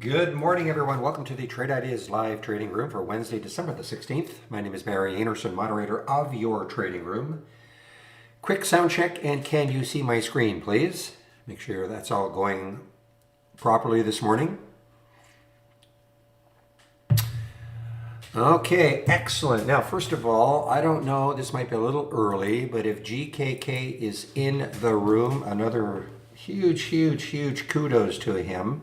Good morning, everyone. Welcome to the Trade Ideas live trading room for Wednesday, December the 16th. My name is Barry Anderson, moderator of your trading room. Quick sound check, and can you see my screen, please? Make sure that's all going properly this morning. Okay, excellent. Now, first of all, I don't know, this might be a little early, but if GKK is in the room, another huge kudos to him.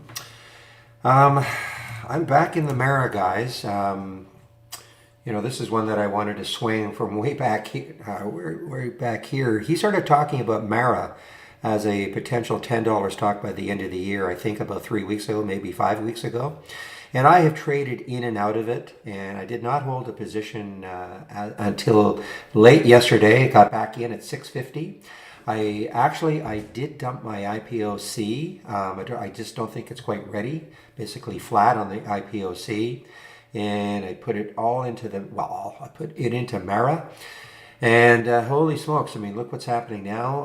I'm back in the Mara, guys. This is one that I wanted to swing from way back here. He started talking about Mara as a potential $10 stock by the end of the year, I think about 3 weeks ago, maybe 5 weeks ago. And I have traded in and out of it, and I did not hold a position until late yesterday. I got back in at 650. I did dump my IPOC. I just don't think it's quite ready. Basically flat on the IPOC, and I put it all into I put it into Mara. And holy smokes! I mean, look what's happening now.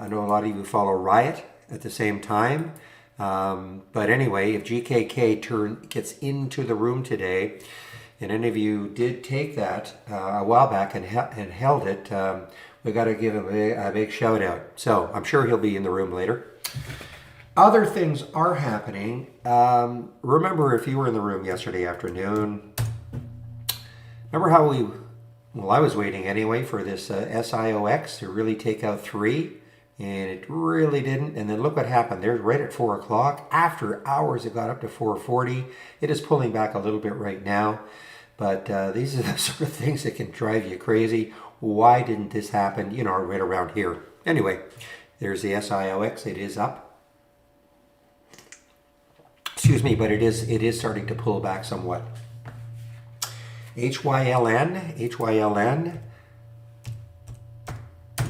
I know a lot of you follow Riot at the same time. But anyway, if GKK gets into the room today, and any of you did take that a while back and held it, we got to give him a big shout out. So I'm sure he'll be in the room later. Other things are happening. Remember, if you were in the room yesterday afternoon, remember how I was waiting anyway for this SIOX to really take out 3, and it really didn't. And then look what happened. There's right at 4 o'clock. After hours, it got up to 440. It is pulling back a little bit right now. But these are the sort of things that can drive you crazy. Why didn't this happen, right around here? Anyway, there's the SIOX. It is up. Excuse me, but it is starting to pull back somewhat. HYLN.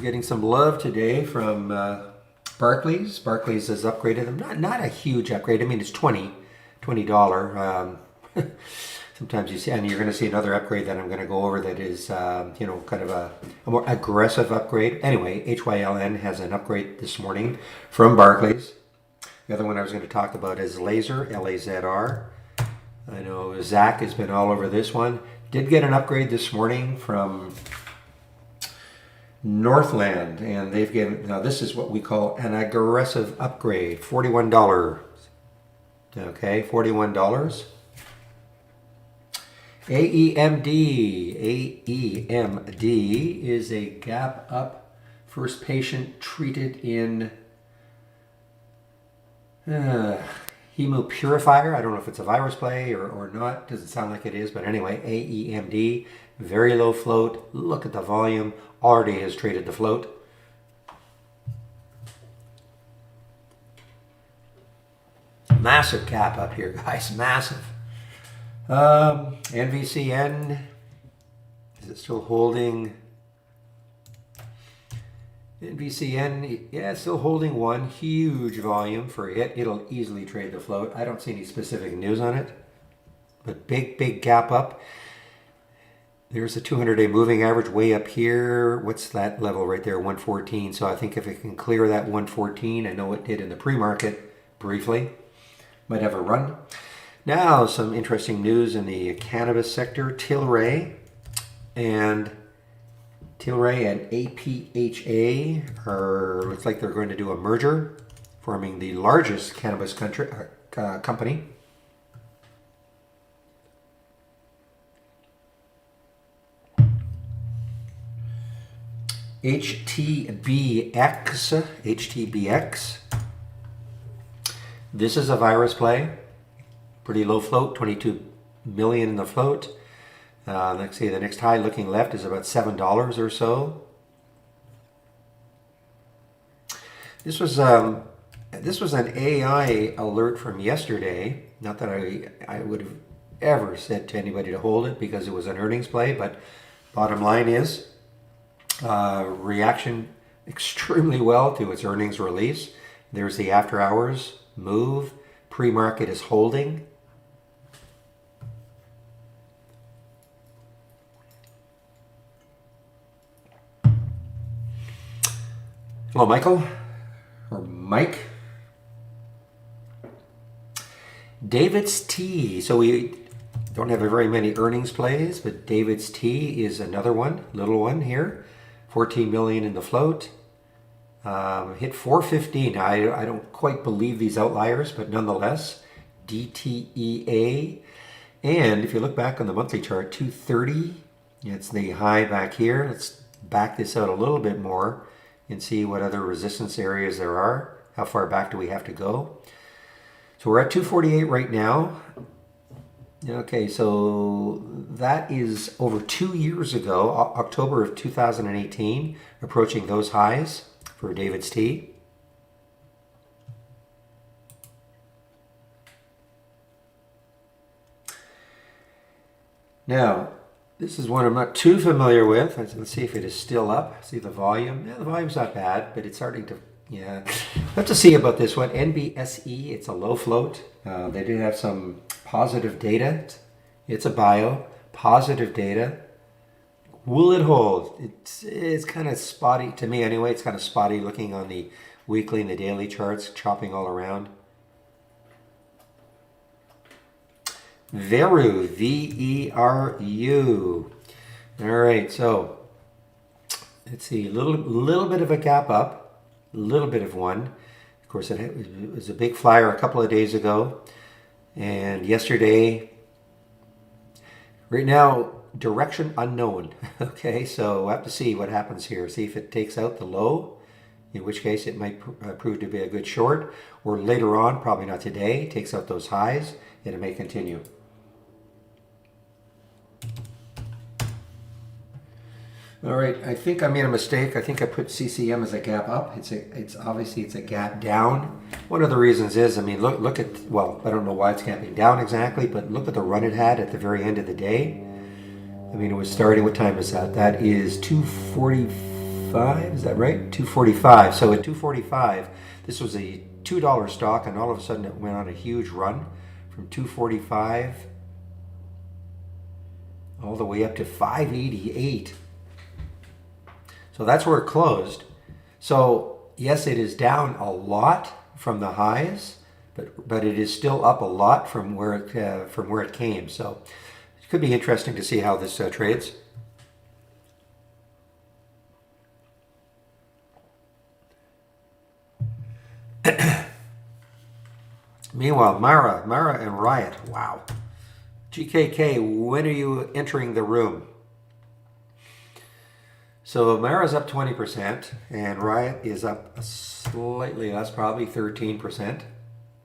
Getting some love today from Barclays. Barclays has upgraded them. Not a huge upgrade. I mean, it's $20. Sometimes you see, and you're going to see another upgrade that I'm going to go over that is, kind of a more aggressive upgrade. Anyway, HYLN has an upgrade this morning from Barclays. The other one I was going to talk about is Laser, LAZR. I know Zach has been all over this one. Did get an upgrade this morning from Northland, and they've given, now this is what we call an aggressive upgrade, $41. Okay, $41. AEMD is a gap up. First patient treated in hemopurifier. I don't know if it's a virus play or not. Doesn't sound like it is, but anyway, AEMD, very low float. Look at the volume. Already has traded the float. Massive gap up here, guys. Massive. NVCN, is it still holding? NVCN, yeah, it's still holding one. Huge volume for it. It'll easily trade the float. I don't see any specific news on it, but big gap up. There's a 200-day moving average way up here. What's that level right there? 114. So I think if it can clear that 114, I know it did in the pre-market briefly, might have a run. Now, some interesting news in the cannabis sector. Tilray and APHA looks like they're going to do a merger, forming the largest cannabis company. HTBX. This is a virus play. Pretty low float, 22 million in the float. Let's see, the next high looking left is about $7 or so. This was an AI alert from yesterday. Not that I would have ever said to anybody to hold it because it was an earnings play, but bottom line is reaction extremely well to its earnings release. There's the after hours move. Pre-market is holding. Hello, Michael, or Mike. David's Tea. So we don't have very many earnings plays, but David's Tea is another one, little one here. 14 million in the float. Hit 415. I don't quite believe these outliers, but nonetheless, DTEA. And if you look back on the monthly chart, 230, it's the high back here. Let's back this out a little bit more and see what other resistance areas there are. How far back do we have to go? So we're at 248 right now. Okay, so that is over 2 years ago, October of 2018, approaching those highs for David's Tea. Now, this is one I'm not too familiar with. Let's see if it is still up. See the volume. Yeah, the volume's not bad, but it's starting to, yeah. We'll have to see about this one. NBSE, it's a low float. They did have some positive data. It's a bio. Positive data. Will it hold? It's kind of spotty, to me anyway. It's kind of spotty looking on the weekly and the daily charts, chopping all around. Veru, V-E-R-U. All right, so let's see, a little bit of a gap up, a little bit of one. Of course, it was a big flyer a couple of days ago, and yesterday. Right now, direction unknown. Okay, so we'll have to see what happens here. See if it takes out the low, in which case it might prove to be a good short, or later on, probably not today, takes out those highs, and it may continue. All right, I think I made a mistake. I think I put CCM as a gap up. It's obviously a gap down. One of the reasons is, I mean, look at, well, I don't know why it's gapping down exactly, but look at the run it had at the very end of the day. I mean, it was starting, what time is that? That is 2:45, is that right? 2:45. So at 2:45, this was a $2 stock, and all of a sudden it went on a huge run from 2:45 all the way up to 588. So that's where it closed. So yes, it is down a lot from the highs, but it is still up a lot from where it came. So it could be interesting to see how this trades. Meanwhile, Mara and Riot. Wow. GKK, when are you entering the room? So Mara's up 20%, and Riot is up slightly less, probably 13%. I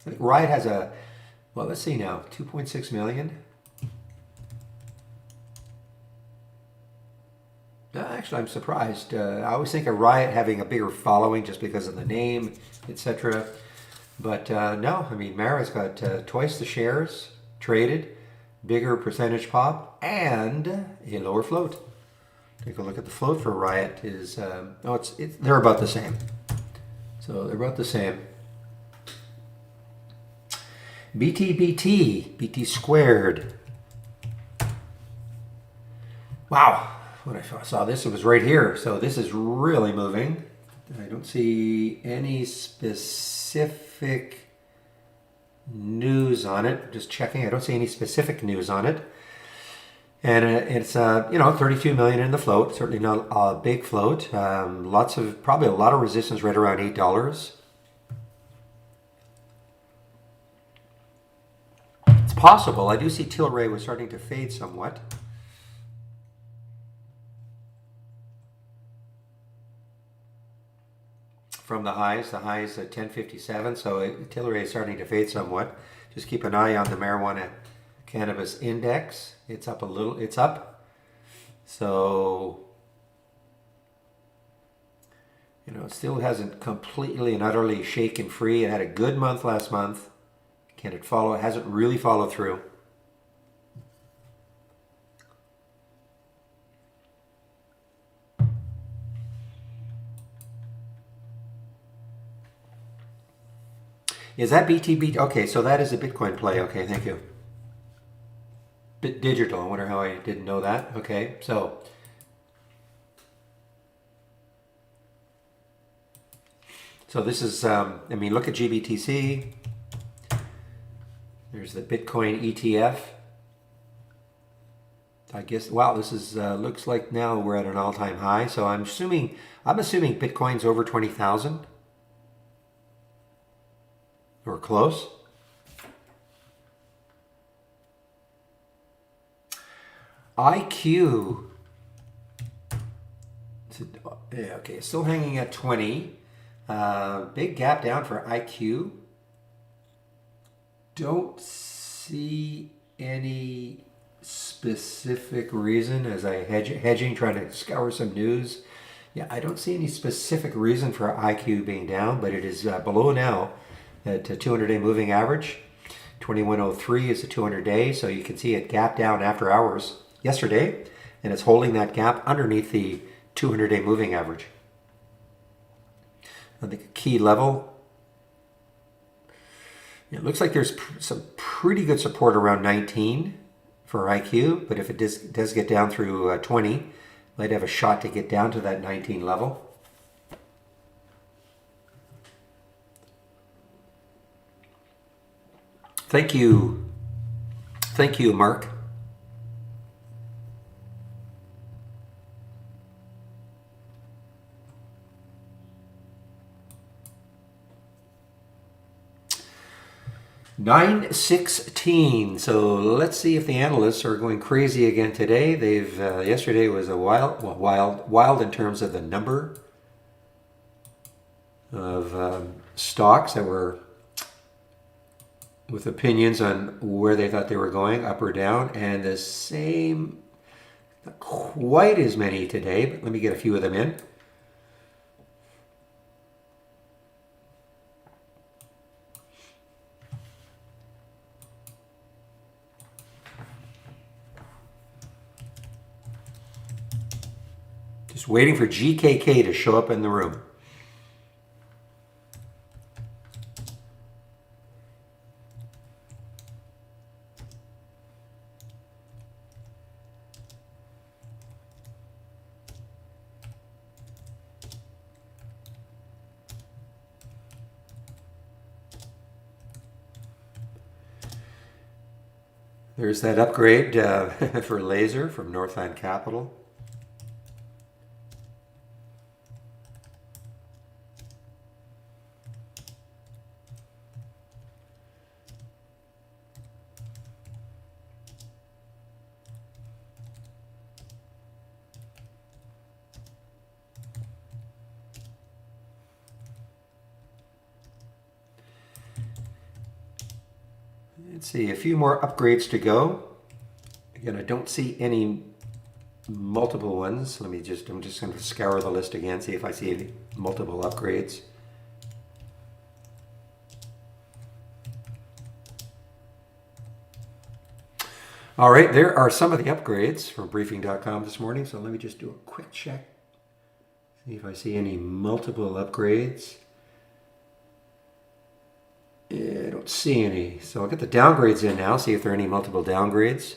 think Riot has a, well, let's see now, 2.6 million. Actually, I'm surprised. I always think of Riot having a bigger following just because of the name, etc. But no, I mean, Mara's got twice the shares traded, bigger percentage pop, and a lower float. Take a look at the float for Riot. Is they're about the same. So they're about the same. BT squared. Wow, when I saw this, it was right here. So this is really moving. I don't see any specific news on it. Just checking. I don't see any specific news on it. And it's 32 million in the float. Certainly not a big float. Probably a lot of resistance right around $8. It's possible. I do see Tilray was starting to fade somewhat. From the highs at 1057. So Tilray is starting to fade somewhat. Just keep an eye on the marijuana cannabis index. It's up a little. It's up. So, it still hasn't completely and utterly shaken free. It had a good month last month. Can it follow? It hasn't really followed through. Is that BTB? Okay, so that is a Bitcoin play. Okay, thank you. Bit digital. I wonder how I didn't know that. Okay, so this is, look at GBTC. There's the Bitcoin ETF. I guess, wow, this is looks like now we're at an all-time high. So I'm assuming Bitcoin's over 20,000 or close. IQ. Yeah, okay, still hanging at 20. Big gap down for IQ. Don't see any specific reason as I hedging, trying to scour some news. Yeah, I don't see any specific reason for IQ being down, but it is below now at 200-day moving average. 2103 is the 200-day, so you can see it gap down after hours yesterday, and it's holding that gap underneath the 200-day moving average. I think a key level, it looks like there's some pretty good support around 19 for IQ, but if it does get down through 20, might have a shot to get down to that 19 level. Thank you. Thank you, Mark. $9.16. So let's see if the analysts are going crazy again today. They've yesterday was a wild in terms of the number of stocks that were with opinions on where they thought they were going, up or down, and the same, not quite as many today, but let me get a few of them in. Just waiting for GKK to show up in the room. There's that upgrade for laser from Northland Capital. Let's see, a few more upgrades to go. Again, I don't see any multiple ones. I'm just going to scour the list again, see if I see any multiple upgrades. All right, there are some of the upgrades from briefing.com this morning. So let me just do a quick check. See if I see any multiple upgrades. Yeah, I don't see any. So I'll get the downgrades in now, see if there are any multiple downgrades.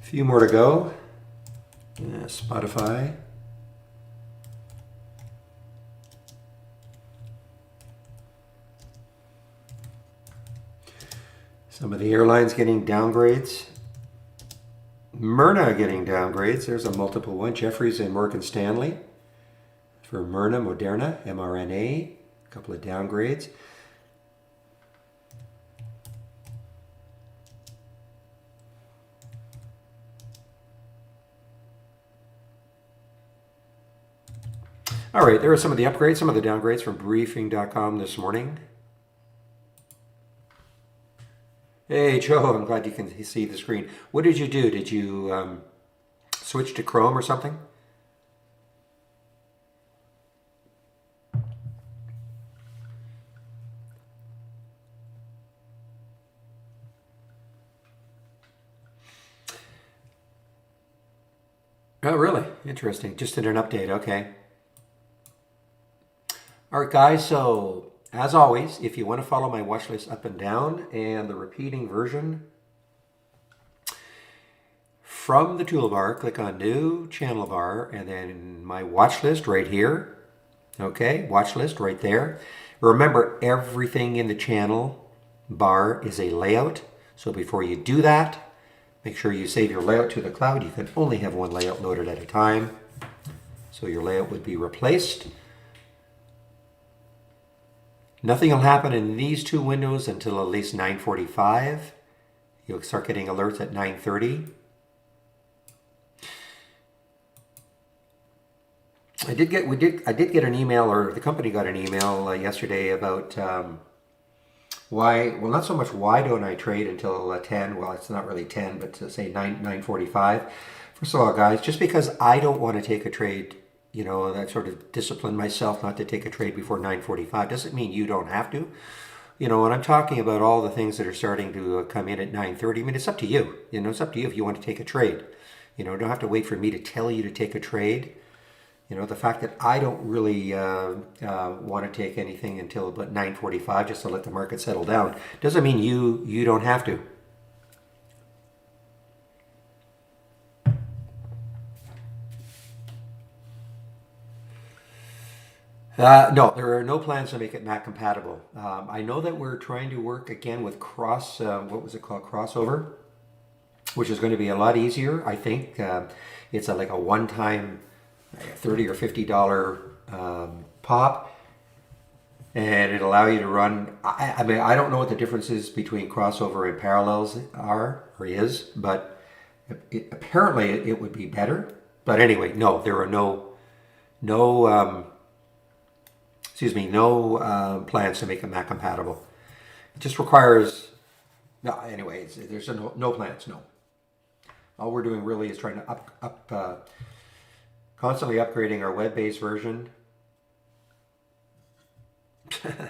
Few more to go. Yeah, Spotify. Some of the airlines getting downgrades. Myrna getting downgrades. There's a multiple one. Jefferies and Morgan Stanley. For Myrna, Moderna, mRNA. A couple of downgrades. All right, there are some of the upgrades, some of the downgrades from briefing.com this morning. Hey, Joe, I'm glad you can see the screen. What did you do? Did you switch to Chrome or something? Oh, really? Interesting. Just did an update. Okay. All right, guys. So, as always, if you want to follow my watch list up and down and the repeating version from the toolbar, click on New Channel Bar and then my watch list right here. Okay, watch list right there. Remember, everything in the channel bar is a layout. So before you do that, make sure you save your layout to the cloud. You can only have one layout loaded at a time. So your layout would be replaced. Nothing will happen in these two windows until at least 9:45. You'll start getting alerts at 9:30. I did get an email, or the company got an email yesterday about why. Well, not so much why don't I trade until 10. Well, it's not really 10, but to say 9:45. First of all, guys, just because I don't want to take a trade, you know, that sort of discipline myself not to take a trade before 9:45 doesn't mean you don't have to. You know, when I'm talking about all the things that are starting to come in at 9:30, I mean, it's up to you. You know, it's up to you if you want to take a trade. You know, don't have to wait for me to tell you to take a trade. You know, the fact that I don't really want to take anything until about 9:45 just to let the market settle down doesn't mean you don't have to. No, there are no plans to make it Mac compatible. I know that we're trying to work again with what was it called, Crossover, which is going to be a lot easier. I think it's like a one-time $30 or $50 pop, and it allow you to run. I mean, I don't know what the differences between crossover and parallels are or is, but apparently it would be better. But anyway, no, there are no no plans to make it Mac compatible. It just requires. No, anyways, there's no plans. No, all we're doing really is trying to constantly upgrading our web-based version.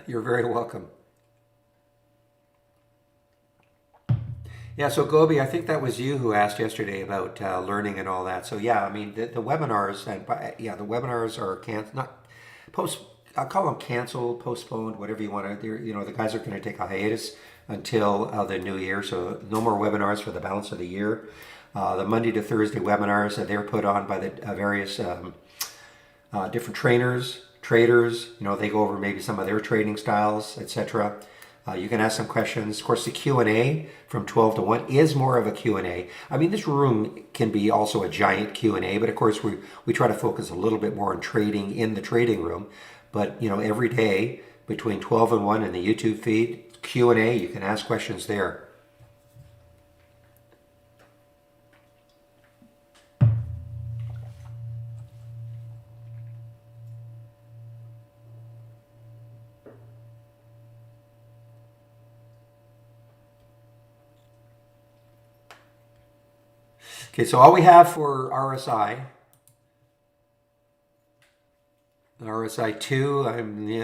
You're very welcome. Yeah, so Gobi, I think that was you who asked yesterday about learning and all that. So yeah, I mean the webinars and yeah, the webinars are not post. I'll call them canceled, postponed, whatever you want to. You know, the guys are going to take a hiatus until the new year. So no more webinars for the balance of the year. The Monday to Thursday webinars they're put on by the various different traders. You know, they go over maybe some of their trading styles, etc. You can ask some questions. Of course, the Q&A from 12 to 1 is more of a Q&A. I mean, this room can be also a giant Q&A, but of course we try to focus a little bit more on trading in the trading room. But, you know, every day between 12 and 1 in the YouTube feed, Q&A, you can ask questions there. Okay, so all we have for RSI 2, I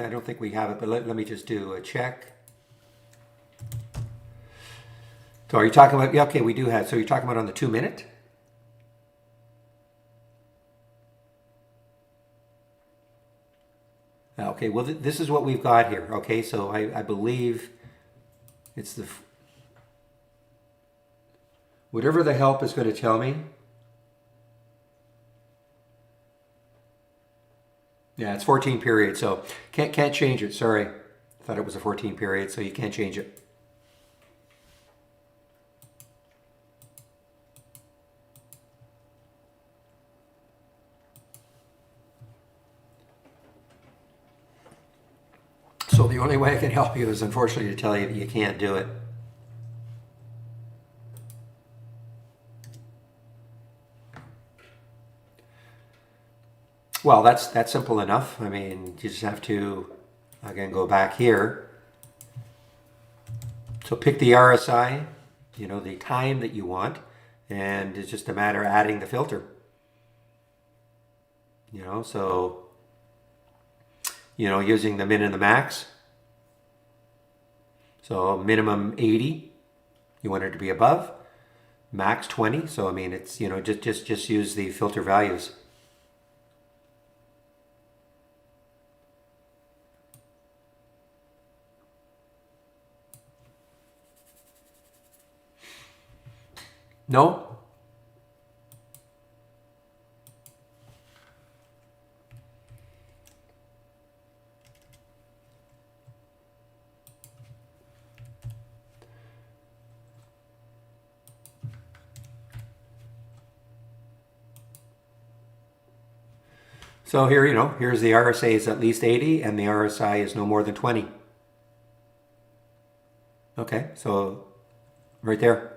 don't think we have it, but let me just do a check. So are you talking about, yeah, okay, we do have, so you're talking about on the 2-minute? Okay, well, this is what we've got here. Okay, so I believe it's whatever the help is going to tell me. Yeah, it's 14 period, so can't change it. Sorry, thought it was a 14 period, so you can't change it. So the only way I can help you is unfortunately to tell you that you can't do it. Well, that's simple enough. I mean, you just have to, again, go back here. So pick the RSI, you know, the time that you want, and it's just a matter of adding the filter. You know, so, you know, using the min and the max. So minimum 80, you want it to be above. max 20. So I mean, it's, you know, just use the filter values. No? So here, you know, here's the RSA is at least 80 and the RSI is no more than 20. Okay, so right there.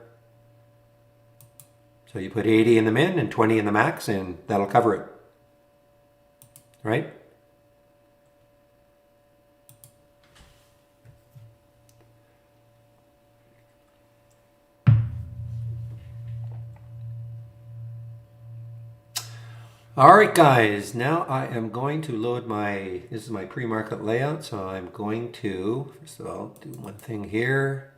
So you put 80 in the min and 20 in the max, and that'll cover it, right? All right, guys, now I am going to load this is my pre-market layout, so I'm going to, first of all, do one thing here.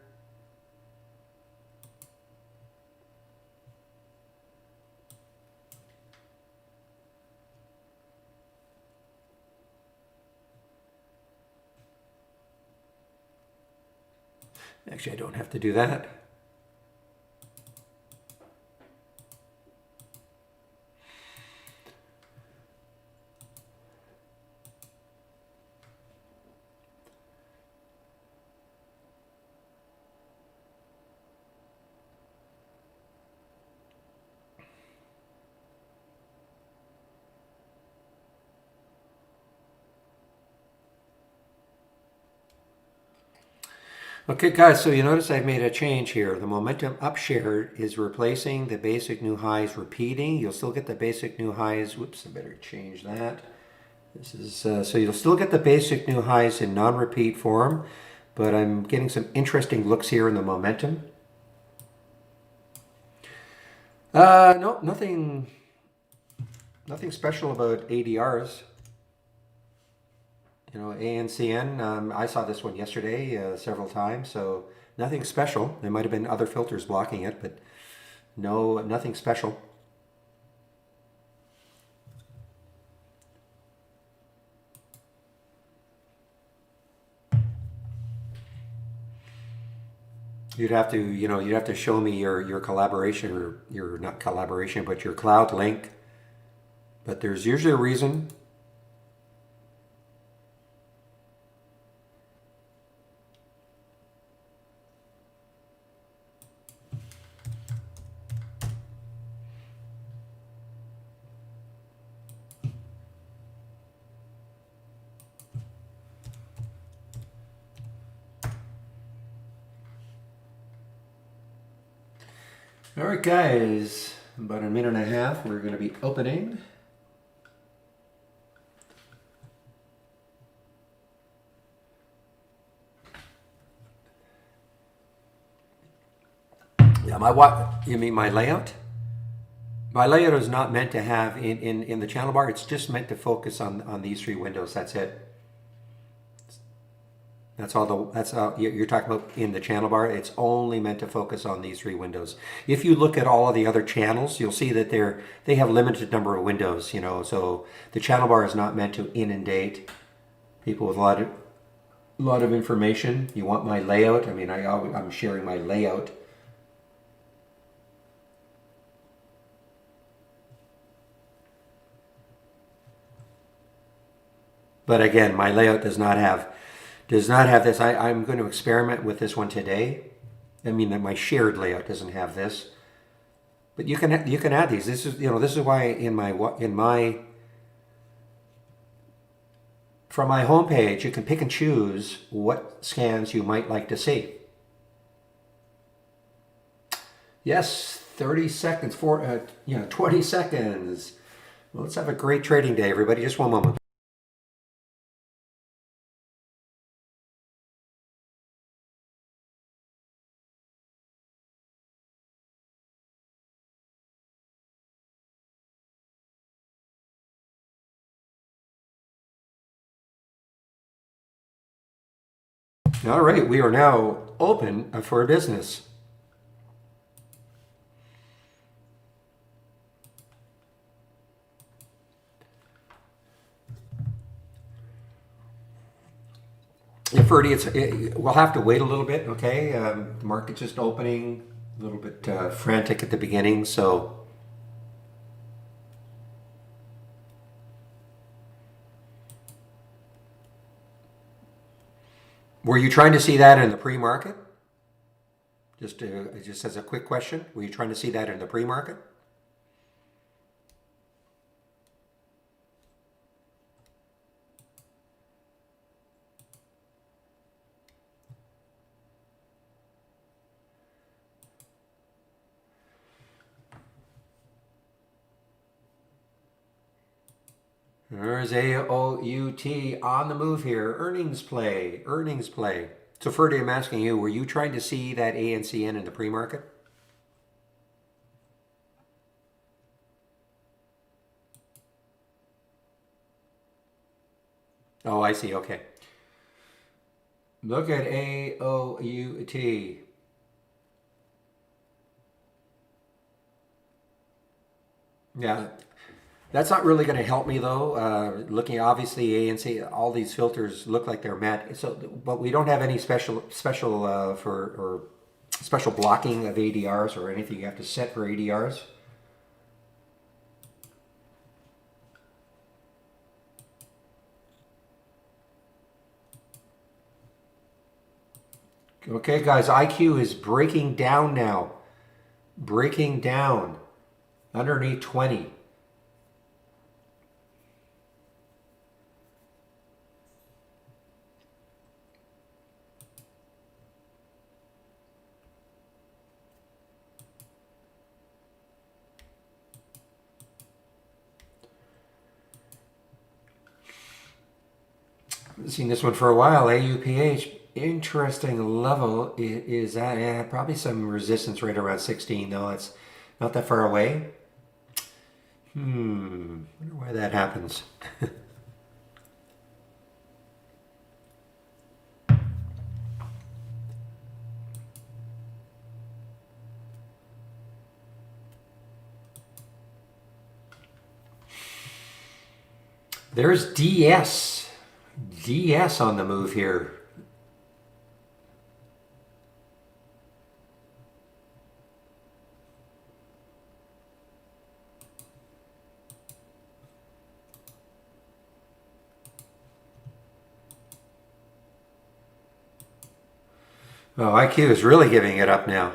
Actually, I don't have to do that. Okay, guys, so you notice I've made a change here. The momentum up share is replacing the basic new highs repeating. You'll still get the basic new highs. Whoops, I better change that. This is so you'll still get the basic new highs in non-repeat form, but I'm getting some interesting looks here in the momentum. No, nothing special about ADRs. You know, ANCN, I saw this one yesterday several times, so nothing special. There might have been other filters blocking it, but no, nothing special. You'd have to, you know, you'd have to show me your collaboration, or your, not collaboration, but your cloud link. But there's usually a reason. All right, guys, about a minute and a half, we're going to be opening. Yeah, you mean my layout? My layout is not meant to have in the channel bar. It's just meant to focus on these three windows. That's it. That's all you're talking about in the channel bar. It's only meant to focus on these three windows. If you look at all of the other channels, you'll see that they have limited number of windows, you know, so the channel bar is not meant to inundate people with a lot of information. You want my layout. I mean, I'm sharing my layout. But again, my layout does not have this. I'm going to experiment with this one today. I mean, my shared layout doesn't have this, but you can add these. This is, you know, this is why from my homepage, you can pick and choose what scans you might like to see. Yes, 30 seconds, 20 seconds. Well, let's have a great trading day, everybody. Just one moment. All right, we are now open for business. Yeah, Ferdy, we'll have to wait a little bit, okay? The market's just opening, a little bit frantic at the beginning, so were you trying to see that in the pre-market? Just as a quick question, were you trying to see that in the pre-market? There's AOUT on the move here. Earnings play, earnings play. So Ferdy, I'm asking you, were you trying to see that ANCN in the pre-market? Oh, I see. Okay. Look at AOUT. Yeah, that's not really going to help me though. Looking obviously ANC, all these filters look like they're met. So, but we don't have any special for or special blocking of ADRs or anything you have to set for ADRs. Okay, guys, IQ is breaking down now. Breaking down underneath 20. I've seen this one for a while. AUPH, interesting level is that probably some resistance right around 16. No, it's not that far away. Wonder why that happens. There's DS. DS on the move here. Oh, IQ is really giving it up now.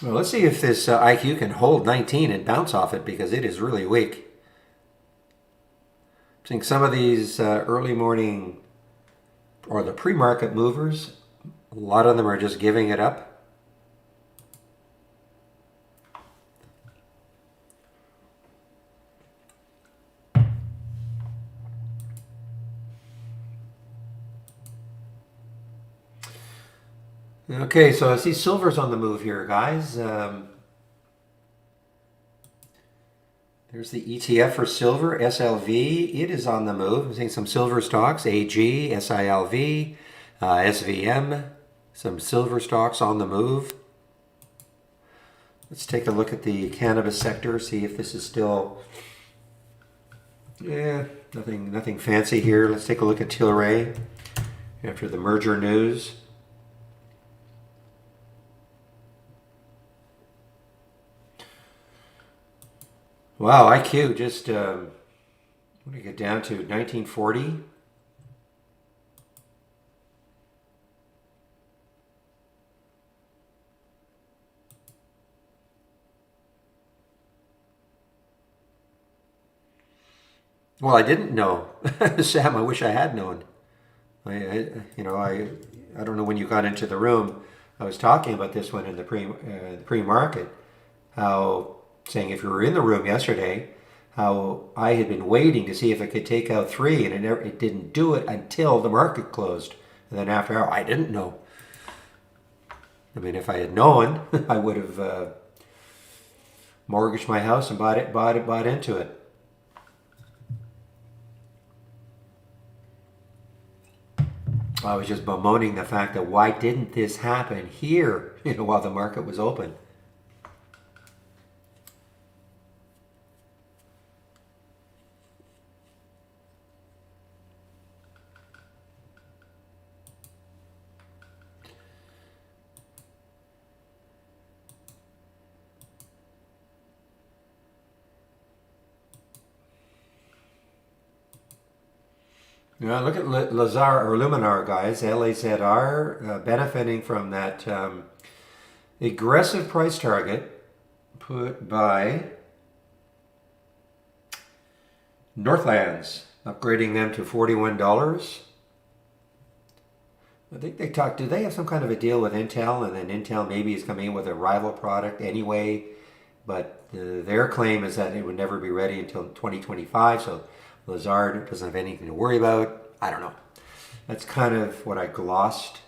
Well, let's see if this IQ can hold 19 and bounce off it because it is really weak. I think some of these early morning or the pre-market movers, a lot of them are just giving it up. Okay, so I see silver's on the move here, guys. There's the ETF for silver, SLV. It is on the move. I'm seeing some silver stocks, AG, SILV, SVM, some silver stocks on the move. Let's take a look at the cannabis sector, see if this is still, nothing fancy here. Let's take a look at Tilray after the merger news. Wow, IQ just, what do we get down to, 1940? Well, I didn't know. Sam, I wish I had known. I don't know when you got into the room. I was talking about this one in the pre-market, how saying if you were in the room yesterday, how I had been waiting to see if I could take out three, and it didn't do it until the market closed. And then after hour, I didn't know. I mean, if I had known, I would have mortgaged my house and bought into it. I was just bemoaning the fact that why didn't this happen here, while the market was open? Look at Lazar or Luminar, guys. LAZR benefiting from that aggressive price target put by Northlands, upgrading them to $41. I think they talked. Do they have some kind of a deal with Intel, and then Intel maybe is coming in with a rival product anyway? But their claim is that it would never be ready until 2025. So Lazard doesn't have anything to worry about. I don't know. That's kind of what I glossed,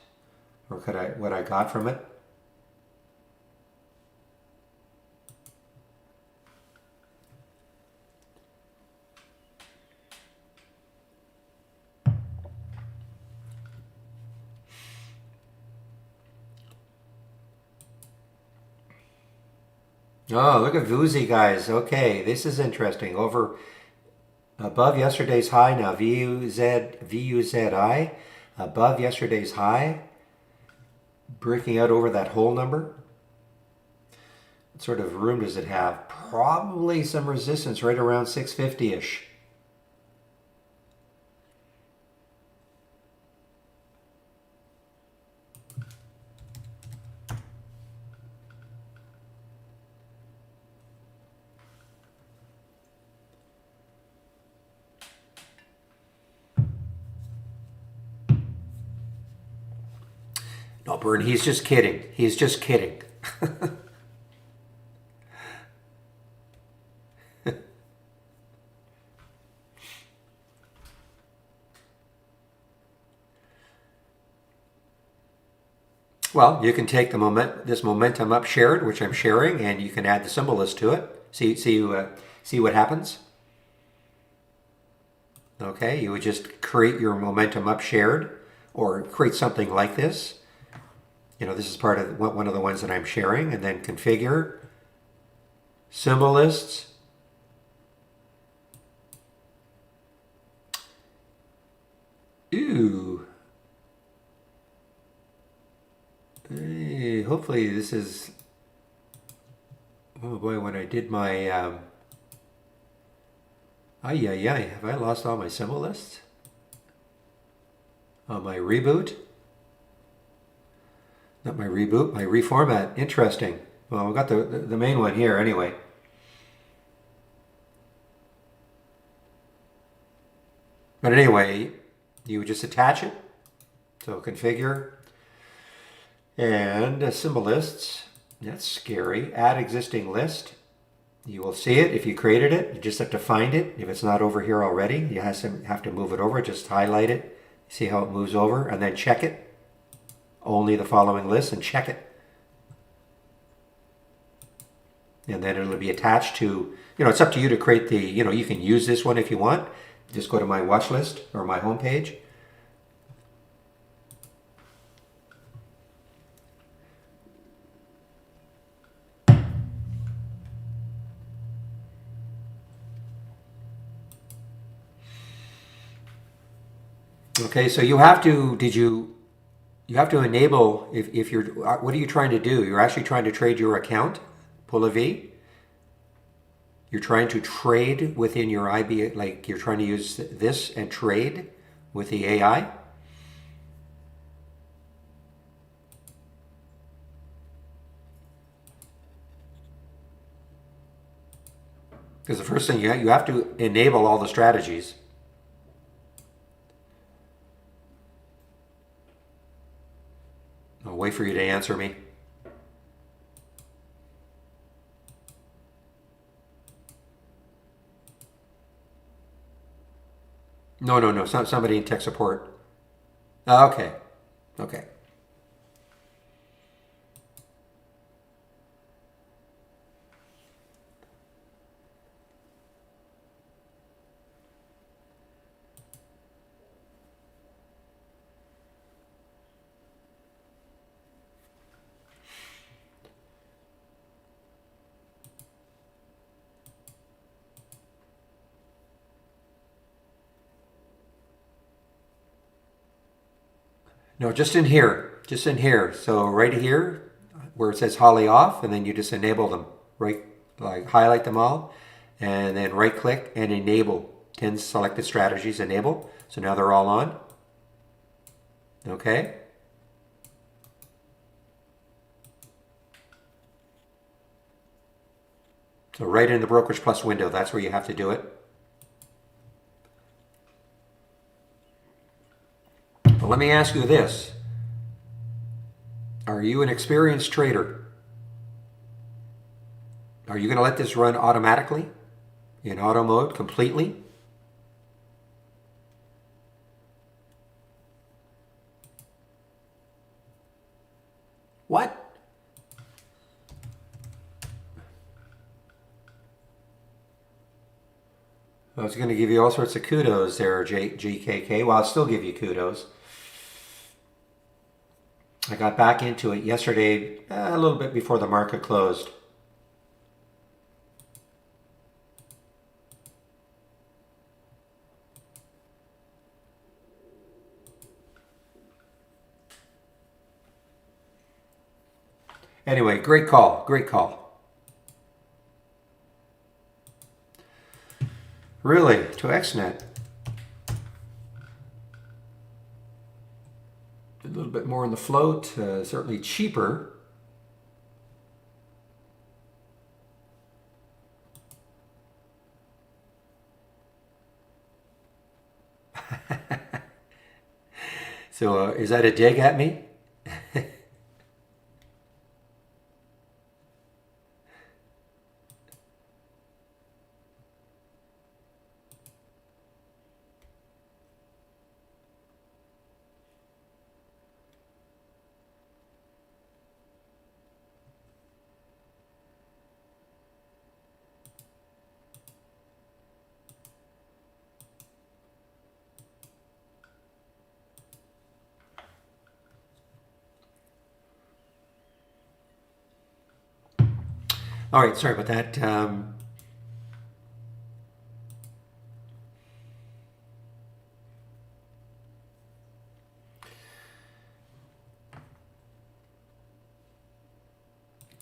or what I got from it. Oh, look at Vuzi, guys. Okay, this is interesting. Over above yesterday's high now. VUZI above yesterday's high, breaking out over that whole number. What sort of room does it have? Probably some resistance right around 650-ish. No, Bern, he's just kidding. He's just kidding. Well, you can take this momentum up shared, which I'm sharing, and you can add the symbol list to it. See what happens. Okay, you would just create your momentum up shared, or create something like this. This is part of one of the ones that I'm sharing, and then configure symbol lists. Ooh. Hey, hopefully this is. Oh boy, when I did my. Have I lost all my symbol lists? On my reboot? Not my reboot, my reformat. Interesting. Well, I've got the main one here anyway. But anyway, you would just attach it. So configure and symbol lists. That's scary. Add existing list. You will see it if you created it. You just have to find it. If it's not over here already, you have to move it over. Just highlight it. See how it moves over, and then check it. Only the following list, and check it. And then it'll be attached to, it's up to you to create the, you can use this one if you want. Just go to my watch list or my home page. Okay, so you have to, you have to enable, if you're, what are you trying to do? You're actually trying to trade your account, pull a V. You're trying to trade within your IB, like you're trying to use this and trade with the AI. Because the first thing you have to enable all the strategies. I'll wait for you to answer me. No. Somebody in tech support. Okay. No, just in here. So right here where it says Holly off, and then you just enable them, right? Like highlight them all, and then right click and enable. 10 selected strategies, enable. So now they're all on. Okay. So right in the Brokerage Plus window, that's where you have to do it. But let me ask you this. Are you an experienced trader? Are you going to let this run automatically in auto mode completely? What? I was going to give you all sorts of kudos there, GKK. Well, I'll still give you kudos. I got back into it yesterday, a little bit before the market closed. Anyway, great call, great call. Really, to XNet. A little bit more in the float, certainly cheaper. So is that a dig at me? All right, sorry about that.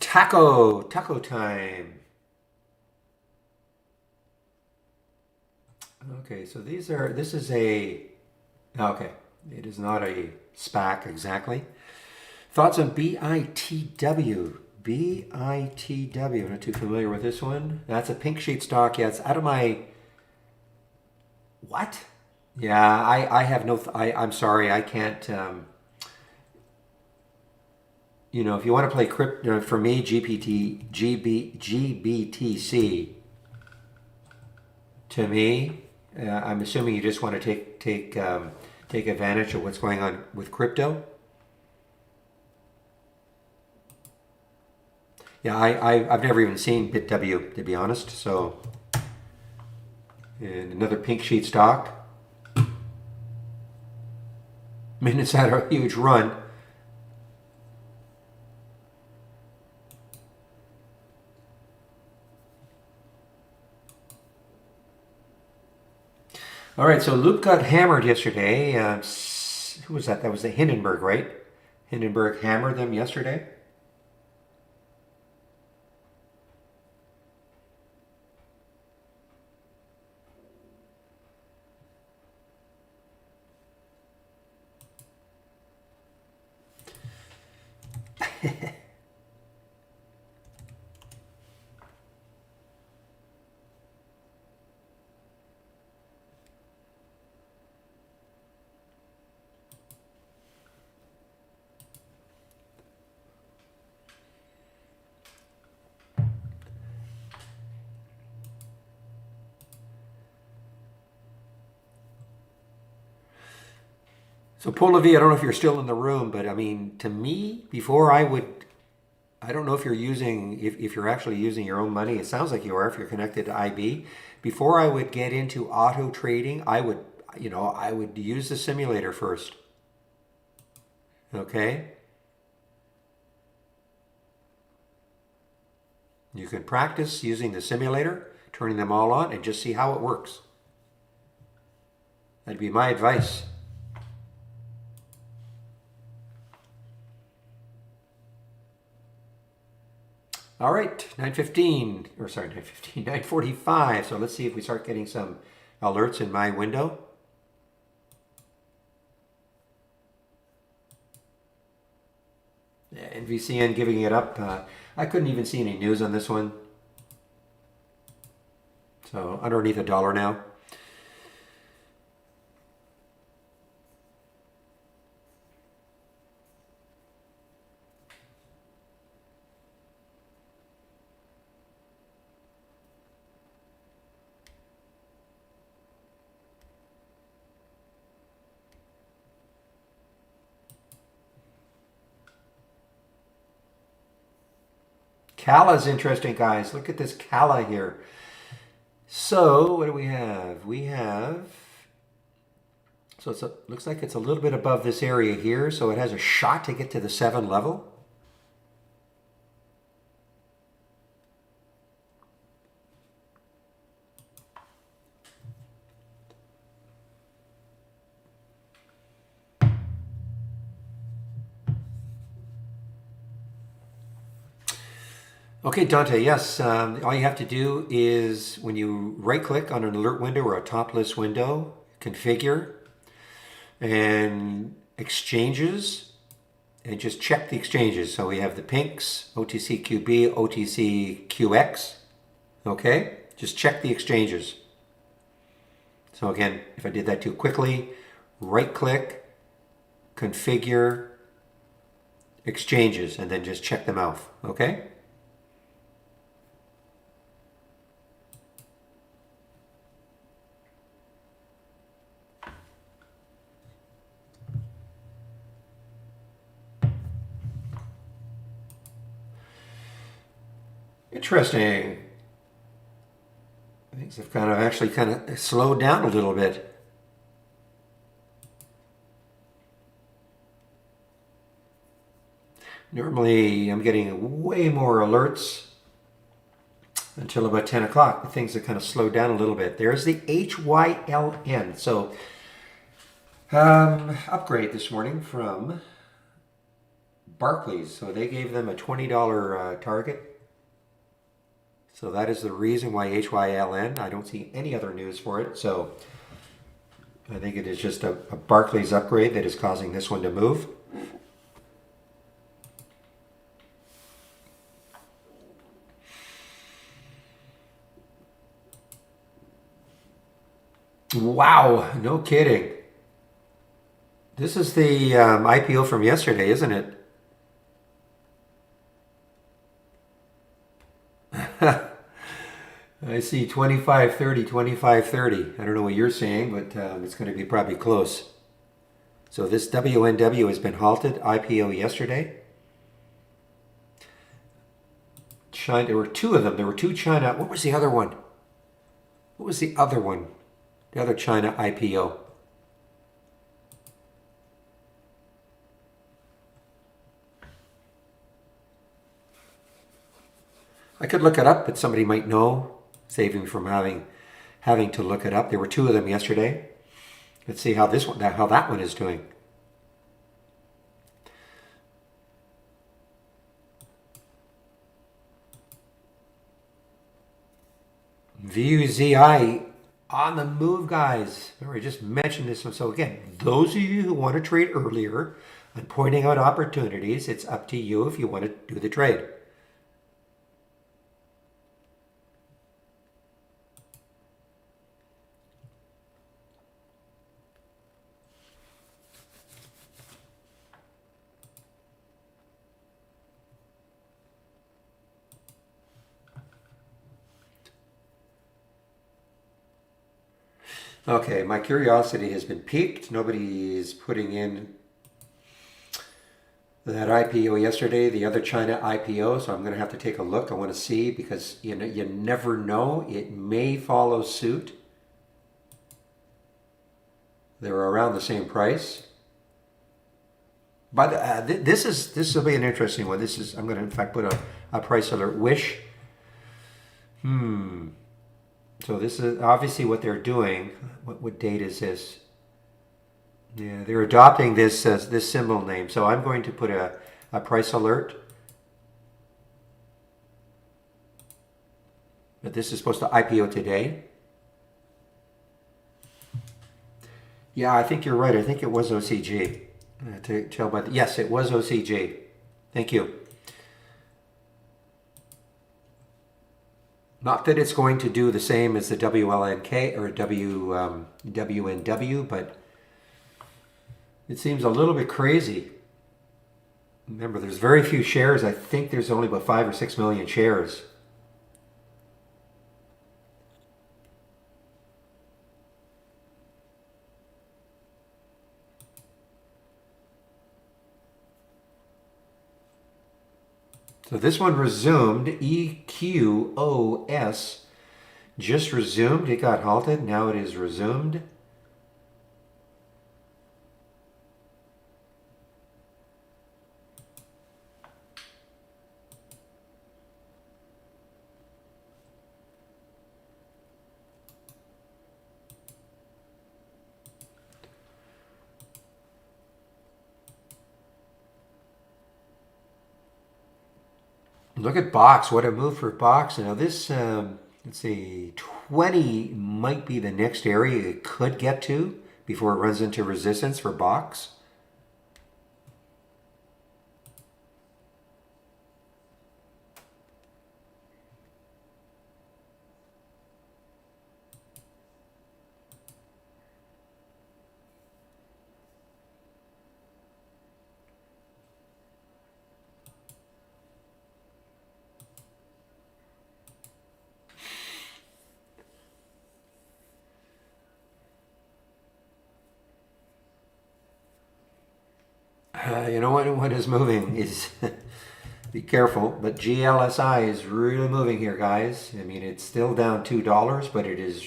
Taco time. Okay, so this is okay, it is not a SPAC exactly. Thoughts on BITW? BITW, not too familiar with this one. That's a pink sheet stock. Yeah, it's out of my, what? Yeah, I have no, I'm sorry, I can't, if you want to play crypto, for me, GBTC, to me, I'm assuming you just want to take advantage of what's going on with crypto. Yeah, I've never even seen BitW, to be honest. So, and another pink sheet stock. I mean, it's had a huge run. All right, so Loop got hammered yesterday. Who was that? That was the Hindenburg, right? Hindenburg hammered them yesterday. So Paul Levy, I don't know if you're still in the room, but I mean, to me, I don't know if you're if you're actually using your own money. It sounds like you are if you're connected to IB. Before I would get into auto trading, I would use the simulator first. Okay? You can practice using the simulator, turning them all on, and just see how it works. That'd be my advice. All right, 9:15, or sorry, 9:15, 9:45. So let's see if we start getting some alerts in my window. Yeah, NVCN giving it up. I couldn't even see any news on this one. So underneath $1 now. Cala is interesting, guys. Look at this Cala here. So what do we have? We have, so looks like it's a little bit above this area here. So it has a shot to get to the 7 level. Okay, Dante, yes. All you have to do is when you right click on an alert window or a top list window, configure and exchanges, and just check the exchanges. So we have the pinks, OTCQB, OTCQX. Okay, just check the exchanges. So again, if I did that too quickly, right click, configure, exchanges, and then just check them out. Okay. Interesting. Things have actually slowed down a little bit. Normally I'm getting way more alerts until about 10 o'clock. But things have kind of slowed down a little bit. There's the HYLN. So upgrade this morning from Barclays. So they gave them a $20 target. So that is the reason why HYLN. I don't see any other news for it. So I think it is just a Barclays upgrade that is causing this one to move. Wow, no kidding. This is the IPO from yesterday, isn't it? I see 25.30, 25.30. I don't know what you're saying, but it's going to be probably close. So this WNW has been halted, IPO yesterday. China, there were two of them. There were two China. What was the other one? What was the other one? The other China IPO. I could look it up, but somebody might know. Save me from having to look it up. There were two of them yesterday. Let's see how that one is doing. VUZI on the move, guys. Remember, I just mentioned this one. So again, those of you who want to trade earlier, I'm pointing out opportunities. It's up to you if you want to do the trade. Okay, my curiosity has been piqued. Nobody is putting in that IPO yesterday, the other China IPO, so I'm going to have to take a look. I want to see because you never know. It may follow suit. They're around the same price. But this will be an interesting one. I'm going to in fact put a price alert. Wish. So this is obviously what they're doing. What date is this? Yeah, they're adopting this this symbol name. So I'm going to put a price alert. But this is supposed to IPO today. Yeah, I think you're right. I think it was OCG. To tell by the, yes, it was OCG. Thank you. Not that it's going to do the same as the WLNK or WNW, but it seems a little bit crazy. Remember, there's very few shares. I think there's only about 5 or 6 million shares. So this one resumed, EQOS, just resumed. It got halted. Now it is resumed. Look at Box. What a move for Box. Now this, let's see, 20 might be the next area it could get to before it runs into resistance for Box. You know what is moving is, be careful, but GLSI is really moving here, guys. I mean, it's still down $2, but it is,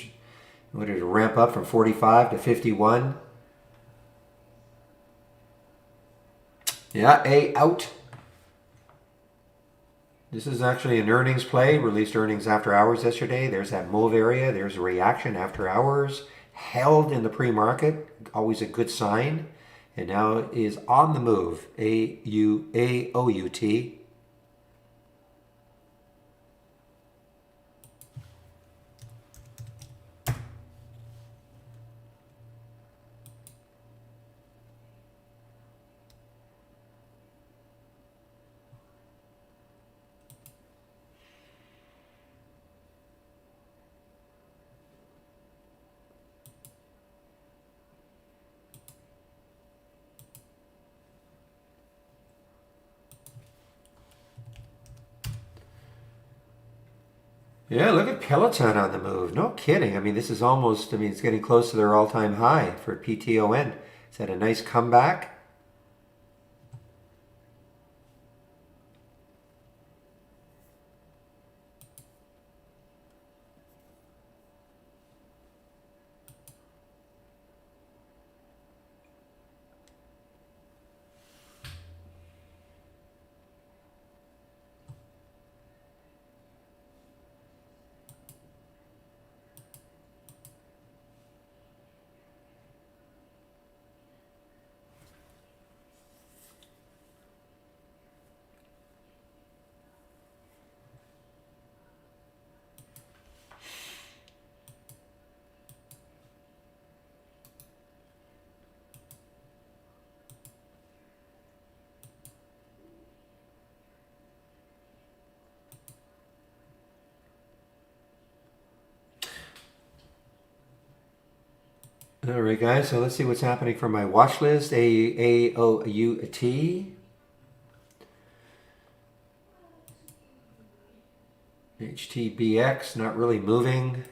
what did it ramp up from 45 to 51? Yeah, A out. This is actually an earnings play, released earnings after hours yesterday. There's that move area. There's a reaction after hours, held in the pre-market, always a good sign. And now it is on the move, AOUT. Yeah, look at Peloton on the move. No kidding. I mean, this is almost, I mean, it's getting close to their all-time high for PTON. It's had a nice comeback. All right, guys, so let's see what's happening for my watch list. AOUT. HTBX, not really moving.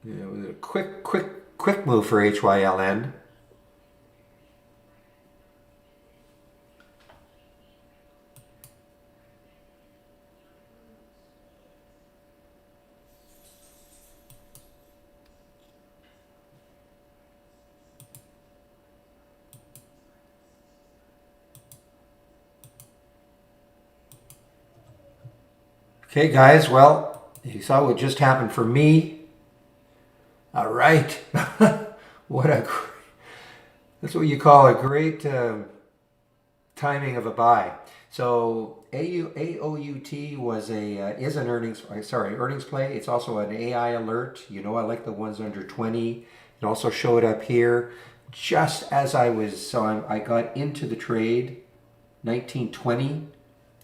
Yeah, it was a quick move for HYLN. Okay, guys, well, you saw what just happened for me. All right. What a, that's what you call a great timing of a buy. So AOUT was is an earnings play. It's also an AI alert. You know, I like the ones under 20. It also showed up here just as I got into the trade 1920,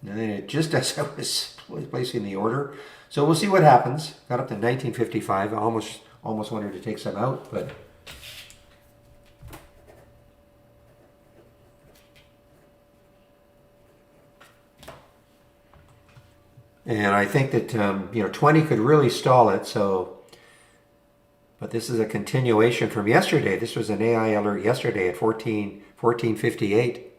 and then just as I was placing the order. So we'll see what happens. Got up to 1955. I almost wanted to take some out, but and I think that 20 could really stall it. So, but this is a continuation from yesterday. This was an AI alert yesterday at 1458.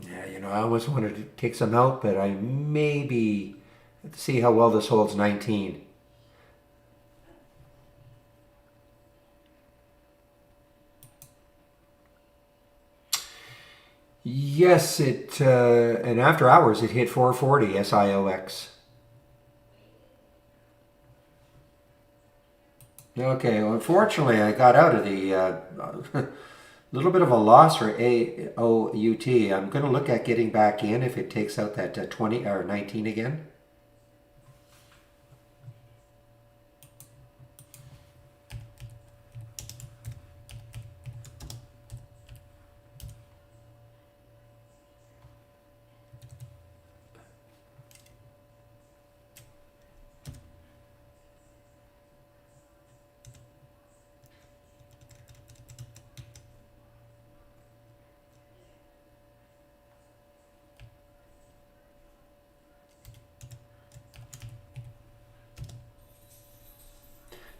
Yeah, I almost wanted to take some out, but I maybe see how well this holds 19. Yes, and after hours it hit 440 SIOX. Okay, well, unfortunately I got out of the little bit of a loss for AOUT. I'm going to look at getting back in if it takes out that 20 or 19 again.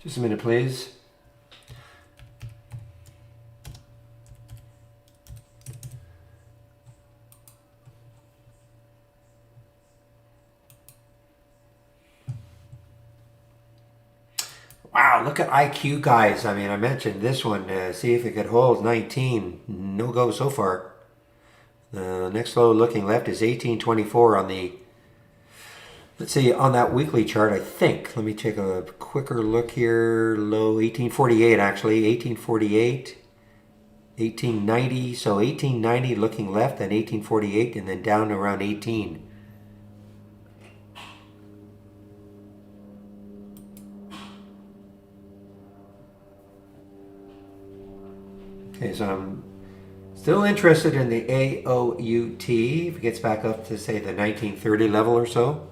Just a minute, please. Wow, look at IQ, guys. I mean, I mentioned this one. See if it could hold 19. No go so far. The next low looking left is 1824 on the, let's see, on that weekly chart, I think. Let me take a quicker look here. Low 1848, actually. 1848, 1890. So 1890 looking left, then 1848, and then down to around 18. Okay, so I'm still interested in the AOUT. If it gets back up to, say, the 1930 level or so.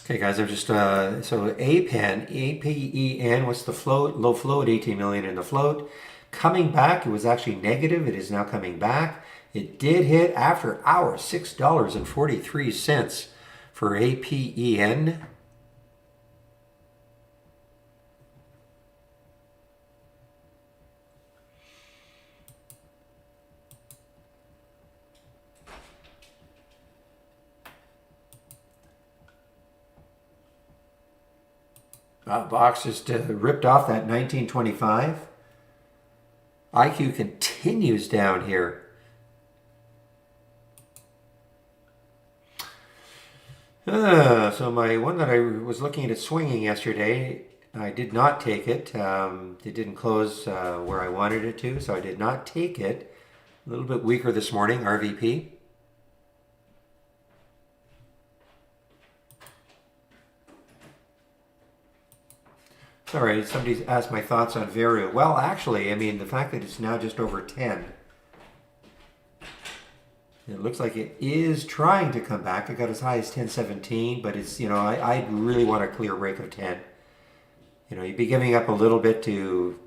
Okay, guys, I'm just so APEN, what's the float? Low float, 18 million in the float. Coming back, it was actually negative. It is now coming back. It did hit after hours, $6.43 for APEN. Box just ripped off that 1925. IQ continues down here. So my one that I was looking at swinging yesterday, I did not take it. It didn't close where I wanted it to, so I did not take it. A little bit weaker this morning, RVP. Sorry, somebody asked my thoughts on Vario. Well, actually, I mean, the fact that it's now just over 10, it looks like it is trying to come back. It got as high as 10.17, but it's, I really want a clear break of 10. You'd be giving up a little bit to,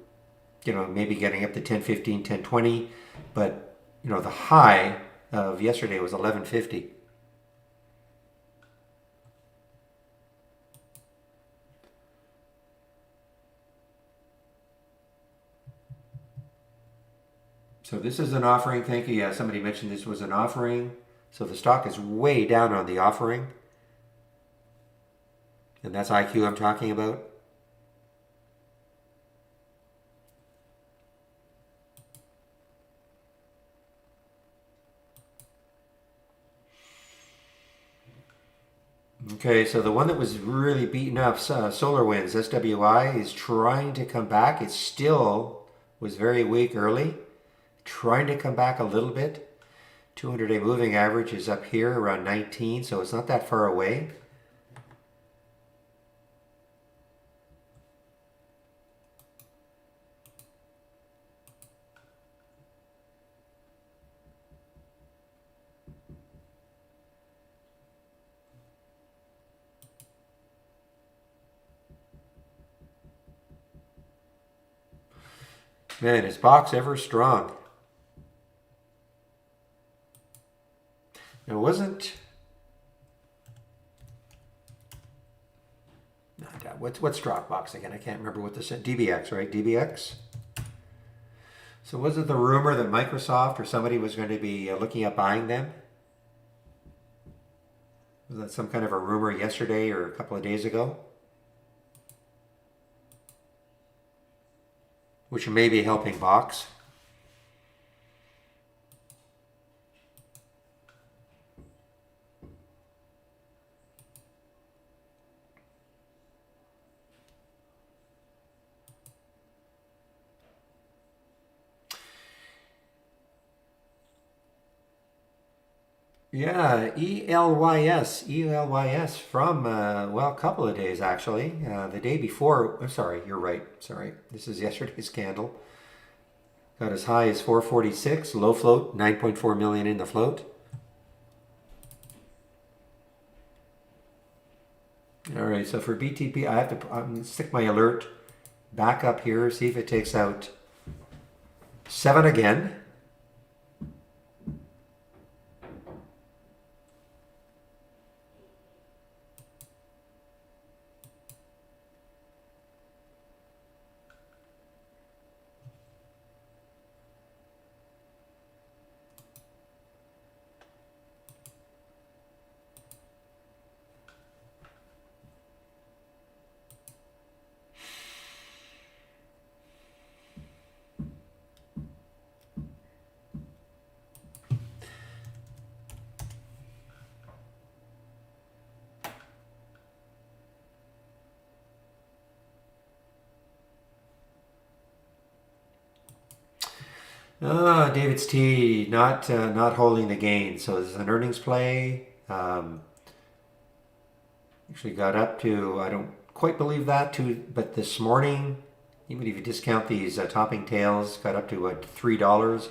maybe getting up to 10.15, 10.20, but, the high of yesterday was 11.50. So this is an offering. Thank you. Yeah, somebody mentioned this was an offering. So the stock is way down on the offering. And that's IQ I'm talking about. Okay, so the one that was really beaten up, SolarWinds, SWI, is trying to come back. It still was very weak early. Trying to come back a little bit. 200-day moving average is up here around 19, so it's not that far away. Man, is Box ever strong? It wasn't. What's Dropbox again? I can't remember what this is. DBX, right? DBX. So was it the rumor that Microsoft or somebody was going to be looking at buying them? Was that some kind of a rumor yesterday or a couple of days ago? Which may be helping Box. Yeah, ELYS from, well, a couple of days actually. The day before, I'm sorry, you're right. Sorry, this is yesterday's candle. Got as high as 446, low float, 9.4 million in the float. All right, so for BTP, I have to stick my alert back up here, see if it takes out 7 again. David's T not holding the gain. So this is an earnings play. Actually got up to, I don't quite believe that, but this morning, even if you discount these topping tails, got up to what, $3.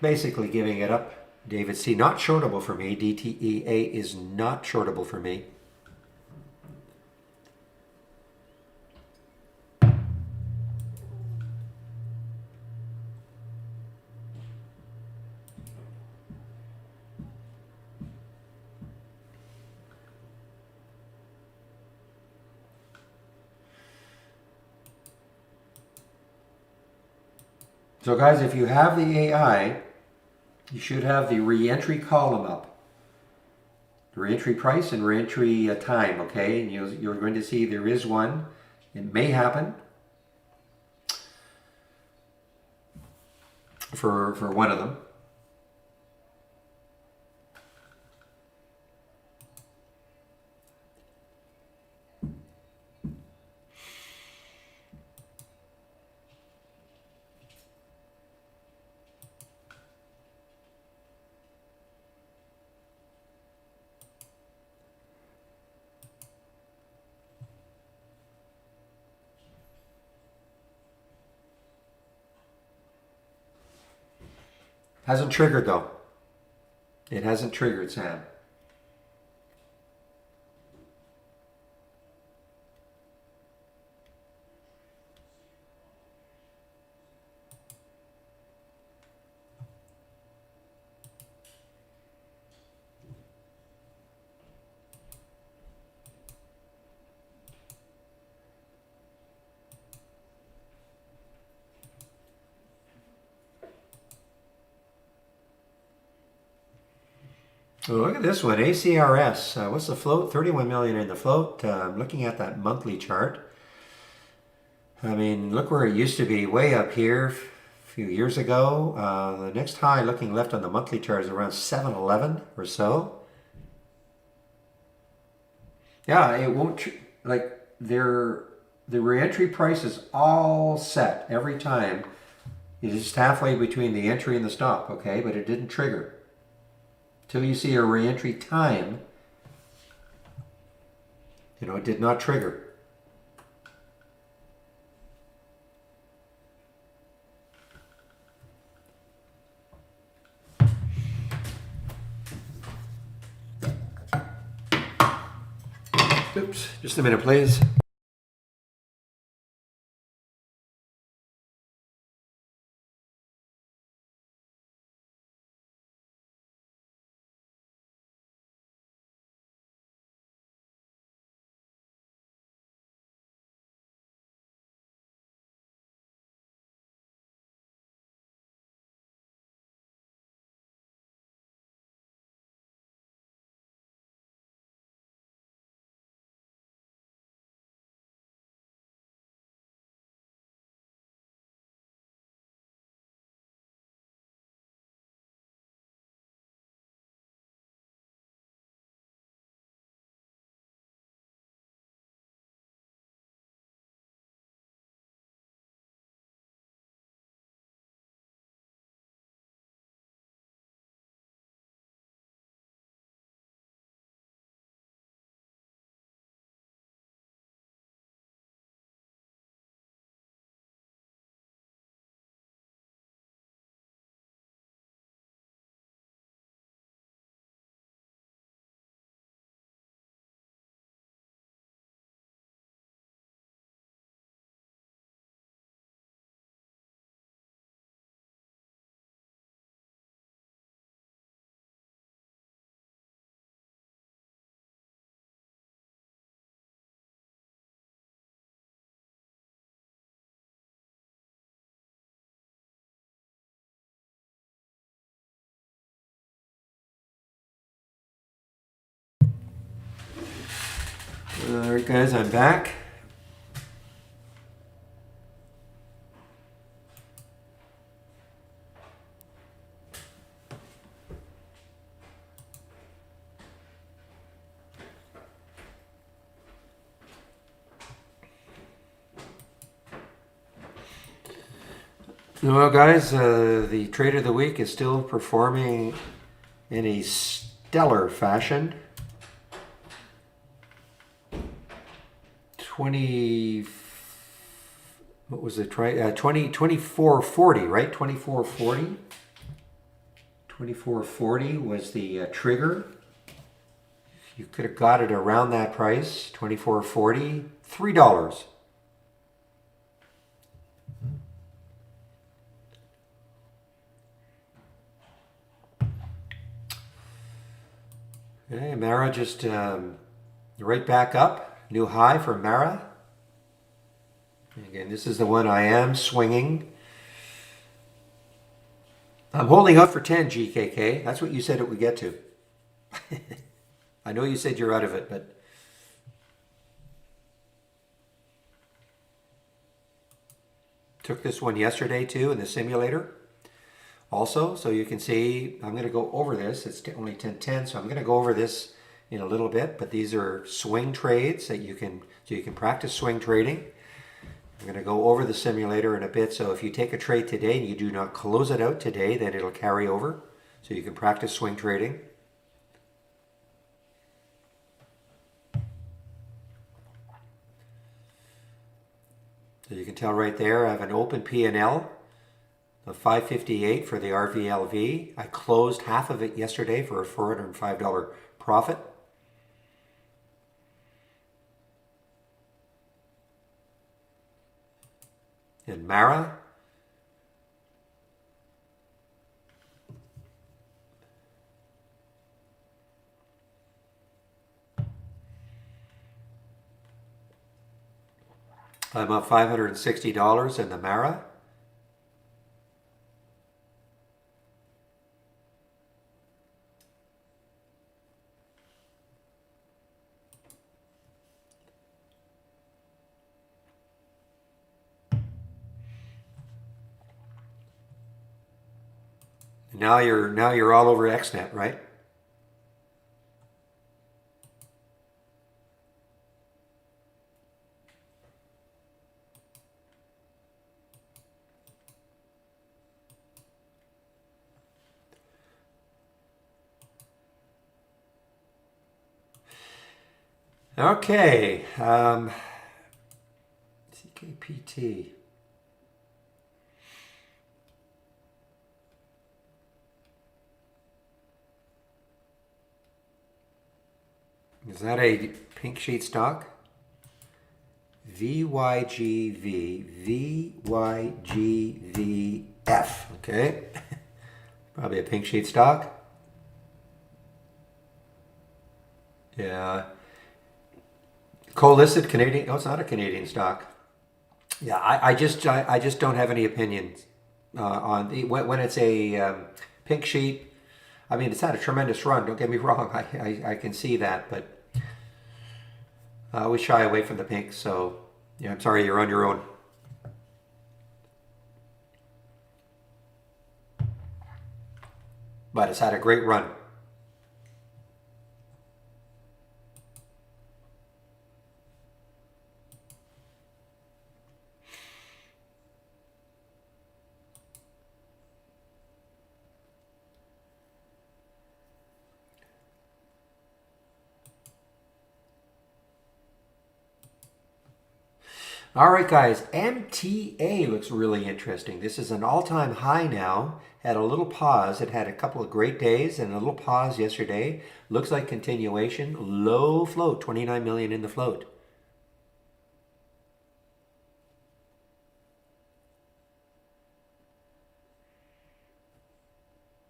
Basically giving it up. David's T not shortable for me. DTEA is not shortable for me. So guys, if you have the AI, you should have the reentry column up. The reentry price and reentry time, okay? And you're going to see there is one. It may happen. for one of them. Hasn't triggered though. It hasn't triggered, Sam. Oh, look at this one, ACRS. What's the float? 31 million in the float. I'm looking at that monthly chart. I mean, look where it used to be, way up here a few years ago. The next high looking left on the monthly chart is around 711 or so. Yeah, it won't, like, the re-entry price is all set every time. It's just halfway between the entry and the stop, okay? But it didn't trigger. Till you see a re-entry time, it did not trigger. Oops, just a minute, please. All right, guys, I'm back. Well, guys, the trade of the week is still performing in a stellar fashion. 20, what was it? 2440, right? 2440. 2440 was the trigger. You could have got it around that price, 2440, $3. Okay, Mara just right back up. New high for Mara. Again, this is the one I am swinging. I'm holding up for 10, GKK. That's what you said it would get to. I know you said you're out of it, but took this one yesterday too in the simulator. also. So you can see I'm going to go over this. It's only 10:10, so I'm going to go over this in a little bit. But these are swing trades that you can practice swing trading. I'm going to go over the simulator in a bit. So if you take a trade today and you do not close it out today, then it'll carry over. So you can practice swing trading. So you can tell right there I have an open P&L of 558 for the RVLV. I closed half of it yesterday for a $405 profit. And Mara, I'm up $560 in the Mara. Now you're all over XNet, right? Okay, CKPT. Is that a pink sheet stock? VYGV, VYGVF, okay? Probably a pink sheet stock. Yeah. Co-listed Canadian, oh, it's not a Canadian stock. Yeah, I just don't have any opinions on the, when it's a pink sheet. I mean, it's had a tremendous run. Don't get me wrong. I can see that, but I always shy away from the pink. So yeah, I'm sorry, you're on your own. But it's had a great run. All right, guys, MTA looks really interesting. This is an all-time high now. Had a little pause. It had a couple of great days and a little pause yesterday. Looks like continuation. Low float, 29 million in the float.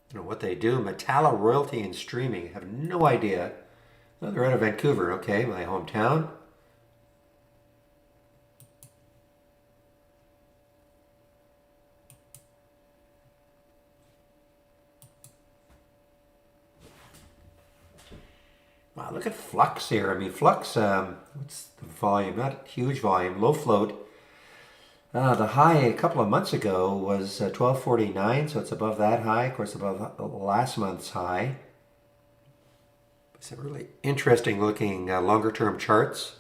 I don't know what they do. Metalla Royalty and Streaming. Have no idea. Oh, they're out of Vancouver. Okay, my hometown. Wow, look at Flux here. I mean, Flux, what's the volume? Not huge volume, low float. The high a couple of months ago was 1249, so it's above that high. Of course, above last month's high. It's a really interesting looking longer term charts.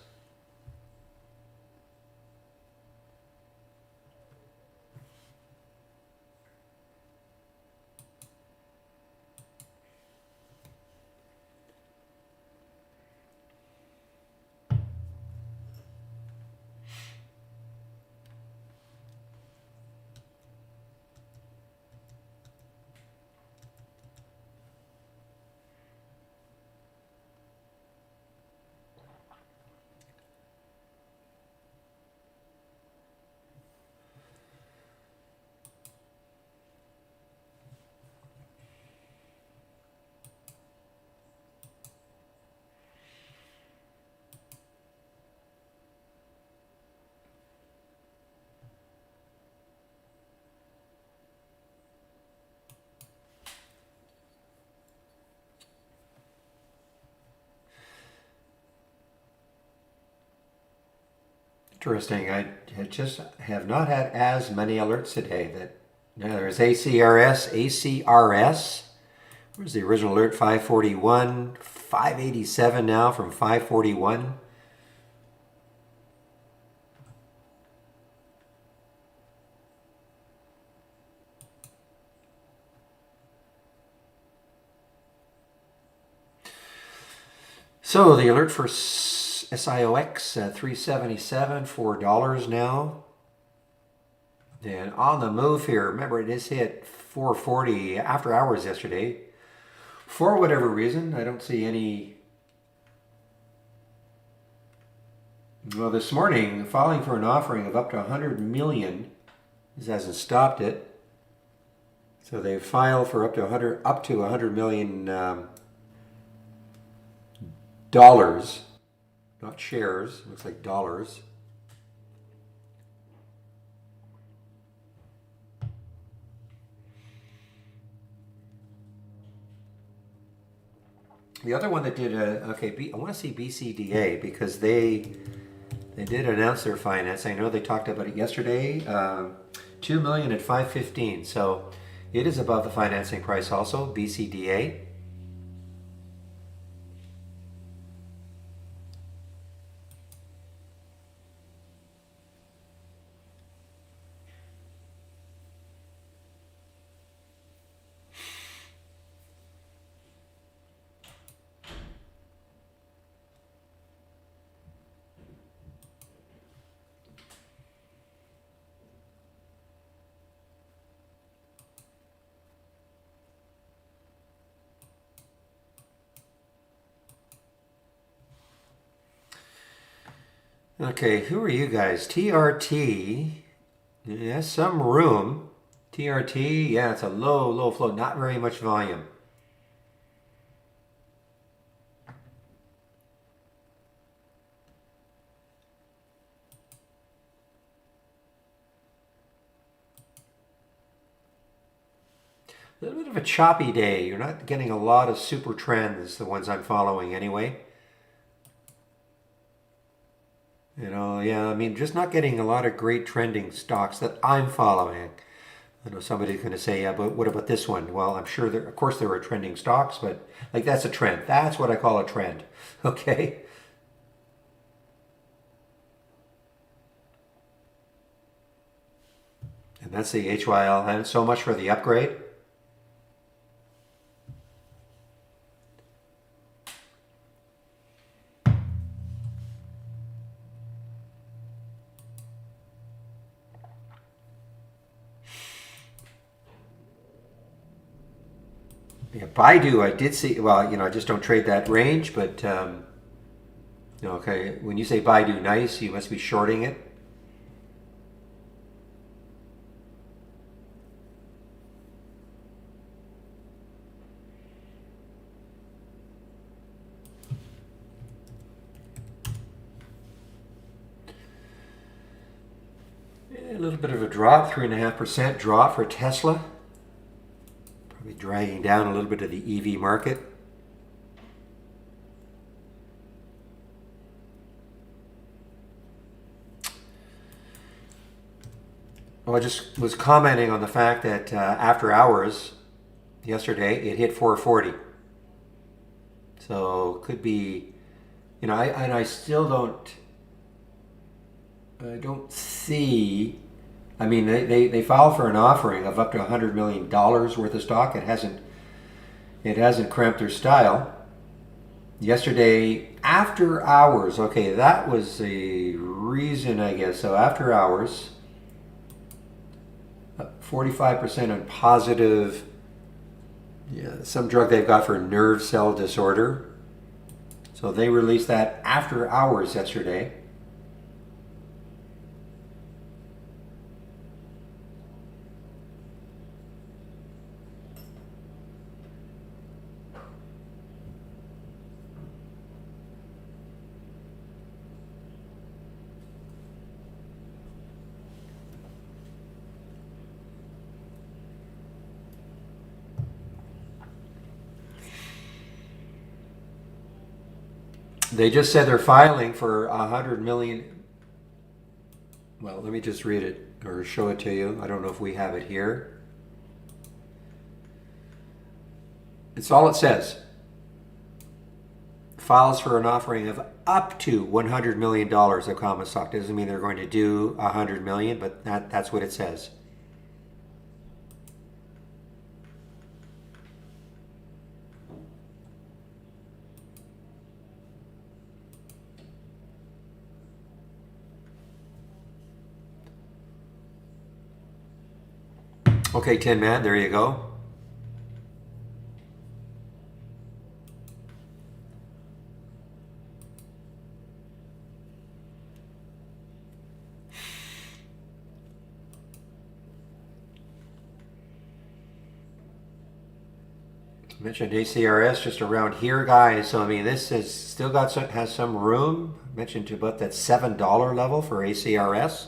Interesting. I just have not had as many alerts today that Yeah, there's ACRS. Where's the original alert? 541, 587 now from 541. So the alert for SIOX 377, $4 now. And on the move here, remember it just hit 440 after hours yesterday. For whatever reason, I don't see any. Well, this morning, filing for an offering of up to 100 million. This hasn't stopped it. So they filed for up to 100 million dollars, not shares. Looks like dollars. The other one that did I want to see BCDA because they did announce their finance. I know they talked about it yesterday. 2 million at 515. So it is above the financing price also. BCDA. Okay, who are you guys? TRT. Yeah, some room. TRT, yeah, it's a low flow, not very much volume. A little bit of a choppy day. You're not getting a lot of super trends, the ones I'm following anyway. Yeah, I mean, just not getting a lot of great trending stocks that I'm following. I know somebody's going to say, yeah, but what about this one? Well, I'm sure of course there are trending stocks, but like that's a trend. That's what I call a trend. Okay. And that's the HYL. And so much for the upgrade. Yeah, Baidu, I did see. Well, I just don't trade that range, but okay. When you say Baidu, nice, you must be shorting it. A little bit of a drop, 3.5% drop for Tesla. Probably dragging down a little bit of the EV market. Well, I just was commenting on the fact that after hours yesterday, it hit 440. So could be, I still don't see. I mean, they filed for an offering of up to $100 million worth of stock. It hasn't cramped their style. Yesterday, after hours, okay, that was a reason, I guess. So after hours, 45% on positive, some drug they've got for nerve cell disorder. So they released that after hours yesterday. They just said they're filing for 100 million. Well, let me just read it or show it to you. I don't know if we have it here. It's all it says. Files for an offering of up to $100 million of common stock. Doesn't mean they're going to do $100 million, but that's what it says. Okay, Tin Man, there you go. Mentioned ACRS just around here, guys. So I mean, this has still got has some room. Mentioned to about that $7 level for ACRS.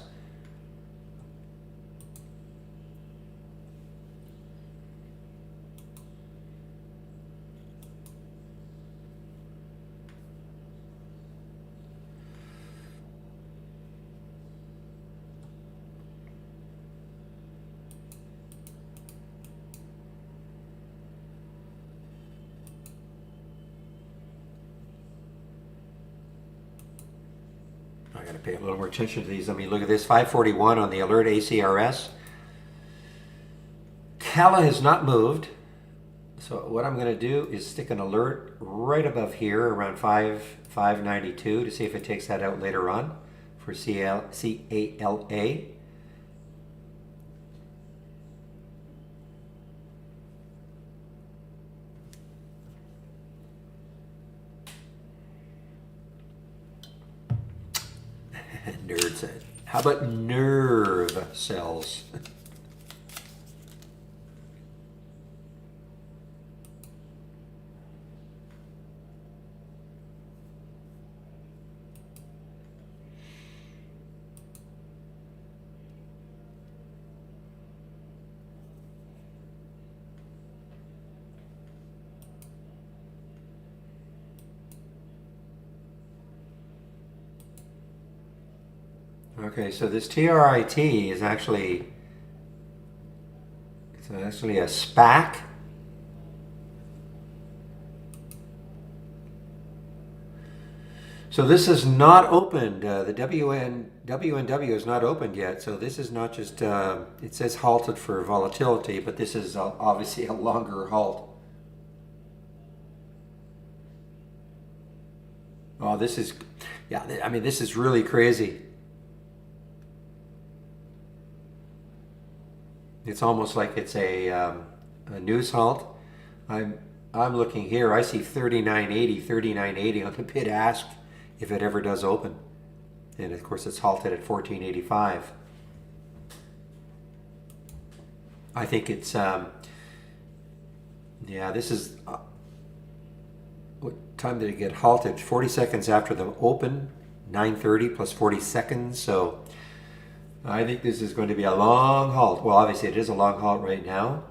I got to pay a little more attention to these. I mean, look at this, 541 on the alert ACRS. Kala has not moved. So what I'm going to do is stick an alert right above here around 592 to see if it takes that out later on for CALA. Nerd said, how about nerve cells? Okay, so this TRIT is actually a SPAC. So this is not opened. The WNW is not opened yet. So this is not just, it says halted for volatility, but this is obviously a longer halt. Oh, this is, yeah, I mean, this is really crazy. It's almost like it's a news halt. I'm looking here. I see 39.80 on the bid ask if it ever does open, and of course it's halted at 14.85. I think it's yeah. This is what time did it get halted? 40 seconds after the open, 9:30 plus 40 seconds. So I think this is going to be a long halt. Well, obviously it is a long halt right now.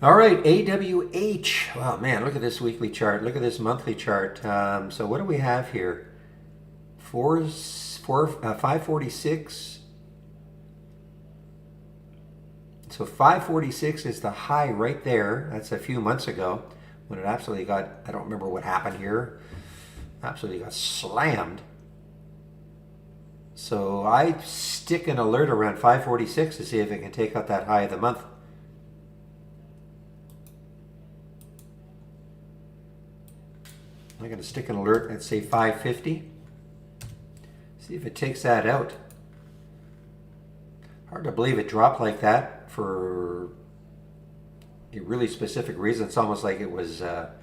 All right, AWH. Wow, man, look at this weekly chart. Look at this monthly chart. So what do we have here? 546. So 546 is the high right there. That's a few months ago when it absolutely got, I don't remember what happened here. Absolutely got slammed. So I stick an alert around 546 to see if it can take out that high of the month. I'm going to stick an alert at say 550. See if it takes that out. Hard to believe it dropped like that for a really specific reason. It's almost like it was a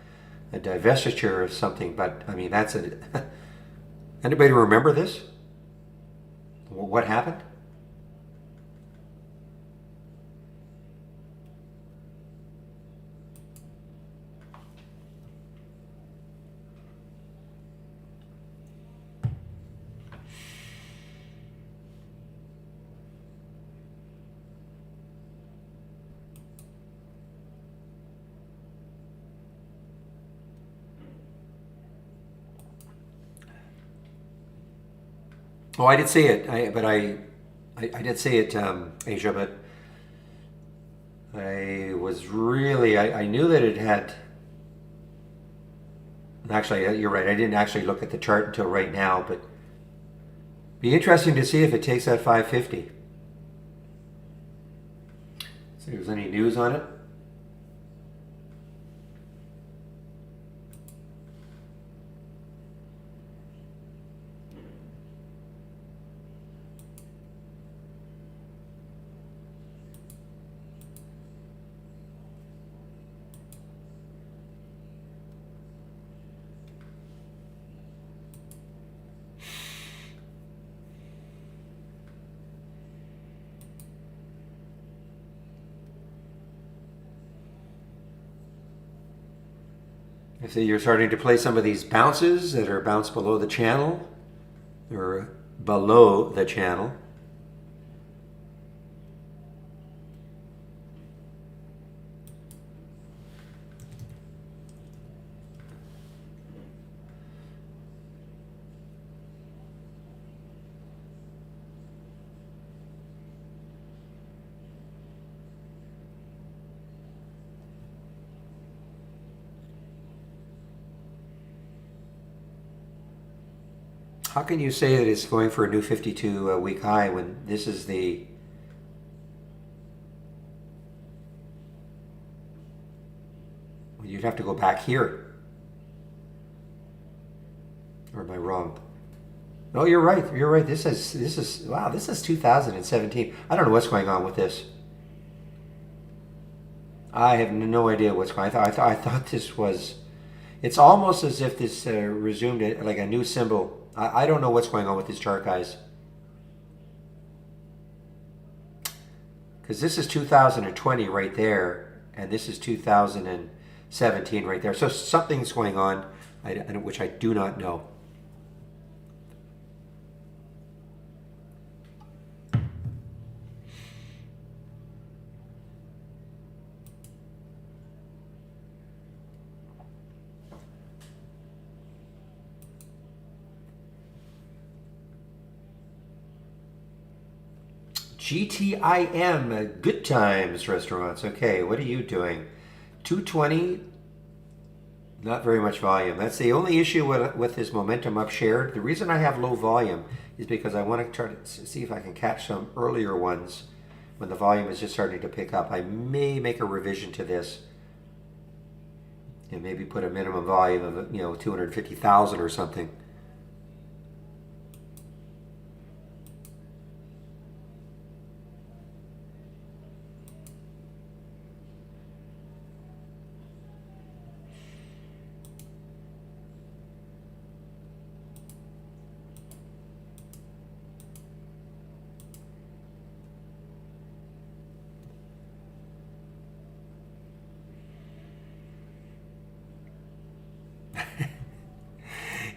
divestiture or something. But I mean, that's a. Anybody remember this? What happened? Oh, I did see it. I did see it, Asia. But I was really, I knew that it had. Actually, you're right. I didn't actually look at the chart until right now, but be interesting to see if it takes that 550. See if there's any news on it. I see you're starting to play some of these bounces that are bounced below the channel, or below the channel. How can you say that it's going for a new 52 week high when this is the. You'd have to go back here. Or am I wrong? No, you're right. You're right. This is wow. This is 2017. I don't know what's going on with this. I have no idea what's going on. I thought this was. It's almost as if this resumed it like a new symbol. I don't know what's going on with this chart, guys. Because this is 2020 right there, and this is 2017 right there. So something's going on, which I do not know. GTIM, Good Times Restaurants. Okay, what are you doing? 220, not very much volume. That's the only issue with this momentum up shared. The reason I have low volume is because I want to try to see if I can catch some earlier ones when the volume is just starting to pick up. I may make a revision to this and maybe put a minimum volume of 250,000 or something.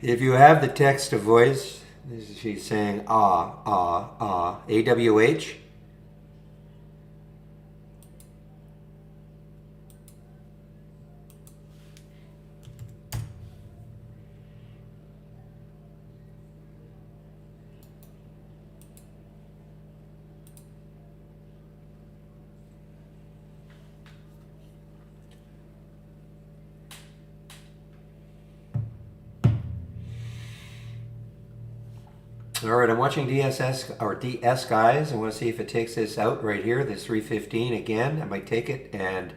If you have the text to voice, she's saying AWH. All right, I'm watching DSS or DS, guys. I want to see if it takes this out right here, this 315 again. I might take it and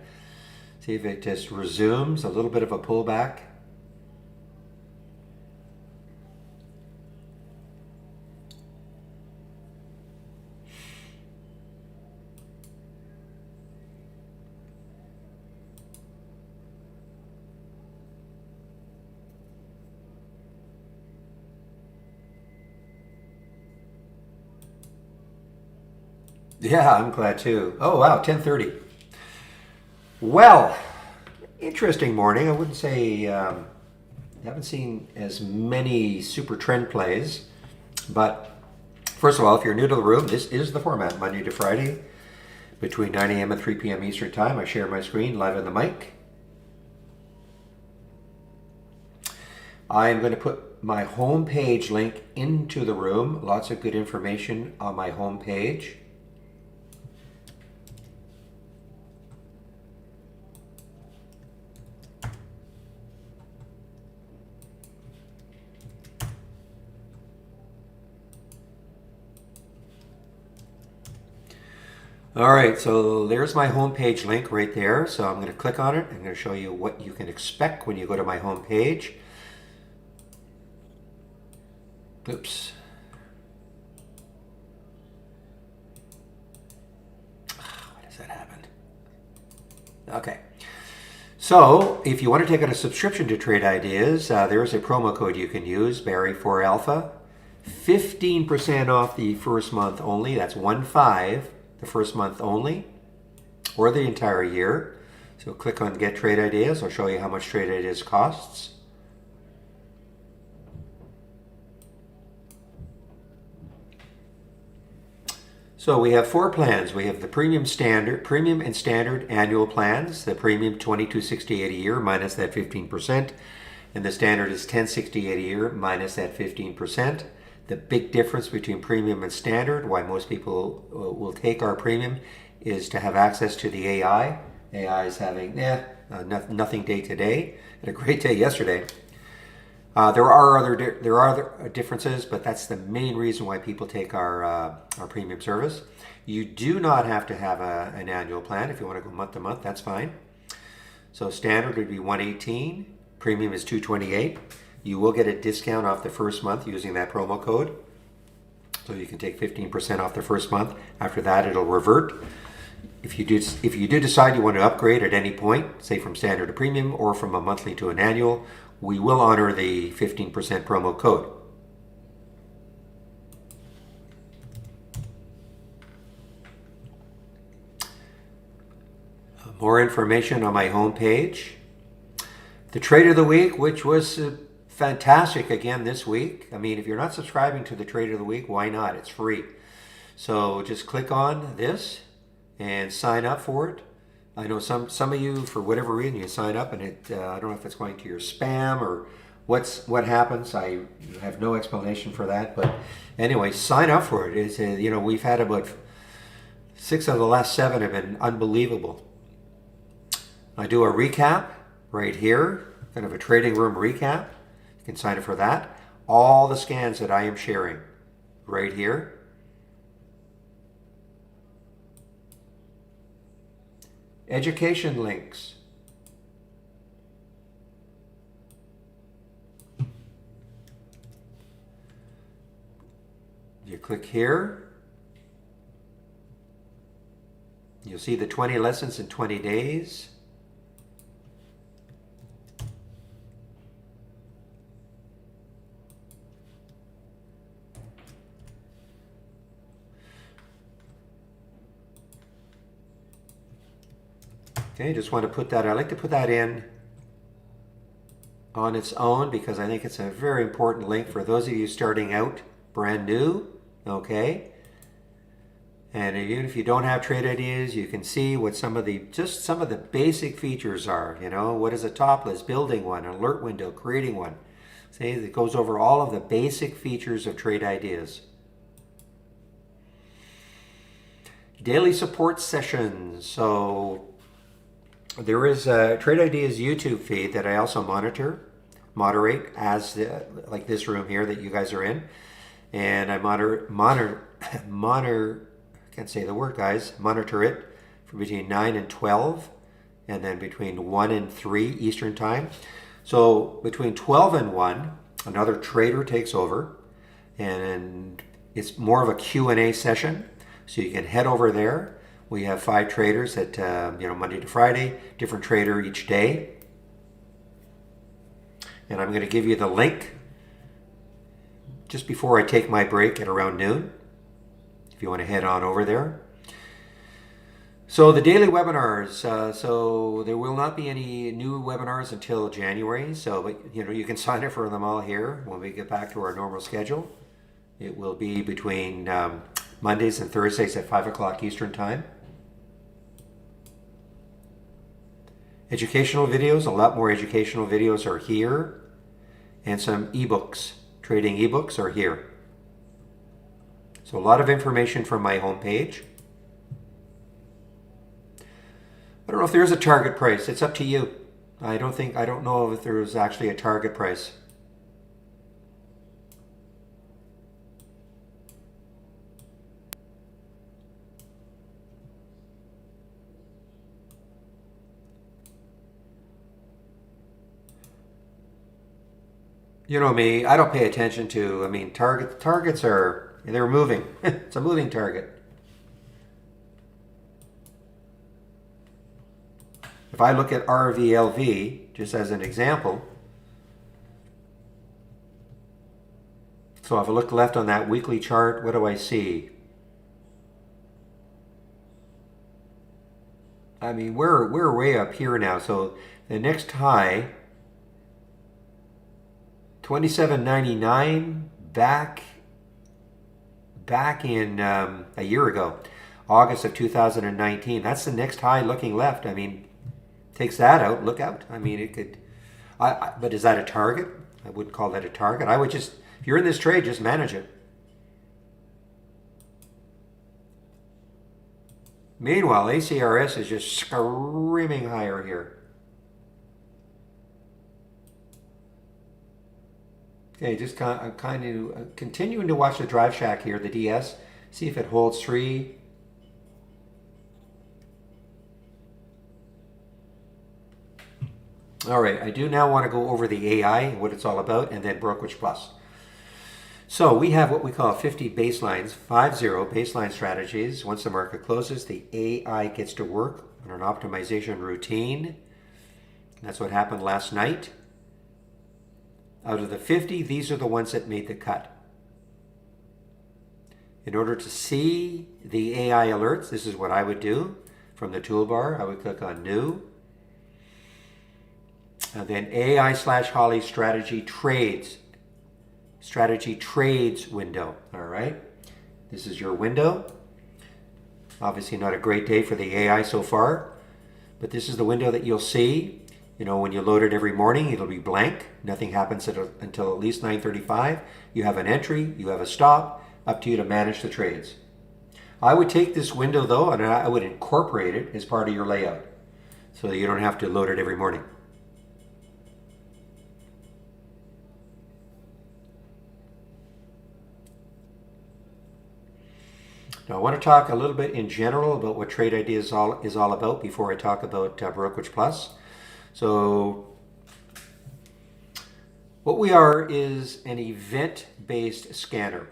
see if it just resumes a little bit of a pullback. Yeah, I'm glad too. Oh wow, 10:30. Well, interesting morning. I wouldn't say haven't seen as many super trend plays, but first of all, if you're new to the room, this is the format Monday to Friday between 9 a.m. and 3 p.m. Eastern Time. I share my screen live on the mic. I am going to put my homepage link into the room. Lots of good information on my homepage. All right, so there's my homepage link right there. So I'm going to click on it. I'm going to show you what you can expect when you go to my homepage. Oops. Why does that happen? Okay. So if you want to take out a subscription to Trade Ideas, there is a promo code you can use, Barry4Alpha. 15% off the first month only. That's 1-5, the first month only, or the entire year. So click on Get Trade Ideas. I'll show you how much Trade Ideas costs. So we have 4 plans. We have the premium and standard annual plans. The premium $22.68 a year minus that 15%, and the standard is $10.68 a year minus that 15%. The big difference between premium and standard, why most people will take our premium, is to have access to the AI. AI is having nothing day today, and a great day yesterday. There are other differences, but that's the main reason why people take our premium service. You do not have to have an annual plan. If you want to go month to month, that's fine. So standard would be $118, premium is $228. You will get a discount off the first month using that promo code. So you can take 15% off the first month. After that, it'll revert. If you do decide you want to upgrade at any point, say from standard to premium or from a monthly to an annual, we will honor the 15% promo code. More information on my homepage. The Trade of the Week, which was fantastic again this week. I mean, if you're not subscribing to the Trade of the Week, why not? It's free. So just click on this and sign up for it. I know some of you, for whatever reason, you sign up and it I don't know if it's going to your spam or what happens. I have no explanation for that, but anyway, sign up for it. It's we've had about 6 of the last 7 have been unbelievable. I do a recap right here, kind of a trading room recap. You can sign up for that. All the scans that I am sharing right here. Education links. You click here. You'll see the 20 lessons in 20 days. Okay, just want to put that, I like to put that in on its own because I think it's a very important link for those of you starting out brand new, okay? And even if you don't have Trade Ideas, you can see what some of the basic features are. What is a top list, building one, an alert window, creating one. See, it goes over all of the basic features of Trade Ideas. Daily support sessions. So there is a Trade Ideas YouTube feed that I also moderate as like this room here that you guys are in, and I can't say the word, guys. Monitor it for between 9 and 12, and then between 1 and 3 Eastern Time. So between 12 and 1, another trader takes over, and it's more of a Q&A session. So you can head over there. We have 5 traders at Monday to Friday, different trader each day. And I'm going to give you the link just before I take my break at around noon, if you want to head on over there. So the daily webinars, so there will not be any new webinars until January. So, but you can sign up for them all here when we get back to our normal schedule. It will be between Mondays and Thursdays at 5 o'clock Eastern Time. Educational videos, a lot more educational videos are here. And some ebooks, trading ebooks are here. So a lot of information from my homepage. I don't know if there's a target price. It's up to you. I don't know if there's actually a target price. You know me, I don't pay attention to, targets they're moving. It's a moving target. If I look at RVLV, just as an example, so if I look left on that weekly chart, what do I see? I mean, we're way up here now. So the next high, 27.99, back in a year ago, August of 2019. That's the next high looking left. I mean, takes that out, look out. I mean, it could, but is that a target? I wouldn't call that a target. I would just, if you're in this trade, just manage it. Meanwhile, ACRS is just screaming higher here. Okay, just kind of continuing to watch the Drive Shack here, the DS, see if it holds 3. All right, I do now want to go over the AI, what it's all about, and then Brokerage Plus. So we have what we call 50 baselines, 50 baseline strategies. Once the market closes, the AI gets to work on an optimization routine. That's what happened last night. Out of the 50, these are the ones that made the cut. In order to see the AI alerts, this is what I would do. From the toolbar, I would click on New. And then AI/Holly Strategy Trades. Strategy Trades window. All right. This is your window. Obviously not a great day for the AI so far, but this is the window that you'll see. You know, when you load it every morning, it'll be blank. Nothing happens until at least 9:35. You have an entry, you have a stop, up to you to manage the trades. I would take this window though, and I would incorporate it as part of your layout so that you don't have to load it every morning. Now I want to talk a little bit in general about what Trade Ideas is all about before I talk about Brokerage Plus. So what we are is an event-based scanner.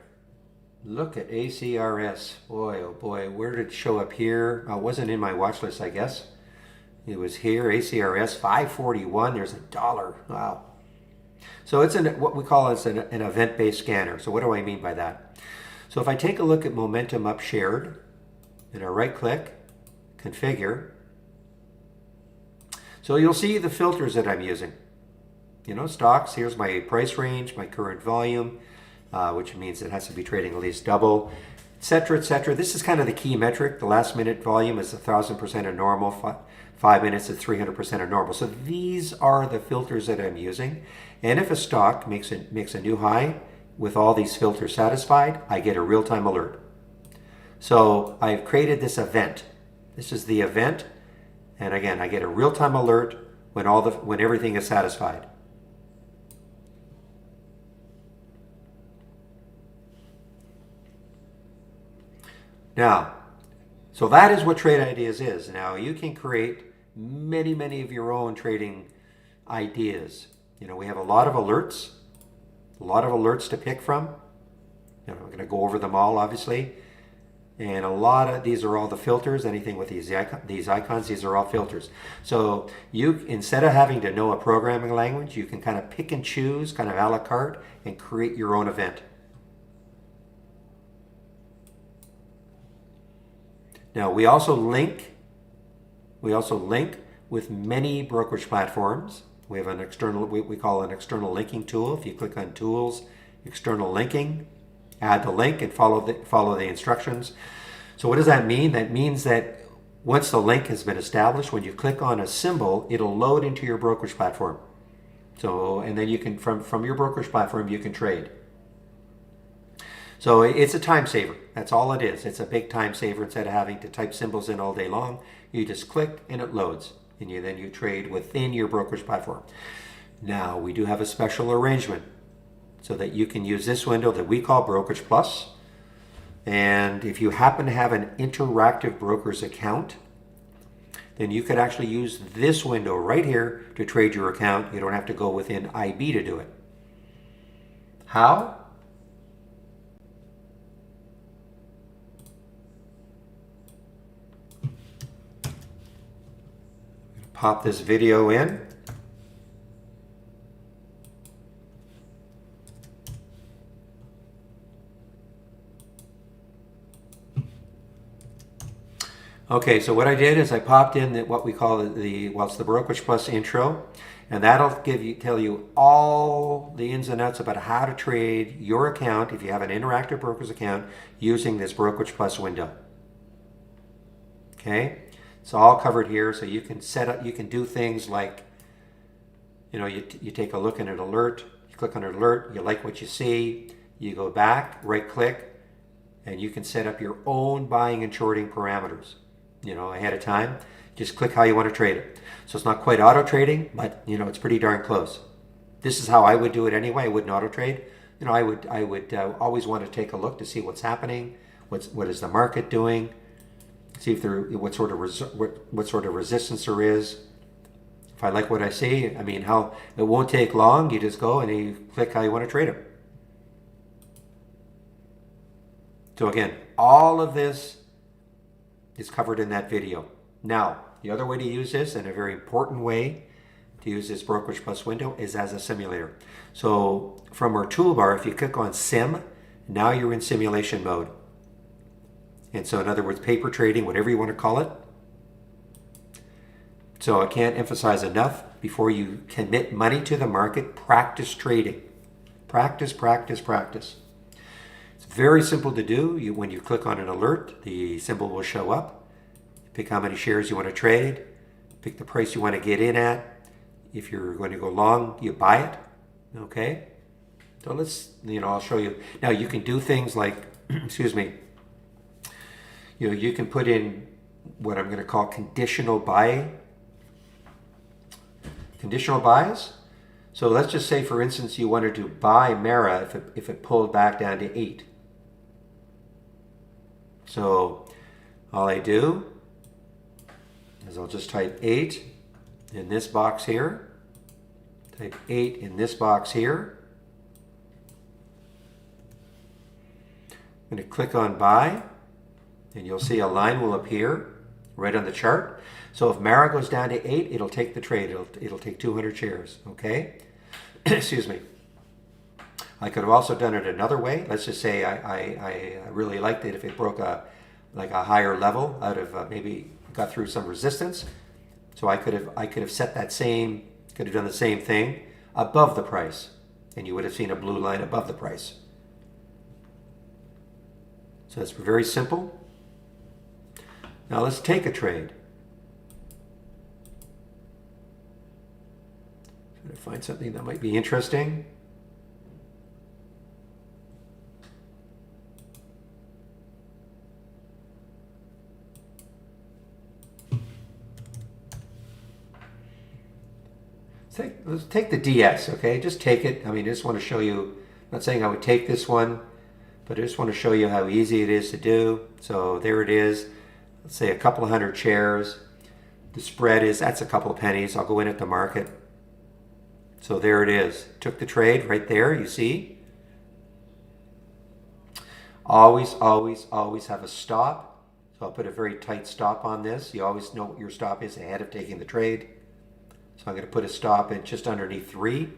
Look at ACRS. Boy, oh boy, where did it show up here? It wasn't in my watch list, I guess. It was here, ACRS 541. There's $1. Wow. So it's what we call an event-based scanner. So what do I mean by that? So if I take a look at Momentum Up Shared, and I right-click, Configure, so you'll see the filters that I'm using. You know, stocks, here's my price range, my current volume, which means it has to be trading at least double, etc., etc. This is kind of the key metric. The last minute volume is 1,000% of normal, 5 minutes is 300% of normal. So these are the filters that I'm using. And if a stock makes a new high with all these filters satisfied, I get a real-time alert. So I've created this event. This is the event. And again, I get a real-time alert when everything is satisfied. Now, so that is what Trade Ideas is. Now you can create many of your own trading ideas. You know, we have a lot of alerts to pick from. You know, I'm going to go over them all, obviously. And a lot of these are all the filters. Anything with these icons, these are all filters. So you, instead of having to know a programming language, you can kind of pick and choose, kind of a la carte, and create your own event. Now we also link We also link with many brokerage platforms. We have an external, we call an external linking tool. If you click on Tools, External Linking, add the link and follow the instructions. So what does that mean? That means that once the link has been established, when you click on a symbol, it'll load into your brokerage platform. So, and then you can, from your brokerage platform, you can trade. So it's a time saver. That's all it is. It's a big time saver. Instead of having to type symbols in all day long, you just click and it loads. And then you trade within your brokerage platform. Now, we do have a special arrangement so that you can use this window that we call Brokerage Plus. And if you happen to have an Interactive Brokers account, then you could actually use this window right here to trade your account. You don't have to go within IB to do it. How? Pop this video in. Okay, so what I did is I popped in what we call the Brokerage Plus intro, and that'll tell you all the ins and outs about how to trade your account if you have an Interactive Brokers account using this Brokerage Plus window. Okay, it's all covered here, so you can set up, you can do things like, you take a look at an alert, you click on an alert, you like what you see, you go back, right click, and you can set up your own buying and shorting parameters. Ahead of time. Just click how you want to trade it. So it's not quite auto trading, but it's pretty darn close. This is how I would do it anyway. I wouldn't auto trade. I would always want to take a look to see what's happening. What is the market doing? See if what sort of resistance there is. If I like what I see, how it won't take long. You just go and you click how you want to trade it. So again, all of this is covered in that video. Now, the other way to use this, and a very important way to use this Brokerage Plus window, is as a simulator. So from our toolbar, if you click on Sim, now you're in simulation mode. And so in other words, paper trading, whatever you want to call it. So I can't emphasize enough, before you commit money to the market, practice trading. Practice, practice, practice. It's very simple to do. When you click on an alert, the symbol will show up. Pick how many shares you want to trade. Pick the price you want to get in at. If you're going to go long, you buy it. Okay? So let's, I'll show you. Now you can do things like, excuse me, you can put in what I'm going to call conditional buys. So let's just say, for instance, you wanted to buy Mara if it pulled back down to 8. So all I do is I'll just type 8 in this box here. Type 8 in this box here. I'm going to click on buy, and you'll see a line will appear right on the chart. So if Mara goes down to 8, it'll take the trade. It'll take 200 shares. Okay? Excuse me. I could have also done it another way. Let's just say I really liked it if it broke a higher level out of maybe got through some resistance. So I could have set that same, could have done the same thing above the price, and you would have seen a blue line above the price. So it's very simple. Now let's take a trade. Try to find something that might be interesting. Let's take the DS, okay? Just take it. I just want to show you, I'm not saying I would take this one, but I just want to show you how easy it is to do. So there it is. Let's say a couple of hundred shares. The spread that's a couple of pennies. I'll go in at the market. So there it is. Took the trade right there, you see. Always, always, always have a stop. So I'll put a very tight stop on this. You always know what your stop is ahead of taking the trade. So I'm going to put a stop in just underneath 3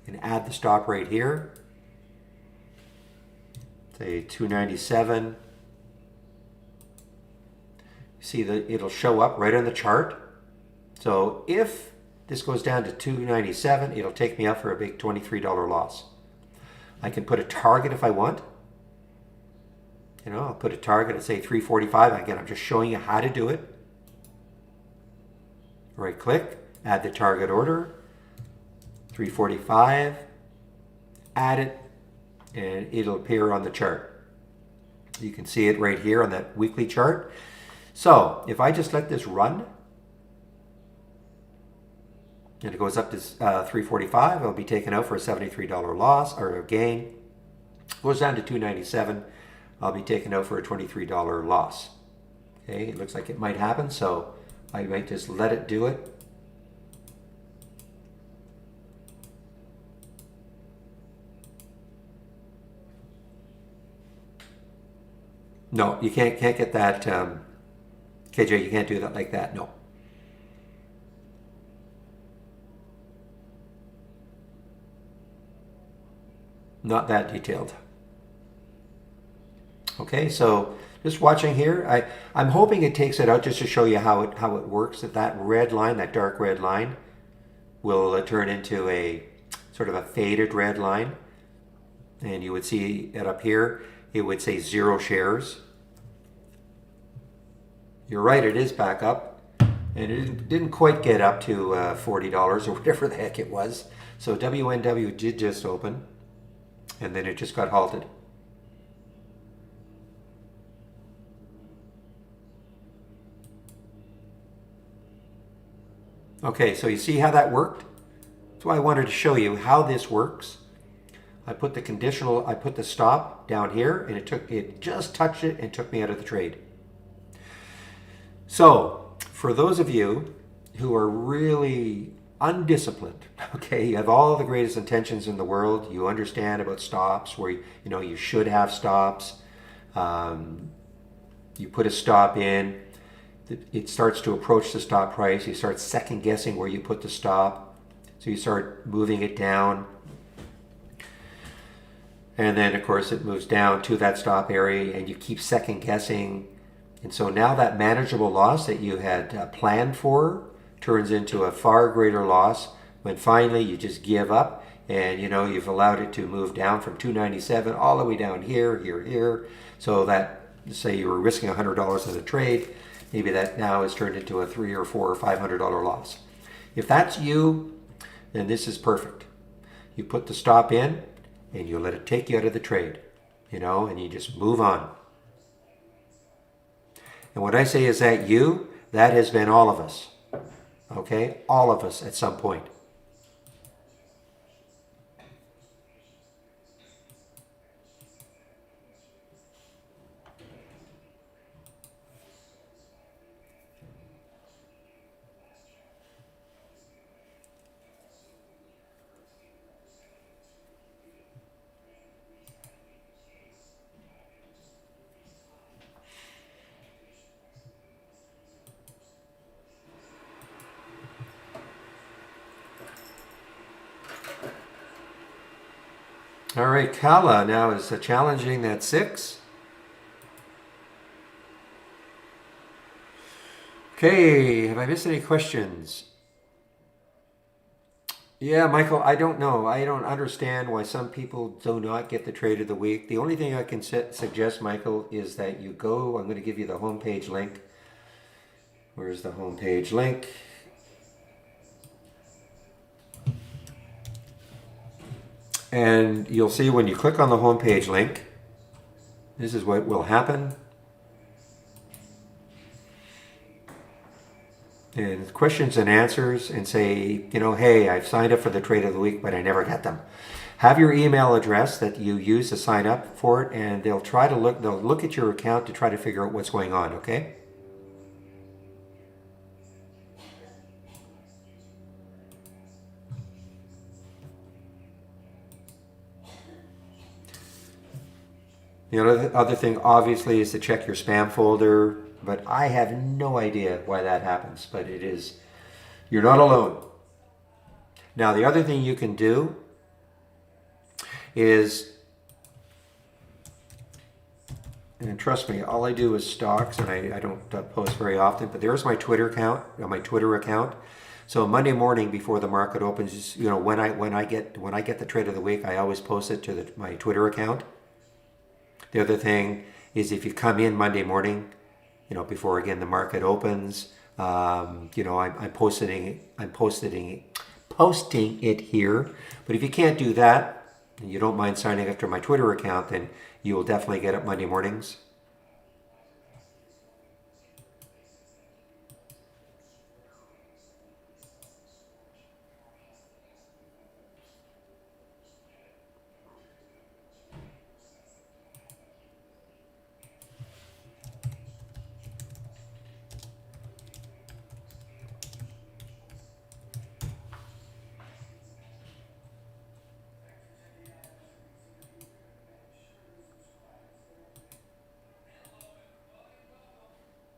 and add the stop right here. Say 297. See that it'll show up right on the chart. So if this goes down to 297, it'll take me out for a big $23 loss. I can put a target if I want. You know, I'll put a target at say 345. Again, I'm just showing you how to do it. Right click, add the target order, 345, add it, and it'll appear on the chart. You can see it right here on that weekly chart. So if I just let this run, and it goes up to 345, I'll be taken out for a $73 loss or a gain. Goes down to 297, I'll be taken out for a $23 loss. Okay, it looks like it might happen, so I might just let it do it. No, you can't get that, KJ, you can't do that like that, no. Not that detailed. Okay, so just watching here, I'm hoping it takes it out just to show you how it works. That red line, that dark red line, will turn into a sort of a faded red line. And you would see it up here, it would say 0 shares. You're right, it is back up. And it didn't quite get up to $40 or whatever the heck it was. So WNW did just open, and then it just got halted. Okay, so you see how that worked? That's why I wanted to show you how this works. I put the stop down here, and it just touched it and took me out of the trade. So, for those of you who are really undisciplined, okay, you have all the greatest intentions in the world, you understand about stops, where you should have stops, you put a stop in, it starts to approach the stop price, you start second guessing where you put the stop, so you start moving it down, and then of course it moves down to that stop area, and you keep second guessing, and so now that manageable loss that you had planned for turns into a far greater loss when finally you just give up, and you've allowed it to move down from 297 all the way down here, so that, say you were risking $100 in a trade, maybe that now has turned into a $300 or $400 or $500 loss. If that's you, then this is perfect. You put the stop in and you let it take you out of the trade, and you just move on. And what I say is that has been all of us. Okay? All of us at some point. All right, Kala now is challenging that 6. Okay, have I missed any questions? Yeah, Michael, I don't know. I don't understand why some people do not get the trade of the week. The only thing I can suggest, Michael, is that you go, I'm going to give you the homepage link. Where's the homepage link? And you'll see when you click on the homepage link, this is what will happen. And questions and answers, and say, hey, I've signed up for the trade of the week, but I never got them. Have your email address that you use to sign up for it, and they'll look at your account to try to figure out what's going on, okay? The other thing, obviously, is to check your spam folder, but I have no idea why that happens, but it is, you're not alone. Now, the other thing you can do is And trust me, all I do is stocks, and I don't post very often. But there's my Twitter account, my Twitter account. So Monday morning before the market opens, you know, when I get the trade of the week, I always post it to my Twitter account. The other thing is if you come in Monday morning, you know, before again the market opens, you know, I'm posting it here. But if you can't do that, and you don't mind signing up to my Twitter account, then you will definitely get it Monday mornings.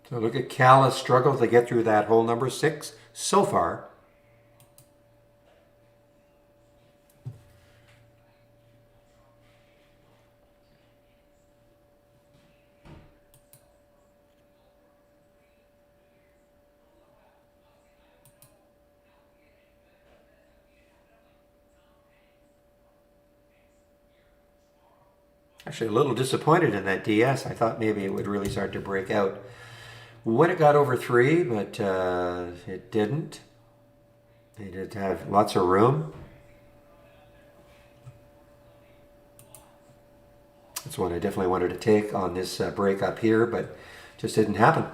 So look at Cal has struggled to get through that hole number 6 so far. Actually, a little disappointed in that DS. I thought maybe it would really start to break out when it got over 3, but it didn't. It did have lots of room. That's one I definitely wanted to take on this break up here, but just didn't happen.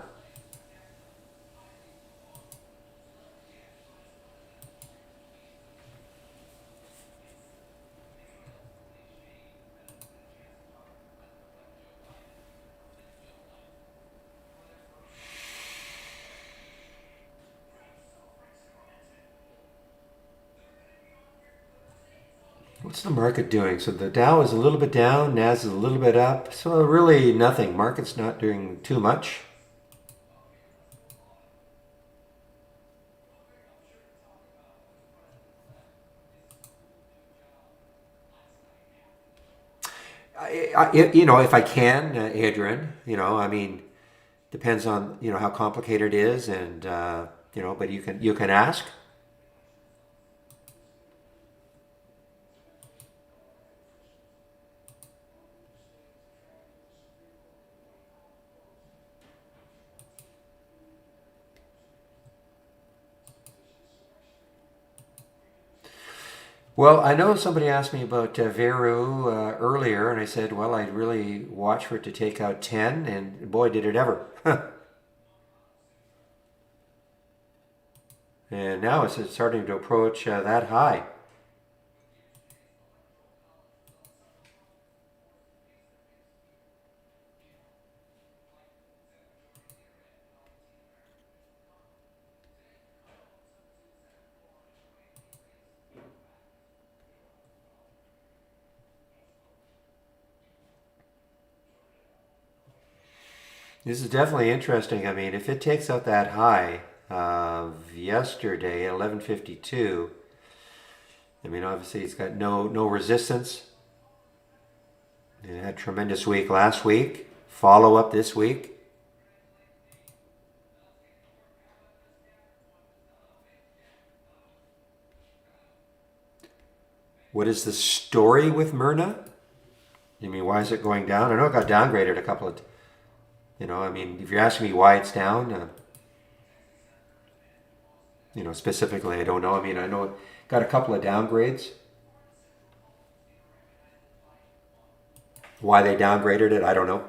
What's the market doing? So the Dow is a little bit down, Nas is a little bit up. So really nothing. Market's not doing too much. You know, if I can, Adrian, you know, I mean, depends on, you know, how complicated it is, and you know, but you can ask. Well, I know somebody asked me about Veru earlier, and I said, well, I'd really watch for it to take out 10, and boy, did it ever. And now it's starting to approach that high. This is definitely interesting. I mean, if it takes out that high of yesterday at 11:52, I mean, obviously it's got no resistance. It had a tremendous week last week. Follow up this week. What is the story with Myrna? You mean why is it going down? I know it got downgraded a couple of, you know, I mean, if you're asking me why it's down, you know, specifically, I don't know. I mean, I know it got a couple of downgrades. Why they downgraded it, I don't know.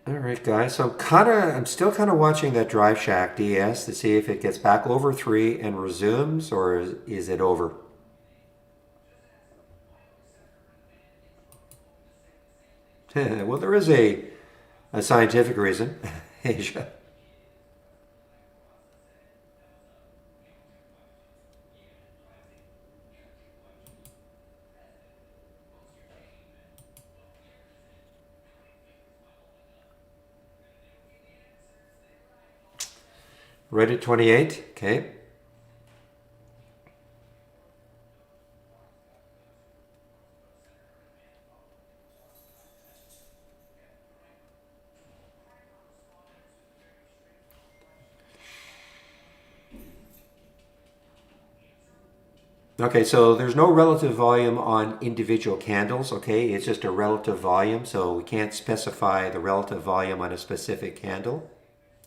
All right, guys. So I'm still kind of watching that Drive Shack DS to see if it gets back over 3 and resumes, or is it over? Well, there is a scientific reason, Asia. Right at 28. Okay. Okay, so there's no relative volume on individual candles, okay? It's just a relative volume, so we can't specify the relative volume on a specific candle,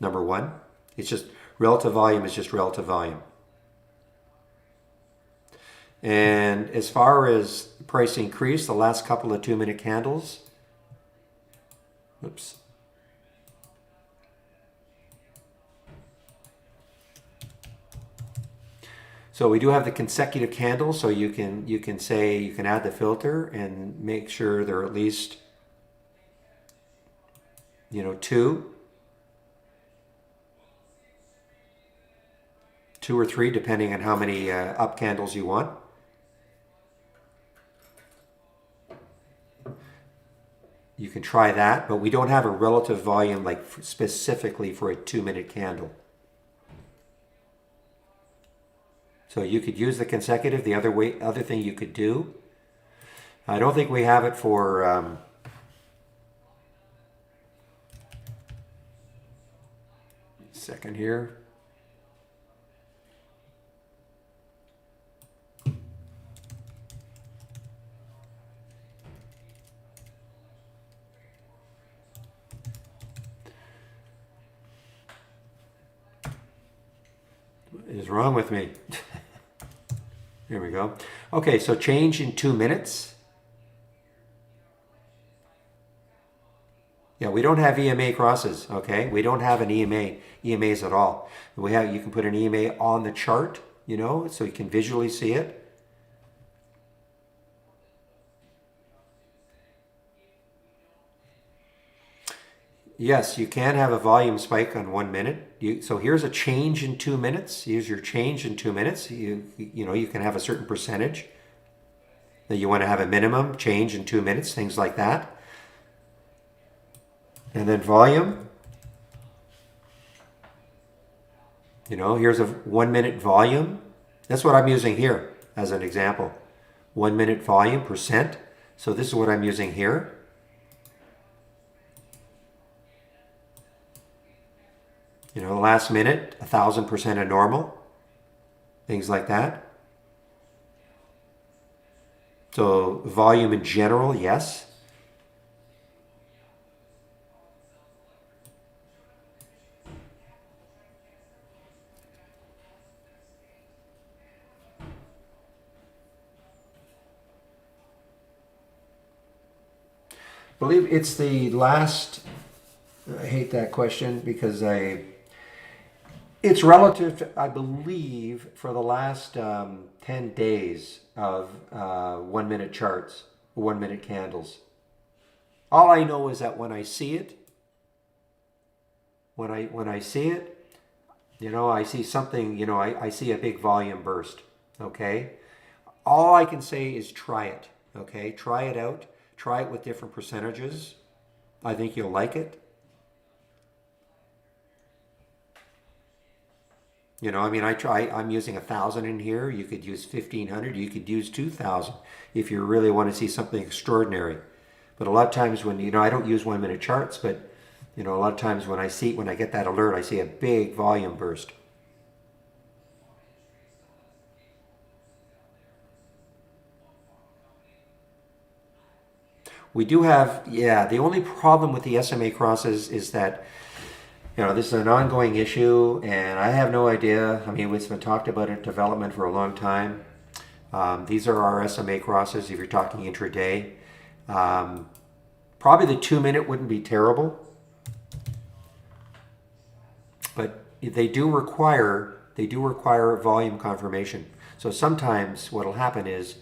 number one. It's just relative volume is just relative volume. And as far as price increase, the last couple of 2-minute candles, oops. So we do have the consecutive candles, so you can say you can add the filter and make sure they're at least two or three, depending on how many up candles you want. You can try that, but we don't have a relative volume like specifically for a 2-minute candle. So you could use the consecutive. The other thing you could do, I don't think we have it for second here. What is wrong with me? Here we go. Okay, so change in 2 minutes. Yeah, we don't have EMA crosses, okay? We don't have an EMAs at all. You can put an EMA on the chart, so you can visually see it. Yes, you can have a volume spike on 1 minute. So here's a change in 2 minutes. Here's your change in 2 minutes. You can have a certain percentage that you want to have a minimum change in 2 minutes, things like that. And then volume. Here's a 1 minute volume. That's what I'm using here as an example. 1 minute volume percent. So this is what I'm using here. The last minute, 1,000% of normal, things like that. So volume in general, yes. I believe it's the last, I hate that question because it's relative to, I believe, for the last 10 days of 1 minute charts, 1 minute candles. All I know is that when I see it, I see something, I see a big volume burst, okay? All I can say is try it, okay? Try it out. Try it with different percentages. I think you'll like it. I'm using 1,000 in here. You could use 1,500. You could use 2,000 if you really want to see something extraordinary. But a lot of times when, I don't use 1 minute charts, but, a lot of times when I get that alert, I see a big volume burst. We do have, the only problem with the SMA crosses is that this is an ongoing issue, and I have no idea. It's been talked about in development for a long time. These are our SMA crosses if you're talking intraday. Probably the 2 minute wouldn't be terrible, but they do require volume confirmation. So sometimes what will happen is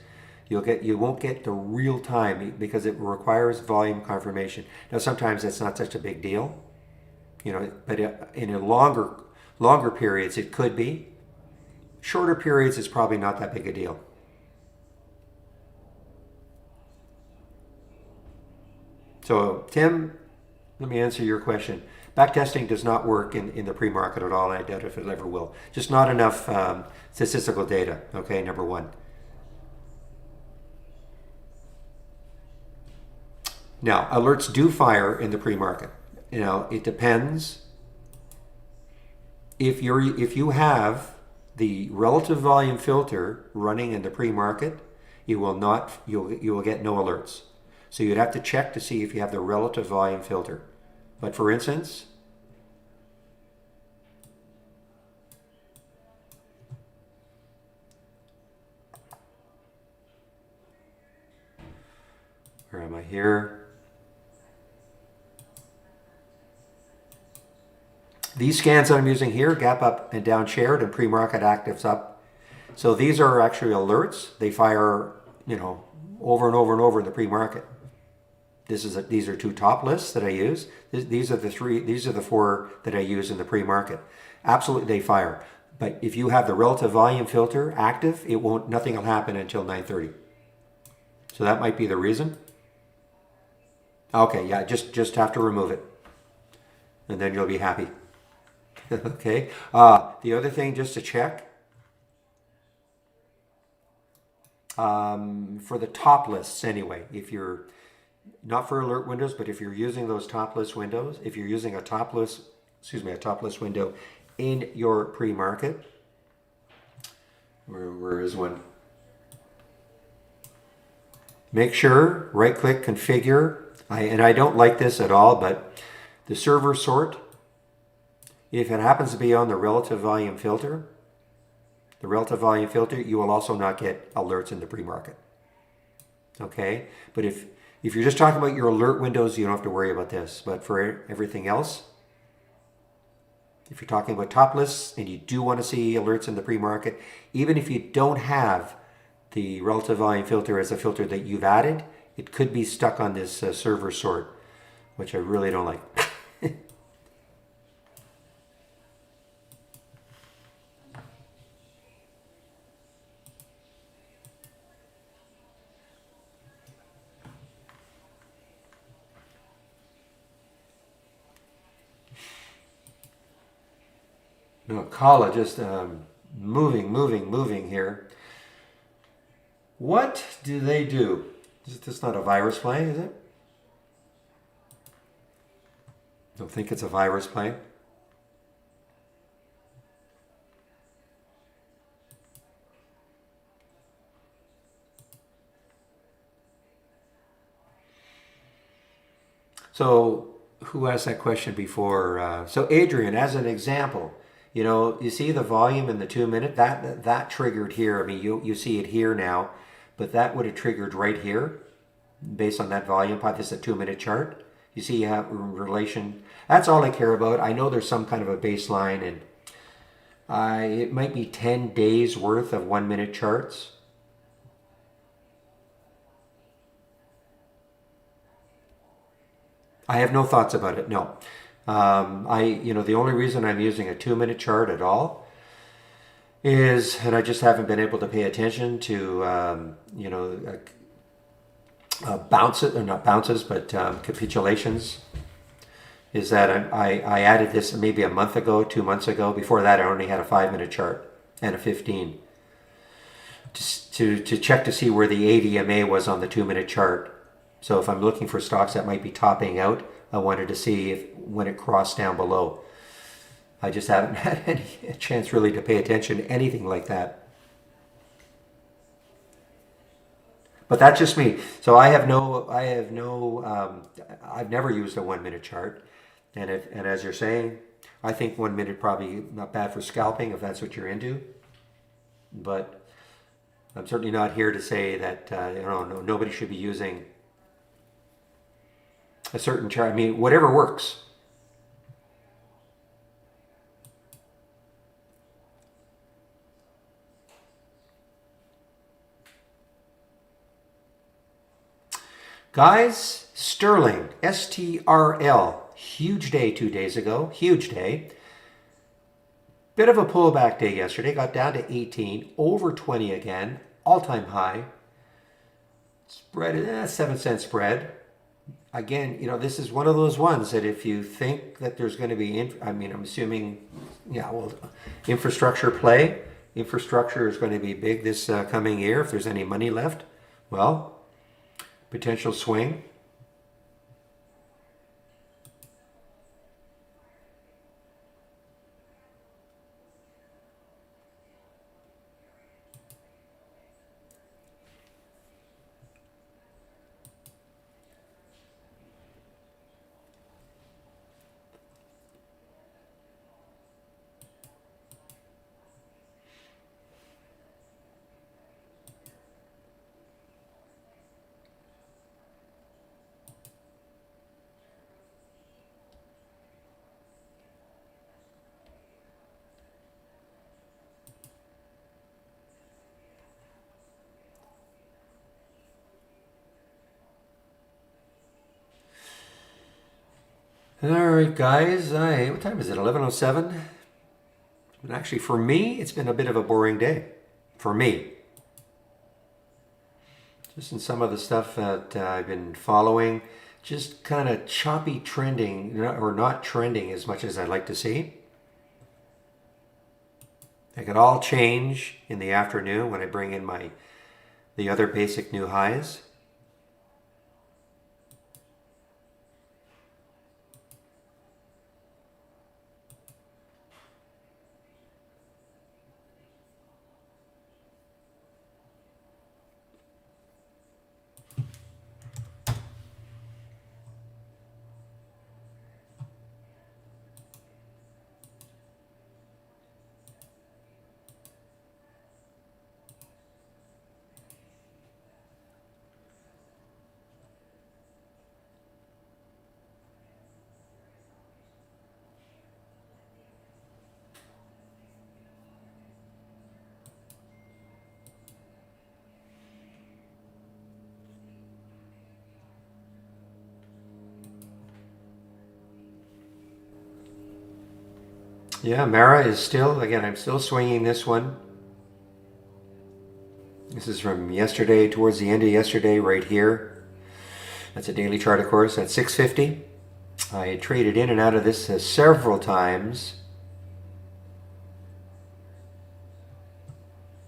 You won't get the real time because it requires volume confirmation. Now sometimes that's not such a big deal, but in a longer periods it could be. Shorter periods it's probably not that big a deal. So Tim, let me answer your question. Backtesting does not work in the pre-market at all, and I doubt if it ever will. Just not enough statistical data, okay, number one. Now, alerts do fire in the pre-market. It depends. If you have the relative volume filter running in the pre-market, you will get no alerts. So you'd have to check to see if you have the relative volume filter. But for instance, where am I here? These scans that I'm using here, gap up and down shared and pre-market actives up. So these are actually alerts. They fire, over and over and over in the pre-market. These are two top lists that I use. These are the four that I use in the pre-market. Absolutely, they fire. But if you have the relative volume filter active, nothing will happen until 9:30. So that might be the reason. Okay, yeah, just have to remove it, and then you'll be happy. Okay. The other thing, just to check, for the top lists anyway, if you're not for alert windows, but if you're using those top list windows, if you're using a top list window in your pre-market, where is one? Make sure, right click, configure. I don't like this at all, but the server sort, if it happens to be on the relative volume filter, you will also not get alerts in the pre-market. Okay, but if you're just talking about your alert windows, you don't have to worry about this. But for everything else, if you're talking about top lists and you do want to see alerts in the pre-market, even if you don't have the relative volume filter as a filter that you've added, it could be stuck on this server sort, which I really don't like. No, Kala just moving here. What do they do? Is this not a virus play, is it? Don't think it's a virus play. So who asked that question before? So Adrian, as an example, you see the volume in the 2 minute, that triggered here. I mean, you see it here now, but that would have triggered right here based on that volume pipe. This is a 2 minute chart. You see you have relation. That's all I care about. I know there's some kind of a baseline, and it might be 10 days worth of 1 minute charts. I have no thoughts about it. No. The only reason I'm using a 2 minute chart at all is, and I just haven't been able to pay attention to, bounces, or not bounces, but capitulations, is that I added this maybe a month ago, 2 months ago. Before that, I only had a 5 minute chart and a 15 to check to see where the ADMA was on the 2 minute chart. So if I'm looking for stocks that might be topping out, I wanted to see when it crossed down below. I just haven't had any chance really to pay attention to anything like that. But that's just me. So I've never used a 1 minute chart. And as you're saying, I think 1 minute probably not bad for scalping if that's what you're into. But I'm certainly not here to say that nobody should be using a certain chart. I mean, whatever works. Guys, Sterling, STRL, huge day 2 days ago, huge day. Bit of a pullback day yesterday, got down to 18, over 20 again, all-time high. Spread, 7-cent spread. Again, this is one of those ones that if you think that there's going to be, I'm assuming, yeah, well, infrastructure play. Infrastructure is going to be big this coming year if there's any money left. Well, potential swing. All right, guys. What time is it? 11:07. And actually, for me, it's been a bit of a boring day. For me, just in some of the stuff that I've been following, just kind of choppy trending, or not trending as much as I'd like to see. It could all change in the afternoon when I bring in the other basic new highs. Yeah, Mara is still, again, I'm still swinging this one. This is from yesterday, towards the end of yesterday, right here. That's a daily chart, of course, at 650. I had traded in and out of this several times.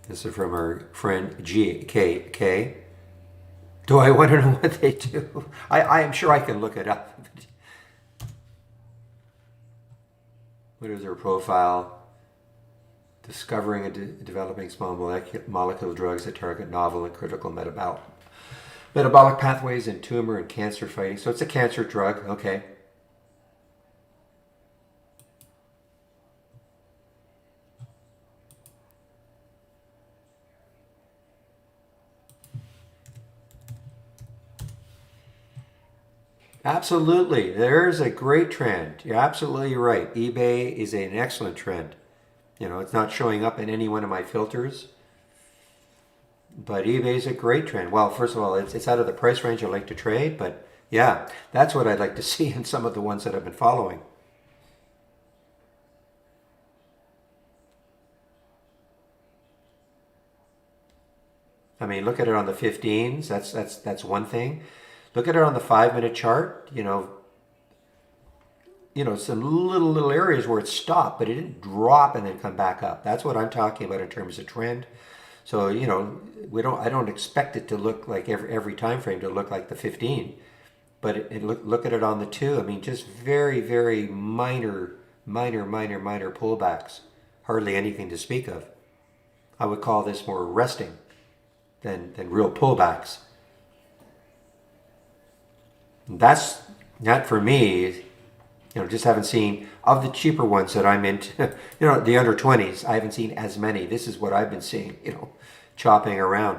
This is from our friend GKK. Do I want to know what they do? I am sure I can look it up. What is their profile? Discovering and developing small molecule drugs that target novel and critical metabolic pathways in tumor and cancer fighting. So it's a cancer drug, okay. Absolutely. There's a great trend. You're absolutely right. eBay is an excellent trend. It's not showing up in any one of my filters, but eBay is a great trend. Well, first of all, it's out of the price range I like to trade, but yeah, that's what I'd like to see in some of the ones that I've been following. I mean, look at it on the 15s. That's one thing. Look at it on the 5-minute chart. Some little areas where it stopped, but it didn't drop and then come back up. That's what I'm talking about in terms of trend. So I don't expect it to look like every time frame to look like the 15, but look at it on the 2. I mean, just very minor pullbacks. Hardly anything to speak of. I would call this more resting than real pullbacks. That's that for me. Just haven't seen, of the cheaper ones that I'm into, the under 20s, I haven't seen as many. This is what I've been seeing, chopping around.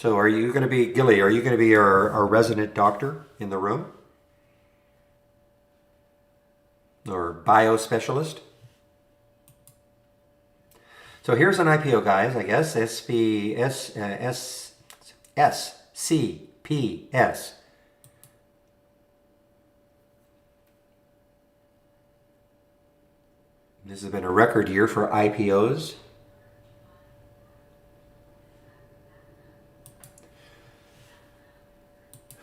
So are you going to be, Gilly, are you going to be our resident doctor in the room? Or bio specialist? So here's an IPO, guys, I guess. SCPS. This has been a record year for IPOs.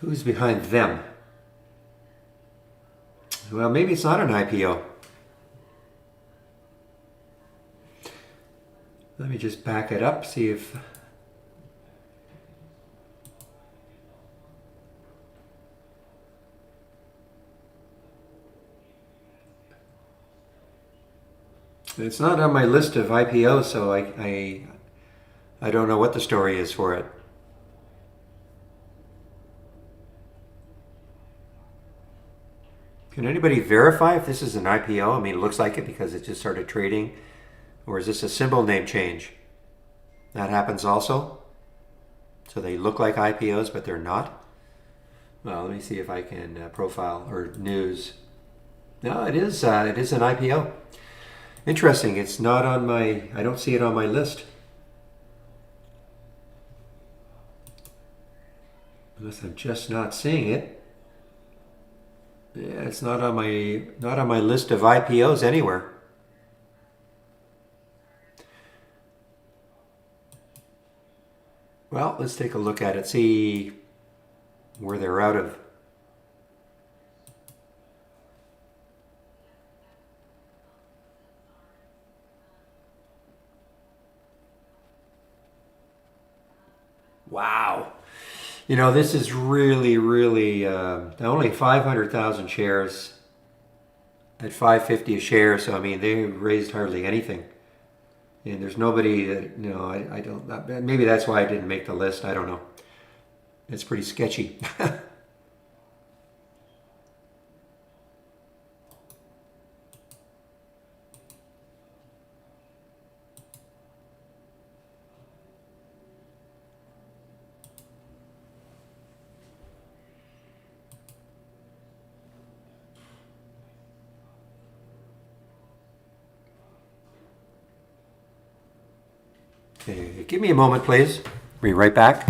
Who's behind them? Well, maybe it's not an IPO. Let me just back it up, see if... It's not on my list of IPOs, so I don't know what the story is for it. Can anybody verify if this is an IPO? I mean, it looks like it because it just started trading. Or is this a symbol name change? That happens also. So they look like IPOs, but they're not. Well, let me see if I can profile or news. No, it is an IPO. Interesting. It's not on my, I don't see it on my list. Unless I'm just not seeing it. Yeah, it's not on my list of IPOs anywhere. Well, let's take a look at it, see where they're out of. Wow. You know, this is really, really only 500,000 shares at 550 a share. So, I mean, they raised hardly anything. And there's nobody that, you know, I don't, maybe that's why I didn't make the list. I don't know. It's pretty sketchy. Okay, give me a moment, please. Be right back.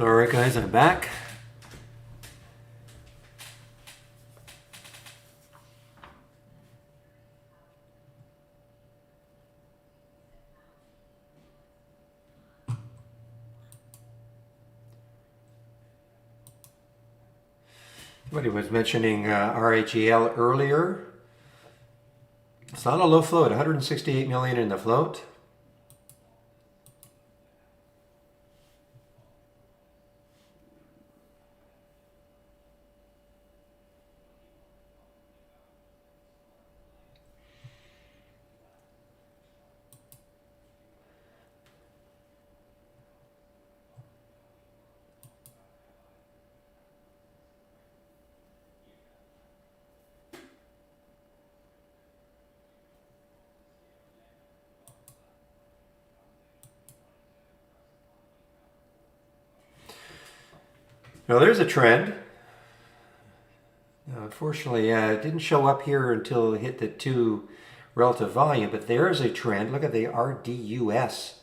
All right, guys, I'm back. Somebody was mentioning RAGL earlier. It's not a low float, 168 million in the float. Now there's a trend. Unfortunately, it didn't show up here until it hit the 2 relative volume, but there is a trend. Look at the RDUS.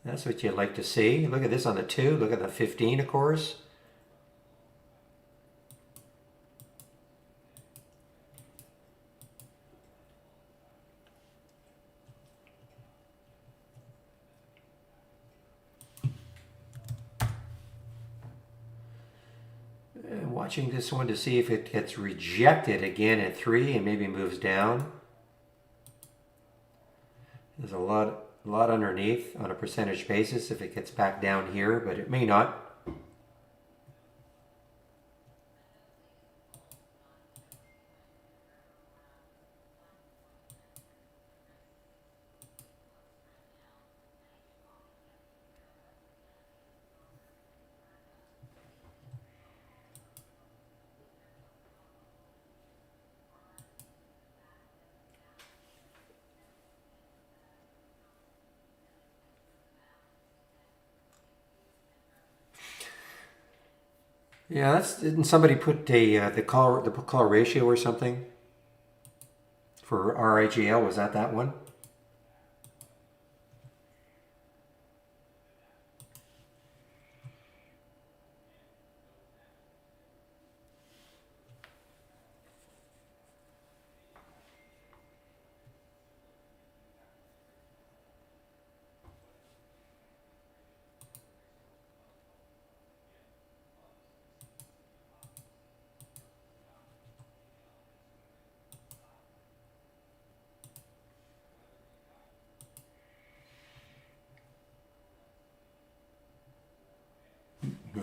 That's what you'd like to see. Look at this on the 2. Look at the 15, of course. Watching this one to see if it gets rejected again at 3 and maybe moves down. There's a lot underneath on a percentage basis if it gets back down here, but it may not. Yeah, didn't somebody put the call ratio or something for RAGL? Was that one?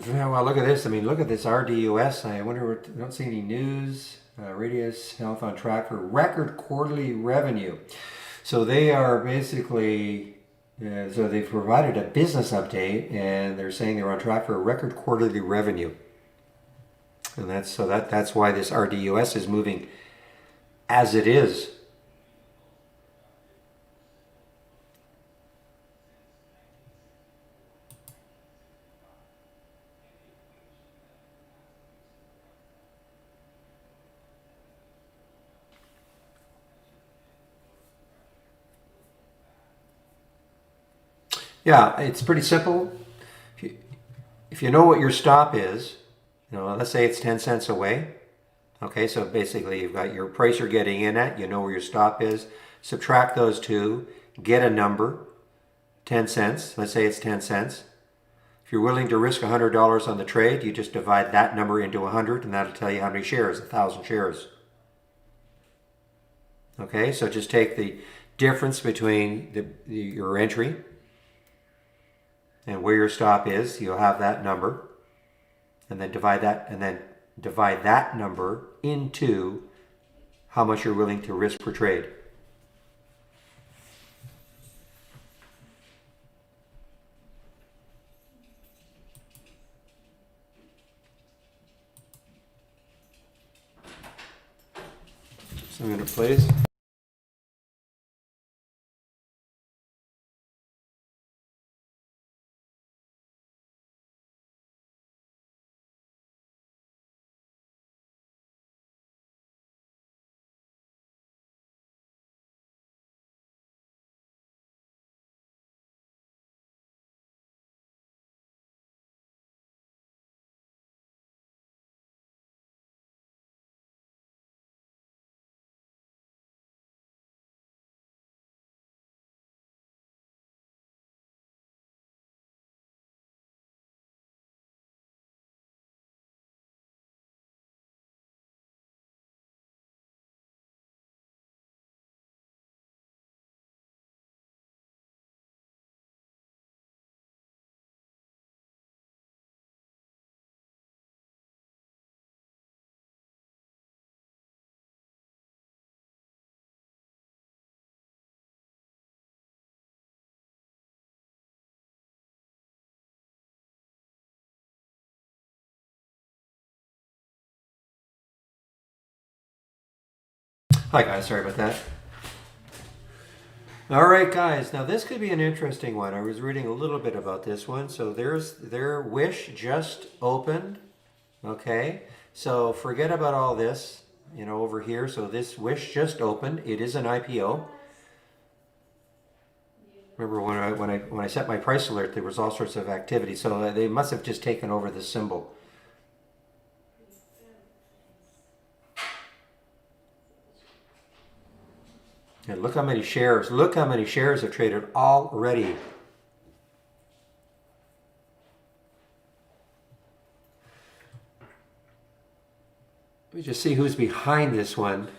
Well, look at this. I mean, look at this RDUS. I wonder, I don't see any news. Radius Health on track for record quarterly revenue. So they are basically, so they've provided a business update and they're saying they're on track for a record quarterly revenue. And that's why this RDUS is moving as it is. Yeah, it's pretty simple. If you know what your stop is, let's say it's 10 cents away. Okay, so basically you've got your price you're getting in at, you know where your stop is, subtract those two, get a number, 10 cents, let's say it's 10 cents. If you're willing to risk $100 on the trade, you just divide that number into 100 and that'll tell you how many shares, 1,000 shares. Okay, so just take the difference between your entry and where your stop is, you'll have that number, and then divide that number into how much you're willing to risk per trade. So I'm going to place Hi guys, sorry about that. All right, guys. Now this could be an interesting one. I was reading a little bit about this one. So there's their Wish just opened. Okay, so forget about all this, over here. So this Wish just opened. It is an IPO. Remember when I set my price alert, there was all sorts of activity. So they must have just taken over the symbol. And look how many shares. Look how many shares have traded already. Let me just see who's behind this one.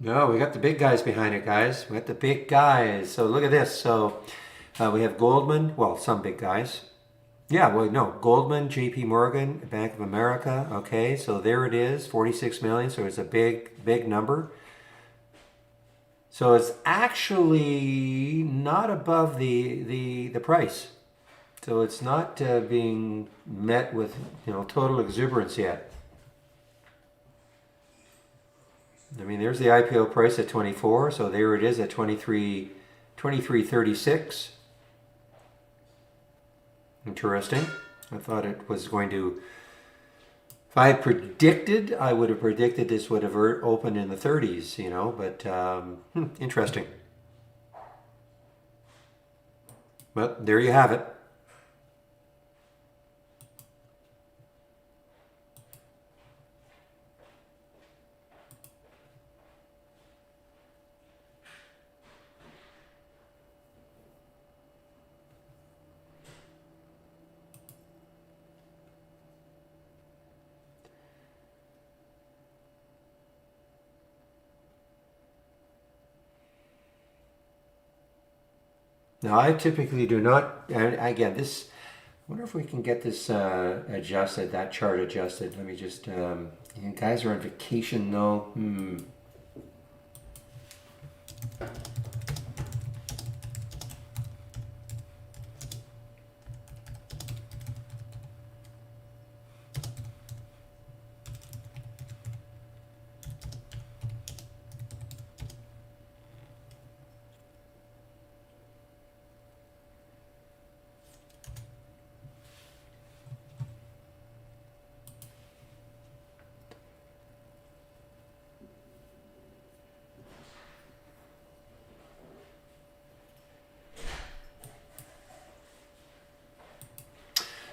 No, we got the big guys behind it, guys. We got the big guys. So look at this. So we have Goldman. Well, some big guys. Yeah, well, no, Goldman, J.P. Morgan, Bank of America. Okay, so there it is, 46 million. So it's a big, big number. So it's actually not above the price. So it's not being met with total exuberance yet. I mean, there's the IPO price at 24, so there it is at 23.36. Interesting. I thought it was going to. If I had predicted, I would have predicted this would have opened in the 30s, but interesting. But there you have it. Now, I typically do not, and again, I wonder if we can get this adjusted, that chart adjusted. Let me just, you guys are on vacation, no?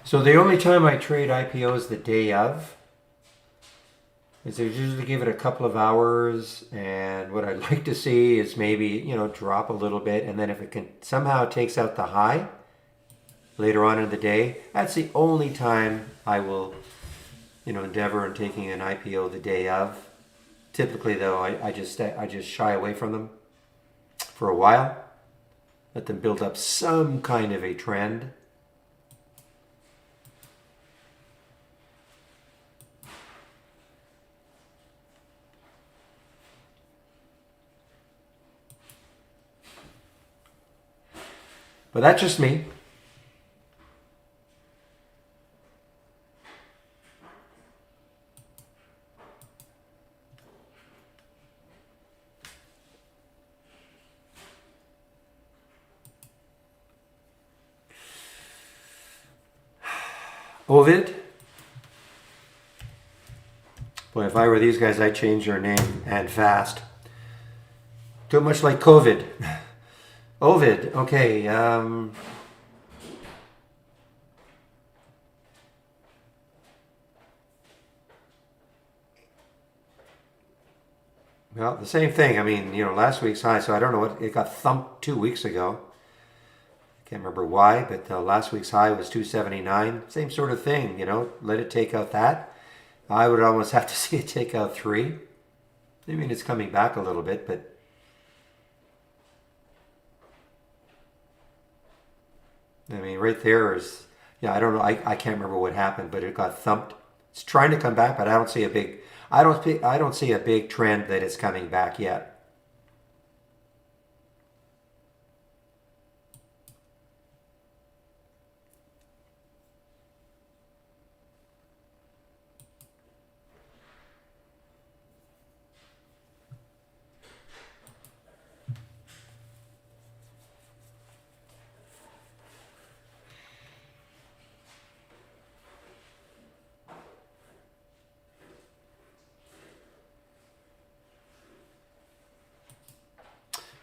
So the only time I trade IPOs the day of is I usually give it a couple of hours, and what I'd like to see is maybe, drop a little bit, and then if it can somehow takes out the high later on in the day, that's the only time I will, endeavor in taking an IPO the day of. Typically, though, I just shy away from them for a while, let them build up some kind of a trend. But that's just me. Ovid. Boy, if I were these guys, I'd change their name, and fast. Too much like COVID. Ovid, okay. Well, the same thing. I mean, last week's high, so I don't know what, it got thumped 2 weeks ago. I can't remember why, but last week's high was 279. Same sort of thing, let it take out that. I would almost have to see it take out 3. I mean, it's coming back a little bit, but I mean, right there I don't know. I can't remember what happened, but it got thumped. It's trying to come back, but I don't see a big. I don't see a big trend that it's coming back yet.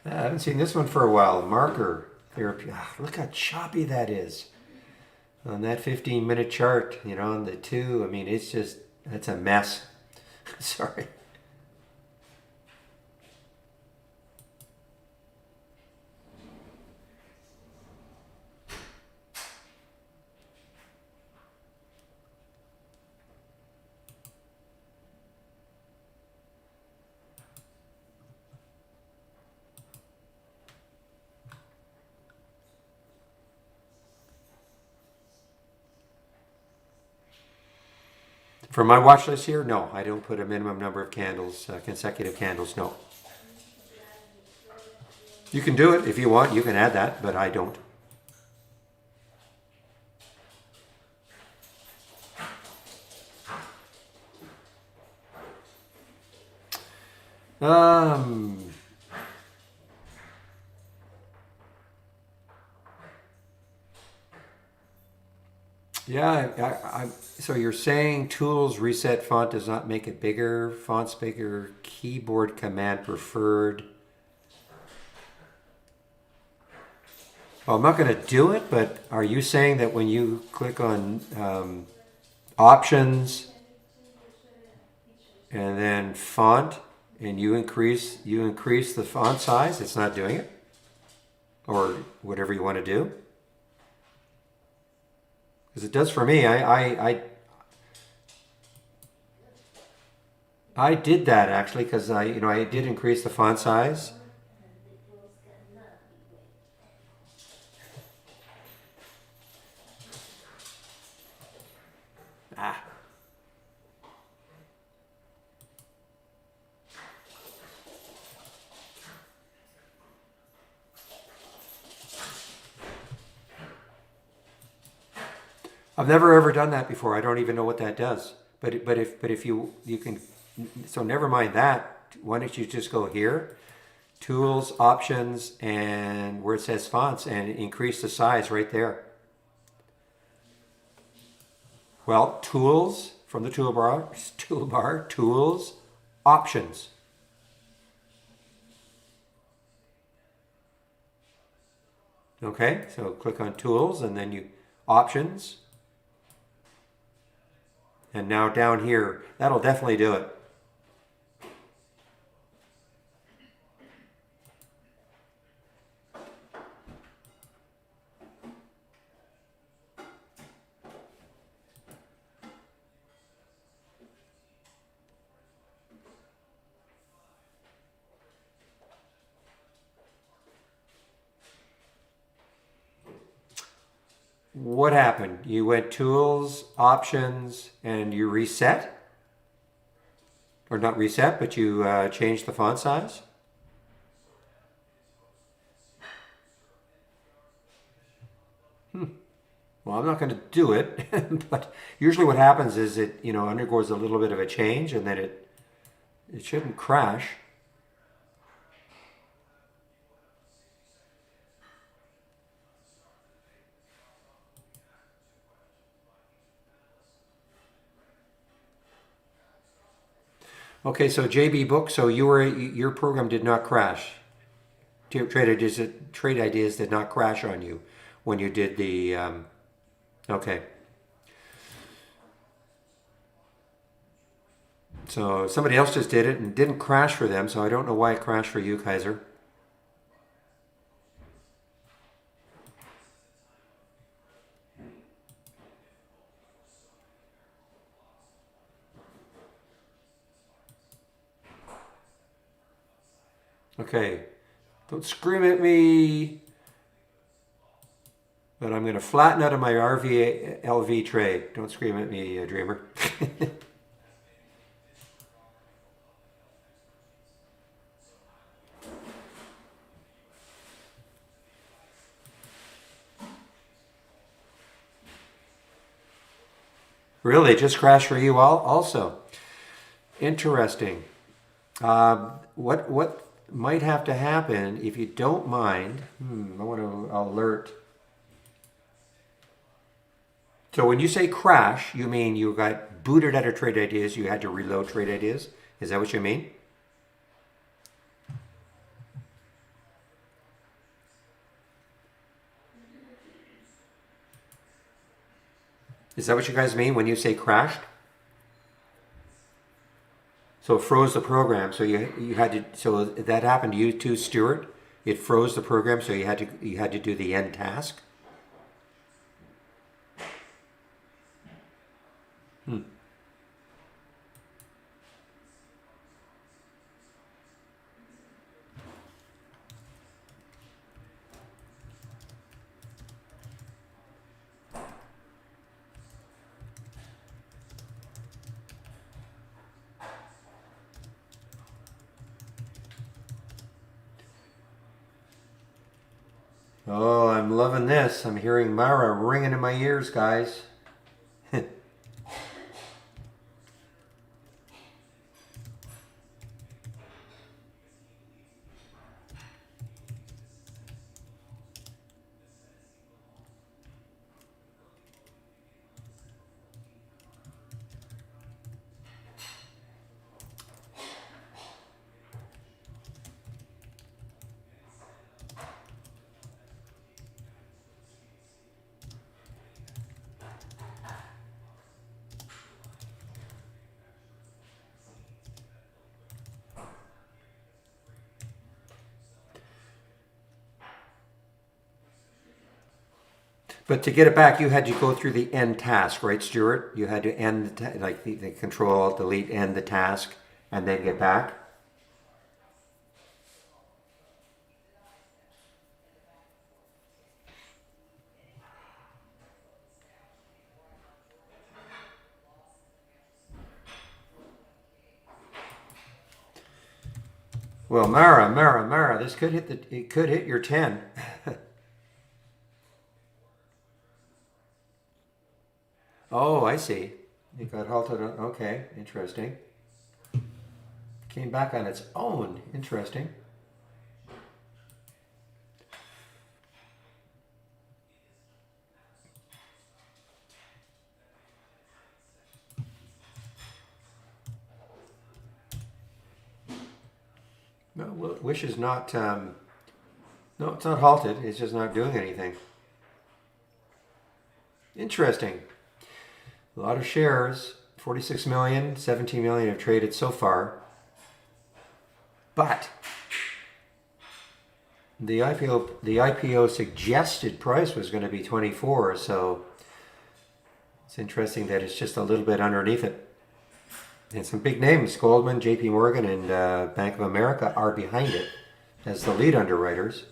I haven't seen this one for a while. Marker therapy. Look how choppy that is on that 15-minute chart. On the two. I mean, that's a mess. Sorry. For my watch list here, no, I don't put a minimum number of candles, consecutive candles. No. You can do it if you want. You can add that, but I don't. Um, yeah, so you're saying tools reset font does not make it bigger, fonts bigger, keyboard command preferred. Well, I'm not going to do it, but are you saying that when you click on options and then font and you increase the font size, it's not doing it? Or whatever you want to do? Because it does for me. I did that actually because I did increase the font size. Ah. I've never ever done that before. I don't even know what that does. But if you can, so never mind that. Why don't you just go here, tools, options, and where it says fonts, and increase the size right there. Well, tools from the toolbar, tools, options. Okay, so click on tools and then you options. And now down here, that'll definitely do it. What happened? You went tools, options, and you reset? Or not reset, but you changed the font size? Well, I'm not going to do it, but usually what happens is it, undergoes a little bit of a change and then it shouldn't crash. Okay, so JB Book, so your program did not crash. Trade ideas did not crash on you when you did the okay. So somebody else just did it and didn't crash for them, so I don't know why it crashed for you, Kaiser. Okay, don't scream at me, but I'm going to flatten out of my RV LV trade. Don't scream at me, Dreamer. Really, it just crashed for you all also. Interesting. What might have to happen if you don't mind? I want to alert. So when you say crash, you mean you got booted out of Trade Ideas, you had to reload Trade Ideas? Is that what you mean? Is that what you guys mean when you say crashed? So it froze the program. So you had to. So that happened to you too, Stuart. It froze the program, so you had to do the end task. Oh, I'm loving this. I'm hearing Mara ringing in my ears, guys. But to get it back, you had to go through the end task, right, Stuart? You had to end like the control, delete, end the task, and then get back. Well, Mara, this could hit it could hit your 10. Oh, I see. It got halted. Okay, interesting. Came back on its own. Interesting. No, Wish is not. No, it's not halted. It's just not doing anything. Interesting. A lot of shares. 46 million, 17 million have traded so far. But the IPO suggested price was going to be 24, so it's interesting that it's just a little bit underneath it. And some big names, Goldman, JP Morgan, and Bank of America are behind it as the lead underwriters.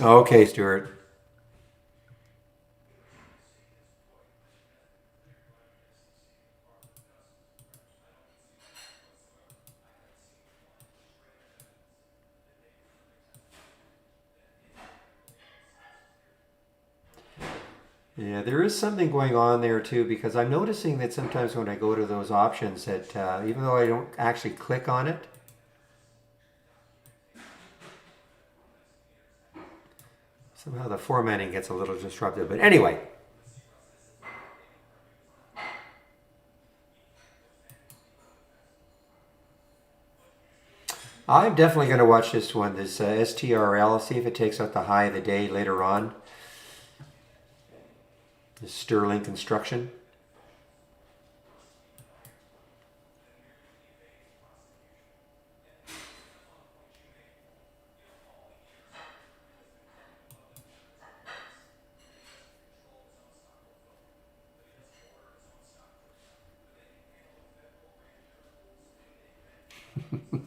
Okay, Stuart. Yeah, there is something going on there too because I'm noticing that sometimes when I go to those options that even though I don't actually click on it, somehow the formatting gets a little disrupted. But anyway, I'm definitely going to watch this one, this STRL, see if it takes out the high of the day later on. The Sterling Construction.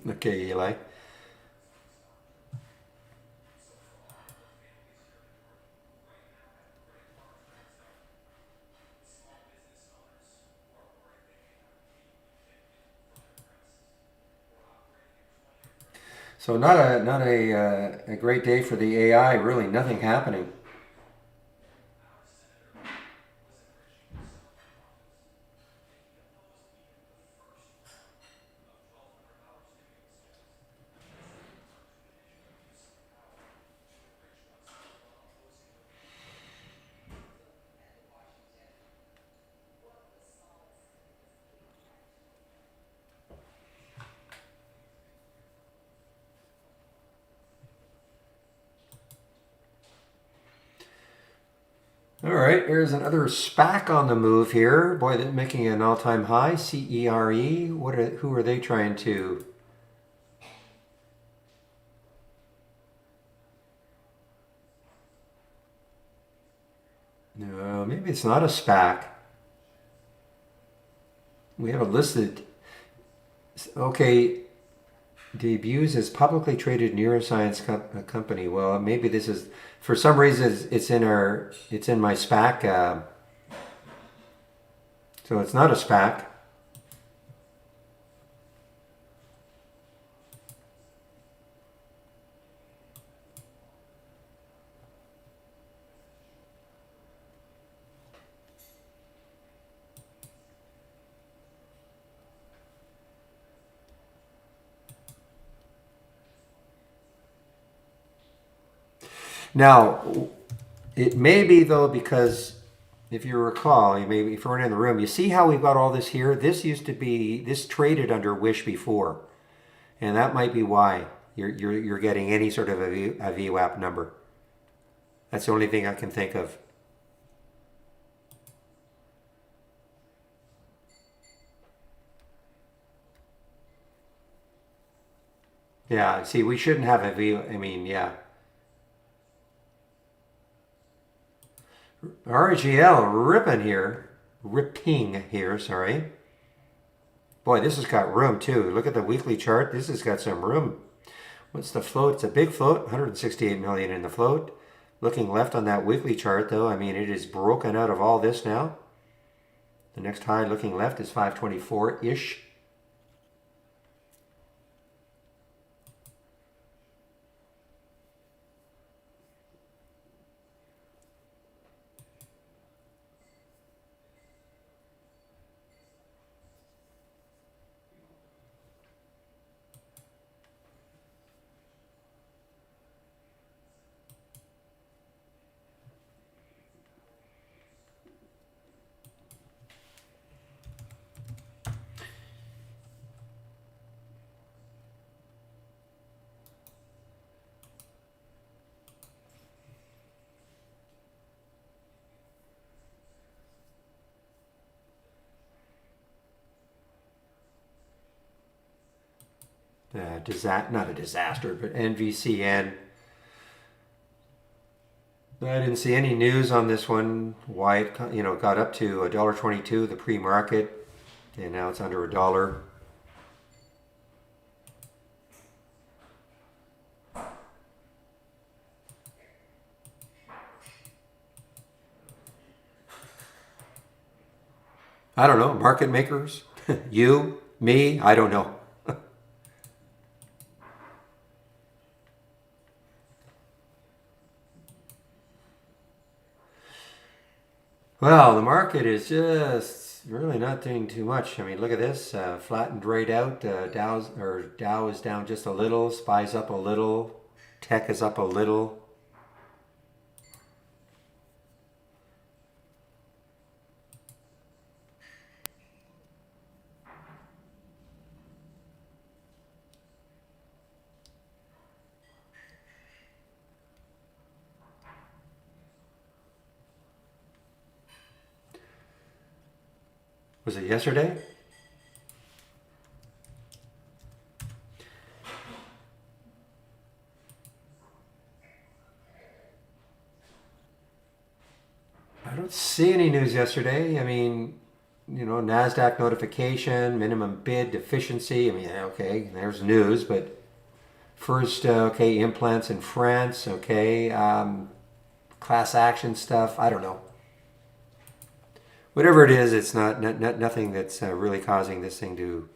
Okay, Eli. So not a great day for the AI. Really, nothing happening. All right, here's another SPAC on the move here. Boy, they're making an all-time high. CERE. Who are they trying to? No, maybe it's not a SPAC. We have it listed. Okay, debuts as publicly traded neuroscience company. Well, maybe this is for some reason it's in my SPAC. So it's not a SPAC. Now, it may be though because if you recall, you maybe if you weren't in the room, you see how we've got all this here. This traded under Wish before, and that might be why you're getting any sort of a VWAP number. That's the only thing I can think of. Yeah, see, we shouldn't have a V. I mean, yeah, RGL ripping here. Sorry. Boy, this has got room too. Look at the weekly chart. This has got some room. What's the float? It's a big float, 168 million in the float. Looking left on that weekly chart though, I mean, it is broken out of all this now. The next high looking left is 524-ish. Not a disaster, but NVCN. I didn't see any news on this one. Why it got up to $1.22 the pre-market, and now it's under $1. I don't know. Market makers, you, me, I don't know. Well, the market is just really not doing too much. I mean, look at this, flattened right out. Dow is down just a little. SPY's up a little. Tech is up a little. Was it yesterday? I don't see any news yesterday. I mean, NASDAQ notification, minimum bid, deficiency. I mean, okay, there's news, but first, okay, implants in France, okay, class action stuff. I don't know. Whatever it is, it's nothing that's really causing this thing to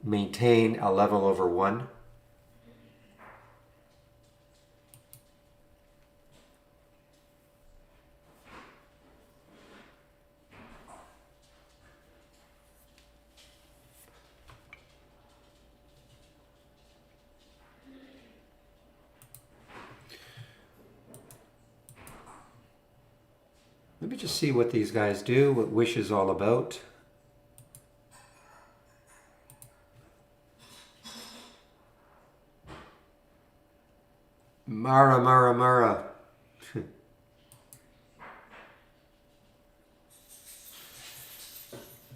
maintain a level over 1. Let me just see what these guys do, what Wish is all about. Mara, Mara, Mara.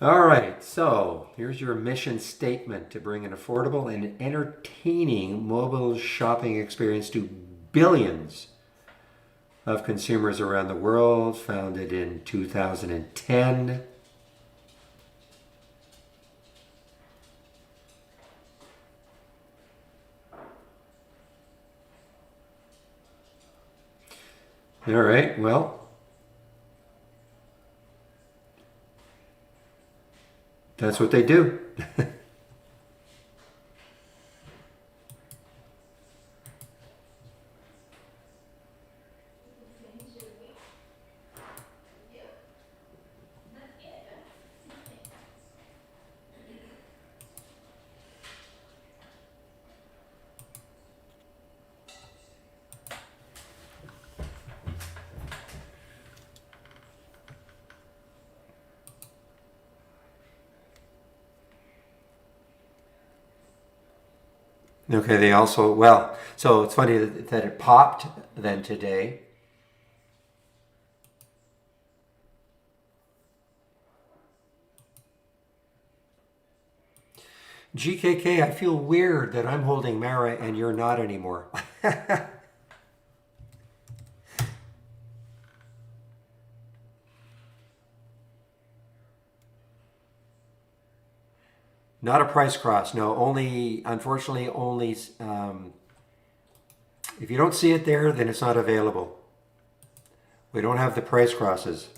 All right, so here's your mission statement: to bring an affordable and entertaining mobile shopping experience to billions of consumers around the world, founded in 2010. All right, well, that's what they do. Okay, they also, well, so it's funny that it popped then today. GKK, I feel weird that I'm holding Mara and you're not anymore. Not a price cross, no. Only, unfortunately, only if you don't see it there, then it's not available. We don't have the price crosses,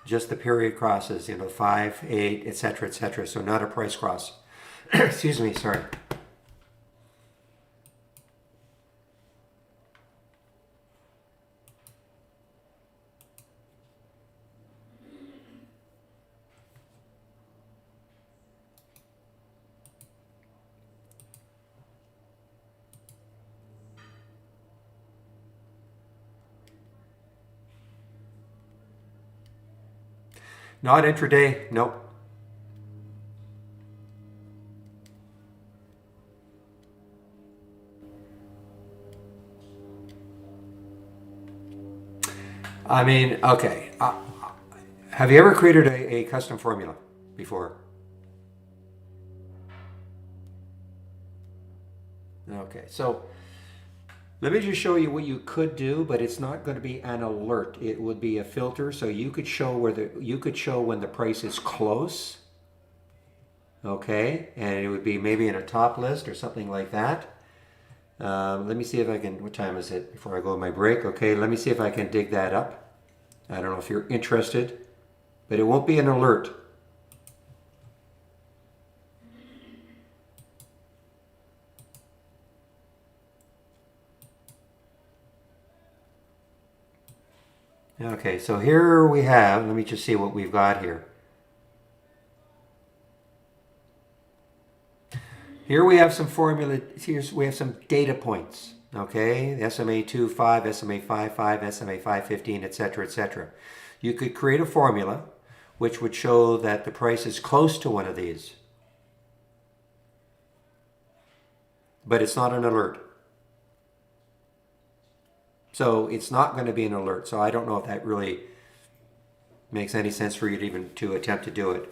just the period crosses. 5, 8, etc., etc. So not a price cross. Excuse me, sorry. Not intraday, nope. I mean, okay. Have you ever created a custom formula before? Okay, so let me just show you what you could do, but it's not going to be an alert. It would be a filter, so you could show when the price is close. Okay, and it would be maybe in a top list or something like that. Let me see if I can, what time is it before I go on my break? Okay, let me see if I can dig that up. I don't know if you're interested, but it won't be an alert. Okay, so here we have, let me just see what we've got here. Here we have some formula, we have some data points, okay? SMA 25, SMA 55, SMA 515, etc., etc. You could create a formula which would show that the price is close to one of these. But it's not an alert. So it's not going to be an alert. So I don't know if that really makes any sense for you to even to attempt to do it.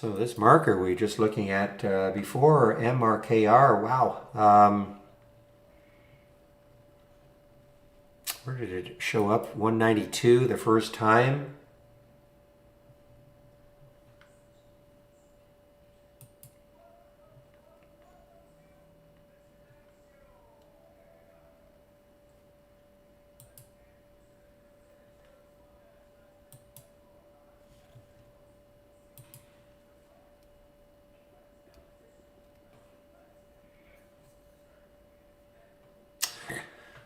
So this marker we were just looking at before, MRKR, wow. Where did it show up? 192 the first time.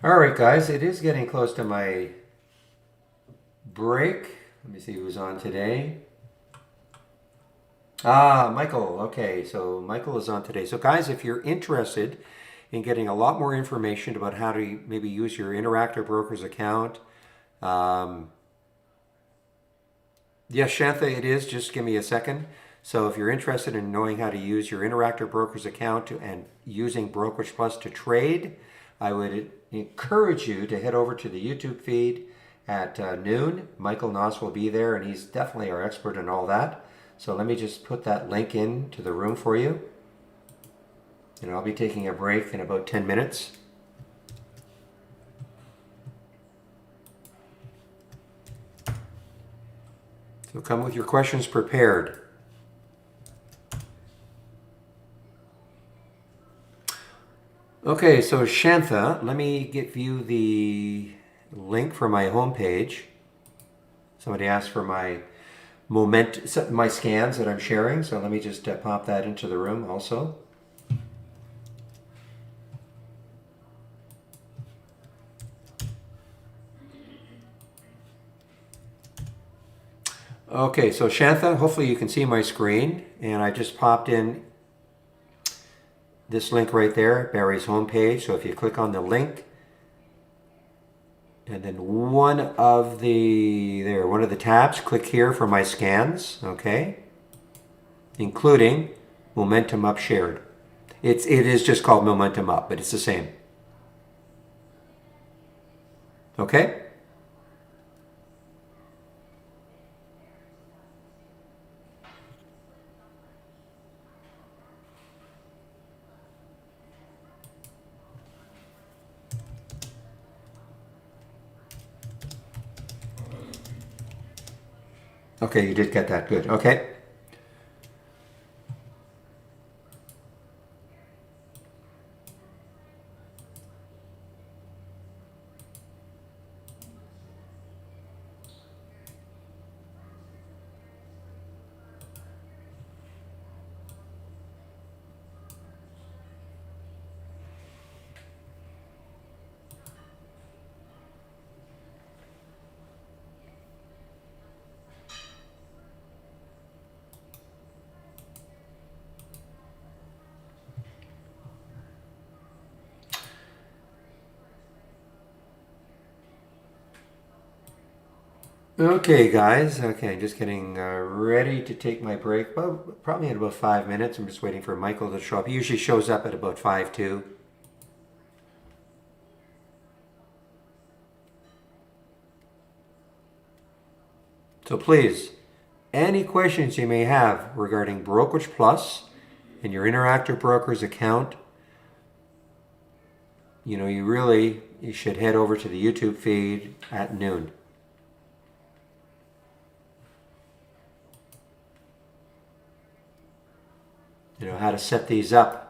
All right, guys, it is getting close to my break. Let me see who's on today. Michael. Okay, so Michael is on today. So, guys, if you're interested in getting a lot more information about how to maybe use your Interactive Brokers account, yes, Shantha, it is. Just give me a second. So, if you're interested in knowing how to use your Interactive Brokers account and using Brokerage Plus to trade, I would encourage you to head over to the YouTube feed at noon. Michael Noss will be there, and he's definitely our expert in all that. So let me just put that link into the room for you. And I'll be taking a break in about 10 minutes. So come with your questions prepared. Okay, so Shantha, let me give you the link for my homepage. Somebody asked for my my scans that I'm sharing, so let me just pop that into the room also. Okay, so Shantha, hopefully you can see my screen, and I just popped in this link right there, Barry's homepage. So if you click on the link, and then one of the tabs, click here for my scans, okay? Including Momentum Up Shared. It is just called Momentum Up, but it's the same. Okay? Okay, you did get that. Good. Okay. Okay, guys. Okay, just getting ready to take my break. Well, probably in about 5 minutes. I'm just waiting for Michael to show up. He usually shows up at about 5:02. So please, any questions you may have regarding Brokerage Plus and your Interactive Brokers account, you should head over to the YouTube feed at noon. You know how to set these up.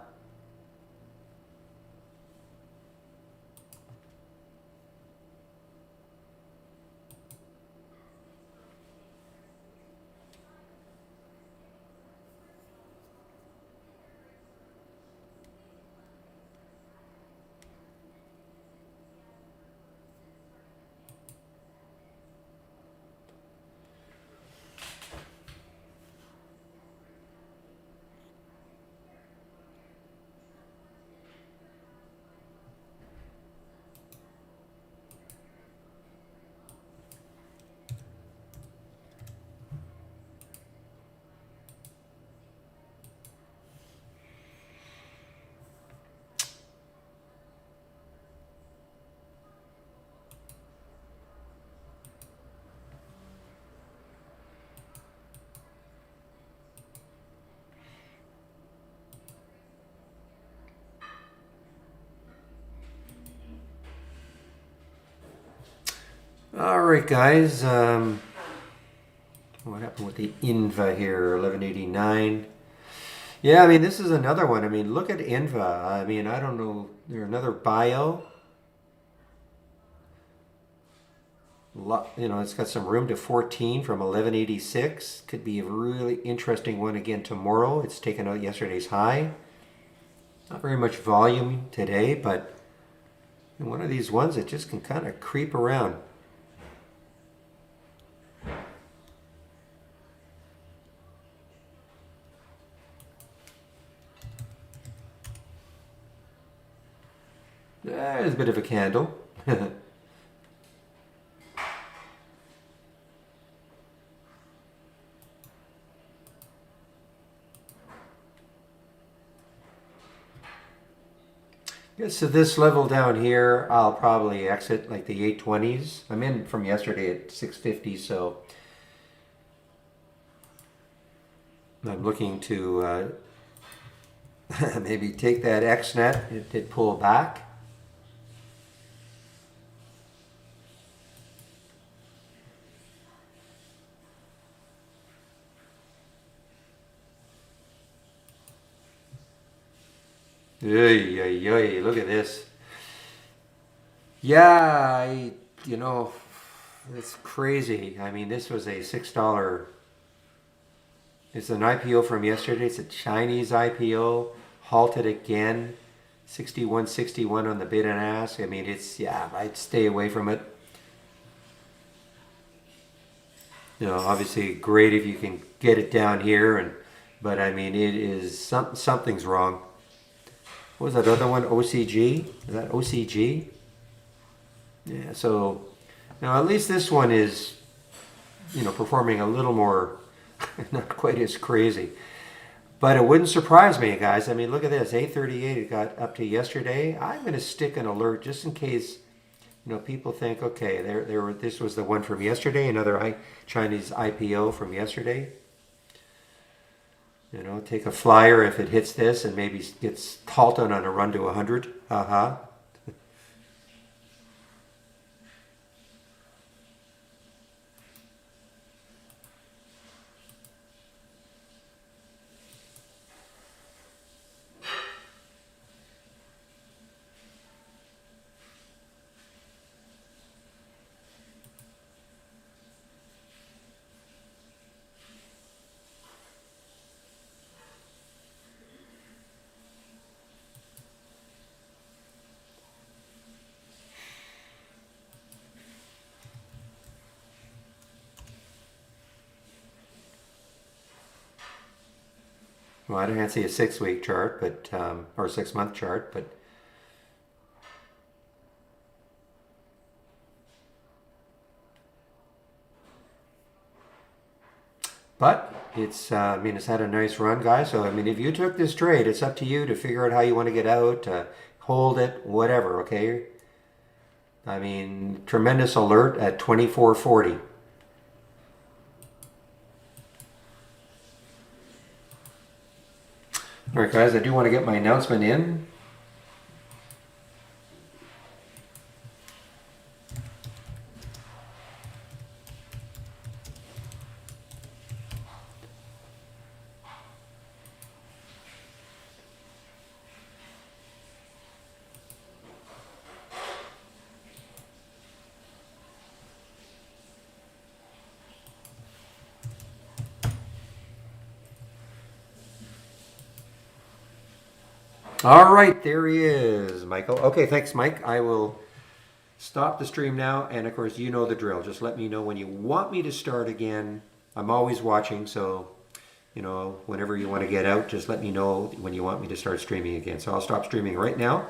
All right, guys. What happened with the INVA here? 1189. Yeah, I mean, this is another one. I mean, look at INVA. I mean, I don't know. There's another bio. You know, it's got some room to 14 from 1186. Could be a really interesting one again tomorrow. It's taken out yesterday's high. Not very much volume today, but one of these ones that just can kind of creep around. There's a bit of a candle. Yeah, so this level down here, I'll probably exit like the 820s. I'm in from yesterday at 650, so I'm looking to maybe take that XNet. It did pull back. Ay, ay, ay, look at this. Yeah, you know, it's crazy. I mean, this was a $6. It's an IPO from yesterday. It's a Chinese IPO. Halted again. 61.61 on the bid and ask. I mean, yeah, I'd stay away from it. You know, obviously great if you can get it down here, but I mean, it is something's wrong. What was that other one? OCG? Is that OCG? Yeah, so now at least this one is, you know, performing a little more, not quite as crazy. But it wouldn't surprise me, guys. I mean, look at this. 838, it got up to yesterday. I'm going to stick an alert just in case, you know, people think, okay, this was the one from yesterday, another Chinese IPO from yesterday. You know, take a flyer if it hits this and maybe gets halted on a run to 100. Uh-huh. Well, I don't see a 6-week chart, but or 6-month chart, but it's I mean, it's had a nice run, guys. So I mean, if you took this trade, it's up to you to figure out how you want to get out, hold it, whatever. Okay. I mean, tremendous alert at 24.40. All right, guys. I do want to get my announcement in. All right, there he is, Michael. Okay, thanks, Mike. I will stop the stream now. And of course, you know the drill. Just let me know when you want me to start again. I'm always watching, so you know, whenever you want to get out, just let me know when you want me to start streaming again. So I'll stop streaming right now.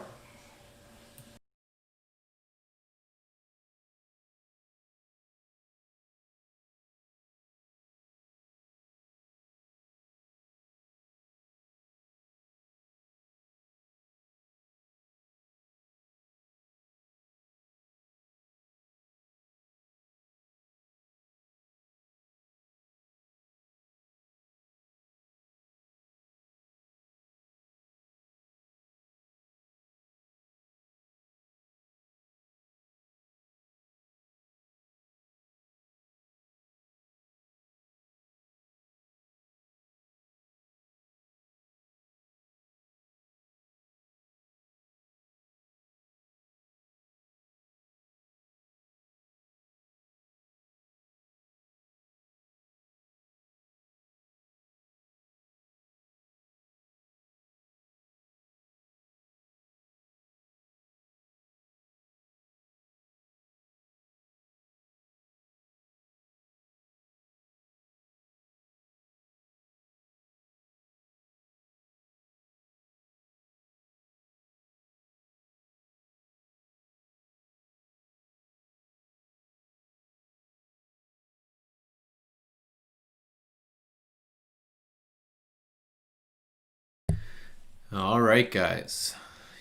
All right, guys.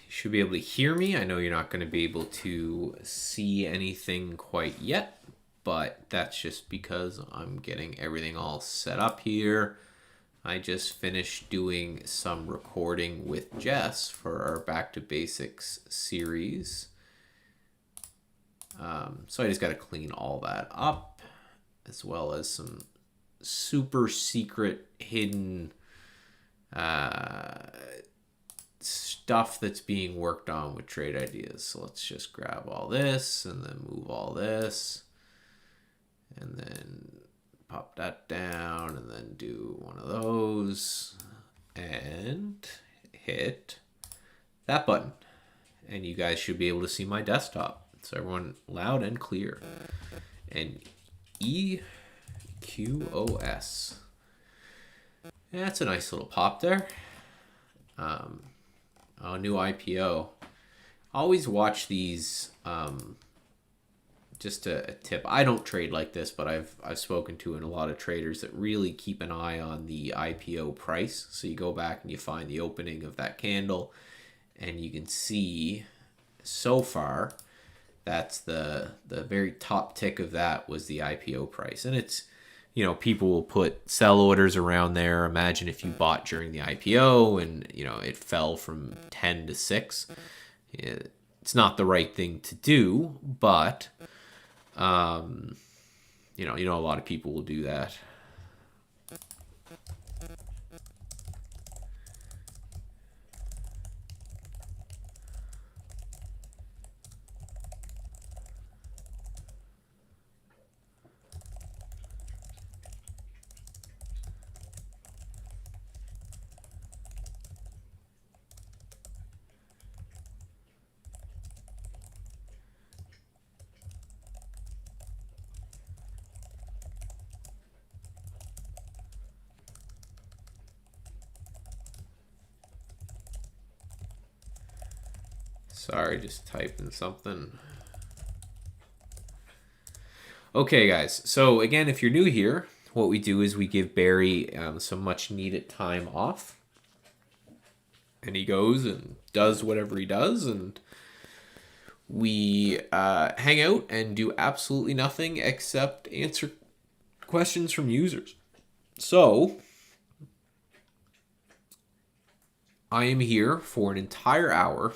You should be able to hear me. I know you're not going to be able to see anything quite yet, but that's just because I'm getting everything all set up here. I just finished doing some recording with Jess for our Back to Basics series. So I just got to clean all that up, as well as some super secret hidden stuff that's being worked on with trade ideas. So let's just grab all this and then move all this and then pop that down and then do one of those and hit that button. And you guys should be able to see my desktop. So everyone loud and clear. And EQOS. Yeah, that's a nice little pop there. A new IPO. Always watch these. Just a tip. I don't trade like this, but I've spoken to a lot of traders that really keep an eye on the IPO price. So you go back and you find the opening of that candle, and you can see so far that's the very top tick of that was the IPO price, and it's, you know, people will put sell orders around there. Imagine if you bought during the IPO and, you know, it fell from 10 to 6. It's not the right thing to do, but you know a lot of people will do that. Sorry, just typing something. Okay, guys. So again, if you're new here, what we do is we give Barry some much needed time off, and he goes and does whatever he does, and we hang out and do absolutely nothing except answer questions from users. So I am here for an entire hour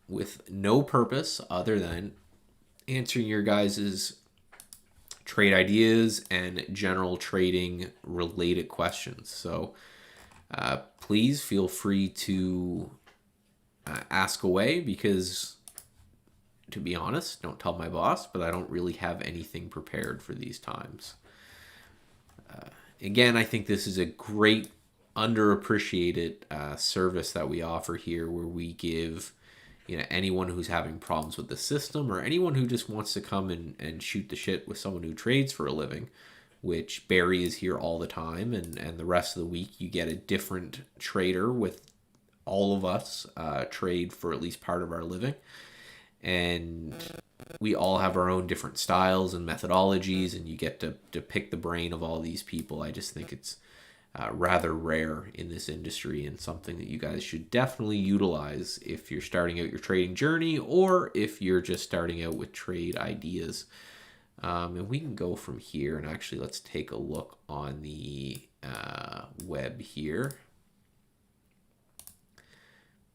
with no purpose other than answering your guys' trade ideas and general trading related questions. So please feel free to ask away, because to be honest, don't tell my boss, but I don't really have anything prepared for these times. Again, I think this is a great underappreciated service that we offer here, where we give, you know, anyone who's having problems with the system, or anyone who just wants to come and shoot the shit with someone who trades for a living, which Barry is here all the time, and the rest of the week you get a different trader with all of us trade for at least part of our living. And we all have our own different styles and methodologies, and you get to pick the brain of all these people. I just think it's rather rare in this industry, and something that you guys should definitely utilize if you're starting out your trading journey, or if you're just starting out with trade ideas. And we can go from here, and actually let's take a look on the web here,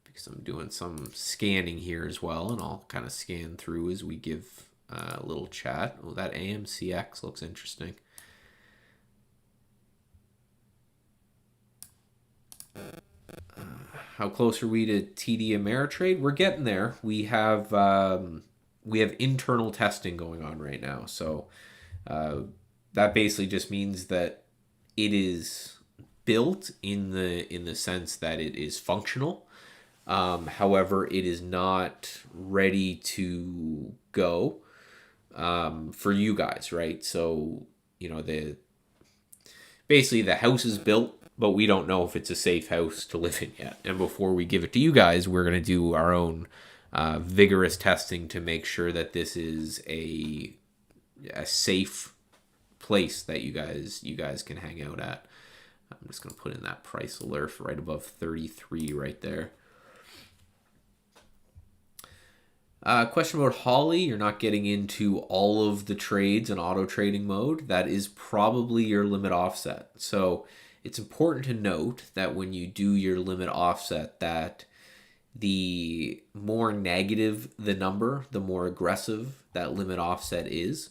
because I'm doing some scanning here as well, and I'll kind of scan through as we give a little chat. Oh, that AMCX looks interesting. How close are we to TD Ameritrade? We're getting there. We have internal testing going on right now, so that basically just means that it is built in the sense that it is functional. However, it is not ready to go for you guys, right? So, you know, basically the house is built, but we don't know if it's a safe house to live in yet. And before we give it to you guys, we're going to do our own vigorous testing to make sure that this is a safe place that you guys can hang out at. I'm just going to put in that price alert right above 33 right there. Question about Holly. You're not getting into all of the trades in auto trading mode. That is probably your limit offset. So it's important to note that when you do your limit offset, that the more negative the number, the more aggressive that limit offset is.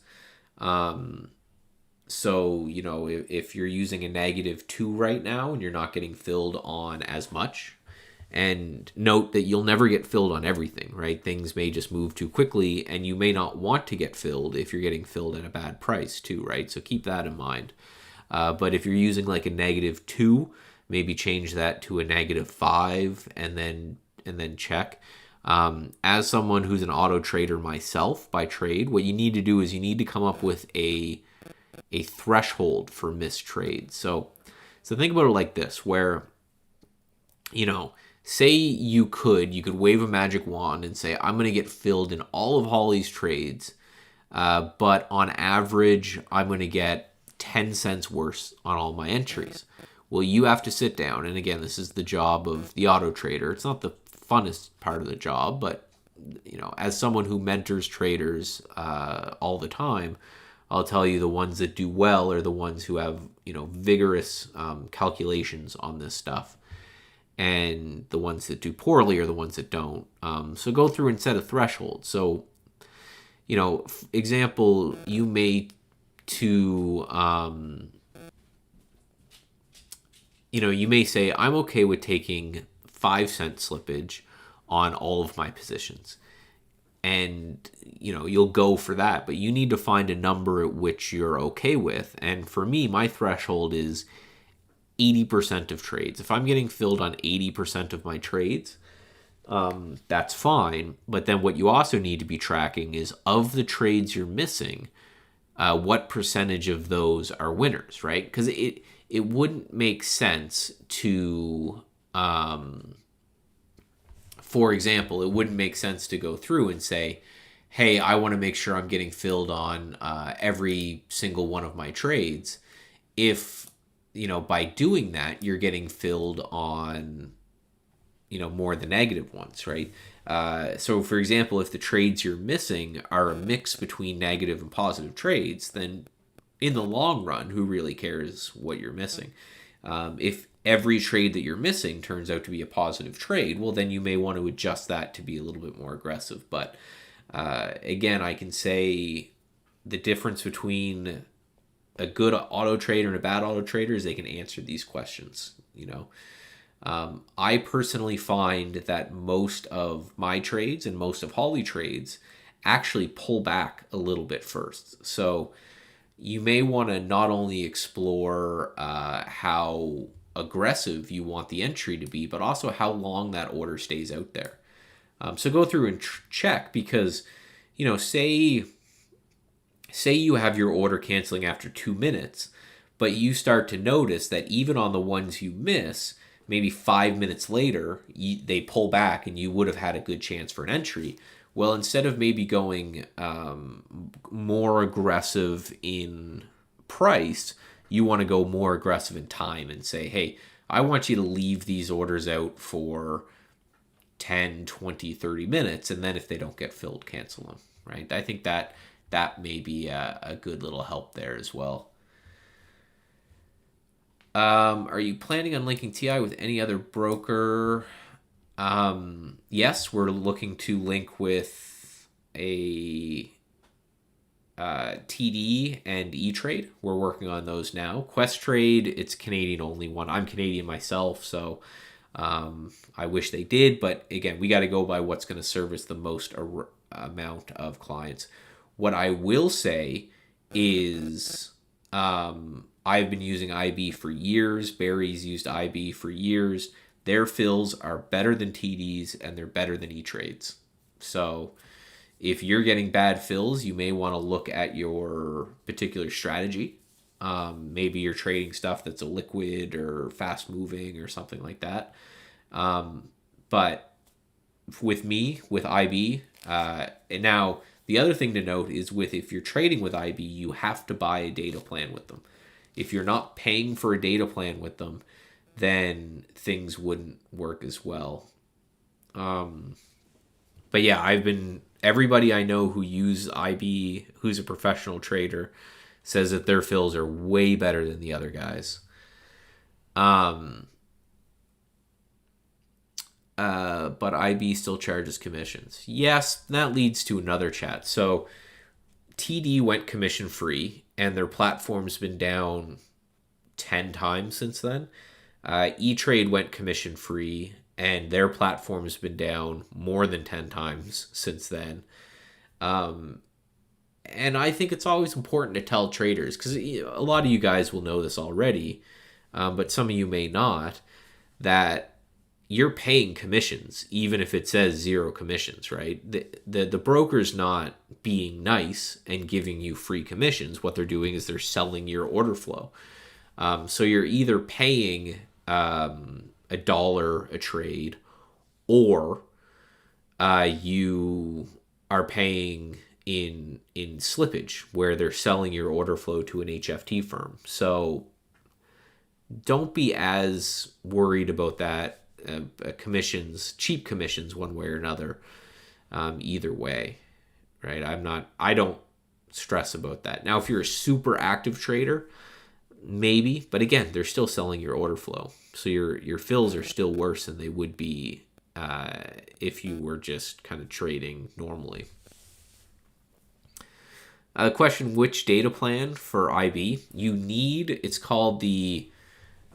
So, if you're using a -2 right now and you're not getting filled on as much, and note that you'll never get filled on everything, right? Things may just move too quickly, and you may not want to get filled if you're getting filled at a bad price, too, right? So keep that in mind. But if you're using like a -2, maybe change that to a -5, and then check. As someone who's an auto trader myself by trade, what you need to do is you need to come up with a threshold for missed trades. So think about it like this, where say you could wave a magic wand and say, I'm going to get filled in all of Holly's trades, but on average I'm going to get 10 cents worse on all my entries. Well, you have to sit down, and again, this is the job of the auto trader. It's not the funnest part of the job, but as someone who mentors traders all the time, I'll tell you the ones that do well are the ones who have vigorous calculations on this stuff, and the ones that do poorly are the ones that don't. So go through and set a threshold. So example, you may to you may say, I'm okay with taking 5-cent slippage on all of my positions. And, you'll go for that, but you need to find a number at which you're okay with. And for me, my threshold is 80% of trades. If I'm getting filled on 80% of my trades, that's fine. But then what you also need to be tracking is, of the trades you're missing, what percentage of those are winners, right? Because it wouldn't make sense to, for example, it wouldn't make sense to go through and say, hey, I want to make sure I'm getting filled on every single one of my trades. If, by doing that, you're getting filled on, more the negative ones, right? So, for example, if the trades you're missing are a mix between negative and positive trades, then in the long run, who really cares what you're missing? If every trade that you're missing turns out to be a positive trade, well, then you may want to adjust that to be a little bit more aggressive. But again, I can say the difference between a good auto trader and a bad auto trader is they can answer these questions. I personally find that most of my trades and most of Holly trades actually pull back a little bit first. So you may want to not only explore how aggressive you want the entry to be, but also how long that order stays out there. So go through and check, because, say you have your order canceling after 2 minutes, but you start to notice that even on the ones you miss, maybe 5 minutes later, they pull back and you would have had a good chance for an entry. Well, instead of maybe going more aggressive in price, you want to go more aggressive in time and say, hey, I want you to leave these orders out for 10, 20, 30 minutes, and then if they don't get filled, cancel them, right? I think that may be a good little help there as well. Are you planning on linking TI with any other broker? Yes, we're looking to link with a TD and E-Trade. We're working on those now. Questrade, it's Canadian only one. I'm Canadian myself, so I wish they did, but again, we got to go by what's going to service the most amount of clients. What I will say is I've been using IB for years. Barry's used IB for years. Their fills are better than TDs, and they're better than E-Trades. So if you're getting bad fills, you may want to look at your particular strategy. Maybe you're trading stuff that's a liquid or fast moving or something like that. But with me, with IB, and now the other thing to note is if you're trading with IB, you have to buy a data plan with them. If you're not paying for a data plan with them, then things wouldn't work as well. But yeah, I've been everybody I know who use IB, who's a professional trader, says that their fills are way better than the other guys. But IB still charges commissions. Yes, that leads to another chat. So TD went commission free, and their platform's been down 10 times since then. E-Trade went commission free, and their platform's been down more than 10 times since then. And I think it's always important to tell traders, because a lot of you guys will know this already, but some of you may not, that you're paying commissions, even if it says zero commissions, right? The broker's not being nice and giving you free commissions. What they're doing is they're selling your order flow. So you're either paying $1 a trade, or you are paying in slippage, where they're selling your order flow to an HFT firm. So don't be as worried about that. Commissions, cheap commissions, one way or another, either way, right? I don't stress about that. Now, if you're a super active trader, maybe, but again, they're still selling your order flow, so your fills are still worse than they would be if you were just kind of trading normally. The question: which data plan for IB you need? It's called the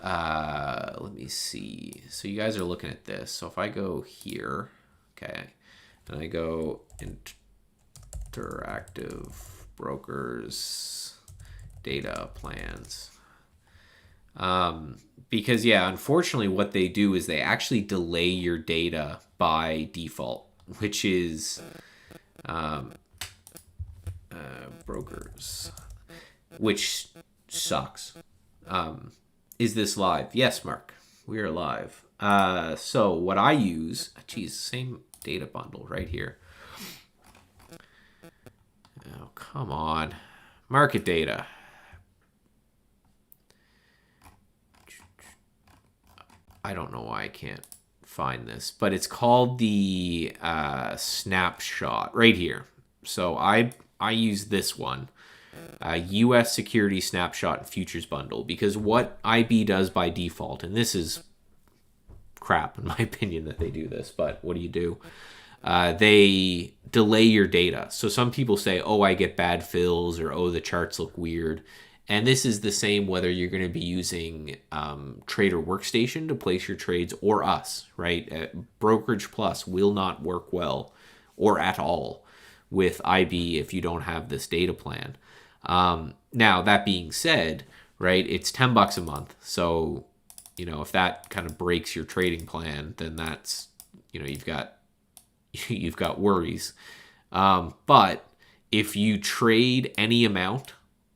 let me see. So you guys are looking at this. So if I go here, okay, and I go interactive brokers data plans, because yeah, unfortunately what they do is they actually delay your data by default, which is brokers, which sucks. Is this live? Yes, Mark. We are live. So what I use, geez, same data bundle right here. Oh, come on. Market data. I don't know why I can't find this, but it's called the snapshot right here. So I use this one. U.S. Security Snapshot and Futures Bundle, because what IB does by default, and this is crap in my opinion that they do this, but what do? They delay your data. So some people say, oh, I get bad fills, or oh, the charts look weird. And this is the same whether you're going to be using Trader Workstation to place your trades or us, right? Brokerage Plus will not work well or at all with IB if you don't have this data plan. Now, that being said, right, it's $10 a month. So, if that kind of breaks your trading plan, then that's, you've got worries. But if you trade any amount,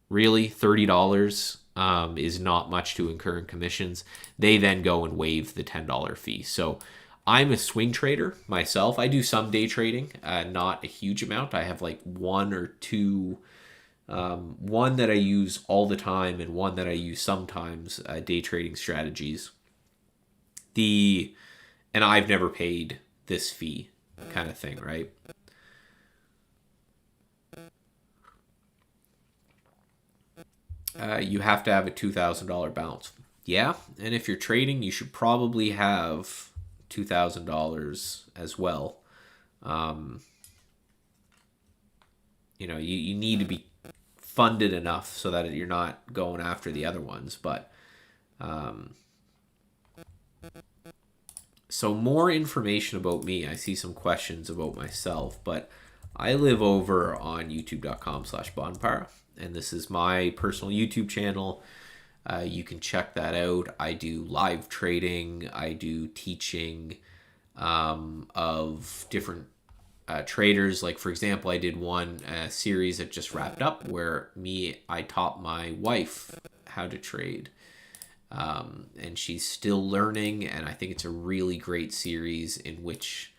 really $30 is not much to incur in commissions. They then go and waive the $10 fee. So I'm a swing trader myself. I do some day trading, not a huge amount. I have like one or two. One that I use all the time and one that I use sometimes, day trading strategies. And I've never paid this fee kind of thing, right? You have to have a $2,000 balance. Yeah, and if you're trading, you should probably have $2,000 as well. You need to be funded enough so that you're not going after the other ones. But so more information about me. I see some questions about myself, but I live over on youtube.com/Bonpara, and this is my personal YouTube channel. You can check that out. I do live trading. I do teaching of different traders. Like, for example, I did one series that just wrapped up where I taught my wife how to trade. And she's still learning, and I think it's a really great series in which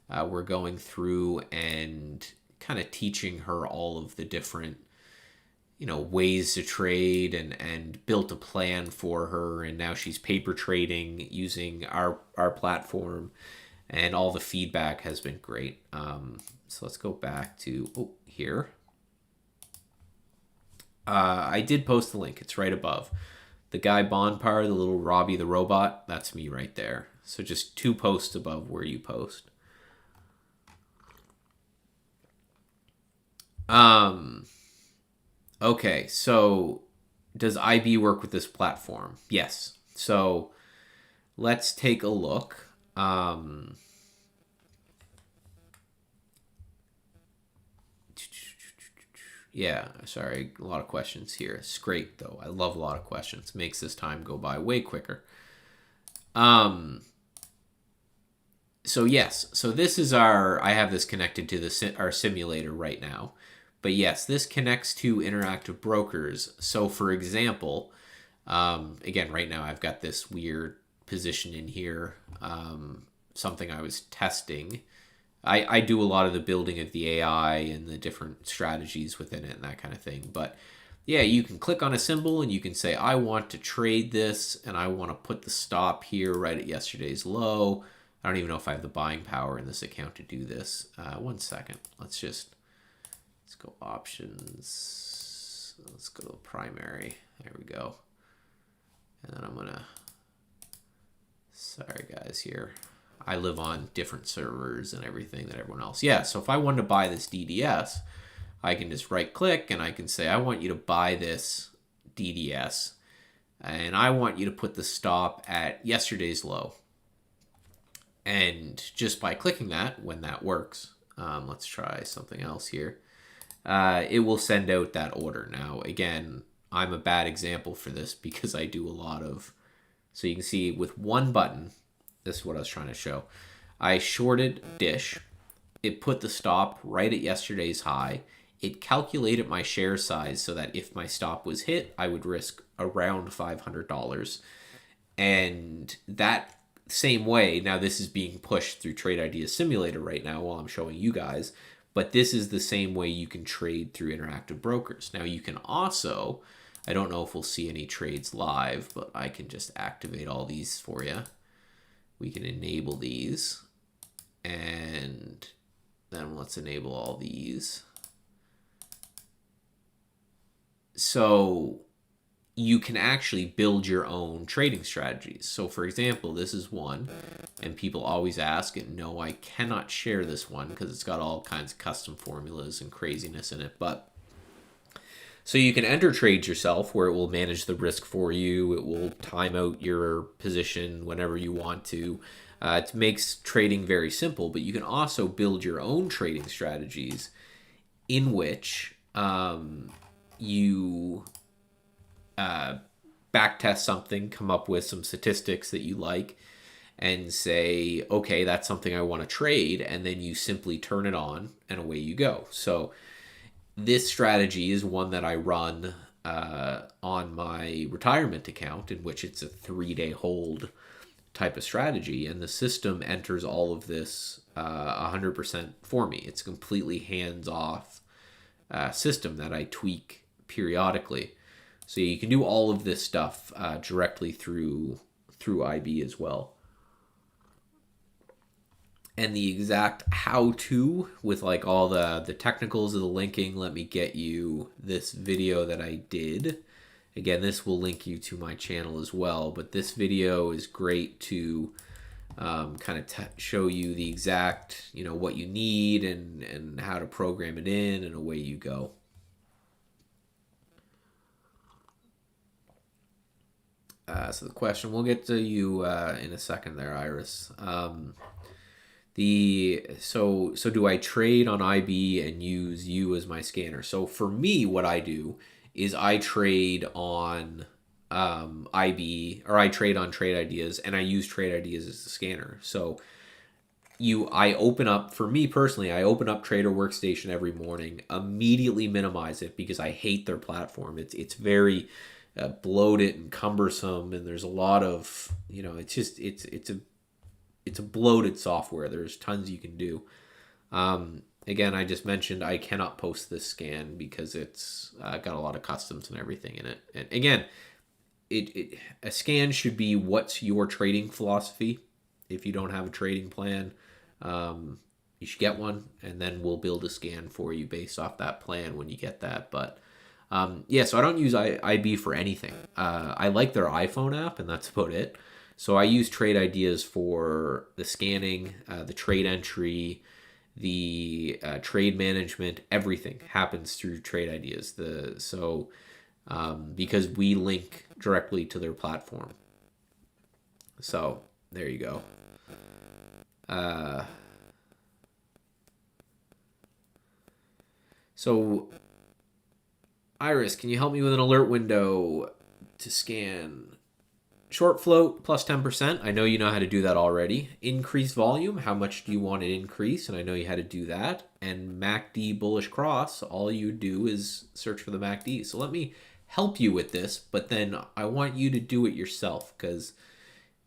we're going through and kind of teaching her all of the different ways to trade, and built a plan for her, and now she's paper trading using our platform. and all the feedback has been great. So let's go back to here. I did post the link. It's right above. The guy Bonpar, the little Robbie the robot, that's me right there. So just 2 posts above where you post. Okay, so does IB work with this platform? Yes. So let's take a look. Yeah, sorry, a lot of questions here. It's great though. I love a lot of questions. Makes this time go by way quicker. So yes, so this is I have this connected to our simulator right now. But yes, this connects to Interactive Brokers. So for example, again, right now I've got this weird position in here, something I was testing. I do a lot of the building of the AI and the different strategies within it and that kind of thing. But yeah, you can click on a symbol and you can say, I want to trade this and I want to put the stop here right at yesterday's low. I don't even know if I have the buying power in this account to do this. 1 second. Let's go options. Let's go to primary. There we go. And then I'm going to, sorry guys here. I live on different servers and everything than everyone else. Yeah, so if I wanted to buy this DDS, I can just right click and I can say, I want you to buy this DDS and I want you to put the stop at yesterday's low. And just by clicking that, when that works, let's try something else here. It will send out that order. Now, again, I'm a bad example for this because I do a lot of, so you can see with one button, this is what I was trying to show. I shorted Dish. It put the stop right at yesterday's high. It calculated my share size so that if my stop was hit, I would risk around $500. And that same way, now this is being pushed through Trade Ideas Simulator right now while I'm showing you guys, but this is the same way you can trade through Interactive Brokers. Now you can also, I don't know if we'll see any trades live, but I can just activate all these for you. We can enable these, and then let's enable all these. So you can actually build your own trading strategies. So for example, this is one, and people always ask, and no, I cannot share this one because it's got all kinds of custom formulas and craziness in it. But so you can enter trades yourself where it will manage the risk for you. It will time out your position whenever you want to. It makes trading very simple, but you can also build your own trading strategies in which you backtest something, come up with some statistics that you like, and say, okay, that's something I want to trade, and then you simply turn it on, and away you go. So this strategy is one that I run on my retirement account, in which it's a 3-day hold type of strategy, and the system enters all of this 100% for me. It's a completely hands-off system that I tweak periodically. So you can do all of this stuff directly through IB as well. And the exact how-to with like all the technicals of the linking, let me get you this video that I did. Again, this will link you to my channel as well, but this video is great to kind of show you the exact, what you need and how to program it in, and away you go. So the question, we'll get to you in a second there, Iris. So do I trade on IB and use you as my scanner? So for me, what I do is I trade on IB, or I trade on Trade Ideas, and I use Trade Ideas as the scanner. So I open up, for me personally, I open up Trader Workstation every morning, immediately minimize it because I hate their platform. It's very bloated and cumbersome, and there's a lot of, it's a bloated software. There's tons you can do. Again, I just mentioned I cannot post this scan because it's got a lot of customs and everything in it. And again, a scan should be what's your trading philosophy. If you don't have a trading plan, you should get one, and then we'll build a scan for you based off that plan when you get that. But yeah, so I don't use IB for anything. I like their iPhone app, and that's about it. So I use Trade Ideas for the scanning, the trade entry, the trade management. Everything happens through Trade Ideas. Because we link directly to their platform. So there you go. So Iris, can you help me with an alert window to scan short float plus 10%? I know you know how to do that already. Increase volume, how much do you want it increase? And I know you had to do that. And MACD bullish cross, all you do is search for the MACD. So let me help you with this, but then I want you to do it yourself, because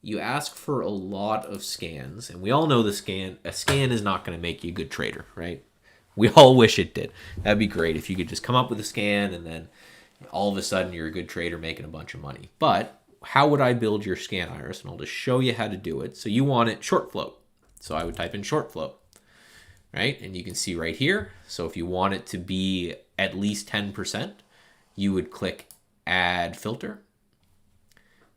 you ask for a lot of scans, and we all know a scan is not going to make you a good trader, right? We all wish it did. That'd be great if you could just come up with a scan and then all of a sudden you're a good trader making a bunch of money. But how would I build your scan, Iris? And I'll just show you how to do it. So you want it short float. So I would type in short float, right? And you can see right here. So if you want it to be at least 10%, you would click add filter.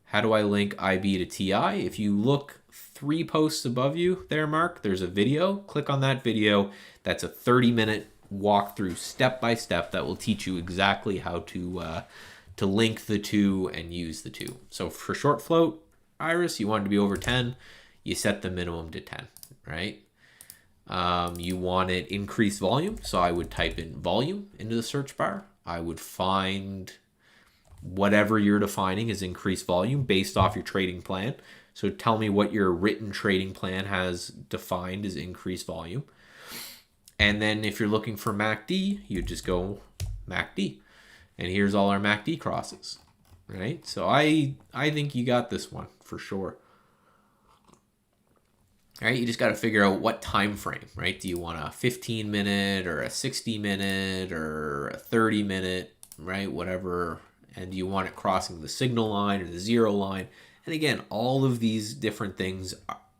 How do I link IB to TI? If you look 3 posts above you there, Mark, there's a video. Click on that video. That's a 30-minute walkthrough step by step that will teach you exactly how to link the two and use the two. So for short float, Iris, you want it to be over 10. You set the minimum to 10, right? You want it increased volume. So I would type in volume into the search bar. I would find whatever you're defining as increased volume based off your trading plan. So tell me what your written trading plan has defined as increased volume. And then if you're looking for MACD, you just go MACD. And here's all our MACD crosses, right? So I think you got this one for sure. All right, you just got to figure out what time frame, right? Do you want a 15-minute or a 60-minute or a 30-minute, right? Whatever. And do you want it crossing the signal line or the zero line? And again, all of these different things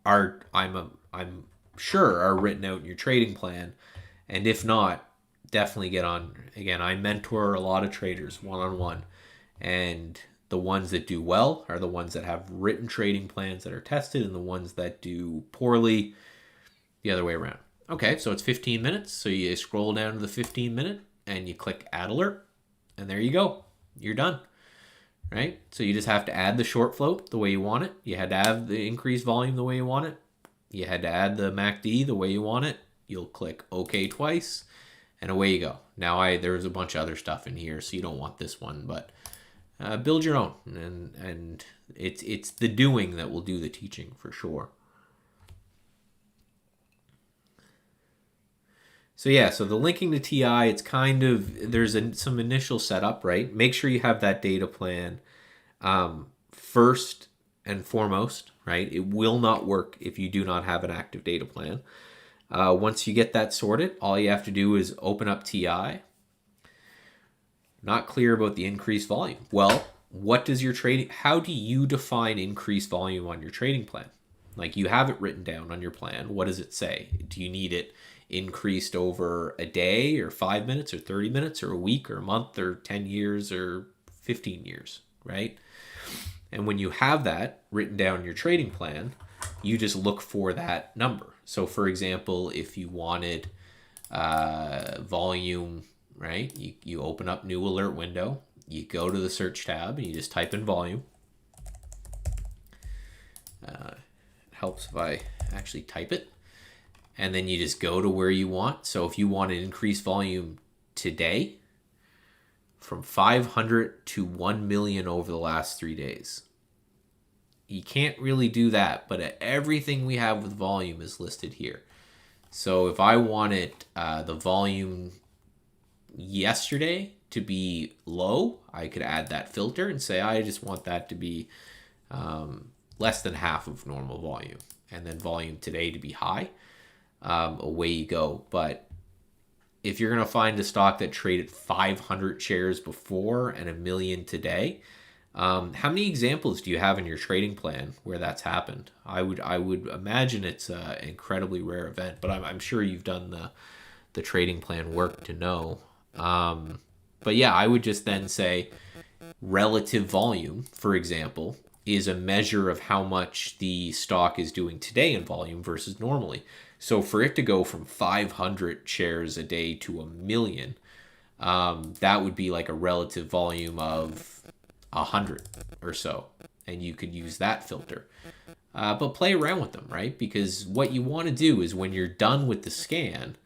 are, I'm sure, are written out in your trading plan. And if not, definitely get on. Again, I mentor a lot of traders one-on-one. And the ones that do well are the ones that have written trading plans that are tested, and the ones that do poorly, the other way around. Okay, so it's 15 minutes. So you scroll down to the 15-minute and you click add alert. And there you go. You're done, right? So you just have to add the short float the way you want it. You had to add the increased volume the way you want it. You had to add the MACD the way you want it. You'll click OK twice, and away you go. Now there's a bunch of other stuff in here, so you don't want this one, but build your own, and it's the doing that will do the teaching for sure. So yeah, so the linking to TI, it's kind of, there's some initial setup, right? Make sure you have that data plan first and foremost, right? It will not work if you do not have an active data plan. Once you get that sorted, all you have to do is open up TI. Not clear about the increased volume. Well, what does your trading, how do you define increased volume on your trading plan? Like, you have it written down on your plan. What does it say? Do you need it increased over a day or 5 minutes or 30 minutes or a week or a month or 10 years or 15 years, right? And when you have that written down in your trading plan, you just look for that number. So for example, if you wanted volume, right? You open up new alert window, you go to the search tab and you just type in volume. It helps if I actually type it. And then you just go to where you want. So if you want an increased volume today, from 500 to 1 million over the last 3 days. You can't really do that, but everything we have with volume is listed here. So if I wanted the volume yesterday to be low, I could add that filter and say I just want that to be less than half of normal volume. And then volume today to be high. Away you go. But if you're going to find a stock that traded 500 shares before and 1 million today, How many examples do you have in your trading plan where that's happened? I would imagine it's an incredibly rare event, but I'm sure you've done the trading plan work to know. But yeah, I would just then say relative volume, for example, is a measure of how much the stock is doing today in volume versus normally. So for it to go from 500 shares a day to a million, that would be like a relative volume of 100 or so. And you could use that filter. But play around with them, right? Because what you want to do is when you're done with the scan,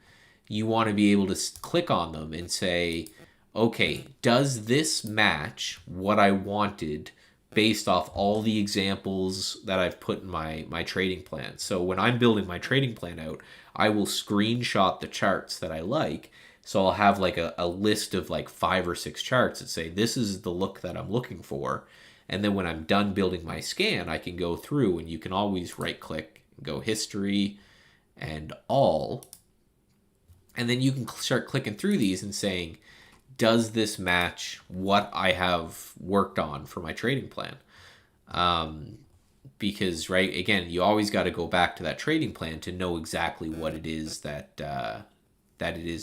you want to be able to click on them and say, okay, does this match what I wanted based off all the examples that I've put in my trading plan? So when I'm building my trading plan out, I will screenshot the charts that I like. So I'll have like a list of like 5 or 6 charts that say, this is the look that I'm looking for. And then when I'm done building my scan, I can go through, and you can always right click, go history and all. And then you can start clicking through these and saying, does this match what I have worked on for my trading plan? Because, right, again, you always got to go back to that trading plan to know exactly what it is that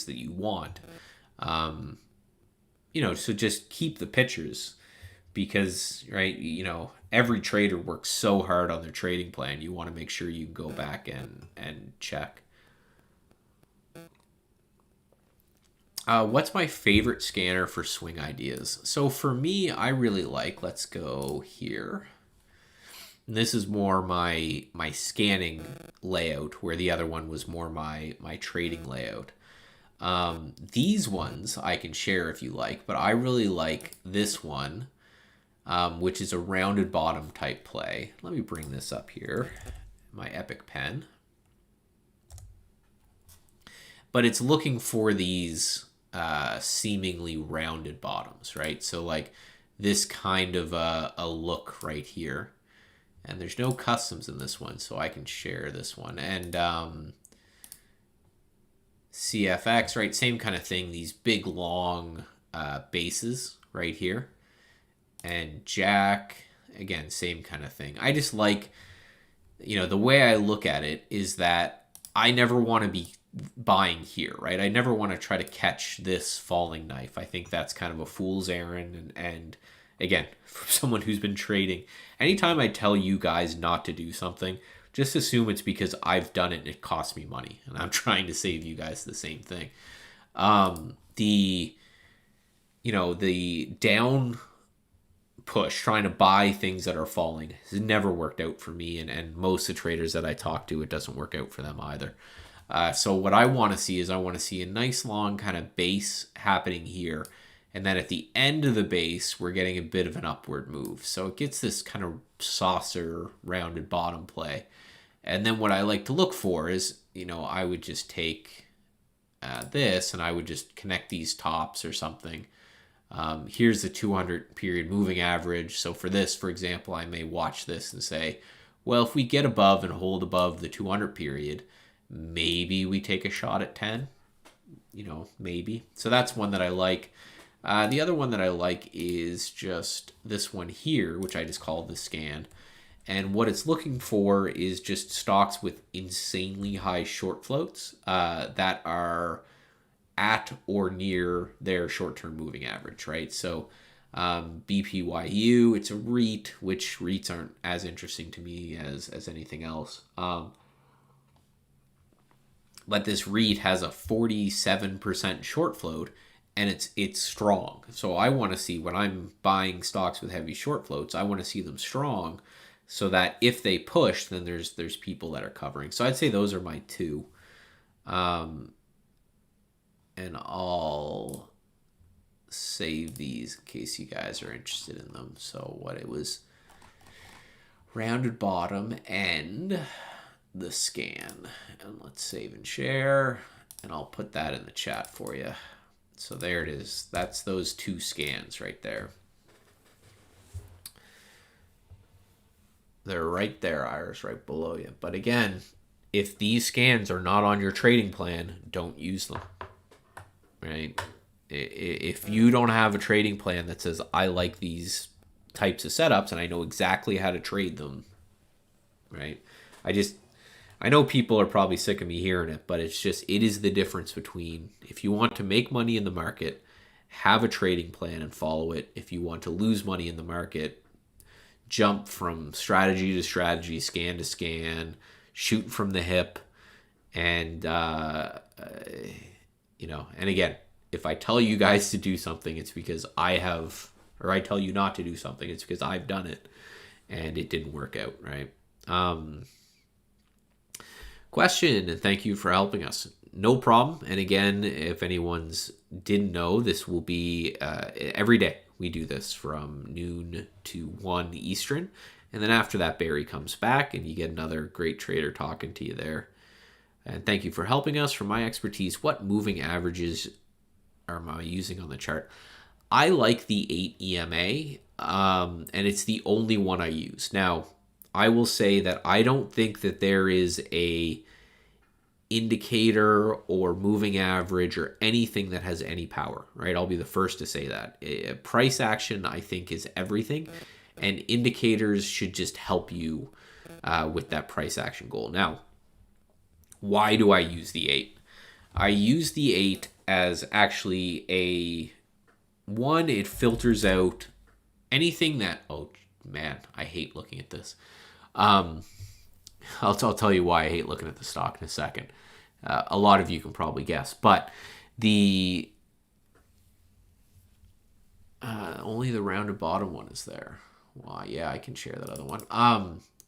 you want. So just keep the pictures, because, right, every trader works so hard on their trading plan. You want to make sure you go back and check. What's my favorite scanner for swing ideas? So for me, I really like, let's go here. And this is more my scanning layout, where the other one was more my trading layout. These ones I can share if you like, but I really like this one, which is a rounded bottom type play. Let me bring this up here, my Epic pen. But it's looking for these seemingly rounded bottoms, right? So like this kind of a look right here. And there's no customs in this one, so I can share this one. And CFX, right? Same kind of thing. These big, long bases right here. And Jack, again, same kind of thing. I just like, the way I look at it is that I never want to be buying here, right? I never want to try to catch this falling knife. I think that's kind of a fool's errand. And again, for someone who's been trading, anytime I tell you guys not to do something, just assume it's because I've done it and it cost me money, and I'm trying to save you guys the same thing. The down push, trying to buy things that are falling, has never worked out for me, and most of the traders that I talk to, it doesn't work out for them either. So what I want to see is, I want to see a nice long kind of base happening here. And then at the end of the base, we're getting a bit of an upward move. So it gets this kind of saucer rounded bottom play. And then what I like to look for is, I would just take this and I would just connect these tops or something. Here's the 200 period moving average. So for this, for example, I may watch this and say, well, if we get above and hold above the 200 period, maybe we take a shot at 10, maybe. So that's one that I like. The other one that I like is just this one here, which I just called the scan. And what it's looking for is just stocks with insanely high short floats that are at or near their short-term moving average, right? So BPYU, it's a REIT, which REITs aren't as interesting to me as anything else. But this REIT has a 47% short float, and it's strong. So I want to see, when I'm buying stocks with heavy short floats, I want to see them strong, so that if they push, then there's people that are covering. So I'd say those are my two. And I'll save these in case you guys are interested in them. So what it was, rounded bottom and the scan. And let's save and share, and I'll put that in the chat for you. So there it is. That's those two scans right there. They're right there, Iris, right below you. But again, if these scans are not on your trading plan, don't use them, right? If you don't have a trading plan that says, I like these types of setups and I know exactly how to trade them, right? I know people are probably sick of me hearing it, but it is the difference between if you want to make money in the market, have a trading plan and follow it. If you want to lose money in the market, jump from strategy to strategy, scan to scan, shoot from the hip. And, and again, if I tell you guys to do something, it's because I tell you not to do something, it's because I've done it and it didn't work out, right? Question, and thank you for helping us. No problem. And again, if anyone's didn't know, this will be every day. We do this from noon to 1 Eastern. And then after that, Barry comes back and you get another great trader talking to you there. And thank you for helping us. From my expertise, what moving averages am I using on the chart? I like the 8 EMA, and it's the only one I use. Now, I will say that I don't think that there is a indicator or moving average or anything that has any power, right? I'll be the first to say that. Price action, I think, is everything, and indicators should just help you with that price action goal. Now, why do I use the 8? I use the 8 as actually it filters out anything that, oh man, I hate looking at this. I'll tell you why I hate looking at the stock in a second. A lot of you can probably guess, but only the rounded bottom one is there. Well, yeah, I can share that other one.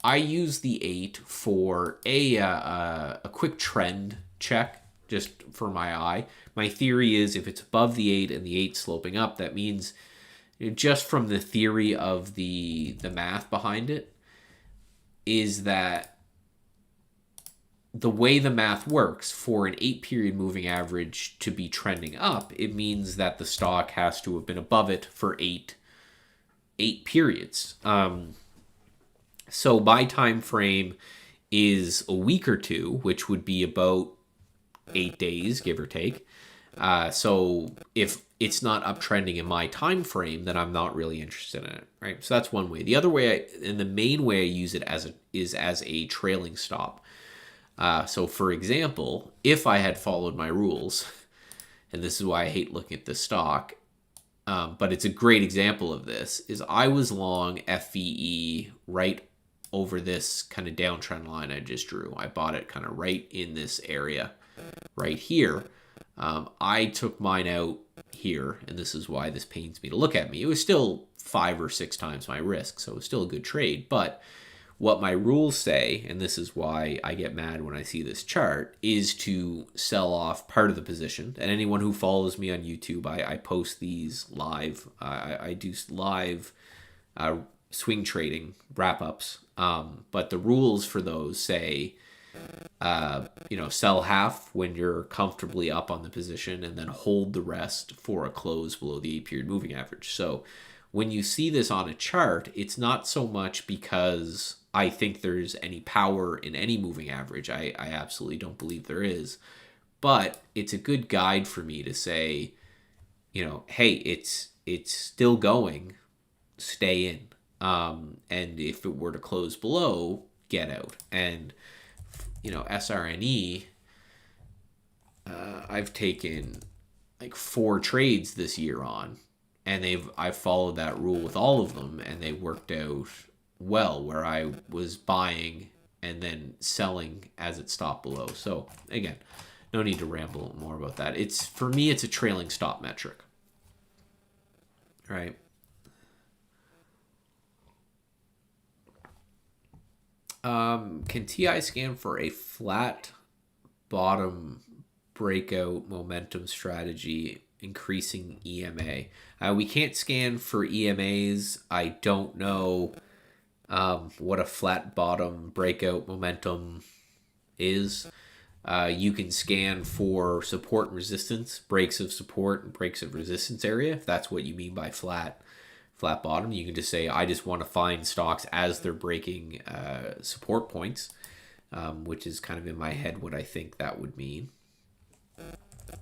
I use the 8 for a quick trend check, just for my eye. My theory is if it's above the 8 and the 8 sloping up, that means just from the theory of the math behind it, is that the way the math works for an 8-period moving average to be trending up, it means that the stock has to have been above it for eight periods. So my time frame is a week or two, which would be about 8 days, give or take. So if it's not uptrending in my time frame, then I'm not really interested in it, right? So that's one way. The other way, and the main way I use it is as a trailing stop. So for example, if I had followed my rules, and this is why I hate looking at this stock, but it's a great example of this, is I was long FVE right over this kind of downtrend line I just drew. I bought it kind of right in this area right here. I took mine out here, and this is why this pains me to look at me. It was still 5 or 6 times my risk, so it was still a good trade. But what my rules say, and this is why I get mad when I see this chart, is to sell off part of the position. And anyone who follows me on YouTube, I post these live. I do live swing trading wrap-ups. But the rules for those say, sell half when you're comfortably up on the position and then hold the rest for a close below the 8-period moving average. So when you see this on a chart, it's not so much because I think there's any power in any moving average. I absolutely don't believe there is. But it's a good guide for me to say, hey, it's still going, stay in. And if it were to close below, get out. And, SRNE, I've taken like 4 trades this year on, and I've followed that rule with all of them, and they worked out well, where I was buying and then selling as it stopped below. So again, no need to ramble more about that. For me, it's a trailing stop metric, right? Can TI scan for a flat bottom breakout momentum strategy increasing EMA? We can't scan for EMAs. I don't know what a flat bottom breakout momentum is. You can scan for support and resistance, breaks of support and breaks of resistance area, if that's what you mean by flat bottom. You can just say, I just want to find stocks as they're breaking support points, which is kind of in my head what I think that would mean.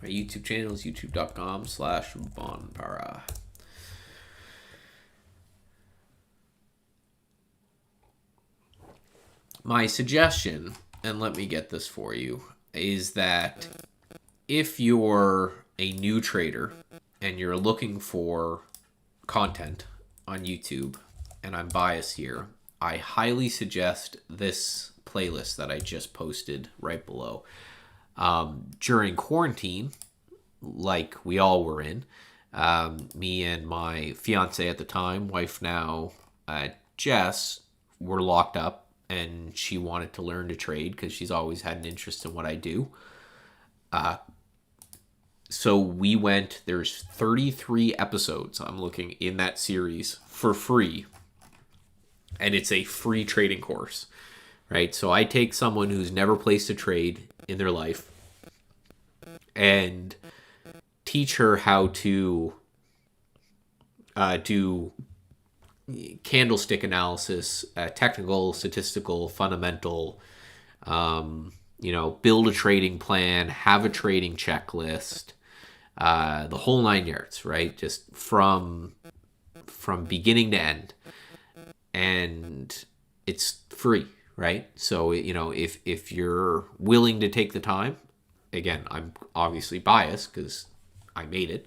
My YouTube channel is youtube.com/bonpara. My suggestion, and let me get this for you, is that if you're a new trader and you're looking for content on YouTube, and I'm biased here, I highly suggest this playlist that I just posted right below. During quarantine, like we all were in, me and my fiance at the time, wife now, Jess, were locked up, and she wanted to learn to trade because she's always had an interest in what I do. So we went, there's 33 episodes I'm looking in that series for free, and it's a free trading course, right? So I take someone who's never placed a trade in their life and teach her how to do candlestick analysis, technical, statistical, fundamental, build a trading plan, have a trading checklist, the whole 9 yards, right? Just from beginning to end. And it's free, right? So, if you're willing to take the time, again, I'm obviously biased because I made it,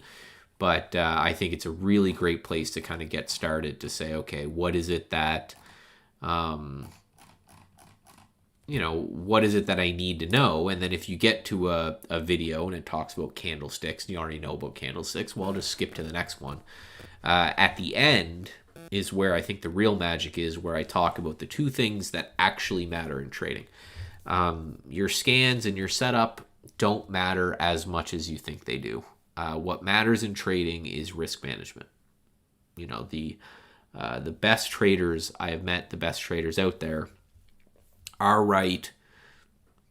but I think it's a really great place to kind of get started to say, okay, what is it that, what is it that I need to know? And then if you get to a video and it talks about candlesticks and you already know about candlesticks, well, I'll just skip to the next one. At the end is where I think the real magic is, where I talk about the two things that actually matter in trading. Your scans and your setup don't matter as much as you think they do. What matters in trading is risk management. The best traders I have met, the best traders out there, are right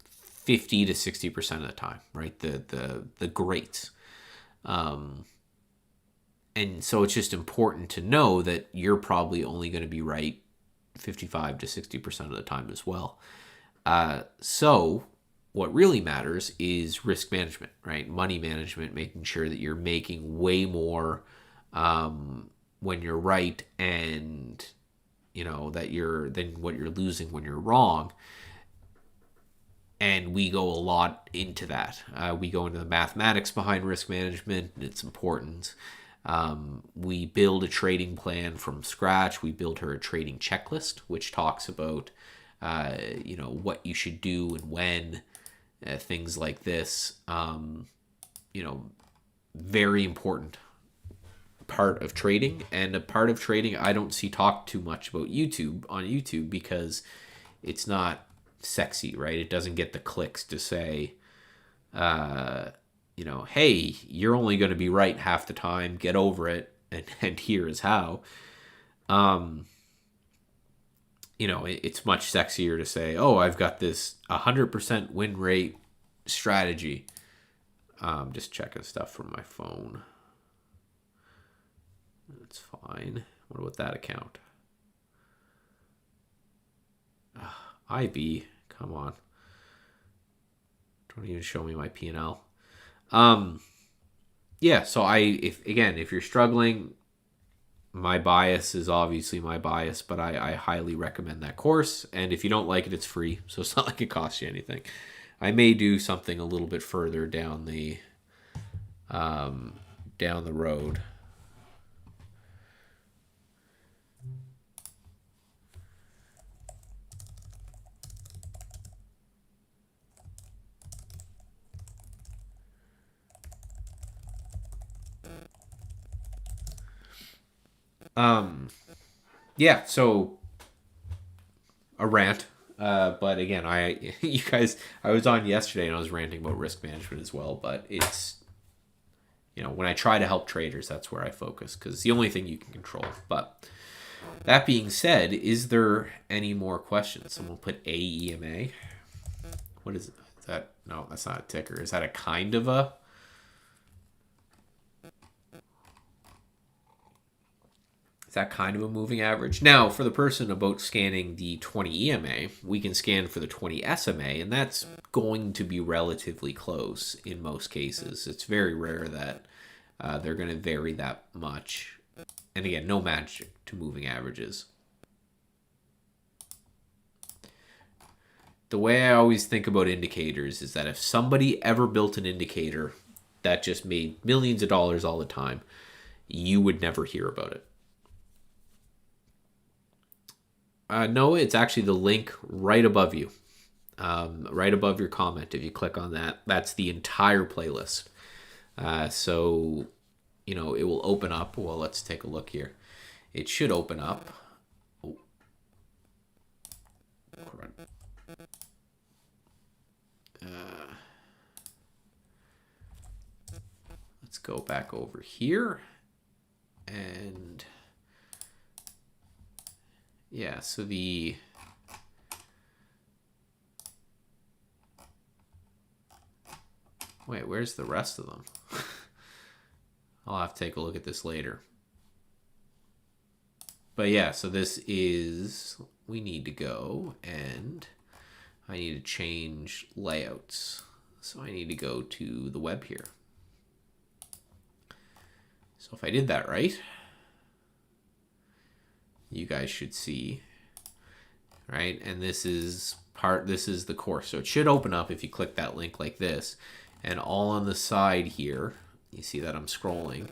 50 to 60% of the time, right? The greats. And so it's just important to know that you're probably only going to be right 55 to 60% of the time as well. So what really matters is risk management, right? Money management, making sure that you're making way more when you're right, and than what you're losing when you're wrong. And we go a lot into that. We go into the mathematics behind risk management and its importance. We build a trading plan from scratch. We build her a trading checklist, which talks about, what you should do and when, things like this. Very important part of trading, and a part of trading I don't see talked too much about on YouTube because it's not sexy, right? It doesn't get the clicks to say, hey, you're only going to be right half the time, get over it, and here is how. It's much sexier to say, oh, I've got this 100% win rate strategy. Just checking stuff from my phone. That's fine. What about that account? IB, come on. Don't even show me my P&L. Yeah, so if you're struggling, my bias is obviously my bias, but I highly recommend that course. And if you don't like it, it's free, so it's not like it costs you anything. I may do something a little bit further down the road. Yeah, so a rant. But again, I was on yesterday and I was ranting about risk management as well, but it's, when I try to help traders, that's where I focus because it's the only thing you can control. But that being said, is there any more questions? Someone put AEMA. What is that? No, that's not a ticker. Is that a kind of a? Is that kind of a moving average? Now, for the person about scanning the 20 EMA, we can scan for the 20 SMA, and that's going to be relatively close in most cases. It's very rare that they're going to vary that much. And again, no magic to moving averages. the way I always think about indicators is that if somebody ever built an indicator that just made millions of dollars all the time, you would never hear about it. No, it's actually the link right above you, right above your comment. If you click on that, that's the entire playlist. So, it will open up. Well, let's take a look here. It should open up. Oh. Let's go back over here. And yeah, so wait, where's the rest of them? I'll have to take a look at this later. But yeah, so this is, we need to go and I need to change layouts. So I need to go to the web here. So if I did that right, you guys should see, right? And this is the course. So it should open up if you click that link like this. And all on the side here, you see that I'm scrolling.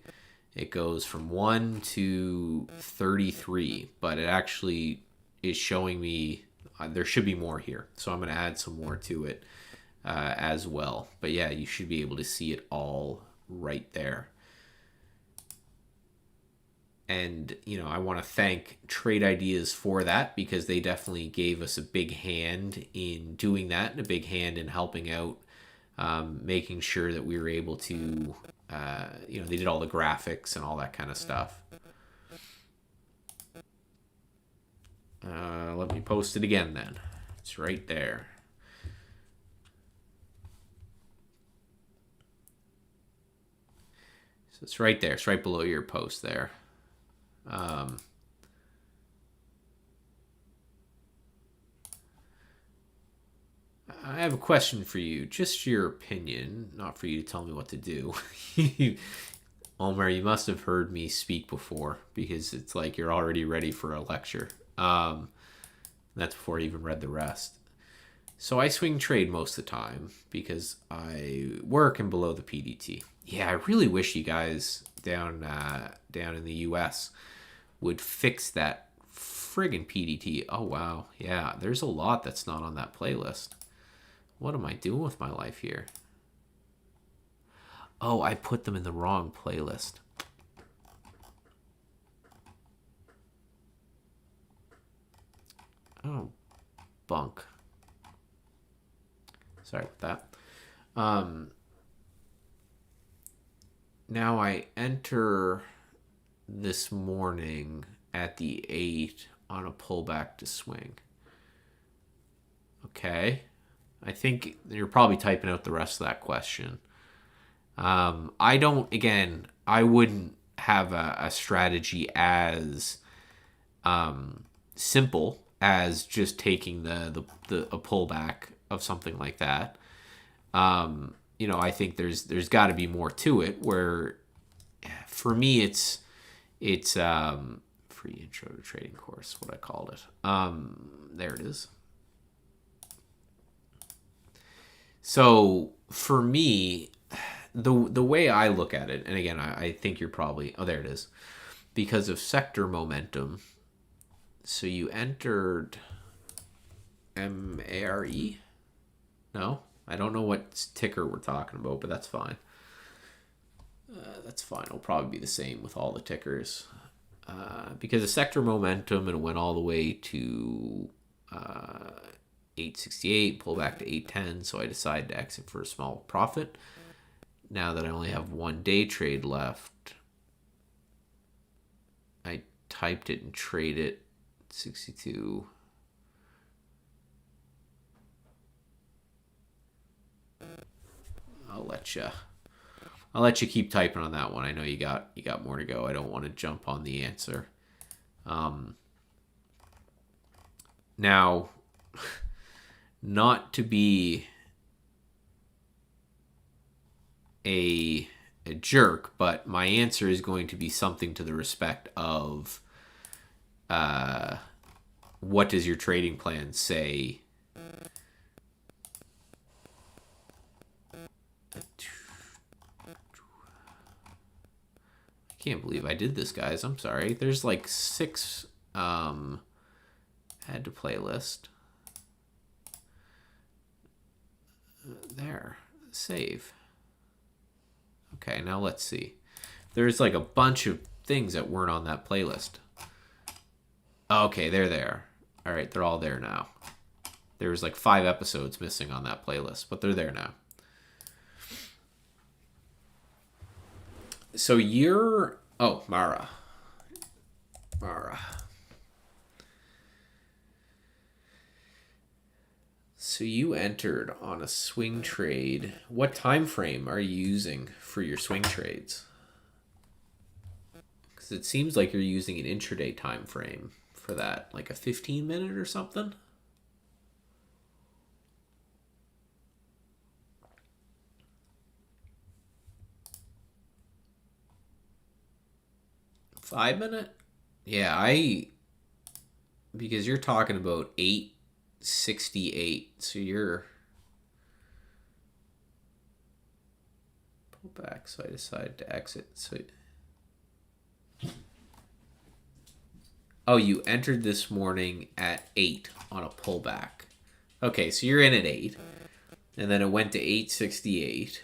It goes from 1 to 33, but it actually is showing me there should be more here. So I'm going to add some more to it as well. But yeah, you should be able to see it all right there. And, I want to thank Trade Ideas for that, because they definitely gave us a big hand in doing that and a big hand in helping out, making sure that we were able to, they did all the graphics and all that kind of stuff. Let me post it again then. It's right there. So it's right there. It's right below your post there. I have a question for you, just your opinion, not for you to tell me what to do. Omer, you must have heard me speak before, because it's like you're already ready for a lecture. That's before I even read the rest. So I swing trade most of the time because I work in below the PDT. Yeah, I really wish you guys down in the US would fix that friggin' PDT. Oh wow, yeah, there's a lot that's not on that playlist. What am I doing with my life here? Oh, I put them in the wrong playlist. Oh, bunk. Sorry about that. Now I enter this morning at the 8 on a pullback to swing. Okay. I think you're probably typing out the rest of that question. I wouldn't have a strategy as simple as just taking a pullback of something like that. I think there's got to be more to it, where for me it's free intro to trading course, what I called it. There it is. So for me, the way I look at it, and again, I think you're probably, there it is, because of sector momentum. So you entered MARE? No, I don't know what ticker we're talking about, but that's fine. That's fine. It'll probably be the same with all the tickers. Because of sector momentum, and it went all the way to 868, pull back to 810, so I decided to exit for a small profit. Now that I only have one day trade left, I typed it and traded 62. I'll let you keep typing on that one. I know you got more to go. I don't want to jump on the answer. Now, not to be a jerk, but my answer is going to be something to the respect of what does your trading plan say can't believe I did this, guys. I'm sorry. There's like 6 add to playlist. There. Save. Okay, now let's see. There's like a bunch of things that weren't on that playlist. Okay, they're there. All right, they're all there now. There was like 5 episodes missing on that playlist, but they're there now. So you're... Oh, Mara. So you entered on a swing trade. What time frame are you using for your swing trades? Because it seems like you're using an intraday time frame for that, like a 15-minute or something. $5-minute? Yeah, because you're talking about 868, so you're pull back, so I decided to exit. So you entered this morning at 8 on a pullback. Okay, so you're in at 8, and then it went to 868.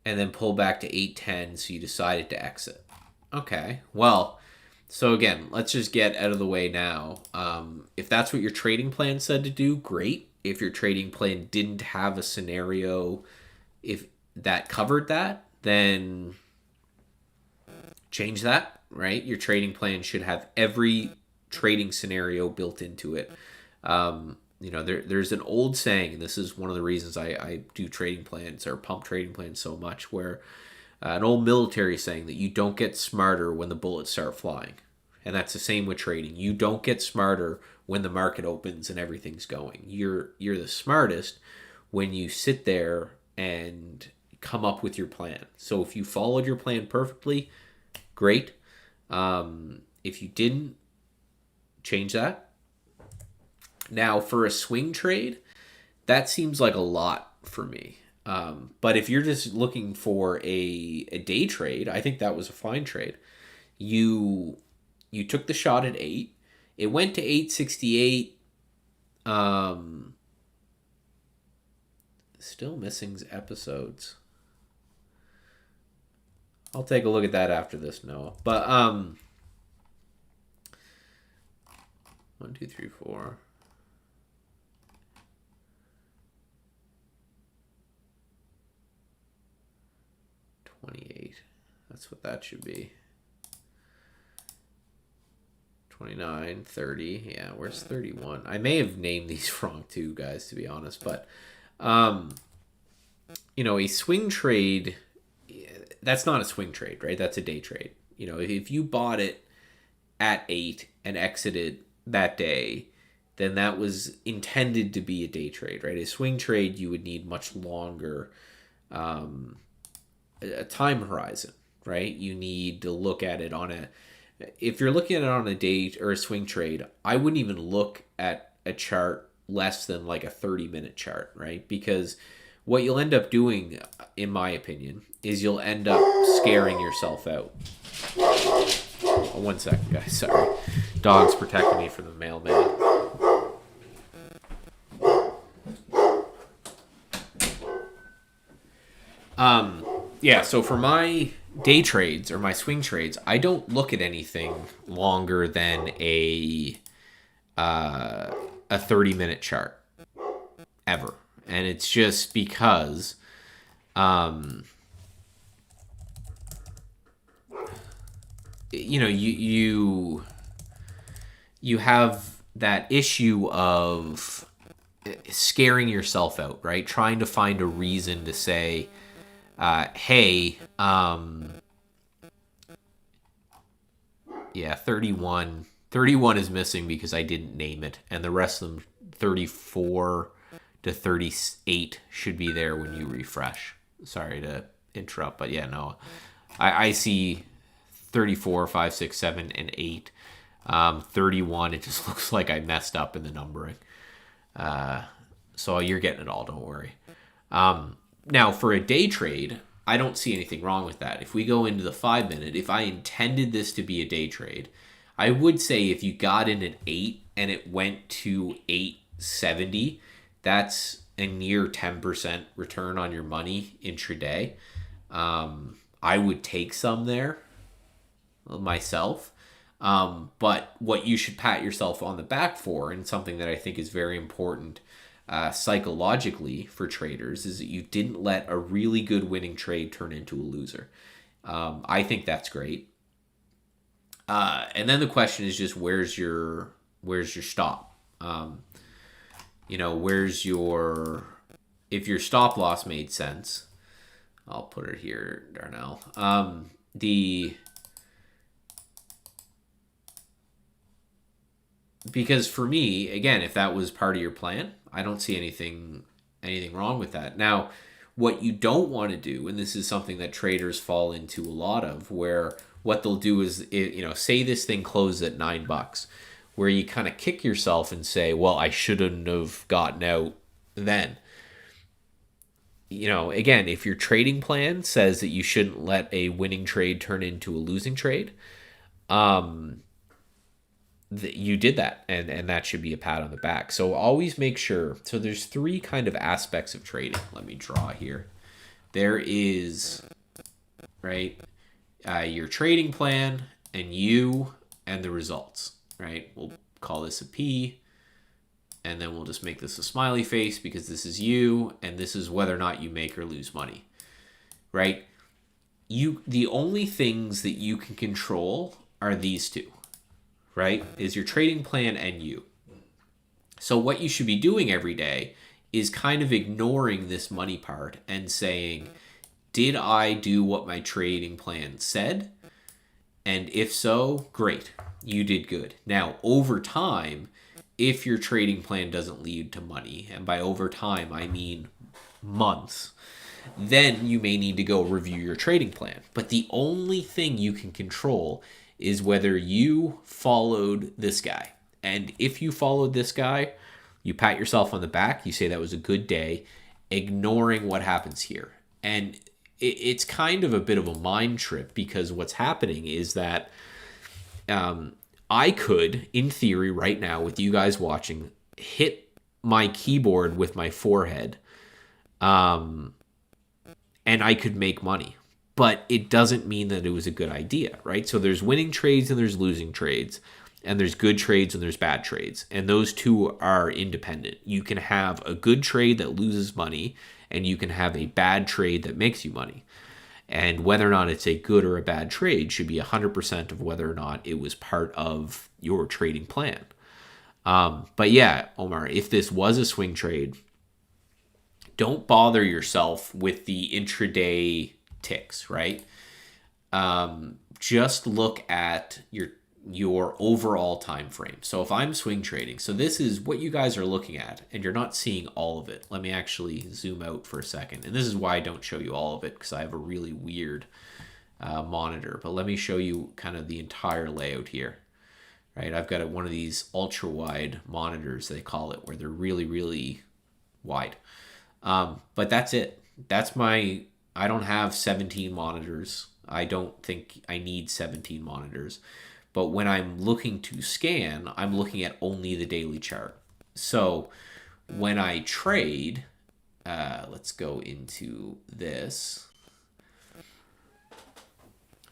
And then pull back to 810, so you decided to exit. Okay, well, so again, let's just get out of the way now. If that's what your trading plan said to do, great. If your trading plan didn't have a scenario if that covered that, then change that, right? Your trading plan should have every trading scenario built into it. There's an old saying, and this is one of the reasons I do trading plans or pump trading plans so much, where an old military saying that you don't get smarter when the bullets start flying. And that's the same with trading. You don't get smarter when the market opens and everything's going. You're the smartest when you sit there and come up with your plan. So if you followed your plan perfectly, great. If you didn't, change that. Now, for a swing trade, that seems like a lot for me. But if you're just looking for a day trade, I think that was a fine trade. You took the shot at 8. It went to 868. Still missing episodes. I'll take a look at that after this, Noah. But 1, 2, 3, 4. 28. That's what that should be. 29, 30. Yeah, where's 31? I may have named these wrong too, guys, to be honest. But, a swing trade, that's not a swing trade, right? That's a day trade. If you bought it at 8 and exited that day, then that was intended to be a day trade, right? A swing trade, you would need much longer a time horizon, right? You need to look at it if you're looking at it on a day or a swing trade, I wouldn't even look at a chart less than like a 30-minute chart, right? Because what you'll end up doing, in my opinion, is you'll end up scaring yourself out. Oh, 1 second, guys. Sorry. Dog's protecting me from the mailman. Yeah, so for my day trades or my swing trades, I don't look at anything longer than a 30-minute chart ever. And it's just because you have that issue of scaring yourself out, right? Trying to find a reason to say, hey, 31 is missing because I didn't name it, and the rest of them, 34 to 38, should be there when you refresh. Sorry to interrupt, but yeah, no, I see 34, 5, 6, 7, and 8. 31, it just looks like I messed up in the numbering. So you're getting it all, don't worry. Now, for a day trade, I don't see anything wrong with that. If we go into the 5 minute, if I intended this to be a day trade, I would say if you got in at 8 and it went to 870, that's a near 10% return on your money intraday. I would take some there myself. But what you should pat yourself on the back for, and something that I think is very important psychologically for traders, is that you didn't let a really good winning trade turn into a loser. I think that's great. And then the question is just where's your stop? Where's your, if your stop loss made sense, I'll put it here, Darnell. Because for me, again, if that was part of your plan, I don't see anything wrong with that. Now, what you don't want to do, and this is something that traders fall into a lot of, where what they'll do is, say this thing closes at $9, where you kind of kick yourself and say, well, I shouldn't have gotten out then. Again, if your trading plan says that you shouldn't let a winning trade turn into a losing trade, you did that, and that should be a pat on the back. So always make sure. So there's 3 kind of aspects of trading. Let me draw here. There is, right, your trading plan and you and the results, right? We'll call this a P, and then we'll just make this a smiley face because this is you, and this is whether or not you make or lose money, right? The only things that you can control are these 2. Right, is your trading plan and you. So what you should be doing every day is kind of ignoring this money part and saying, did I do what my trading plan said? And if so, great, you did good. Now, over time, if your trading plan doesn't lead to money, and by over time, I mean months, then you may need to go review your trading plan. But the only thing you can control is whether you followed this guy. And if you followed this guy, you pat yourself on the back, you say that was a good day, ignoring what happens here. And it's kind of a bit of a mind trip, because what's happening is that I could, in theory, right now, with you guys watching, hit my keyboard with my forehead, and I could make money. But it doesn't mean that it was a good idea, right? So there's winning trades and there's losing trades, and there's good trades and there's bad trades. And those 2 are independent. You can have a good trade that loses money, and you can have a bad trade that makes you money. And whether or not it's a good or a bad trade should be 100% of whether or not it was part of your trading plan. But yeah, Omar, if this was a swing trade, don't bother yourself with the intraday ticks, right? Just look at your overall time frame. So if I'm swing trading, so this is what you guys are looking at, and you're not seeing all of it. Let me actually zoom out for a second. And this is why I don't show you all of it, because I have a really weird monitor. But let me show you kind of the entire layout here, right? I've got one of these ultra wide monitors, they call it, where they're really, really wide. But that's it. I don't have 17 monitors. I don't think I need 17 monitors. But when I'm looking to scan, I'm looking at only the daily chart. So when I trade, let's go into this.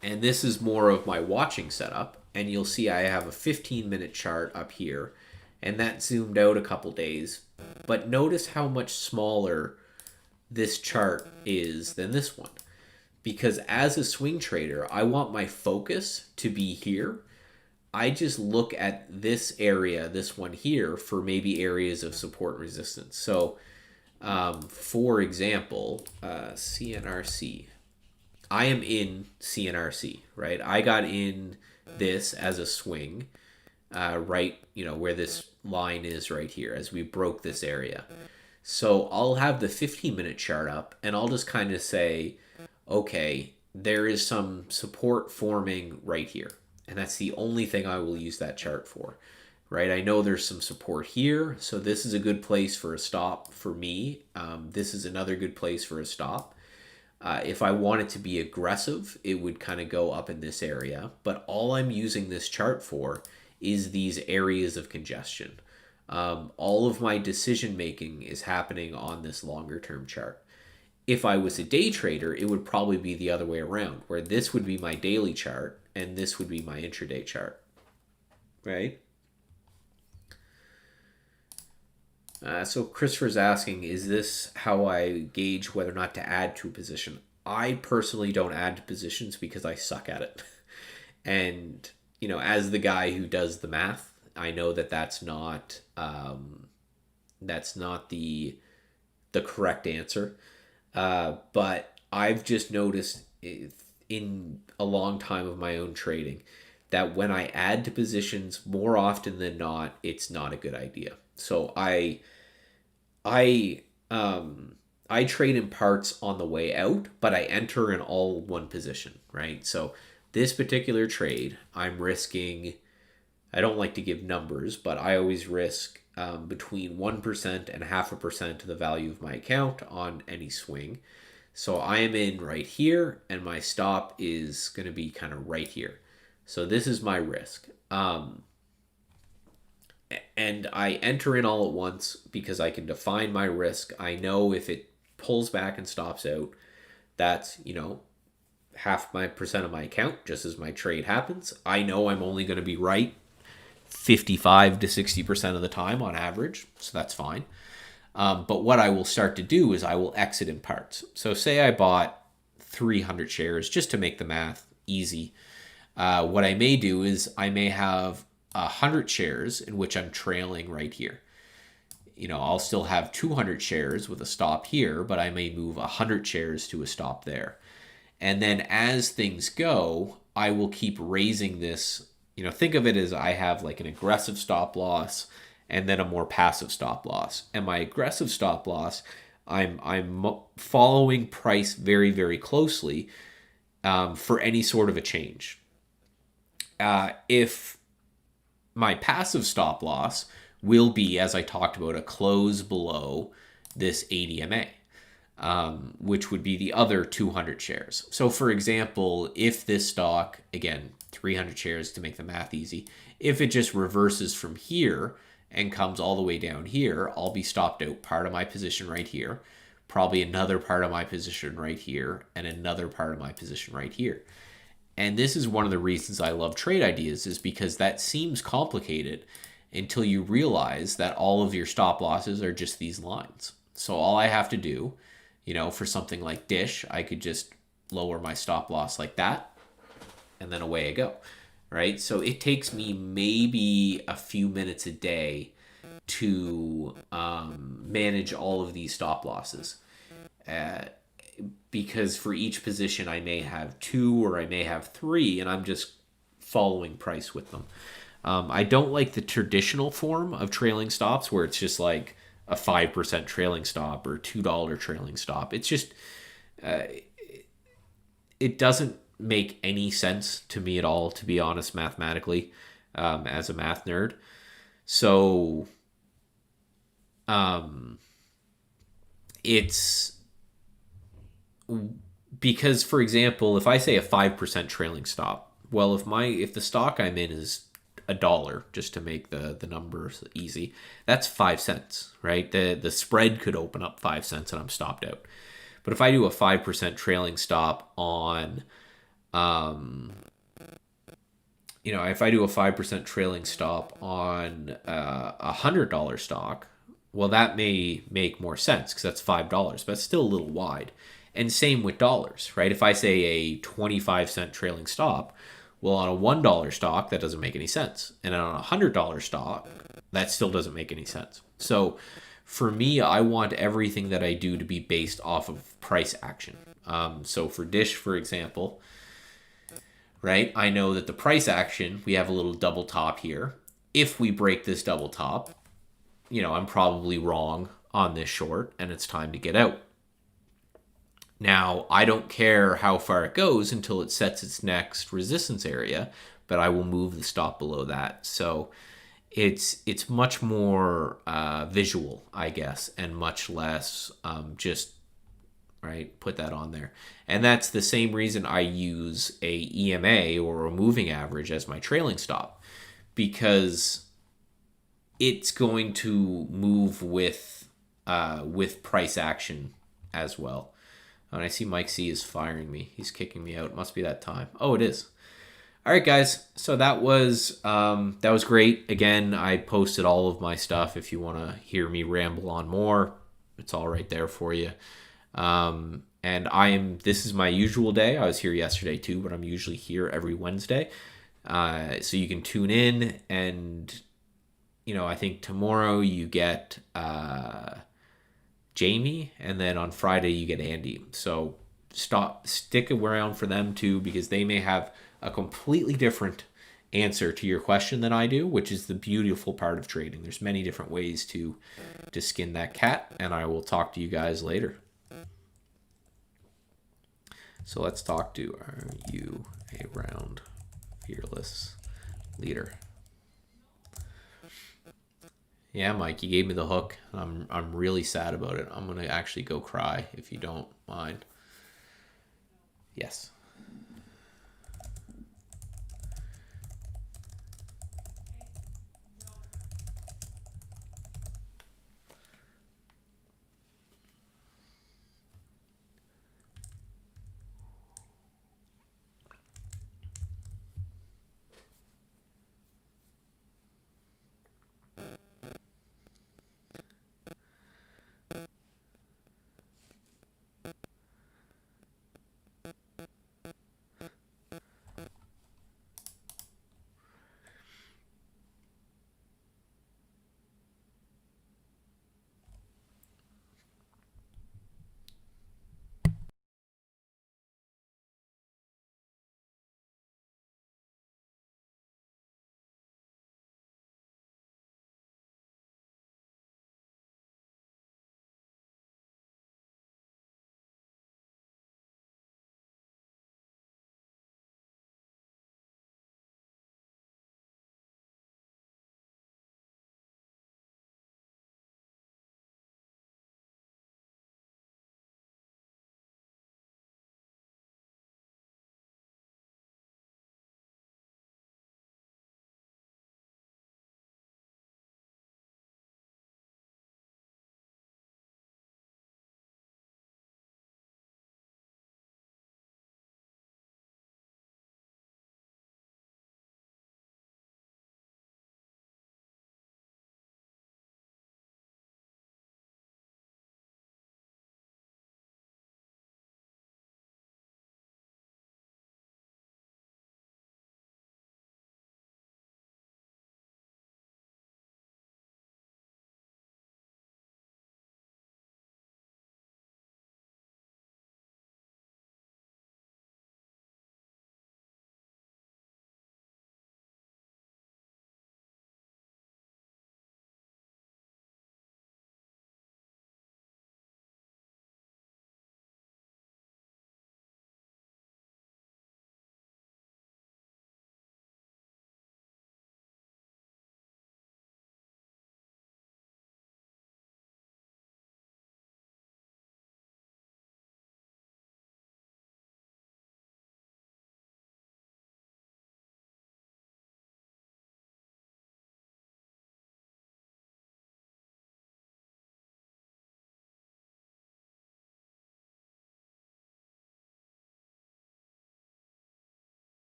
And this is more of my watching setup. And you'll see I have a 15-minute chart up here. And that zoomed out a couple days. But notice how much smaller this chart is than this one, because as a swing trader, I want my focus to be here. I just look at this area, this one here, for maybe areas of support and resistance. So for example, CNRC, I am in CNRC, right? I got in this as a swing, right, where this line is right here as we broke this area. So I'll have the 15-minute chart up, and I'll just kind of say, okay, there is some support forming right here. And that's the only thing I will use that chart for, right? I know there's some support here, so this is a good place for a stop for me. This is another good place for a stop. If I want it to be aggressive, it would kind of go up in this area. But all I'm using this chart for is these areas of congestion. All of my decision making is happening on this longer term chart. If I was a day trader, it would probably be the other way around, where this would be my daily chart and this would be my intraday chart, right? So Christopher's asking, is this how I gauge whether or not to add to a position? I personally don't add to positions because I suck at it. And, as the guy who does the math, I know that that's not the correct answer. But I've just noticed in a long time of my own trading that when I add to positions, more often than not, it's not a good idea. So I trade in parts on the way out, but I enter in all one position, right? So this particular trade, I'm risking, I don't like to give numbers, but I always risk between 1% and 0.5% of the value of my account on any swing. So I am in right here, and my stop is going to be kind of right here. So this is my risk. And I enter in all at once because I can define my risk. I know if it pulls back and stops out, that's, 0.5% of my account, just as my trade happens. I know I'm only going to be right 55 to 60% of the time on average, so that's fine. But what I will start to do is I will exit in parts. So say I bought 300 shares, just to make the math easy. What I may do is I may have 100 shares in which I'm trailing right here. I'll still have 200 shares with a stop here, but I may move 100 shares to a stop there. And then as things go, I will keep raising this. Think of it as I have like an aggressive stop loss and then a more passive stop loss. And my aggressive stop loss, I'm following price very, very closely for any sort of a change. If my passive stop loss will be, as I talked about, a close below this ADMA, which would be the other 200 shares. So for example, if this stock, again, 300 shares to make the math easy, if it just reverses from here and comes all the way down here, I'll be stopped out part of my position right here, probably another part of my position right here, and another part of my position right here. And this is one of the reasons I love trade ideas, is because that seems complicated until you realize that all of your stop losses are just these lines. So all I have to do, for something like Dish, I could just lower my stop loss like that, and then away I go, right? So it takes me maybe a few minutes a day to manage all of these stop losses. Because for each position I may have 2 or I may have 3, and I'm just following price with them. I don't like the traditional form of trailing stops where it's just like a 5% trailing stop or $2 trailing stop. It's just, it doesn't make any sense to me at all, to be honest, mathematically, as a math nerd. So, it's because, for example, if I say a 5% trailing stop, well, if the stock I'm in is $1, just to make the numbers easy, that's 5 cents, right? The spread could open up 5 cents and I'm stopped out. But if I do a 5% trailing stop on, if I do a 5% trailing stop on $100 stock, well, that may make more sense because that's $5, but it's still a little wide. And same with dollars, right? If I say a 25-cent trailing stop, well, on a $1 stock, that doesn't make any sense. And on a $100 stock, that still doesn't make any sense. So for me, I want everything that I do to be based off of price action. So for Dish, for example, right, I know that the price action, we have a little double top here. If we break this double top, I'm probably wrong on this short and it's time to get out. Now, I don't care how far it goes until it sets its next resistance area, but I will move the stop below that. So it's much more visual, I guess, and much less just right? Put that on there. And that's the same reason I use a EMA or a moving average as my trailing stop, because it's going to move with price action as well. And I see Mike C is firing me. He's kicking me out. It must be that time. Oh, it is. All right, guys. So that was great. Again, I posted all of my stuff. If you want to hear me ramble on more, it's all right there for you. And this is my usual day. I was here yesterday too, but I'm usually here every Wednesday. So you can tune in, and I think tomorrow you get Jamie, and then on Friday you get Andy. So stick around for them too, because they may have a completely different answer to your question than I do, which is the beautiful part of trading. There's many different ways to skin that cat, and I will talk to you guys later. So let's talk to, are you a round fearless leader? Yeah, Mike, you gave me the hook. I'm really sad about it. I'm gonna actually go cry if you don't mind. Yes.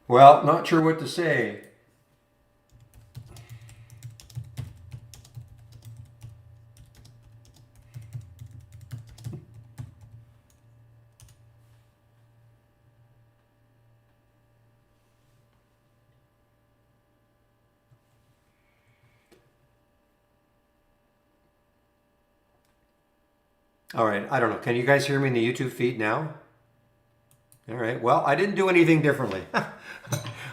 Well, not sure what to say. All right, I don't know. Can you guys hear me in the YouTube feed now? All right. Well, I didn't do anything differently.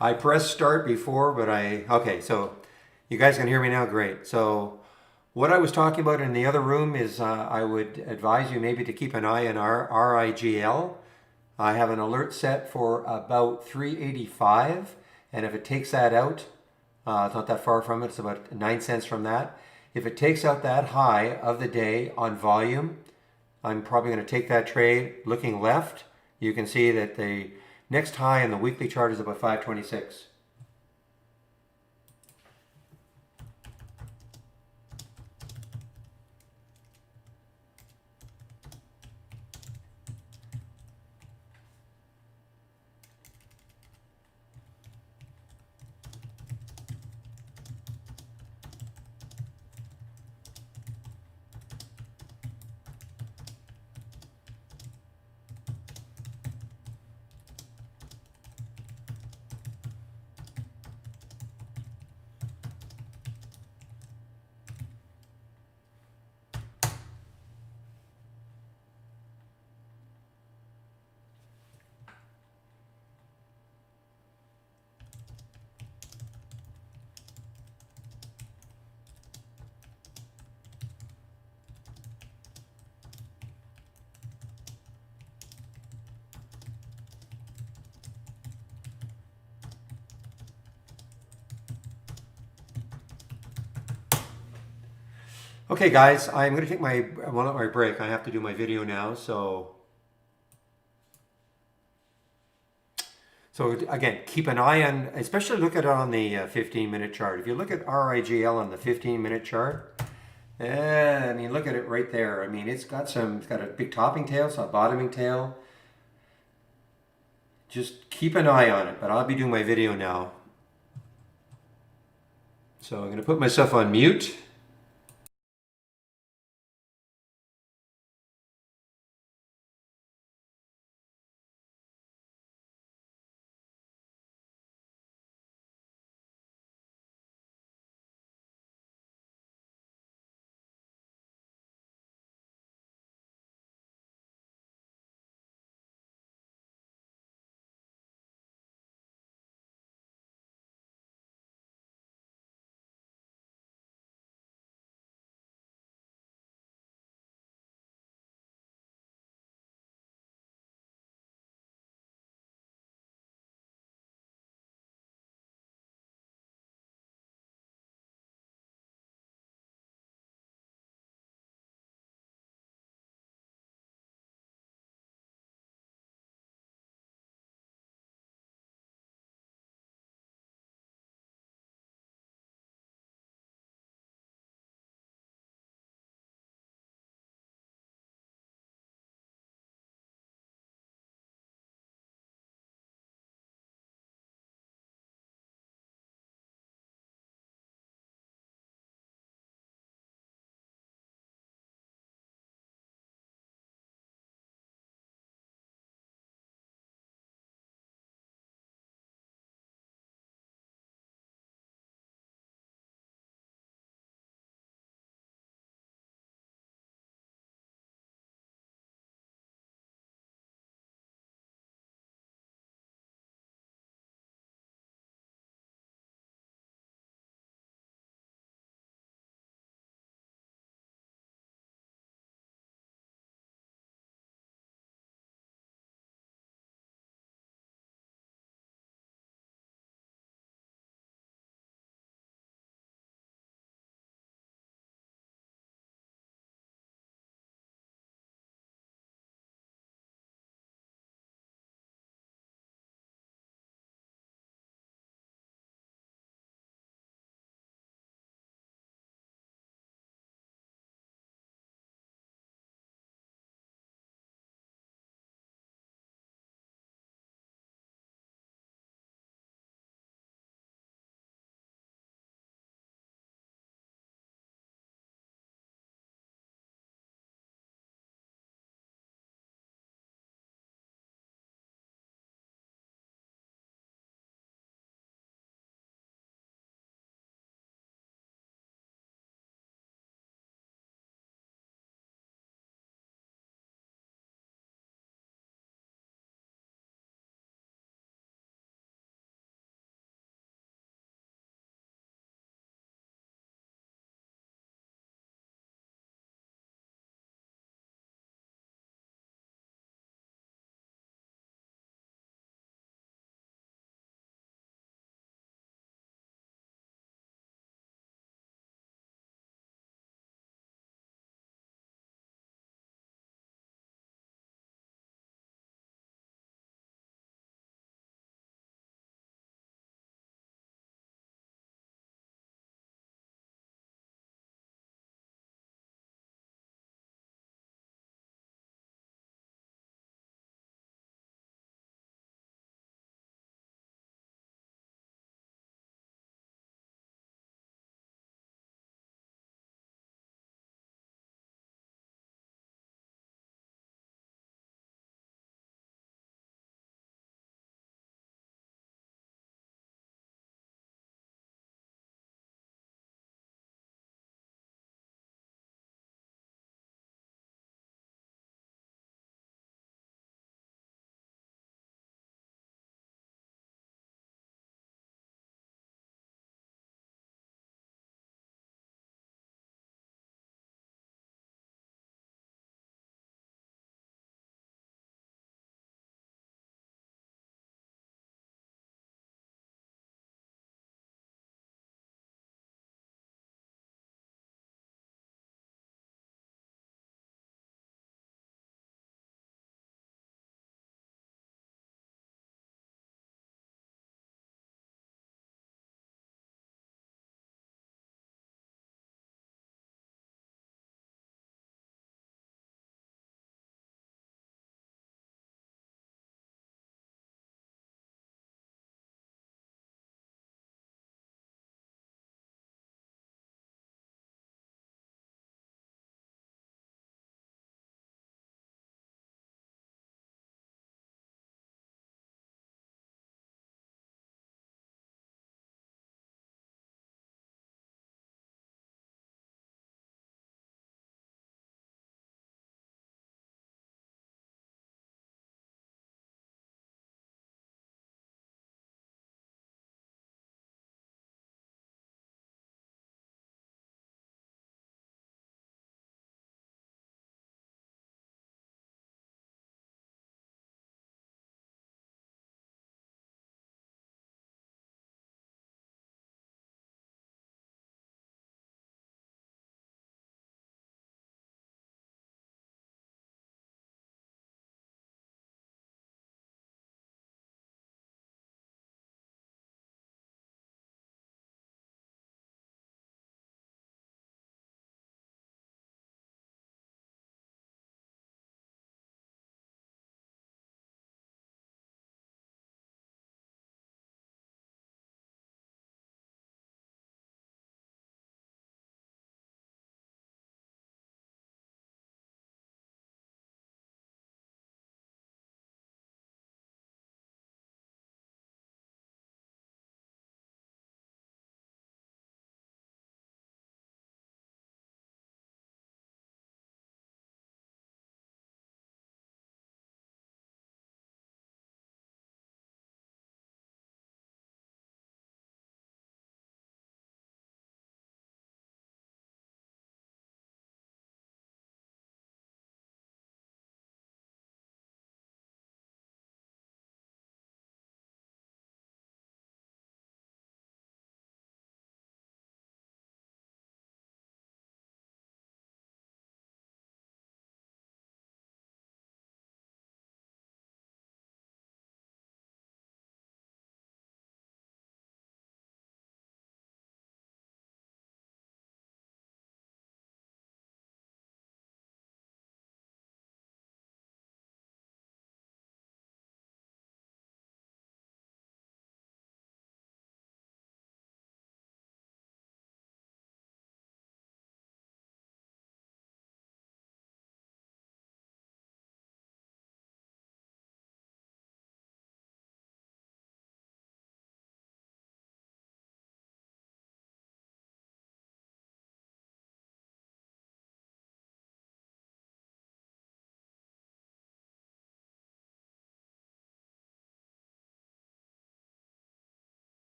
I pressed start before, but okay, so you guys can hear me now? Great. So what I was talking about in the other room is I would advise you maybe to keep an eye on our RIGL. I have an alert set for about 385, and if it takes that out, it's not that far from it, it's about 9 cents from that. If it takes out that high of the day on volume, I'm probably going to take that trade. Looking left, you can see that the next high in the weekly chart is about 526. Okay, guys, I'm going to take my break. I have to do my video now, so again, keep an eye on, especially look at it on the 15-minute chart. If you look at RIGL on the 15-minute chart, I mean, look at it right there. I mean, it's got a big topping tail, so a bottoming tail. Just keep an eye on it, but I'll be doing my video now. So I'm going to put myself on mute.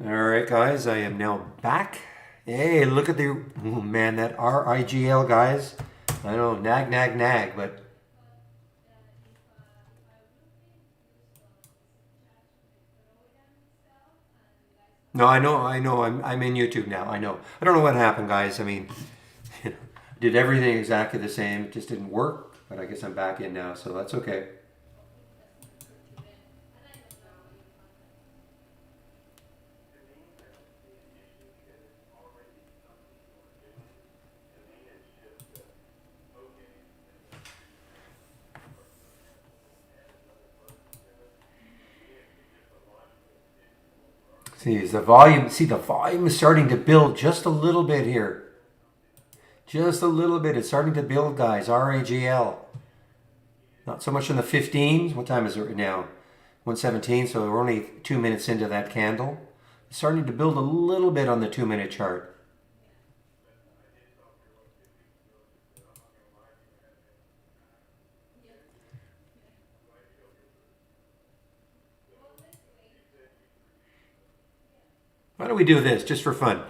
All right, guys, I am now back. Hey, look at the, oh man, that RIGL, guys. I know, nag, nag, nag, but no, I know, I'm in YouTube now. I know. I don't know what happened, guys. I mean, did everything exactly the same. It just didn't work, but I guess I'm back in now, so that's okay. See, is the volume? See, the volume is starting to build just a little bit here. Just a little bit. It's starting to build, guys. RAGL. Not so much in the 15s. What time is it right now? 1:17. So we're only 2 minutes into that candle. It's starting to build a little bit on the 2 minute chart. Why don't we do this just for fun?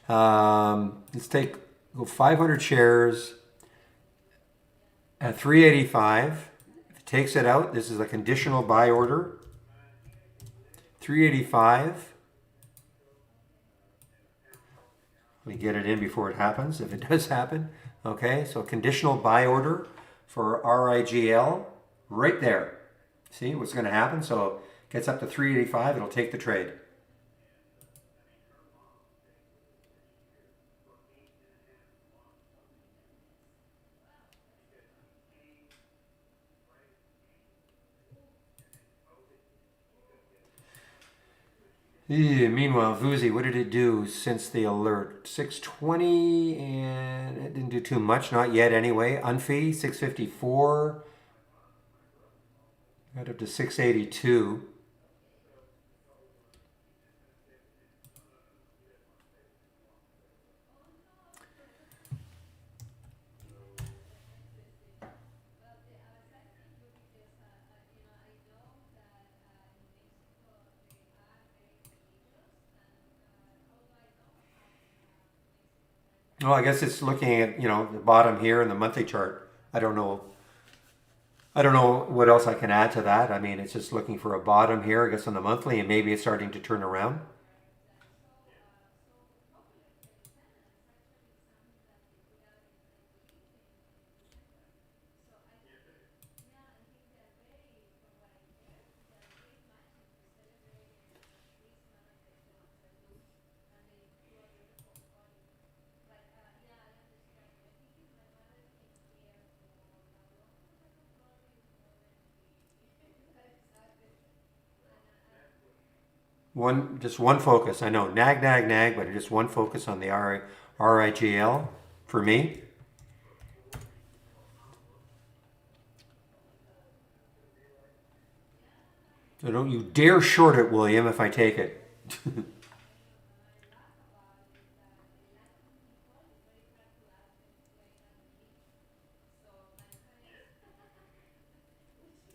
Let's go 500 shares at 385. If it takes it out, this is a conditional buy order. 385. We get it in before it happens, if it does happen. Okay, so conditional buy order for RIGL right there. See what's going to happen? So it gets up to 385, it'll take the trade. Meanwhile, Vuzi, what did it do since the alert? 620, and it didn't do too much, not yet anyway. Unfee, 654. Got up to 682. Well, I guess it's looking at, the bottom here in the monthly chart. I don't know. I don't know what else I can add to that. I mean, it's just looking for a bottom here, I guess, on the monthly, and maybe it's starting to turn around. Just one focus. I know, nag, nag, nag, but just one focus on the RIGL for me. So don't you dare short it, William, if I take it.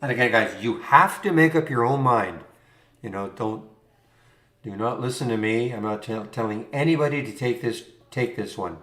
And again, guys, you have to make up your own mind. Do not listen to me. I'm not telling anybody to take this one.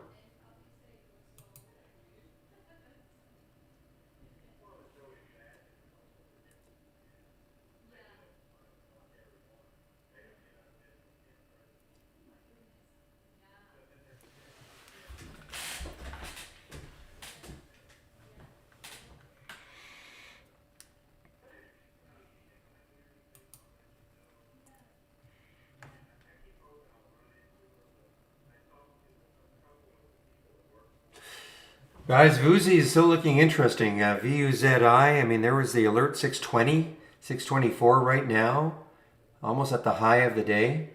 Guys, Vuzi is still looking interesting. VUZI, I mean, there was the alert 620, 624 right now, almost at the high of the day.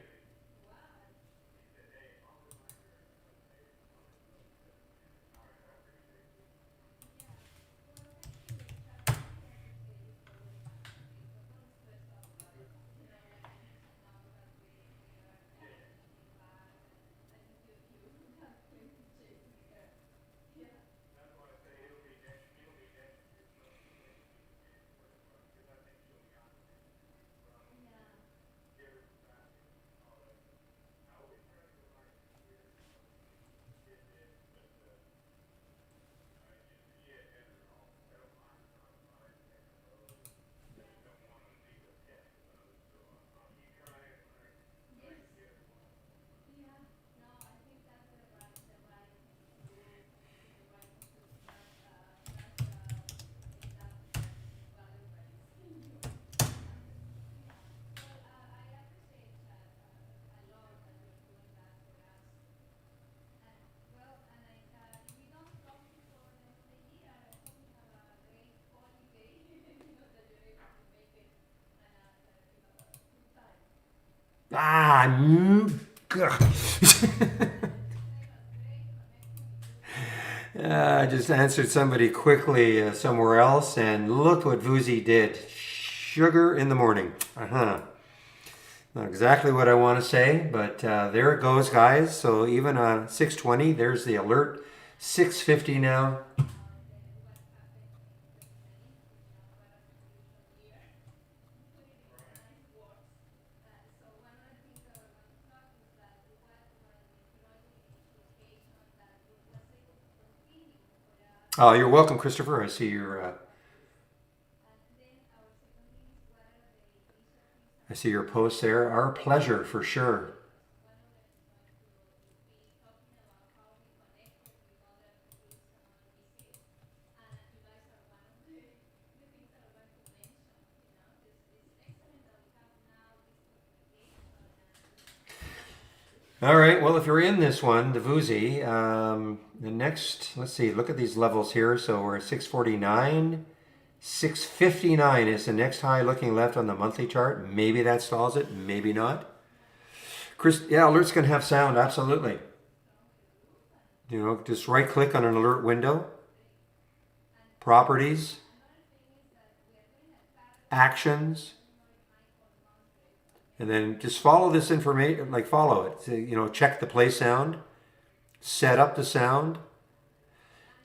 I just answered somebody quickly somewhere else, and look what Vuzi did. Sugar in the morning. Not exactly what I want to say, but there it goes, guys. So even on 6:20, there's the alert. 6:50 now. Oh, you're welcome, Christopher. I see your post there. Our pleasure for sure. All right. Well, if you're in this one, the Vuzi, the next, let's see, look at these levels here. So we're at 649. 659 is the next high looking left on the monthly chart. Maybe that stalls it, maybe not. Chris, yeah, alerts can have sound, absolutely. You know, just right click on an alert window, properties, actions, and then just follow this information, like follow it. So, you know, check the play sound, set up the sound.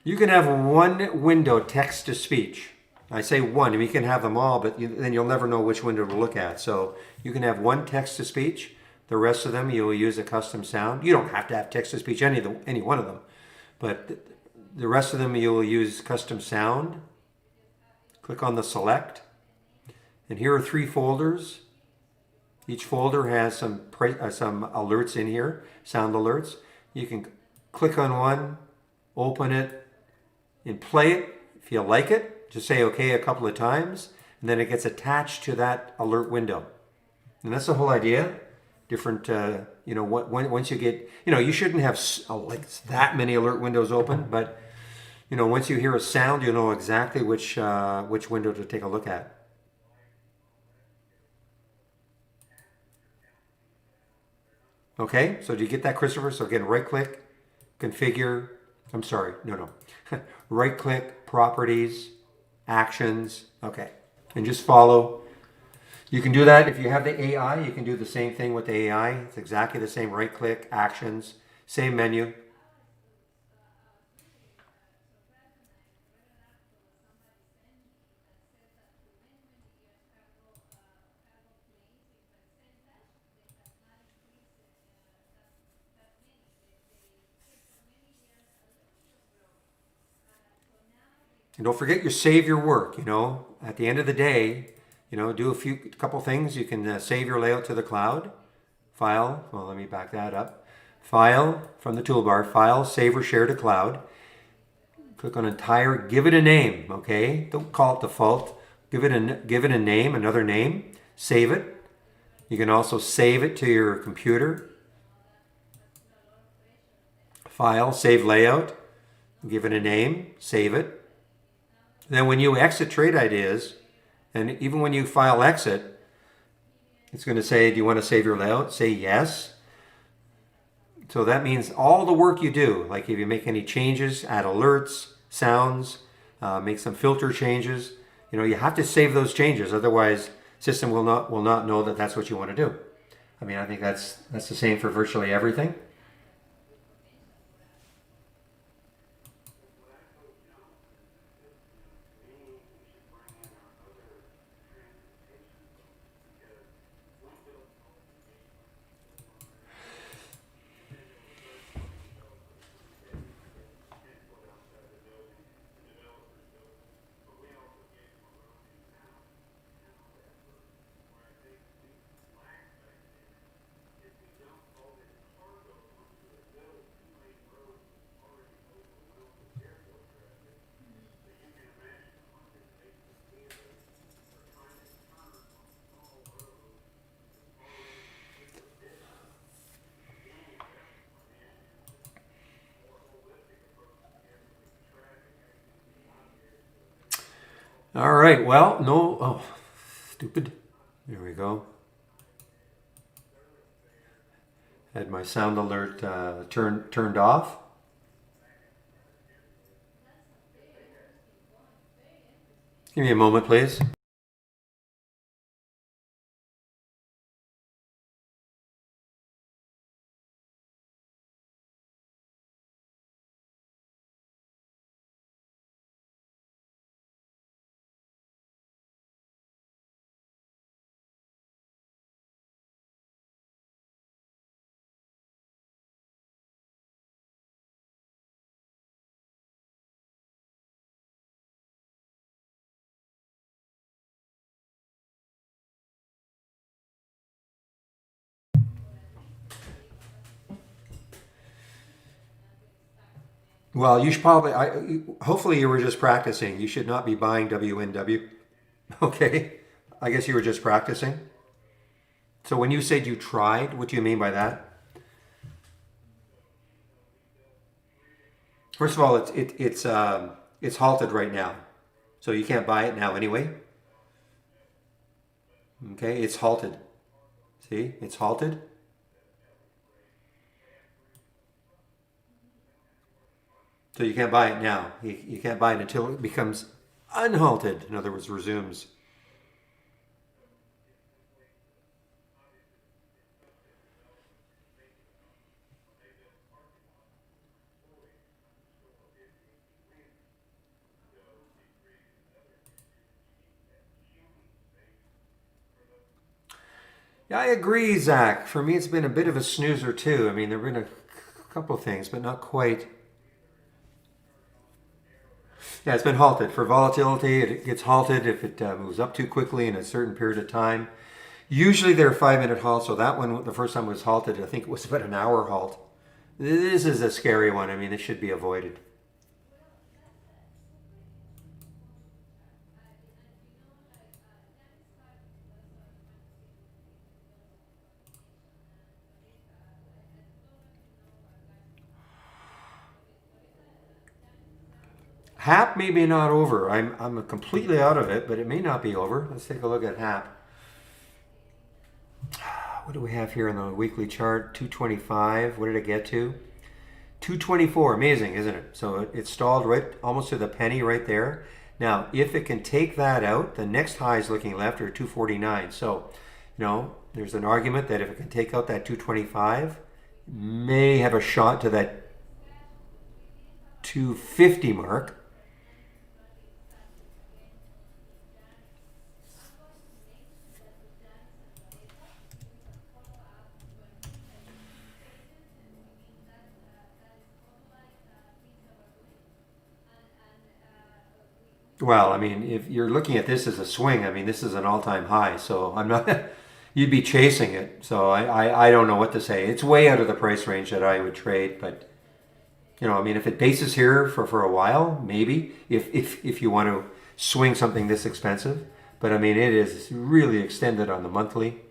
You can have one window text to speech. I say one, and you can have them all, but then you'll never know which window to look at. So you can have one text to speech. The rest of them, you will use a custom sound. You don't have to have text to speech, any one of them. But the rest of them, you will use custom sound. Click on the select. And here are 3 folders. Each folder has some alerts in here, sound alerts. You can click on one, open it, and play it if you like it. Just say okay a couple of times, and then it gets attached to that alert window. And that's the whole idea. Different, you know, once you get, you know, you shouldn't have like that many alert windows open, but you know, once you hear a sound, you know exactly which window to take a look at. Okay, so do you get that, Christopher? So again, right click, configure. I'm sorry, no. Right click, properties, actions. Okay, and just follow. You can do that if you have the AI. You can do the same thing with the AI. It's exactly the same. Right click, actions, same menu. And don't forget your save your work. You know, at the end of the day, you know, do a couple things. You can save your layout to the cloud. File. Well, let me back that up. File from the toolbar. File, save or share to cloud. Click on entire. Give it a name. Okay, don't call it default. Give it a name, another name. Save it. You can also save it to your computer. File, save layout. Give it a name. Save it. Then when you exit Trade Ideas, and even when you file exit, it's going to say, do you want to save your layout? Say yes. So that means all the work you do, like if you make any changes, add alerts, sounds, make some filter changes, you know, you have to save those changes. Otherwise, system will not know that that's what you want to do. I mean, I think that's the same for virtually everything. All right, well, no, oh, stupid. There we go. Had my sound alert turned off. Give me a moment, please. Well, you should probably. Hopefully, you were just practicing. You should not be buying WNW. Okay, I guess you were just practicing. So when you said you tried, what do you mean by that? First of all, it's halted right now, so you can't buy it now anyway. Okay, it's halted. See, it's halted. So you can't buy it now. You can't buy it until it becomes unhalted. In other words, resumes. Yeah, I agree, Zach. For me, it's been a bit of a snoozer too. I mean, there've been a couple of things, but not quite. Yeah, it's been halted for volatility. It gets halted if it moves up too quickly in a certain period of time. Usually they're 5 minute halts. So that one, the first time it was halted, I think it was about an hour halt. This is a scary one. I mean, this should be avoided. HAP may be not over. I'm completely out of it, but it may not be over. Let's take a look at HAP. What do we have here on the weekly chart? 225. What did it get to? 224. Amazing, isn't it? So it stalled right almost to the penny right there. Now, if it can take that out, the next high is looking left or 249. So, there's an argument that if it can take out that 225, may have a shot to that 250 mark. Well, I mean, if you're looking at this as a swing, I mean, this is an all-time high. So I'm not. You'd be chasing it. So I don't know what to say. It's way out of the price range that I would trade. But I mean, if it bases here for a while, maybe if you want to swing something this expensive. But I mean, it is really extended on the monthly.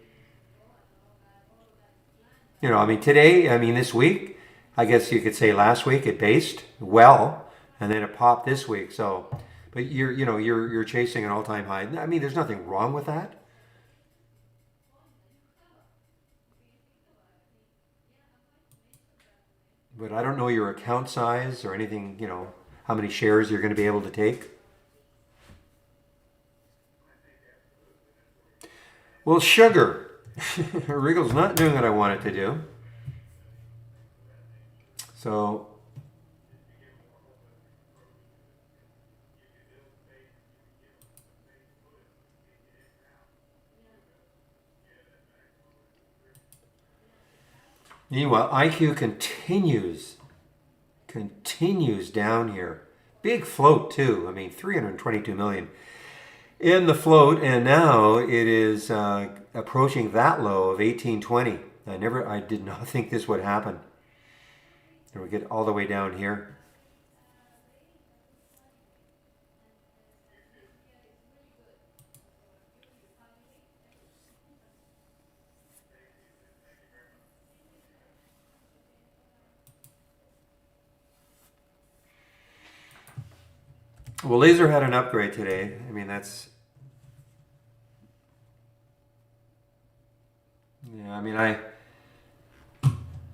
I mean, today, I mean, this week, I guess you could say last week it based well, and then it popped this week. So, but you're chasing an all-time high. I mean, there's nothing wrong with that. But I don't know your account size or anything, how many shares you're going to be able to take. Well, sugar. Regal's not doing what I want it to do. So, meanwhile, IQ continues down here. Big float too. I mean, 322 million in the float, and now it is approaching that low of 1820. I did not think this would happen. And we get all the way down here. Well, Laser had an upgrade today. I mean, yeah, I mean,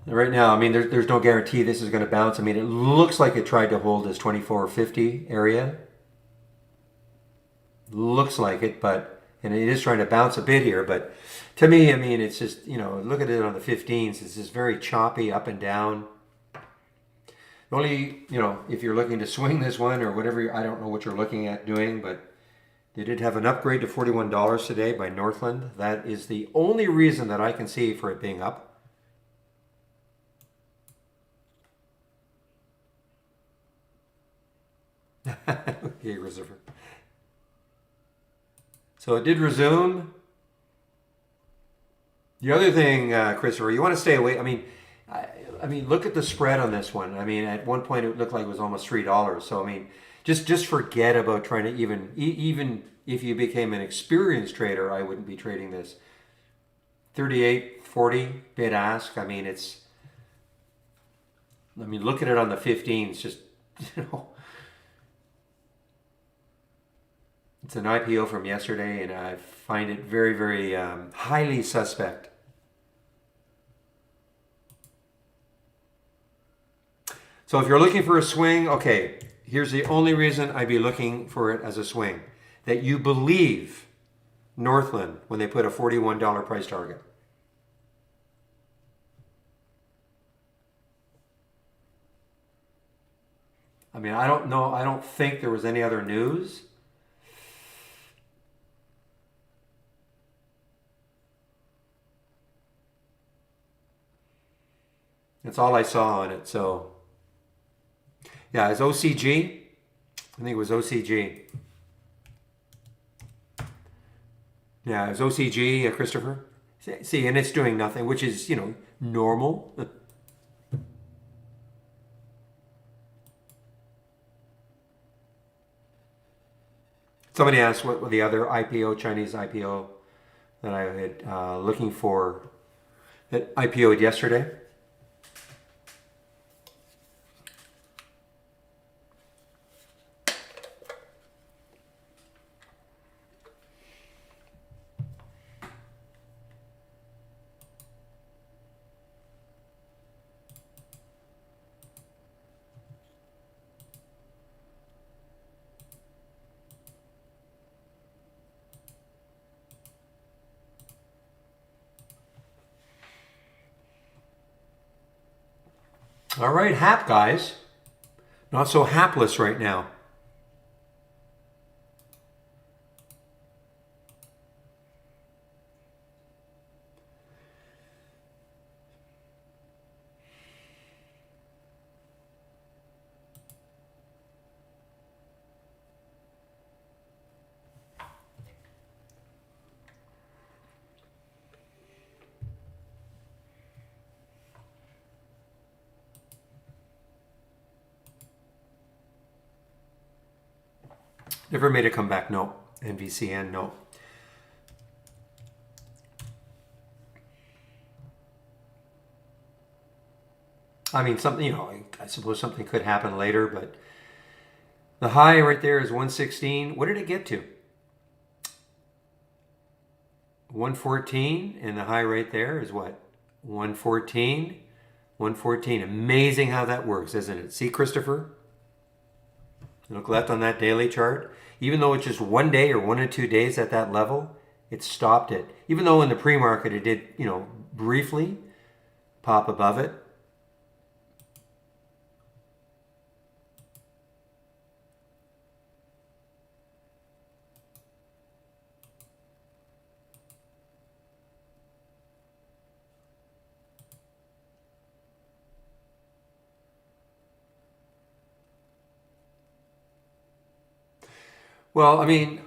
Right now, I mean, there's no guarantee this is going to bounce. I mean, it looks like it tried to hold this 2450 area. Looks like it, but, and it is trying to bounce a bit here, but to me, I mean, it's just, you know, look at it on the 15s. It's just very choppy up and down. Only, you know, if you're looking to swing this one or whatever, I don't know what you're looking at doing, but they did have an upgrade to $41 today by Northland. That is the only reason that I can see for it being up. Okay, Christopher. So it did resume. The other thing, Christopher, you want to stay away. I mean, look at the spread on this one. I mean, at one point it looked like it was almost $3. So I mean, just forget about trying to even if you became an experienced trader, I wouldn't be trading this. 38.40 bid ask. I mean, it's. I mean, look at it on the 15s. Just you know. It's an IPO from yesterday, and I find it very, very highly suspect. So if you're looking for a swing, okay, here's the only reason I'd be looking for it as a swing. That you believe Northland when they put a $41 price target. I mean, I don't know. I don't think there was any other news. That's all I saw on it. So, yeah, it's OCG. I think it was OCG. Yeah, it was OCG, Christopher. See, and it's doing nothing, which is, you know, normal. Somebody asked what the other IPO, Chinese IPO, that I had looking for that IPO'd yesterday. All right, hap guys. Not so hapless right now. Never made a comeback, no. NVCN, no. I mean, something, you know, I suppose something could happen later, but the high right there is 116. What did it get to? 114, and the high right there is what? 114. 114. Amazing how that works, isn't it? See, Christopher? Look left on that daily chart. Even though it's just one day or 1 or 2 days at that level, it stopped it. Even though in the pre-market it did, you know, briefly pop above it. Well, I mean,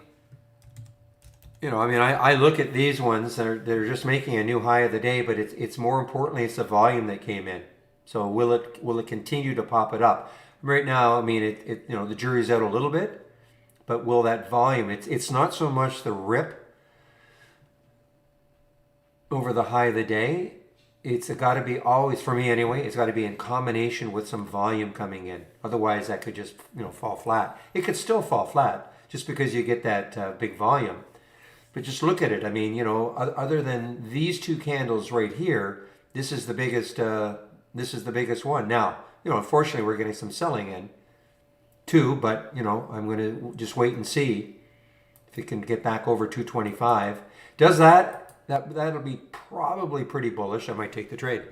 you know, I mean, I look at these ones they're just making a new high of the day, but it's more importantly it's the volume that came in. So will it continue to pop it up? Right now, I mean, it you know the jury's out a little bit, but will that volume? It's not so much the rip over the high of the day. It's got to be always, for me anyway, it's got to be in combination with some volume coming in. Otherwise, that could just, you know, fall flat. It could still fall flat just because you get that big volume. But just look at it. I mean, you know, other than these two candles right here, this is the biggest this is the biggest one. Now, unfortunately, we're getting some selling in too, but I'm going to just wait and see if it can get back over 225. Does that'll be probably pretty bullish. I might take the trade.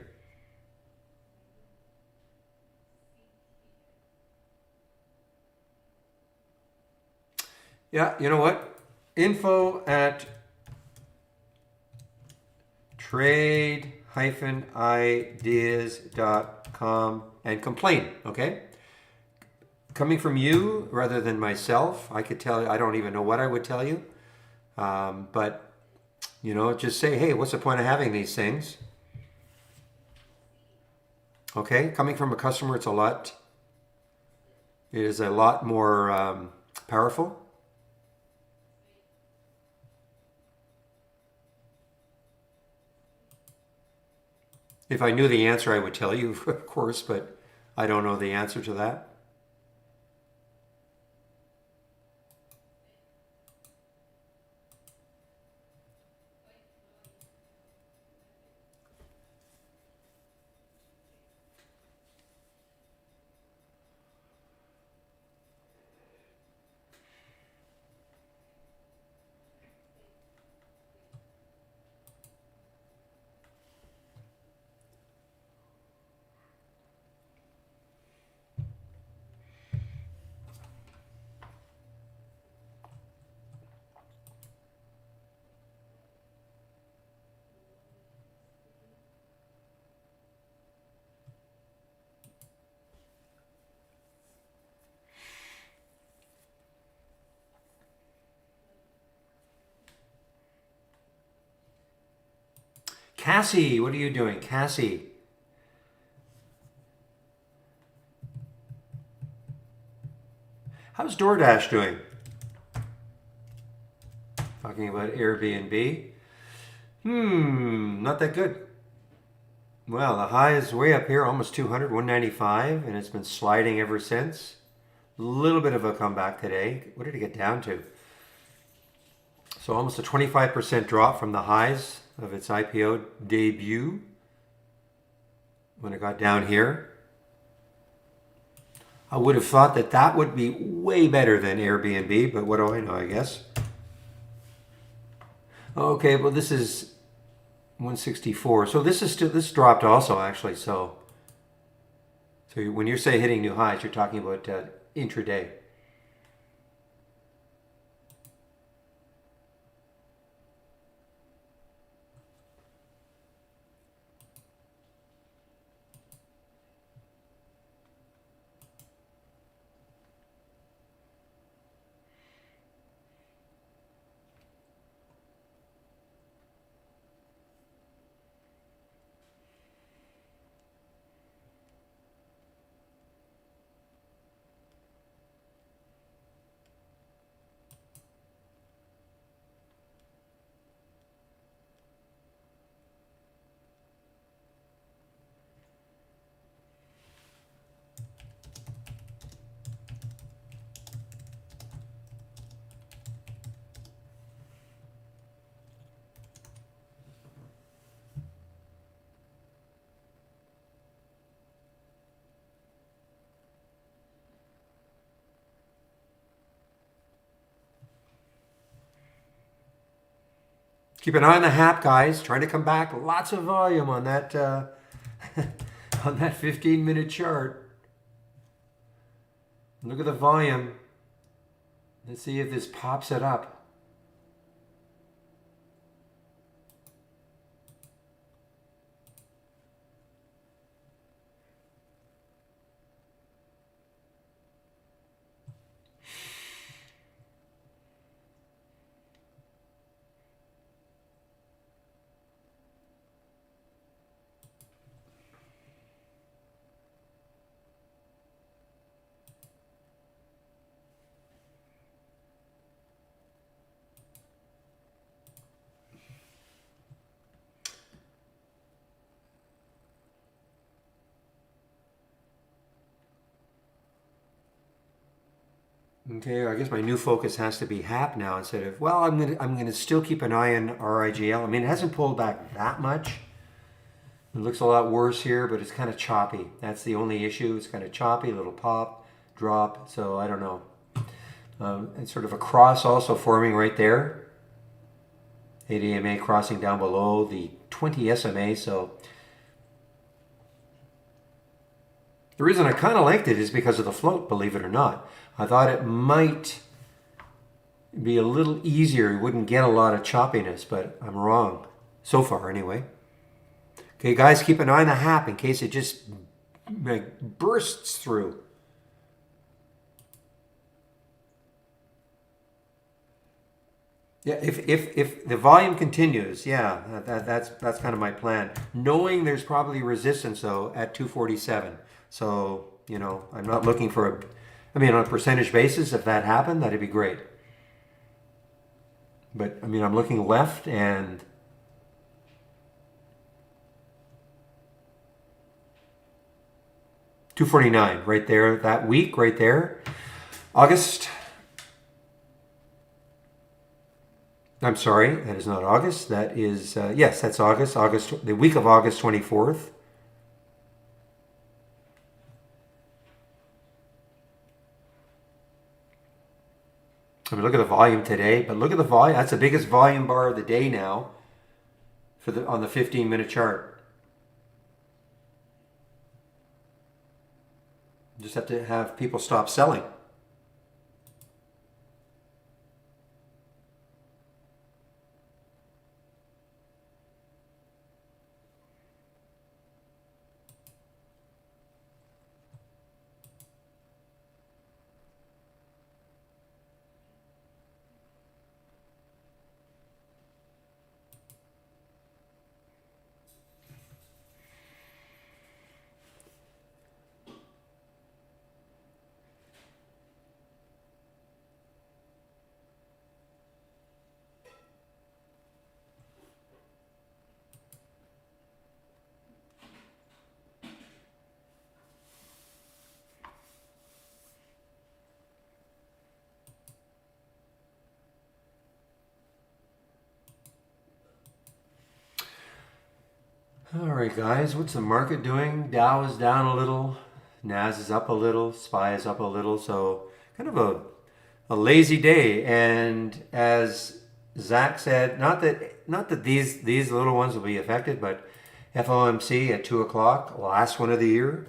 Yeah, you know what? Info at trade-ideas.com and complain, okay? Coming from you rather than myself, I could tell you, I don't even know what I would tell you. But, just say, hey, what's the point of having these things? Okay, coming from a customer, it is a lot more powerful. If I knew the answer, I would tell you, of course, but I don't know the answer to that. Cassie, what are you doing? Cassie. How's DoorDash doing? Talking about Airbnb. Not that good. Well, the high is way up here, almost 200, 195, and it's been sliding ever since. A little bit of a comeback today. What did it get down to? So almost a 25% drop from the highs of its IPO debut when it got down here. I would have thought that would be way better than Airbnb, but what do I know, I guess. Okay, well this is 164. So this dropped also actually. So when you say hitting new highs, you're talking about intraday. Keep an eye on the HAP, guys. Trying to come back. Lots of volume on that on that 15-minute chart. Look at the volume. Let's see if this pops it up. Okay, I guess my new focus has to be HAP now instead of, well, I'm gonna still keep an eye on RIGL. I mean, it hasn't pulled back that much. It looks a lot worse here, but it's kind of choppy. That's the only issue. It's kind of choppy, little pop, drop. So I don't know. And sort of a cross also forming right there. 8 AMA crossing down below the 20 SMA. So the reason I kind of liked it is because of the float, believe it or not. I thought it might be a little easier. You wouldn't get a lot of choppiness, but I'm wrong. So far, anyway. Okay, guys, keep an eye on the HAP in case it just bursts through. Yeah, if the volume continues, yeah, that's kind of my plan. Knowing there's probably resistance though at 247. So, you know, I'm not looking for I mean, on a percentage basis, if that happened, that'd be great. But I mean, I'm looking left and 249 right there, that week right there. August. I'm sorry, that is not August. That is, yes, that's August. The week of August 24th. I mean, look at the volume today, but look at the volume. That's the biggest volume bar of the day now on the 15-minute chart. Just have to have people stop selling. All right, guys, what's the market doing? Dow is down a little, Nas is up a little, SPY is up a little, so kind of a lazy day. And as Zach said, not that these little ones will be affected, but FOMC at 2 o'clock, last one of the year.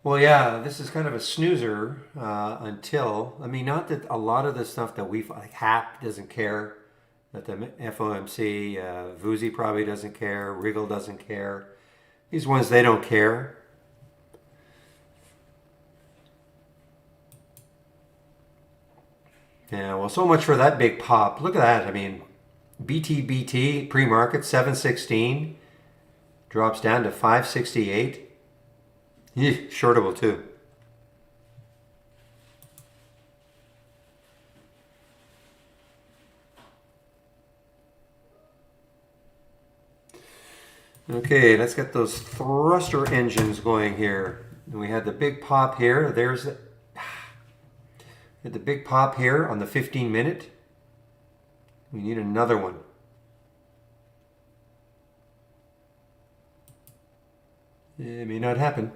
Well, yeah, this is kind of a snoozer until, I mean, not that a lot of the stuff that like HAP doesn't care, that the FOMC, VUSI probably doesn't care, Wriggle doesn't care. These ones, they don't care. Yeah, well, so much for that big pop. Look at that. I mean, BTBT pre-market 716 drops down to 568. Shortable too. Okay, let's get those thruster engines going here. And we had the big pop here. There's the big pop here on the 15-minute. We need another one. It may not happen.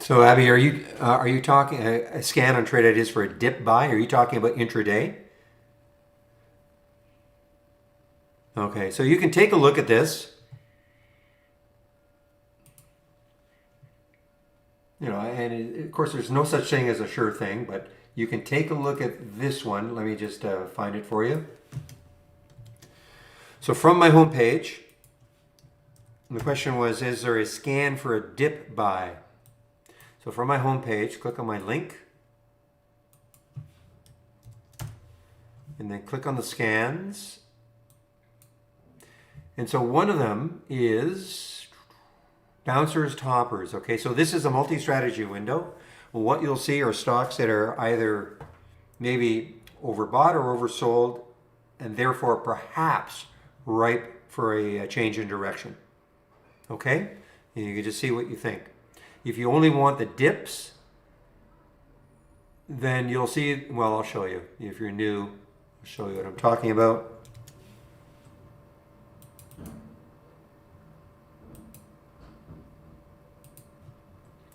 So Abby, are you talking a scan on trade ideas for a dip buy? Are you talking about intraday? Okay, so you can take a look at this. You know, and of course, there's no such thing as a sure thing, but you can take a look at this one. Let me just find it for you. So from my home page, the question was, is there a scan for a dip buy? So from my home page, click on my link, and then click on the scans. And so one of them is bouncers, toppers. Okay, so this is a multi-strategy window. What you'll see are stocks that are either maybe overbought or oversold, and therefore perhaps ripe for a change in direction. Okay, and you can just see what you think. If you only want the dips, then you'll see, well, I'll show you. If you're new, I'll show you what I'm talking about.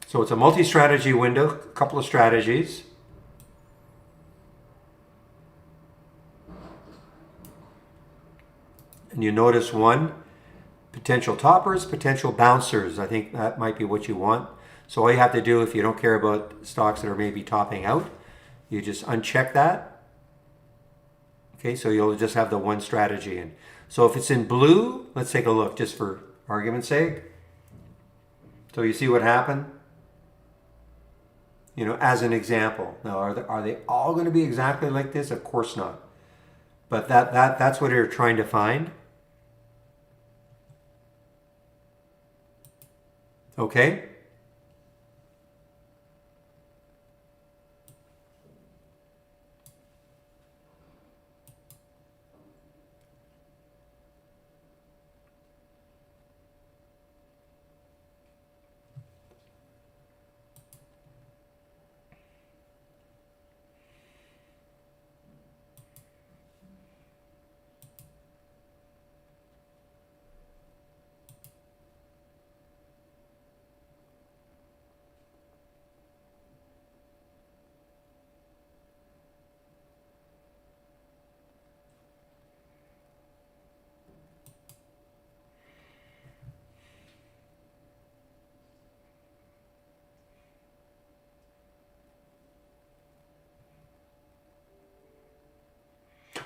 So it's a multi-strategy window, a couple of strategies. And you notice one, potential toppers, potential bouncers. I think that might be what you want. So all you have to do, if you don't care about stocks that are maybe topping out, you just uncheck that. Okay, so you'll just have the one strategy in. So if it's in blue, let's take a look just for argument's sake. So you see what happened? You know, as an example. Now, are they all going to be exactly like this? Of course not. But that's what you're trying to find. Okay?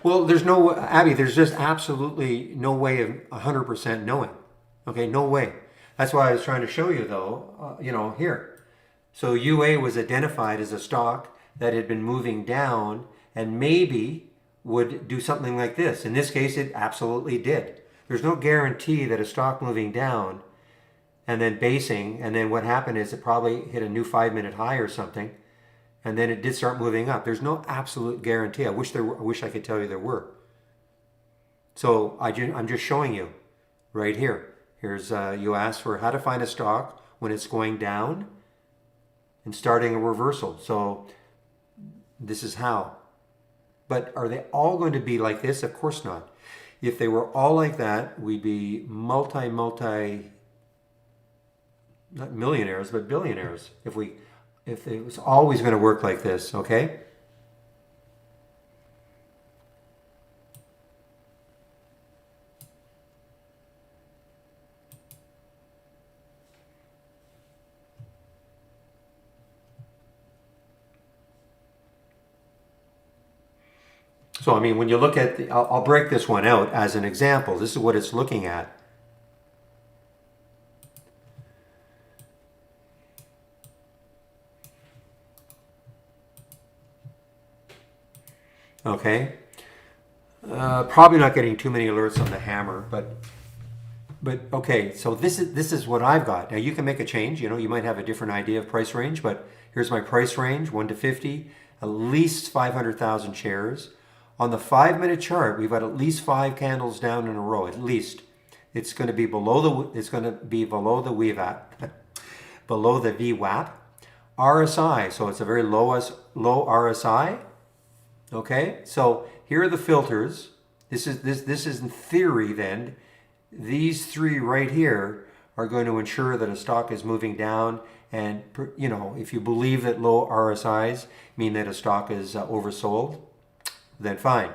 Well, there's no, Abby, there's just absolutely no way of 100% knowing. Okay, no way. That's why I was trying to show you though, you know, here. So UA was identified as a stock that had been moving down and maybe would do something like this. In this case, it absolutely did. There's no guarantee that a stock moving down and then basing, and then what happened is it probably hit a new 5-minute high or something, and then it did start moving up. There's no absolute guarantee. I wish I could tell you there were. So I'm just showing you right here. Here's you asked for how to find a stock when it's going down and starting a reversal. So this is how. But are they all going to be like this? Of course not. If they were all like that, we'd be multi, not millionaires, but billionaires. If it was always going to work like this, okay? So, I mean, when you look at I'll break this one out as an example. This is what it's looking at. Okay. Probably not getting too many alerts on the hammer, but okay. So this is what I've got. Now you can make a change. You know, you might have a different idea of price range, but here's my price range: 1 to 50, at least 500,000 shares. On the 5-minute chart, we've got at least 5 candles down in a row. At least it's going to be below the VWAP, below the VWAP. RSI, so it's a very low RSI. Okay, so here are the filters. This is in theory then. These 3 right here are going to ensure that a stock is moving down. And, you know, if you believe that low RSIs mean that a stock is oversold, then fine.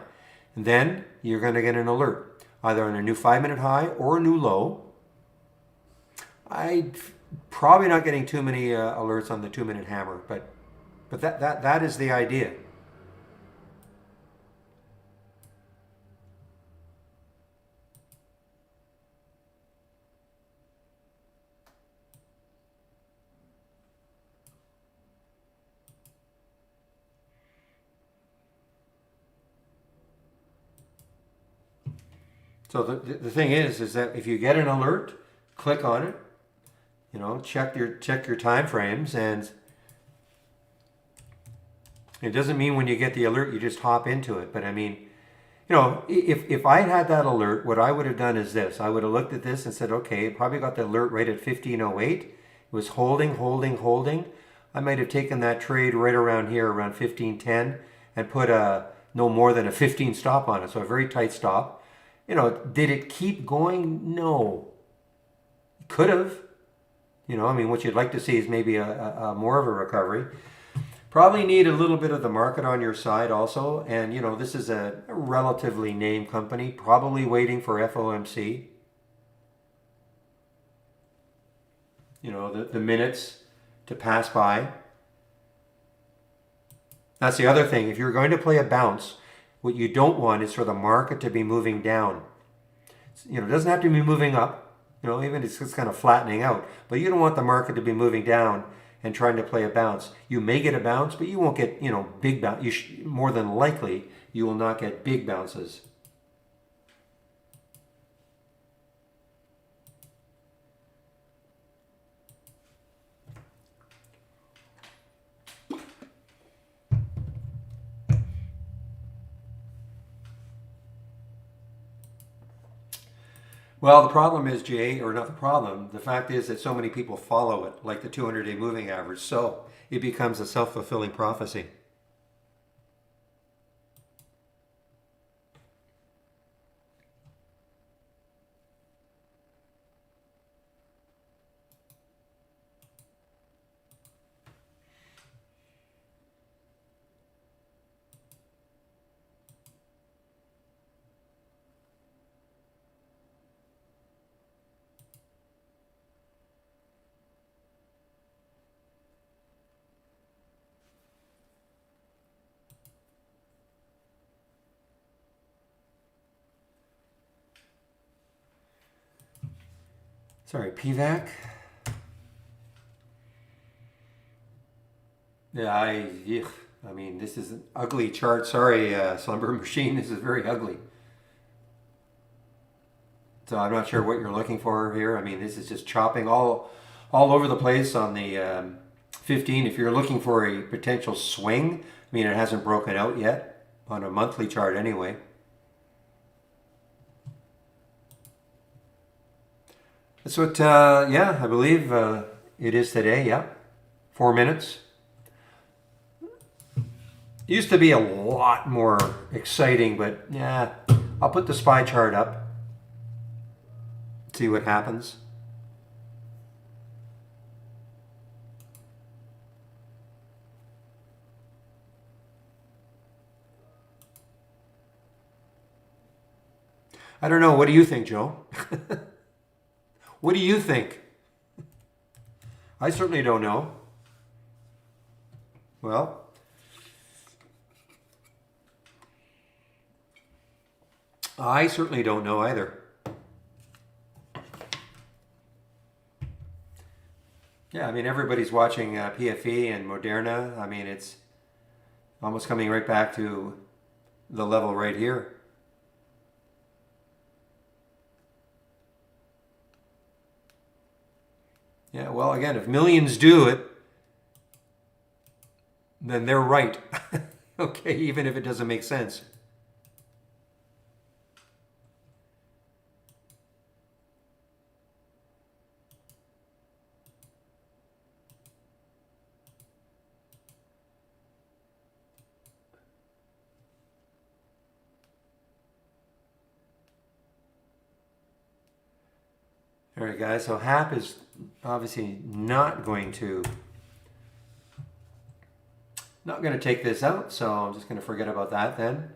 And then you're going to get an alert, either on a new 5-minute high or a new low. I'm probably not getting too many alerts on the 2-minute hammer, but that is the idea. So the thing is that if you get an alert, click on it. You know, check your time frames, and it doesn't mean when you get the alert you just hop into it. But I mean, you know, if I had that alert, what I would have done is this: I would have looked at this and said, okay, it probably got the alert right at 15:08. It was holding, holding, holding. I might have taken that trade right around here, around 15:10, and put a no more than a 15 stop on it, so a very tight stop. You know, did it keep going? No. It could have. You know, I mean, what you'd like to see is maybe a more of a recovery. Probably need a little bit of the market on your side also. And, you know, this is a relatively named company, probably waiting for FOMC. You know, the minutes to pass by. That's the other thing. If you're going to play a bounce, what you don't want is for the market to be moving down. You know, it doesn't have to be moving up. You know, even it's just kind of flattening out. But you don't want the market to be moving down and trying to play a bounce. You may get a bounce, but you won't get, you know, big bounce. More than likely, you will not get big bounces. Well, the problem is, Jay, or not the problem, the fact is that so many people follow it, like the 200-day moving average. So it becomes a self-fulfilling prophecy. Sorry, PVAC? Yeah, I mean, this is an ugly chart. Sorry, Slumber Machine, this is very ugly. So I'm not sure what you're looking for here. I mean, this is just chopping all over the place on the 15. If you're looking for a potential swing, I mean, it hasn't broken out yet on a monthly chart anyway. That's what, yeah, I believe it is today, yeah. 4 minutes. Used to be a lot more exciting, but yeah, I'll put the SPY chart up. See what happens. I don't know. What do you think, Joe? What do you think? I certainly don't know. Well, I certainly don't know either. Yeah, I mean, everybody's watching PFE and Moderna. I mean, it's almost coming right back to the level right here. Yeah, well, again, if millions do it, then they're right. Okay, even if it doesn't make sense. All right, guys, so Hap is obviously not going to take this out, so I'm just going to forget about that then.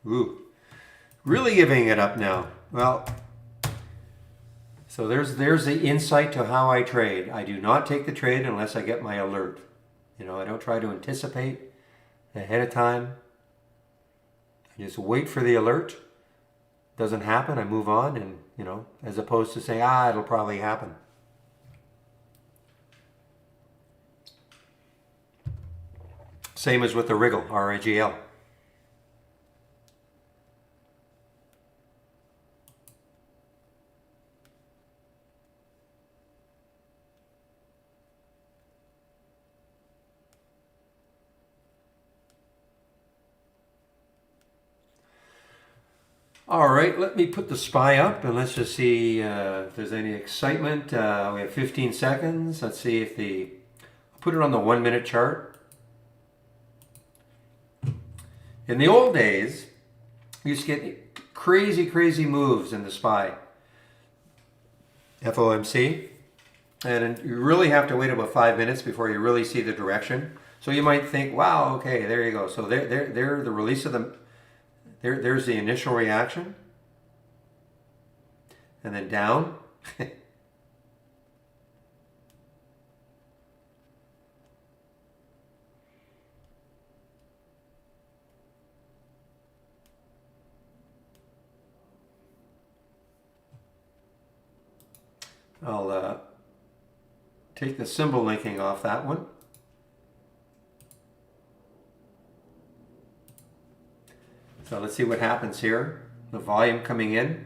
Ooh, really giving it up now. Well, so there's the insight to how I trade. I do not take the trade unless I get my alert. You know, I don't try to anticipate ahead of time. I just wait for the alert. Doesn't happen, I move on, and you know, as opposed to saying, it'll probably happen. Same as with the Wriggle, RIGL. All right, let me put the SPY up and let's just see if there's any excitement. We have 15 seconds. Let's see if I'll put it on the 1 minute chart. In the old days, you used to get crazy moves in the SPY, FOMC, and you really have to wait about 5 minutes before you really see the direction. So you might think, wow, okay, there you go. So there the release of the there's the initial reaction, and then down. I'll take the symbol linking off that one. So let's see what happens here. The volume coming in.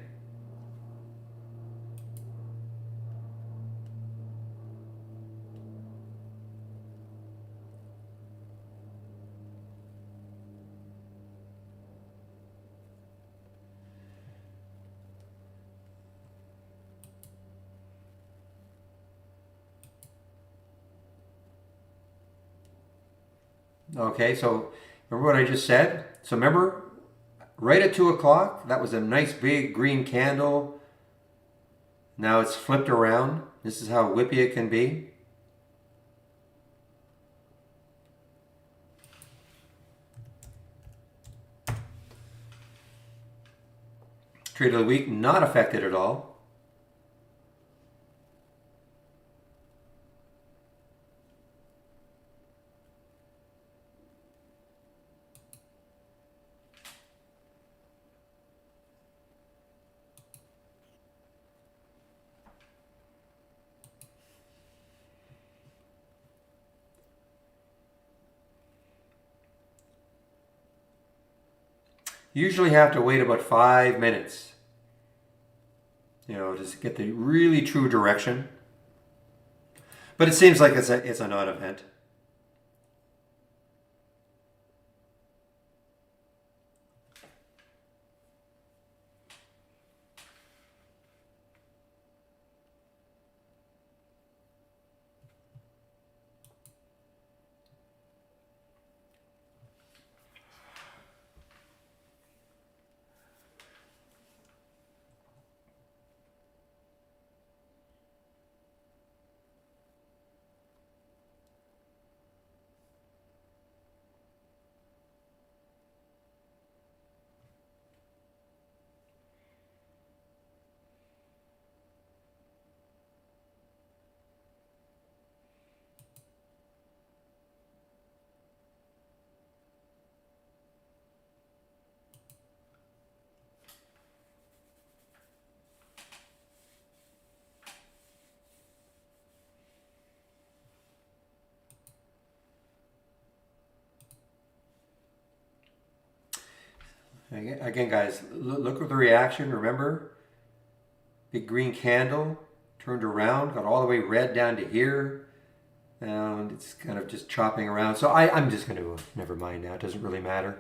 Okay, so remember what I just said? So remember, right at 2 o'clock, that was a nice big green candle. Now it's flipped around. This is how whippy it can be. Trade of the week, not affected at all. You usually have to wait about 5 minutes, you know, just to get the really true direction. But it seems like it's a non-event. Again, guys, look at the reaction. Remember, big green candle, turned around, got all the way red down to here. And it's kind of just chopping around. So I'm just going to, never mind now. It doesn't really matter.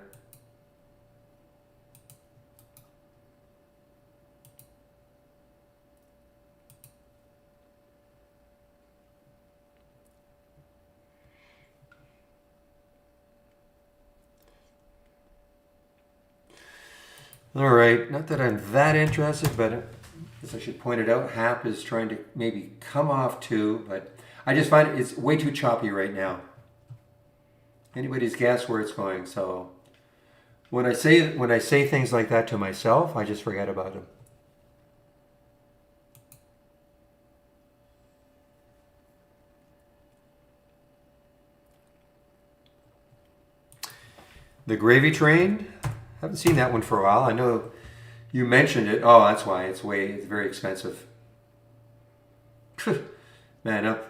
All right, not that I'm that interested, but as I should point it out, Hap is trying to maybe come off too, but I just find it's way too choppy right now. Anybody's guess where it's going. So when I say things like that to myself, I just forget about them. The Gravy Train. Haven't seen that one for a while. I know you mentioned it. Oh, that's why it's very expensive. Man, up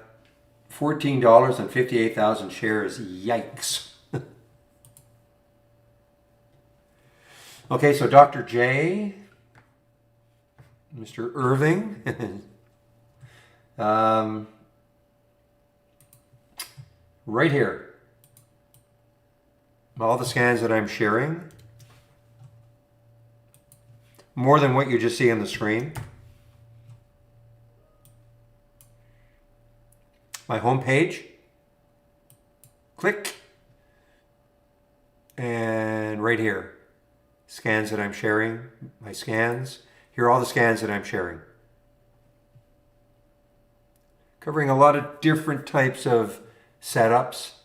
$14 on 58,000 shares. Yikes. Okay, so Dr. J, Mr. Irving, right here. All the scans that I'm sharing, more than what you just see on the screen. My home page, click, and right here, scans that I'm sharing, my scans. Here are all the scans that I'm sharing. Covering a lot of different types of setups.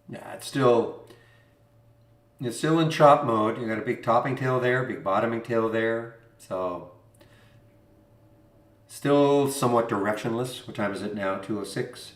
Yeah, it's still in chop mode. You got a big topping tail there, big bottoming tail there. So still somewhat directionless. What time is it now? 2:06.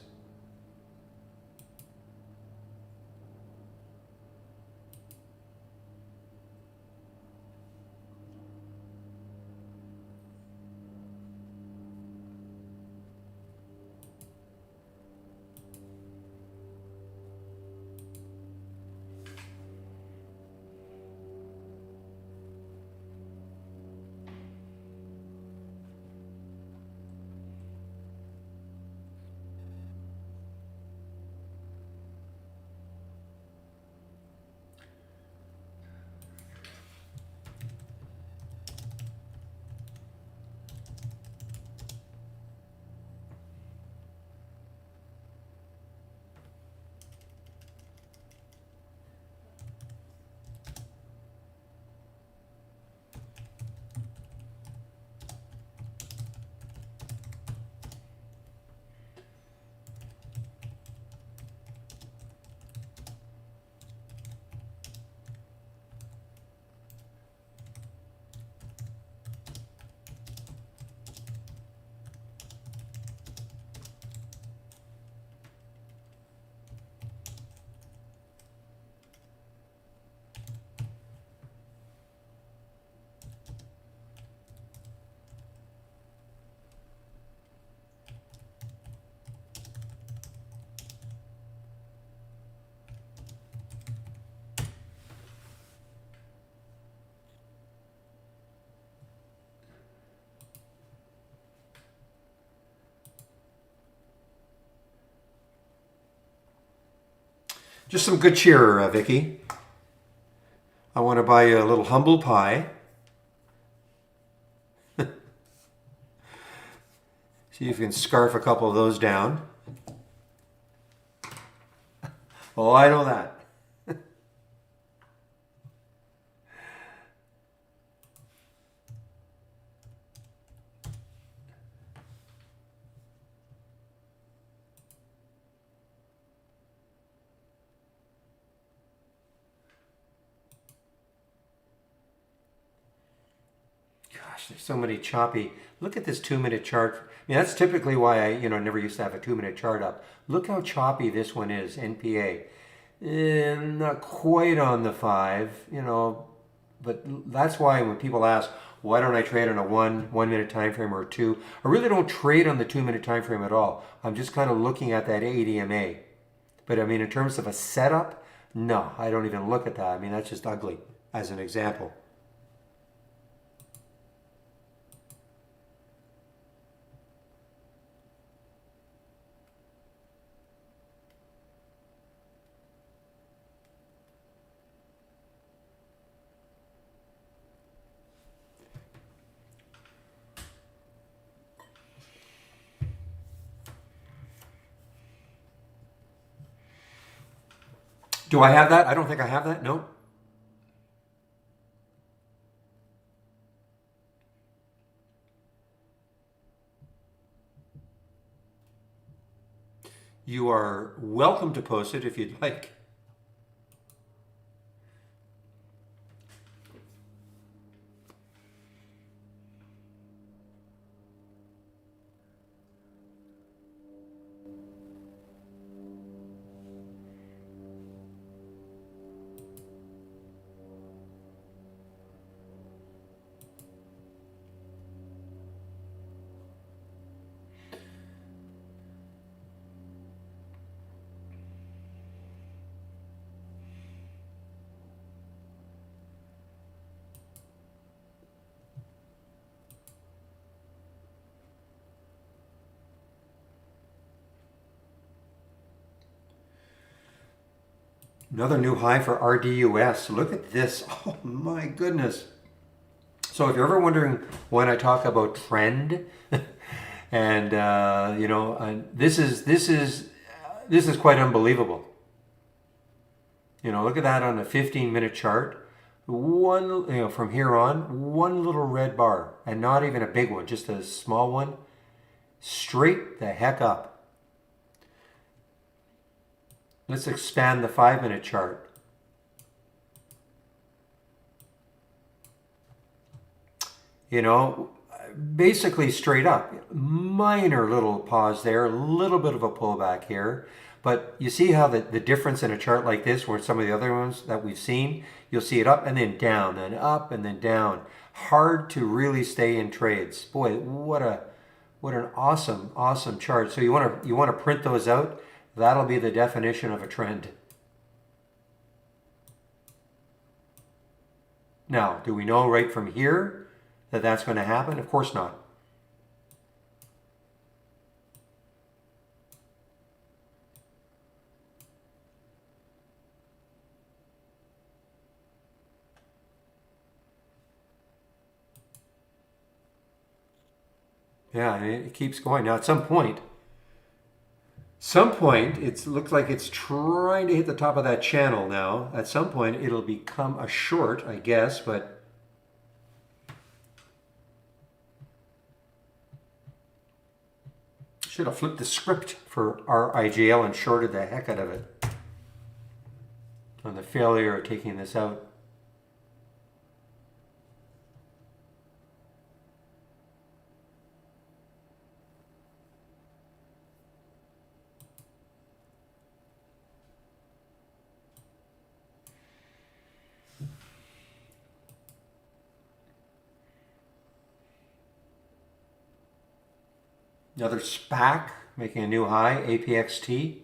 Just some good cheer, Vicky. I want to buy you a little humble pie. See if you can scarf a couple of those down. Oh, I know that. gosh, there's so many choppy. Look at this 2 minute chart. I mean, that's typically why I, never used to have a 2 minute chart up. Look how choppy this one is, NPA. Not quite on the five, but that's why when people ask, why don't I trade on a 1 minute time frame or a two? I really don't trade on the 2 minute time frame at all. I'm just kind of looking at that ADMA. But I mean, in terms of a setup, no, I don't even look at that. I mean, that's just ugly as an example. Do I have that? I don't think I have that. No. You are welcome to post it if you'd like. Another new high for RDUS. Look at this. Oh my goodness. So if you're ever wondering when I talk about trend, and this is quite unbelievable. Look at that on a 15-minute chart. From here on, one little red bar, and not even a big one, just a small one, straight the heck up. Let's expand the 5-minute chart. Basically straight up. Minor little pause there, a little bit of a pullback here. But you see how the difference in a chart like this, where some of the other ones that we've seen, you'll see it up and then down, then up and then down. Hard to really stay in trades. Boy, what an awesome chart. So you want to print those out. That'll be the definition of a trend. Now, do we know right from here that that's going to happen? Of course not. Yeah, it keeps going. Now, at some point, it looks like it's trying to hit the top of that channel now. At some point, it'll become a short, I guess, but should have flipped the script for RIGL and shorted the heck out of it on the failure of taking this out. Another SPAC making a new high, APXT.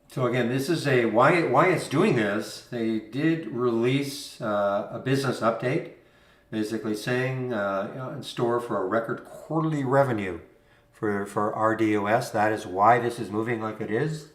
So again, this is why it's doing this. They did release a business update, basically saying in store for a record quarterly revenue for RDOS. That is why this is moving like it is.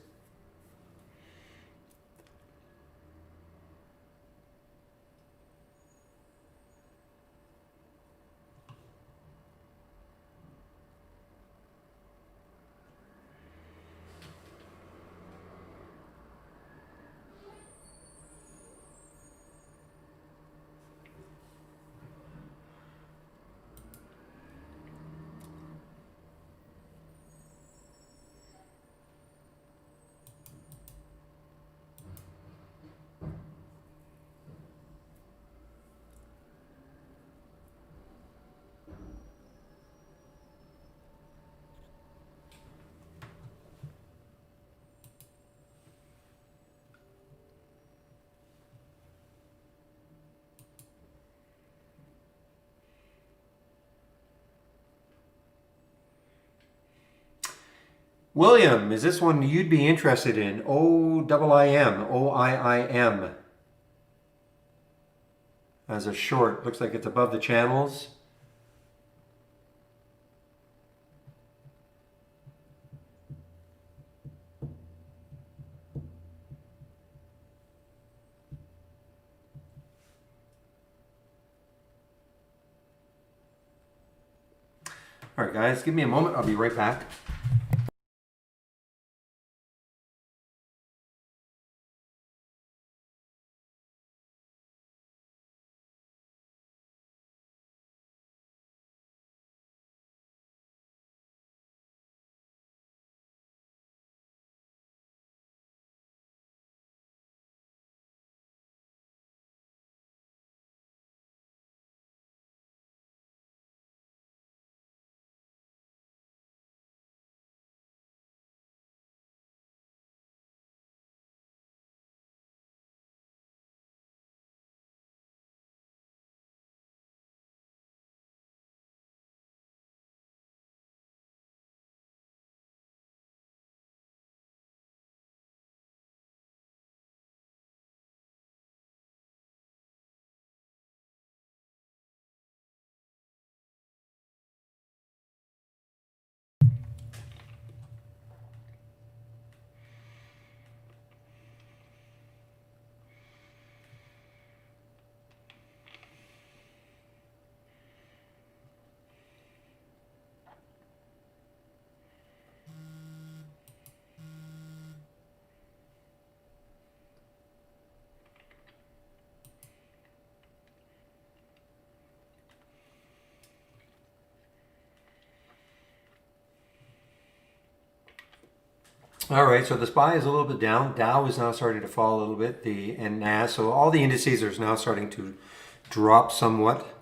William, is this one you'd be interested in? OIIM, OIIM. As a short, looks like it's above the channels. All right, guys, give me a moment. I'll be right back. All right, so the SPY is a little bit down. Dow is now starting to fall a little bit. And NAS, so all the indices are now starting to drop somewhat.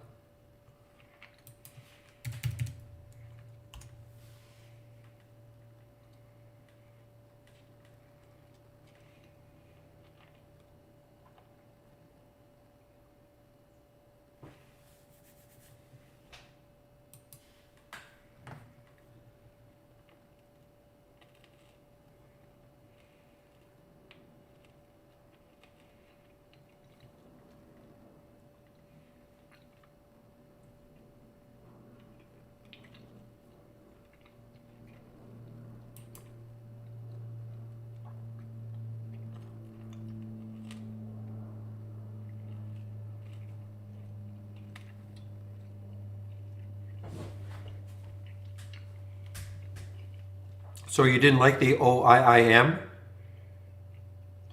So you didn't like the OIIM,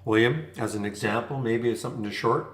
William, as an example? Maybe it's something to short?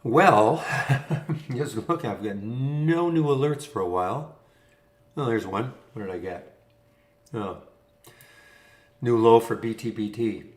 Well, just look, I've got no new alerts for a while. Oh, there's one. What did I get? Oh, new low for BTBT.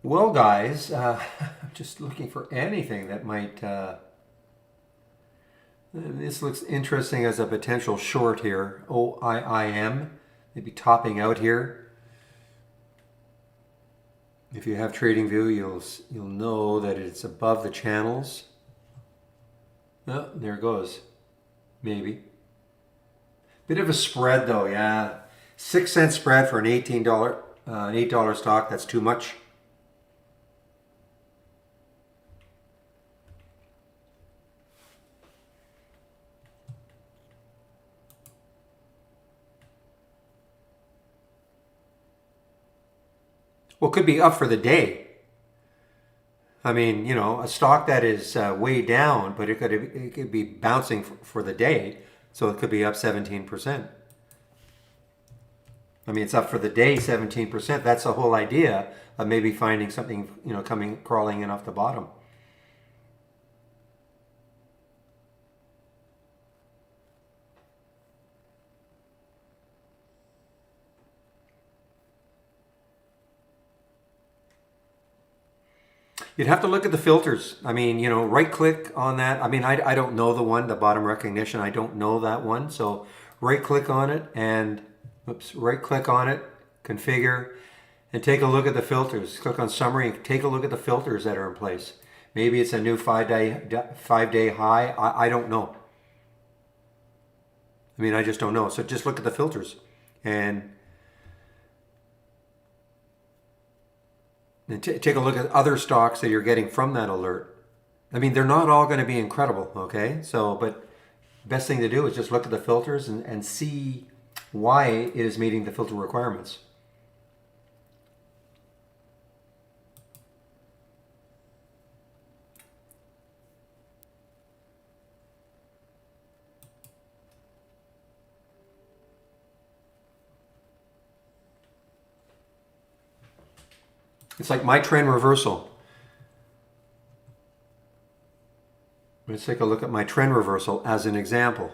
Well, guys, I'm just looking for anything that might. This looks interesting as a potential short here. OIIM, maybe topping out here. If you have TradingView, you'll know that it's above the channels. Oh, there it goes. Maybe. Bit of a spread though, yeah. 6 cent spread for an an $8 stock. That's too much. Well, it could be up for the day. I mean, a stock that is way down, but it could be bouncing for the day, so it could be up 17%. I mean, it's up for the day 17%. That's the whole idea of maybe finding something, crawling in off the bottom. You'd have to look at the filters. I mean, right click on that. I mean, I don't know the bottom recognition. I don't know that one. So right click on it and, right click on it, configure, and take a look at the filters. Click on summary and take a look at the filters that are in place. Maybe it's a new 5-day high. I don't know. I mean, I just don't know. So just look at the filters and take a look at other stocks that you're getting from that alert. I mean, they're not all going to be incredible, okay? So, but best thing to do is just look at the filters and see why it is meeting the filter requirements. It's like my trend reversal. Let's take a look at my trend reversal as an example.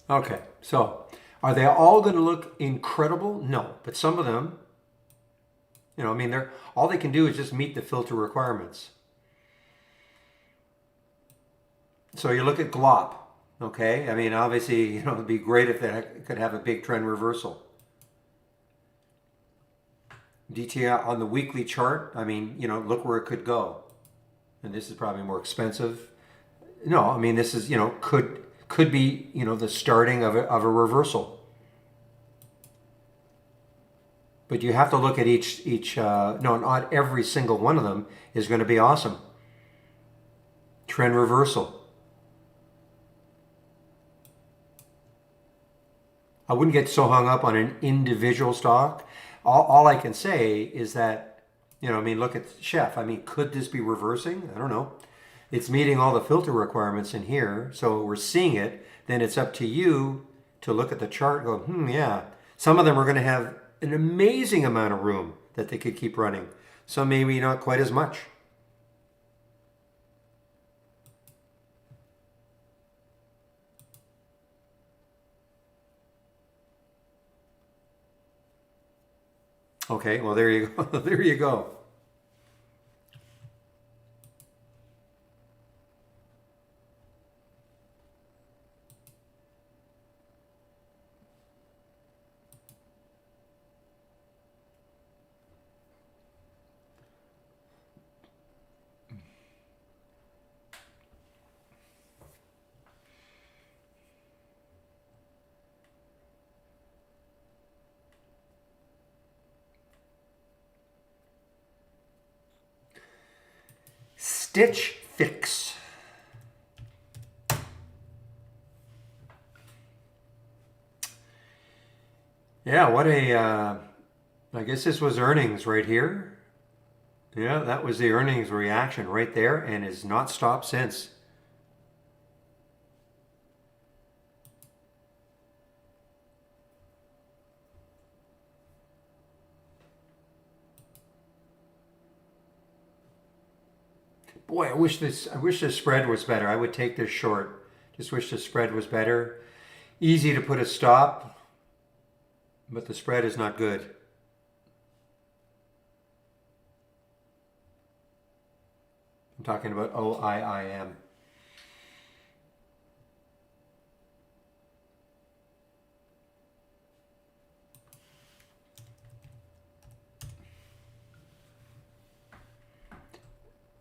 Okay, so are they all going to look incredible? No, but some of them, I mean, all they can do is just meet the filter requirements. So you look at GLOP, okay? I mean, obviously, it'd be great if they could have a big trend reversal. DTI on the weekly chart, I mean, look where it could go. And this is probably more expensive. No, I mean, this is, could be, the starting of a reversal. But you have to look at no, not every single one of them is going to be awesome. Trend reversal. I wouldn't get so hung up on an individual stock. All I can say is that, I mean, look at Chef. I mean, could this be reversing? I don't know. It's meeting all the filter requirements in here, so we're seeing it. Then it's up to you to look at the chart and go, yeah. Some of them are going to have an amazing amount of room that they could keep running. Some maybe not quite as much. Okay, well, there you go. There you go. Stitch Fix. Yeah, what I guess this was earnings right here. Yeah, that was the earnings reaction right there and has not stopped since. Boy, I wish this spread was better. I would take this short. Just wish the spread was better. Easy to put a stop, but the spread is not good. I'm talking about OIIM.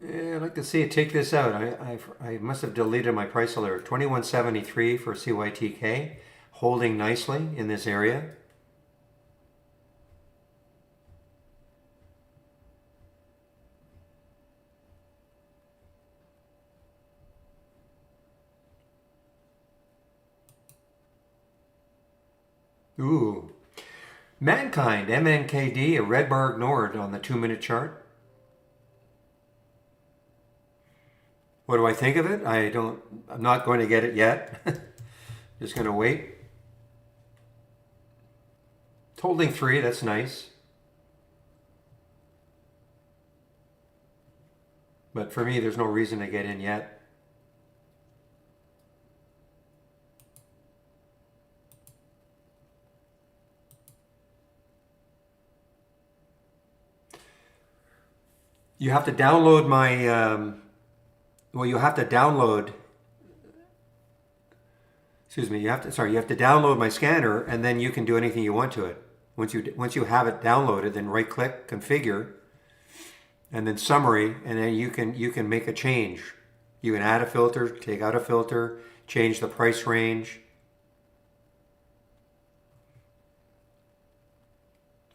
Yeah, I'd like to see it take this out. I must have deleted my price alert. 2173 for CYTK, holding nicely in this area. Ooh. Mankind, MNKD, a red bar ignored on the 2-minute chart. What do I think of it? I'm not going to get it yet. Just going to wait. It's holding 3, that's nice. But for me, there's no reason to get in yet. You have to download my, you have to download, excuse me, you have to download my scanner, and then you can do anything you want to it. Once you have it downloaded, then right click, configure, and then summary, and then you can make a change. You can add a filter, take out a filter, change the price range.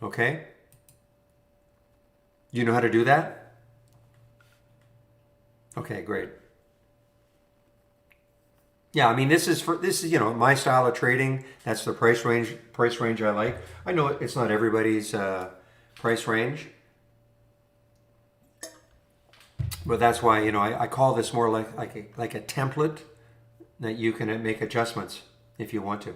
Okay? You know how to do that? Okay, great. Yeah, I mean this is my style of trading. That's the price range I like. I know it's not everybody's price range, but that's why I call this more like a template that you can make adjustments if you want to.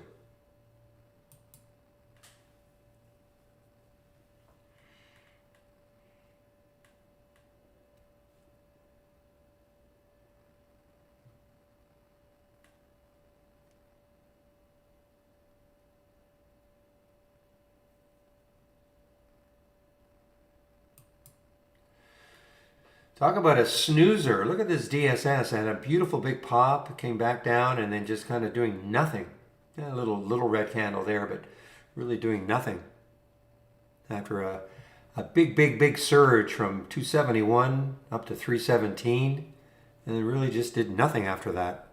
Talk about a snoozer. Look at this DSS. Had a beautiful big pop, came back down, and then just kind of doing nothing. Yeah, a little red candle there, but really doing nothing. After a big surge from 271 up to 317, and it really just did nothing after that.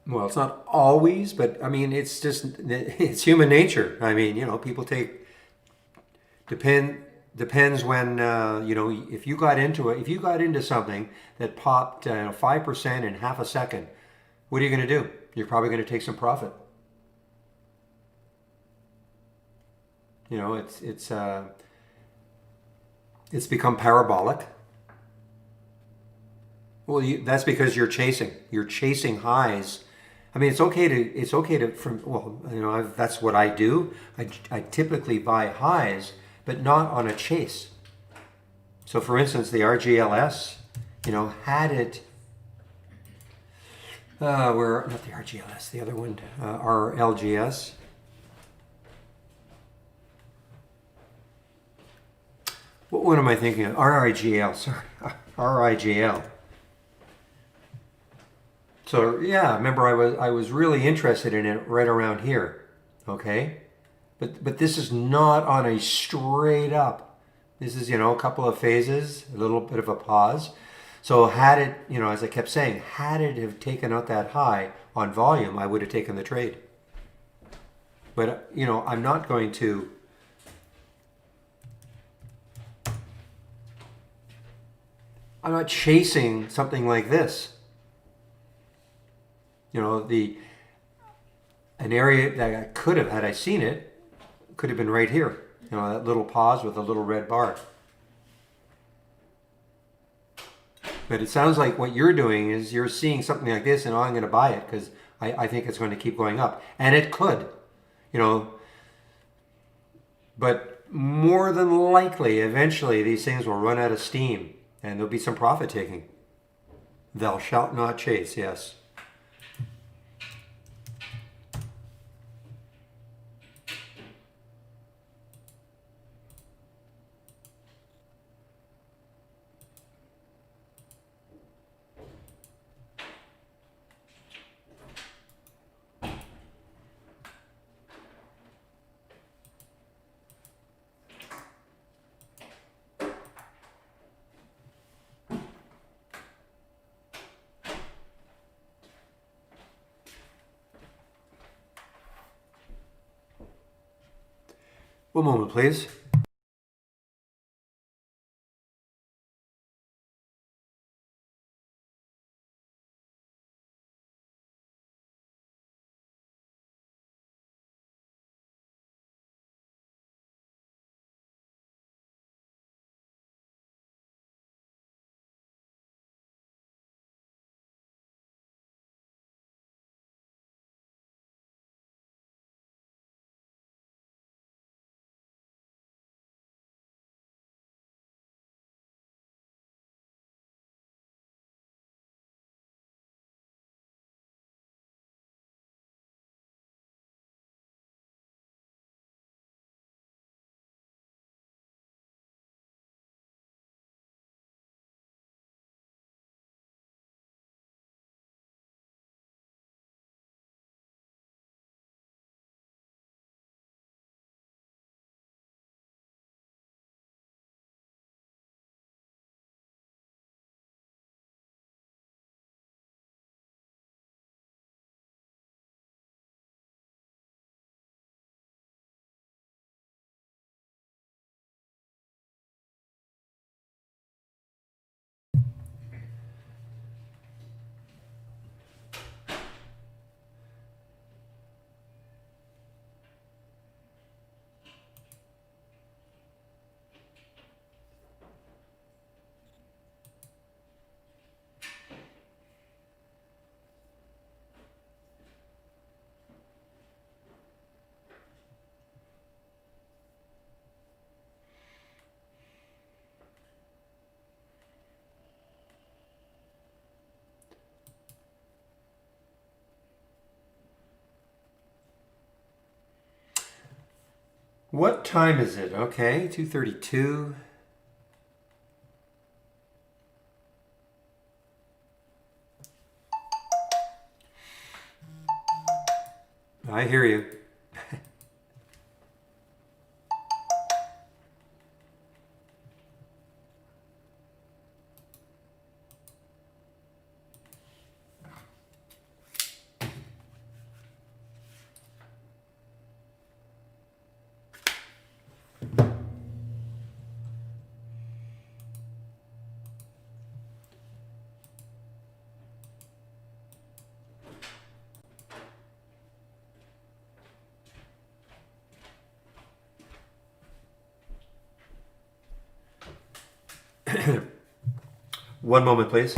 Well, it's not always, but I mean, it's human nature. I mean, people depends when, if you got into something that popped 5% in half a second, what are you going to do? You're probably going to take some profit. It's become parabolic. Well, that's because you're chasing highs. I mean, it's okay to that's what I do. I typically buy highs, but not on a chase. So for instance, the RGLS, had it, not the RGLS, the other one, RLGS. What am I thinking of? RIGL, sorry, RIGL. So yeah, remember I was really interested in it right around here, okay? But this is not on a straight up. This is a couple of phases, a little bit of a pause. So had it, as I kept saying, had it have taken out that high on volume, I would have taken the trade. But I'm not going to. I'm not chasing something like this. A an area that I could have, had I seen it, could have been right here. You know, that little pause with a little red bar. But it sounds like what you're doing is you're seeing something like this and, oh, I'm going to buy it because I think it's going to keep going up. And it could, you know, but more than likely, eventually these things will run out of steam and there'll be some profit taking. Thou shalt not chase, yes. One moment, please. What time is it? Okay, 2:32. I hear you. One moment, please.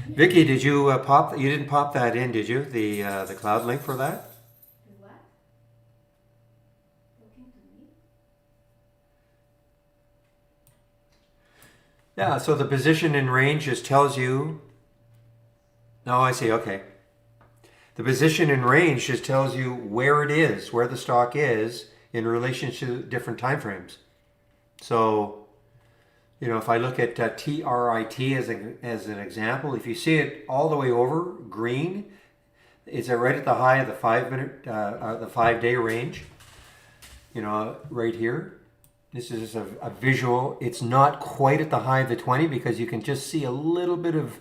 Vicky, did you pop? You didn't pop that in, did you? The cloud link for that? What? Talking to me? Yeah. So the position in range just tells you. Oh, I see. Okay. The position in range just tells you where it is, where the stock is in relation to different time frames. So, you know, if I look at TRIT as an example, if you see it all the way over green, it's right at the high of the 5 minute, the 5 day range. You know, right here. This is a visual. It's not quite at the high of the 20 because you can just see a little bit of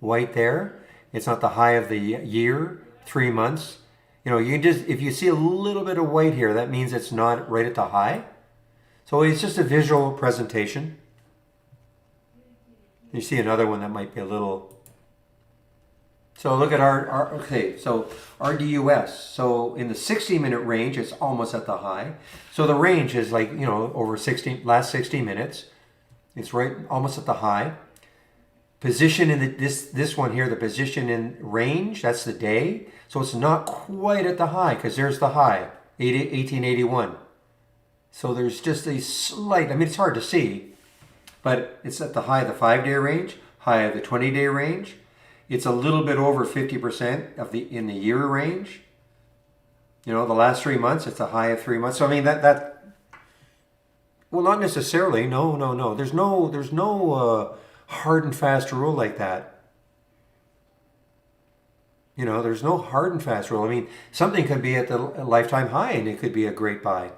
white there. It's not the high of the year, 3 months. You know, you just, if you see a little bit of white here, that means it's not right at the high. So it's just a visual presentation. You see another one that might be a little. So look at okay, so RDUS. So in the 60-minute range, it's almost at the high. So the range is like, you know, over last 60 minutes. It's right almost at the high. Position in this one here, the position in range, that's the day. So it's not quite at the high because there's the high, 1881. So there's just a slight, I mean, it's hard to see, but it's at the high of the 5-day range, high of the 20-day range. It's a little bit over 50% of in the year range. You know, the last 3 months, it's a high of 3 months. So I mean well, not necessarily. No. There's no hard and fast rule like that. You know, there's no hard and fast rule. I mean, something could be at the lifetime high and it could be a great buy.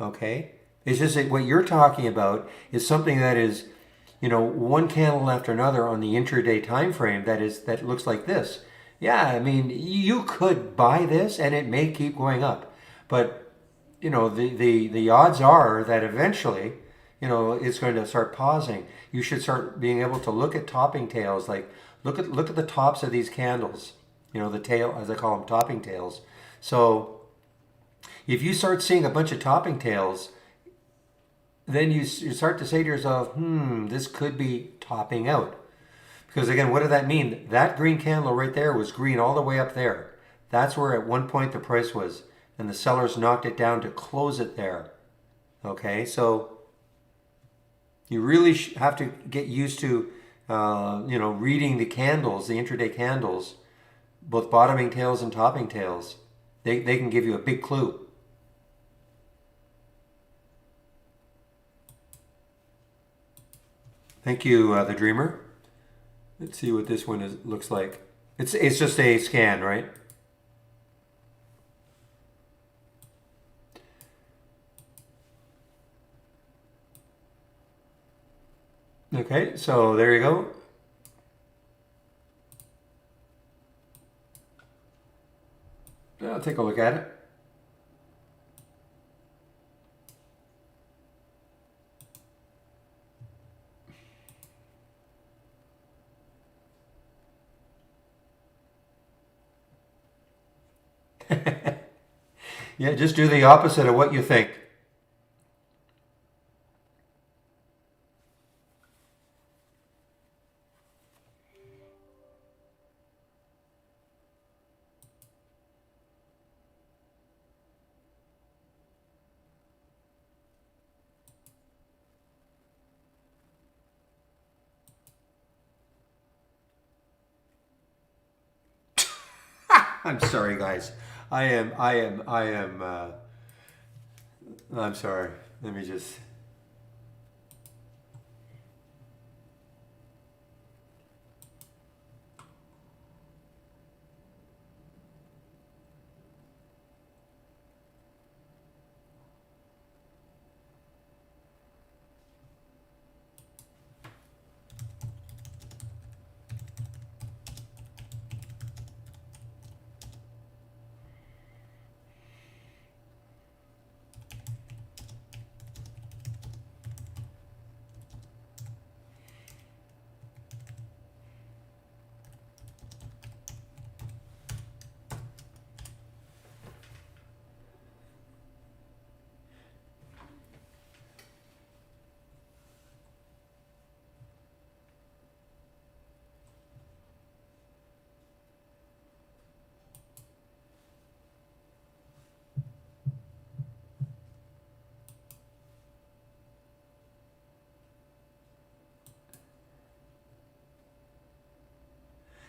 Okay? It's just that what you're talking about is something that is, you know, one candle after another on the intraday time frame that looks like this. Yeah, I mean, you could buy this and it may keep going up. But, you know, the odds are that eventually, you know, it's going to start pausing. You should start being able to look at topping tails, like look at the tops of these candles, you know, the tail, as I call them, topping tails. So if you start seeing a bunch of topping tails, then you start to say to yourself, this could be topping out. Because again, what did that mean? That green candle right there was green all the way up there. That's where at one point the price was. And the sellers knocked it down to close it there. Okay, so you really have to get used to, you know, reading the candles, the intraday candles, both bottoming tails and topping tails. They can give you a big clue. Thank you, the Dreamer. Let's see what this one looks like. It's just a scan, right? Okay, so there you go. I'll take a look at it. Yeah, just do the opposite of what you think. I'm sorry, guys. I'm sorry. Let me just.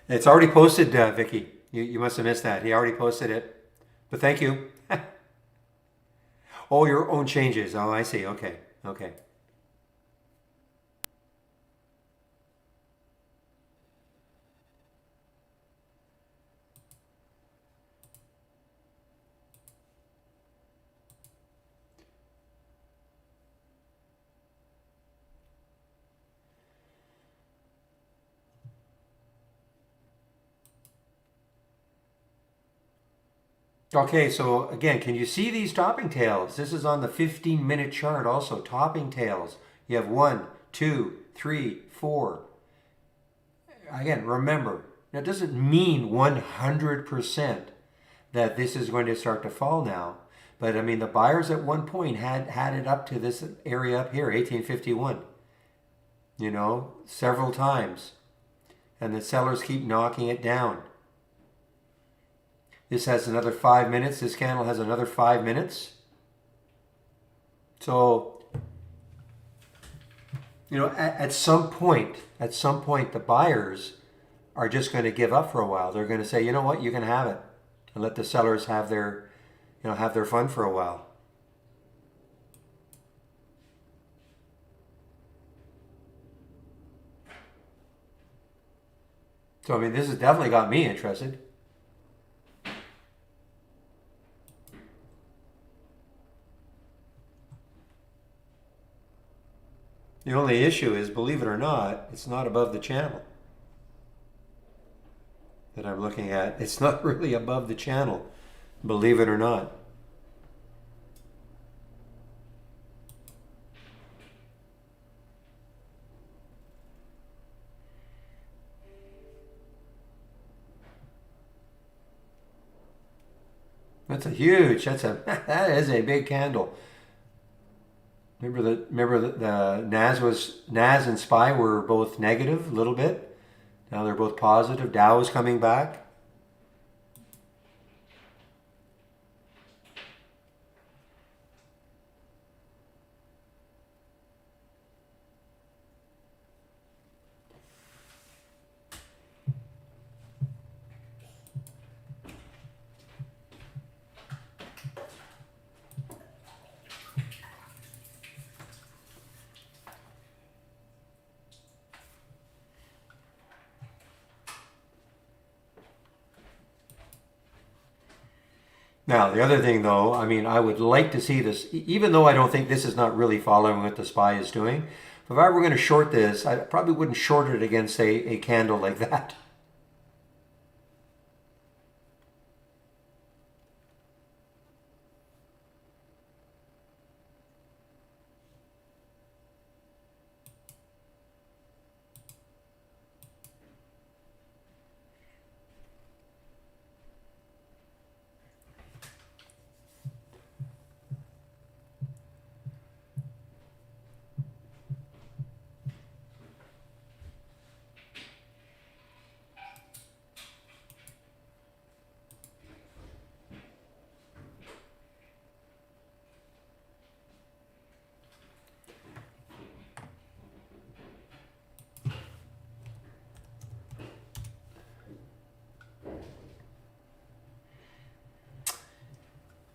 It's already posted, Vicky. You must have missed that. He already posted it. But thank you. Oh, your own changes. Oh, I see. Okay. Okay. Okay, so again, can you see these topping tails? This is on the 15-minute chart also. Topping tails. You have one, two, three, four. Again, remember, that doesn't mean 100% that this is going to start to fall now. But I mean, the buyers at one point had it up to this area up here, 1851, several times. And the sellers keep knocking it down. This has another 5 minutes. This candle has another 5 minutes. So, at some point, the buyers are just going to give up for a while. They're going to say, you know what, you can have it, and let the sellers have their fun for a while. So I mean, this has definitely got me interested. The only issue is, believe it or not, it's not above the channel that I'm looking at. It's not really above the channel, believe it or not. That is a big candle. Remember the NAS and SPY were both negative a little bit. Now they're both positive. Dow is coming back. Now, the other thing, though, I mean, I would like to see this, even though I don't think this is not really following what the SPY is doing. If I were going to short this, I probably wouldn't short it against a candle like that.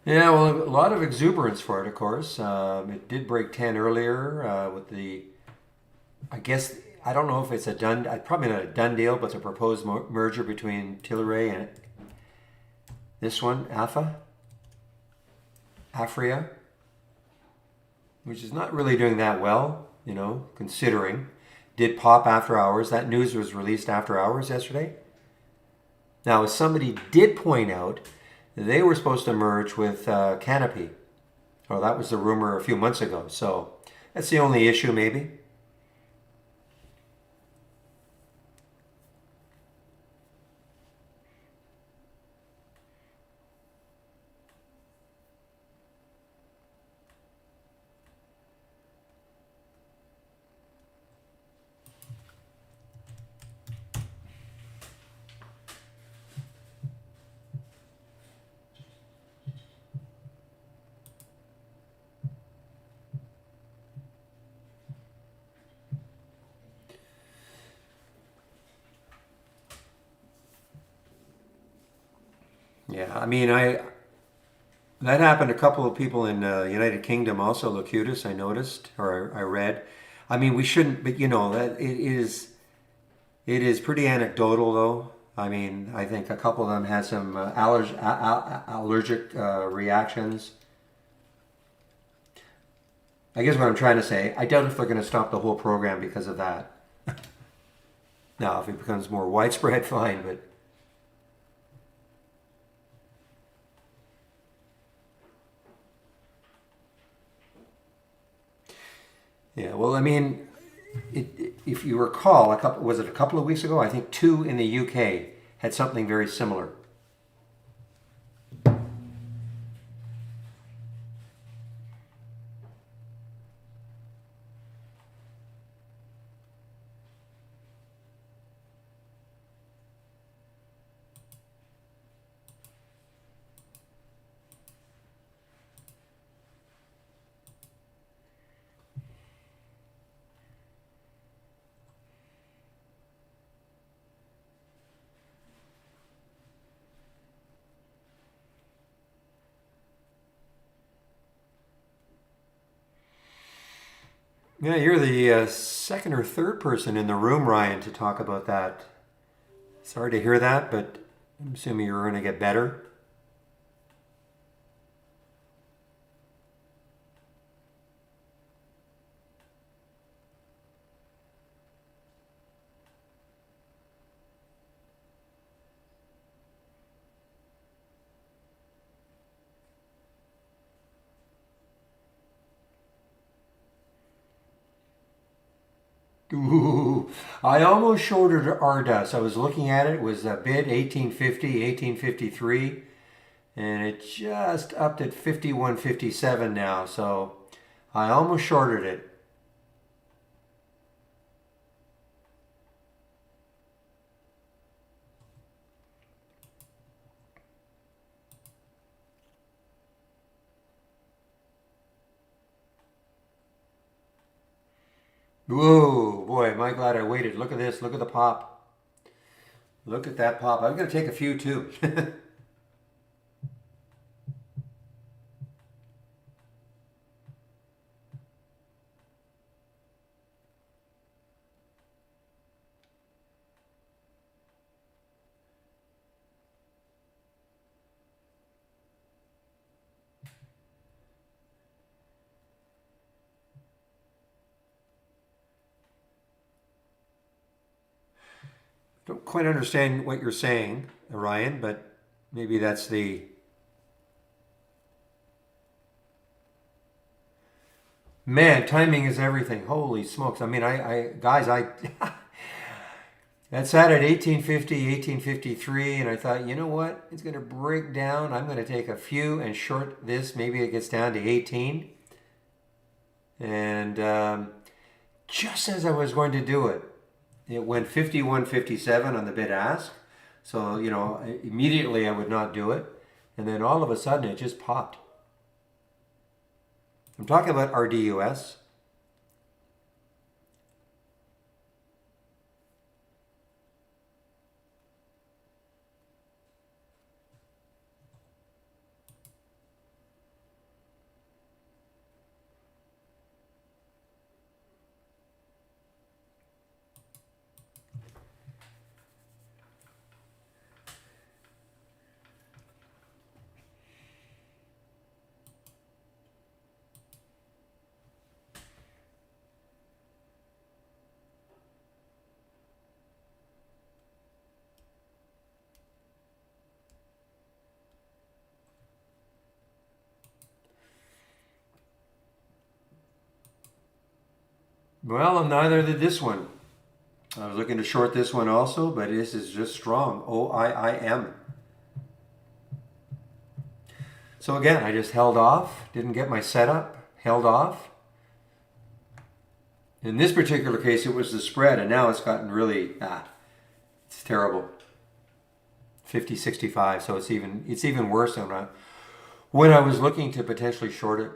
Yeah, well, a lot of exuberance for it, of course. It did break 10 earlier with I guess, I don't know if it's probably not a done deal, but it's a proposed merger between Tilray and this one, Afria, which is not really doing that well, considering. Did pop after hours. That news was released after hours yesterday. Now, as somebody did point out, they were supposed to merge with Canopy. Well, that was the rumor a few months ago. So that's the only issue, maybe. Yeah, I mean, that happened to a couple of people in United Kingdom also, Locutus, I noticed, or I read. I mean, we shouldn't, but that it is pretty anecdotal though. I mean, I think a couple of them had some allergic reactions. I guess what I'm trying to say, I doubt if they're going to stop the whole program because of that. Now, if it becomes more widespread, fine, but Yeah, well, I mean, if you recall, was it a couple of weeks ago? I think two in the UK had something very similar. Yeah, you're the second or third person in the room, Ryan, to talk about that. Sorry to hear that, but I'm assuming you're going to get better. Ooh, I almost shorted Ardus. I was looking at it. It was a bid 1850, 1853, and it just upped at 51.57 now. So I almost shorted it. Whoa, boy, am I glad I waited. Look at this. Look at the pop. Look at that pop. I'm going to take a few too. Don't quite understand what you're saying, Ryan, but maybe that's the man. Timing is everything. Holy smokes! I mean, guys, I that sat at 1850, 1853, and I thought, you know what? It's going to break down. I'm going to take a few and short this. Maybe it gets down to 18, and just as I was going to do it, it went 51.57 on the bid ask. So, immediately I would not do it. And then all of a sudden it just popped. I'm talking about RDUS. Well, neither did this one. I was looking to short this one also, but this is just strong. OIIM. So again, I just held off, didn't get my setup, held off. In this particular case, it was the spread, and now it's gotten really, it's terrible. 50.65, so it's even worse than when I was looking to potentially short it.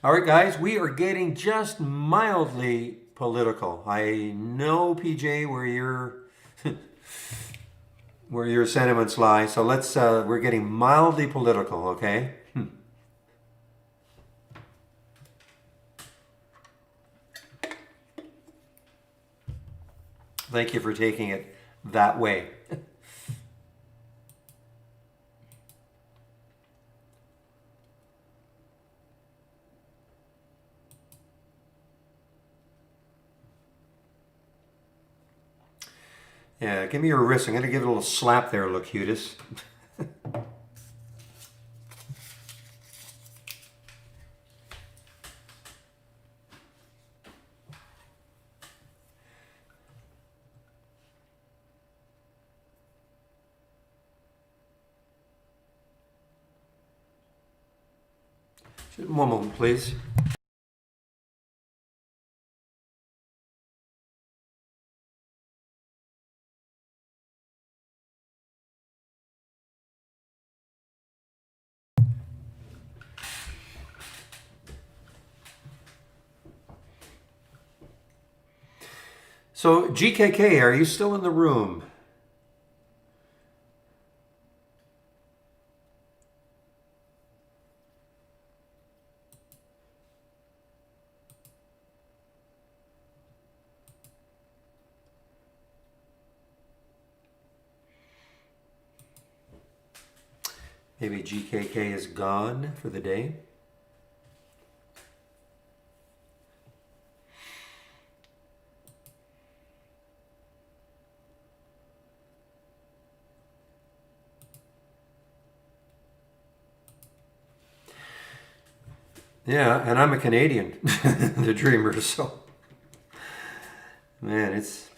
All right, guys, we are getting just mildly political. I know, PJ, where your sentiments lie. So we're getting mildly political, okay? Thank you for taking it that way. Yeah, give me your wrist. I'm going to give it a little slap there, Locutus. One moment, please. So, GKK, are you still in the room? Maybe GKK is gone for the day. Yeah, and I'm a Canadian, the dreamer, so man, it's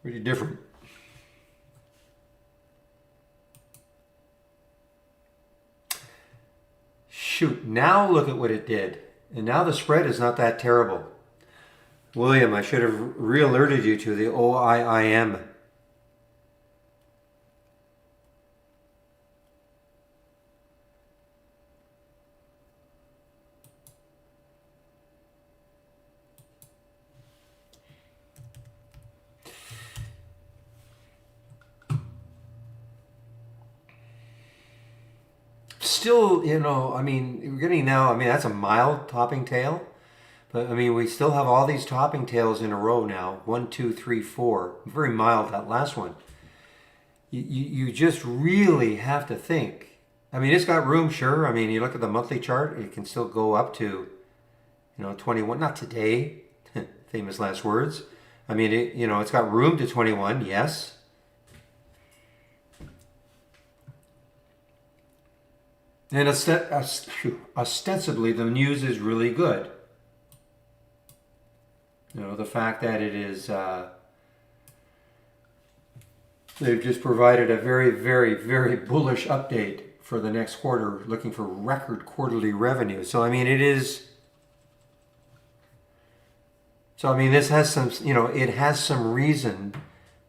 pretty different. Shoot, now look at what it did. And now the spread is not that terrible. William, I should have re-alerted you to the OIIM. Still, I mean, we're getting now, I mean, that's a mild topping tail. But I mean, we still have all these topping tails in a row now. 1, 2, 3, 4. Very mild, that last one. You just really have to think. I mean, it's got room, sure. I mean, you look at the monthly chart, it can still go up to, 21. Not today, famous last words. I mean, it's got room to 21, yes. And ostensibly, the news is really good. The fact that it is, they've just provided a very, very, very bullish update for the next quarter, looking for record quarterly revenue. So, I mean, it is. So, I mean, this has some, it has some reason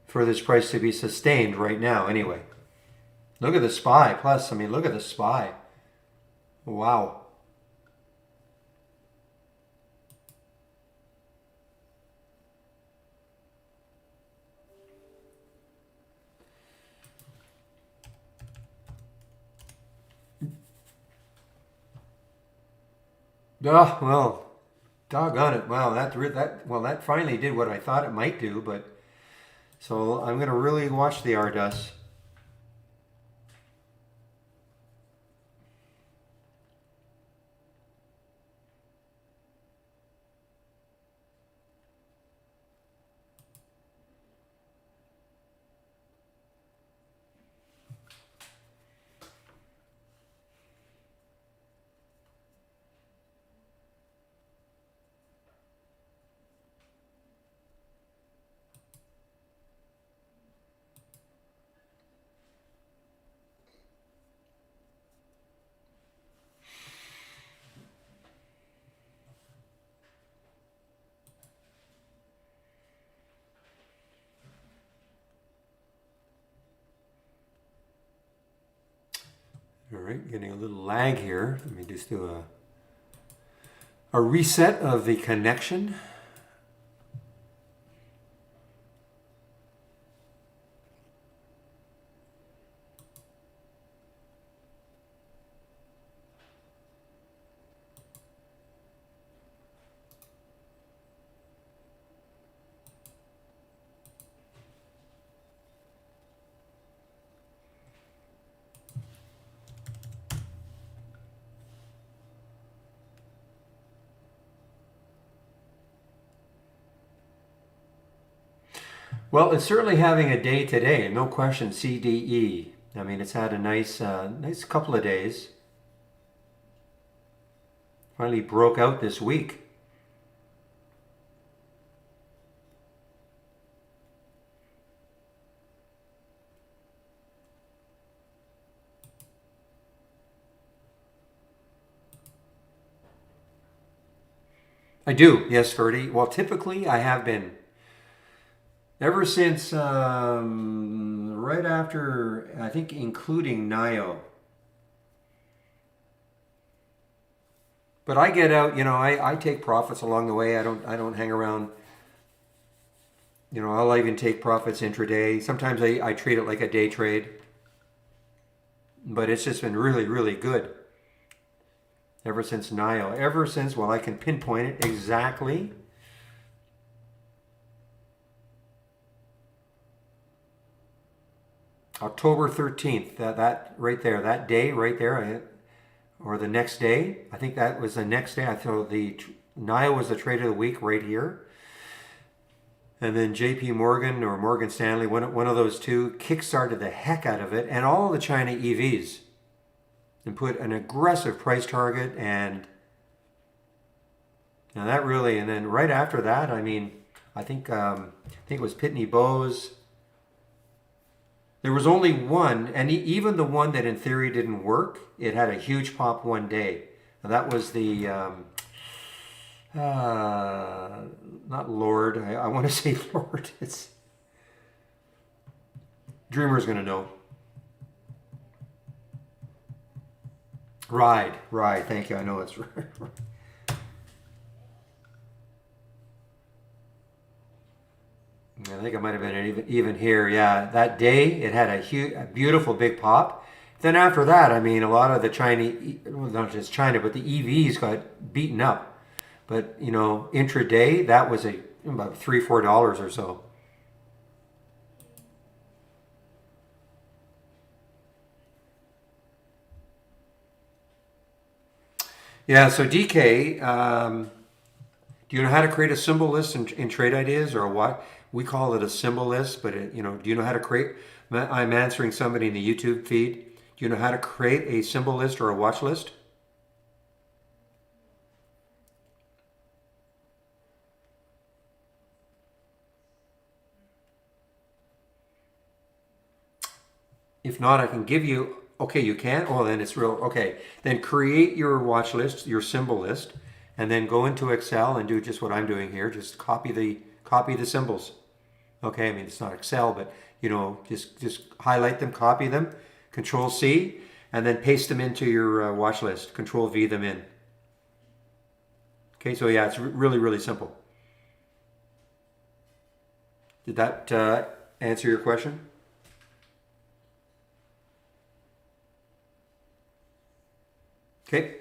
for this price to be sustained right now, anyway. Look at the SPY. Plus, I mean, look at the SPY. Wow. Oh, well, doggone it. Wow, that finally did what I thought it might do, but so I'm going to really watch the Ardus. All right, getting a little lag here. Let me just do a reset of the connection. Well, it's certainly having a day today, no question. CDE. I mean, it's had a nice couple of days. Finally broke out this week. I do, yes, Ferdy. Well, typically I have been ever since right after, I think, including NIO. But I get out, I take profits along the way. I don't hang around. I'll even take profits intraday. Sometimes I treat it like a day trade. But it's just been really, really good ever since NIO. Ever since, well, I can pinpoint it exactly. October 13th, that right there, that day right there, or the next day. I think that was the next day. I thought the NIO was the trade of the week right here. And then JP Morgan or Morgan Stanley, one of those two, kickstarted the heck out of it, and all the China EVs, and put an aggressive price target. And now that really, and then right after that, I mean, I think it was Pitney Bowes. There was only one, and even the one that in theory didn't work, it had a huge pop one day. And that was the, not Lord, I want to say Lord. It's Dreamer's going to know. Ride, thank you. I know it's right. I think it might have been even here. Yeah, that day it had a beautiful big pop. Then after that, I mean, a lot of the Chinese, well, not just China, but the EVs got beaten up. But intraday, that was about $3-4 or so. Yeah. So DK, do you know how to create a symbol list in trade ideas, or what? We call it a symbol list, but do you know how to create? I'm answering somebody in the YouTube feed. Do you know how to create a symbol list or a watch list? If not, I can give you. Okay, you can. Oh, then it's real. Okay, then create your watch list, your symbol list, and then go into Excel and do just what I'm doing here. Just copy the symbols. Okay, I mean, it's not Excel, but just highlight them, copy them, Control C, and then paste them into your watch list. Control V them in. Okay, so yeah, it's really, really simple. Did that answer your question? Okay.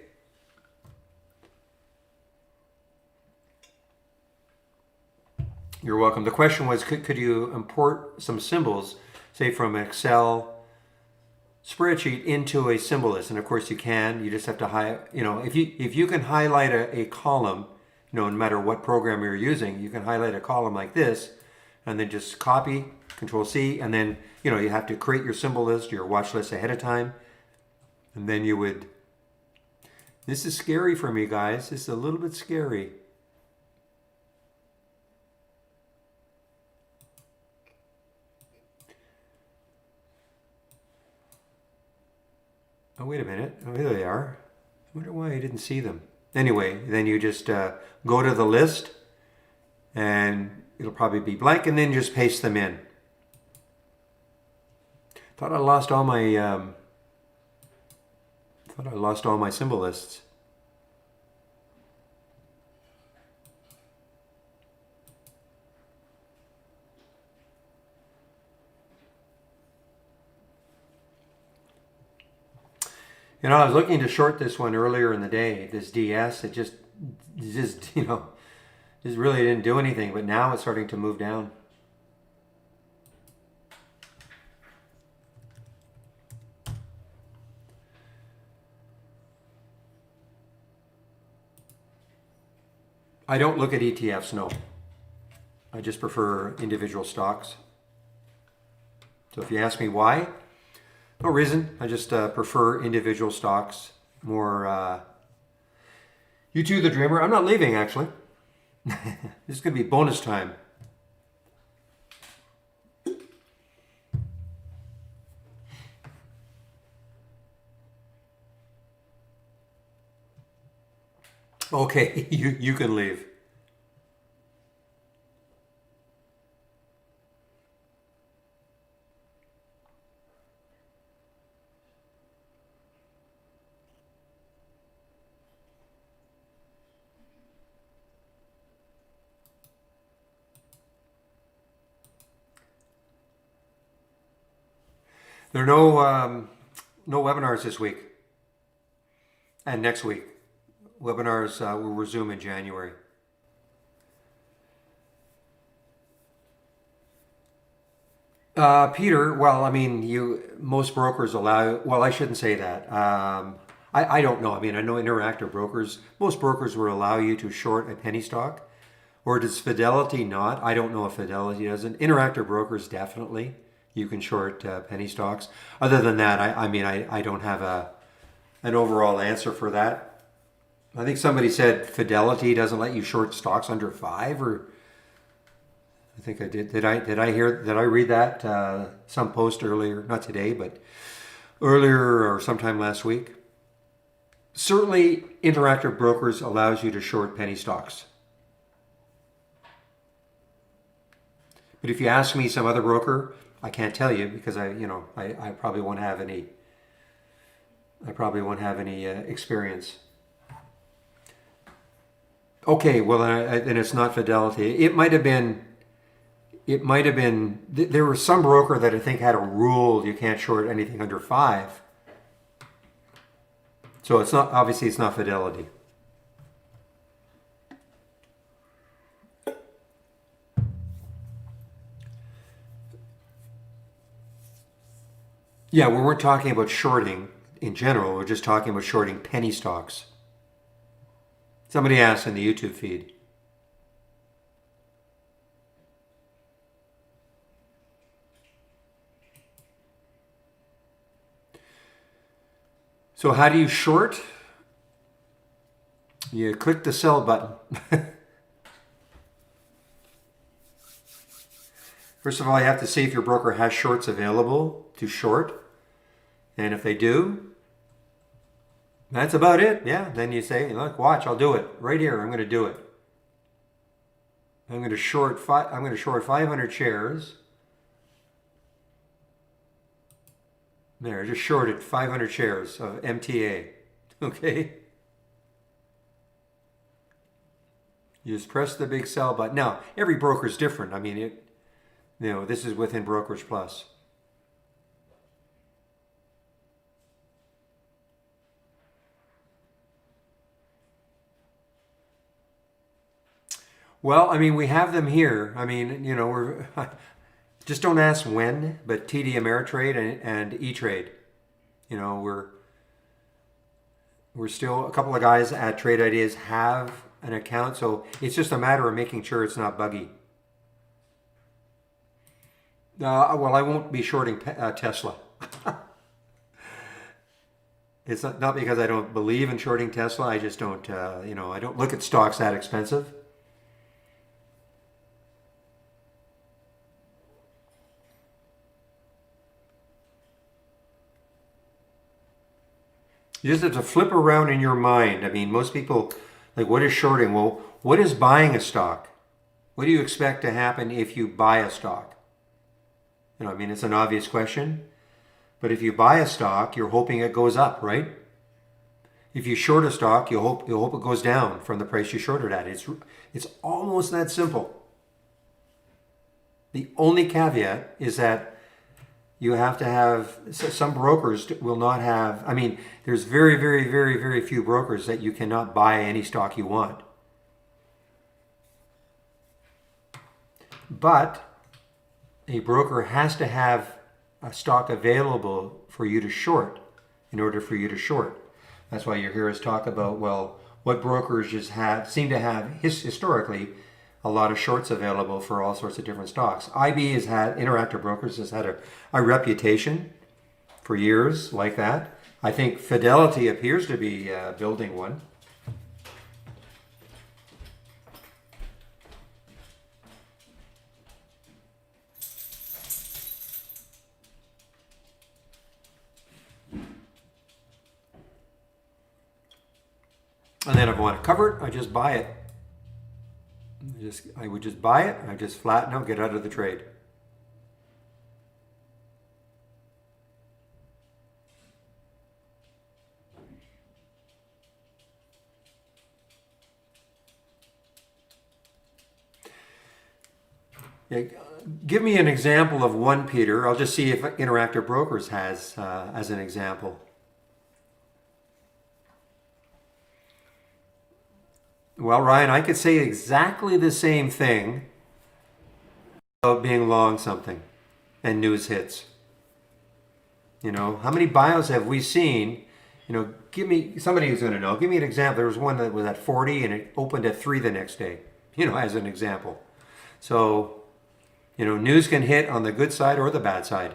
You're welcome. The question was, could you import some symbols, say from an Excel spreadsheet into a symbol list? And of course you can. You just have to if you can highlight a column, no matter what program you're using, you can highlight a column like this, and then just copy, Control C, and then you have to create your symbol list, your watch list ahead of time, and then you would. This is scary for me, guys. This is a little bit scary. Oh, wait a minute. Oh, here they are. I wonder why I didn't see them. Anyway, then you just go to the list, and it'll probably be blank, and then just paste them in. Thought I lost all my symbol lists. I was looking to short this one earlier in the day, this DS. It just really didn't do anything, but now it's starting to move down. I don't look at ETFs, no. I just prefer individual stocks. So if you ask me why, no reason. I just prefer individual stocks more. You too, the dreamer. I'm not leaving, actually. This is going to be bonus time. Okay, you can leave. There are no webinars this week and next week. Webinars will resume in January. Peter, well, I mean, most brokers allow. Well, I shouldn't say that. I don't know. I mean, I know Interactive Brokers. Most brokers will allow you to short a penny stock, or does Fidelity not? I don't know if Fidelity doesn't. Interactive Brokers definitely. You can short penny stocks. Other than that, I mean, I don't have an overall answer for that. I think somebody said Fidelity doesn't let you short stocks under 5, or I think I did. Did I hear? Did I read that some post earlier? Not today, but earlier or sometime last week. Certainly, Interactive Brokers allows you to short penny stocks. But if you ask me some other broker, I can't tell you because I probably won't have any. I probably won't have any experience. Okay, well then it's not Fidelity. It might have been. There was some broker that I think had a rule you can't short anything under 5. So it's not, obviously it's not Fidelity. Yeah, we weren't talking about shorting in general. We're just talking about shorting penny stocks. Somebody asked in the YouTube feed. So how do you short? You click the sell button. First of all, you have to see if your broker has shorts available to short. And if they do, that's about it. Yeah, then you say, look, watch, I'll do it. Right here, I'm going to do it. I'm going to short 500 shares. There, I just shorted 500 shares of MTA. Okay. You just press the big sell button. Now, every broker is different. I mean, this is within Brokerage Plus. Well, I mean, we have them here. I mean, we're just don't ask when, but TD Ameritrade and E-Trade. We're still, a couple of guys at Trade Ideas have an account, so it's just a matter of making sure it's not buggy. Well, I won't be shorting Tesla. It's not because I don't believe in shorting Tesla. I just don't, I don't look at stocks that expensive. You just have to flip around in your mind. I mean, most people, like, what is shorting? Well, what is buying a stock? What do you expect to happen if you buy a stock? I mean, it's an obvious question. But if you buy a stock, you're hoping it goes up, right? If you short a stock, you hope it goes down from the price you shorted at. It's almost that simple. The only caveat is that you have to have, some brokers will not have, I mean, there's very, very, very, very few brokers that you cannot buy any stock you want. But a broker has to have a stock available for you to short in order for you to short. That's why you hear us talk about, well, what brokers seem to have historically a lot of shorts available for all sorts of different stocks. IB has had, Interactive Brokers has had a reputation for years like that. I think Fidelity appears to be building one. And then if I want to cover it, I just buy it. I would just buy it. I just flatten out, get out of the trade. Yeah, give me an example of one, Peter. I'll just see if Interactive Brokers has as an example. Well, Ryan, I could say exactly the same thing about being long something and news hits. You know, how many bios have we seen? You know, give me, somebody who's going to know, give me an example. There was one that was at 40 and it opened at 3 the next day, you know, as an example. So, you know, news can hit on the good side or the bad side.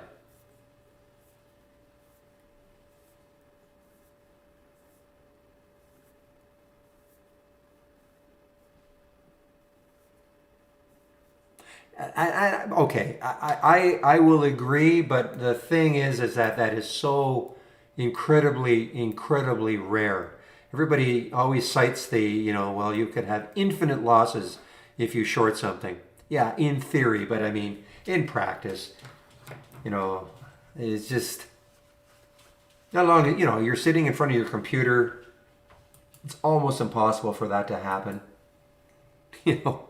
I will agree, but the thing is that that is so incredibly rare. Everybody always cites the, you know, well, you could have infinite losses if you short something. Yeah, in theory, but I mean, in practice, you know, it's just not long. You know, you're sitting in front of your computer. It's almost impossible for that to happen. You know.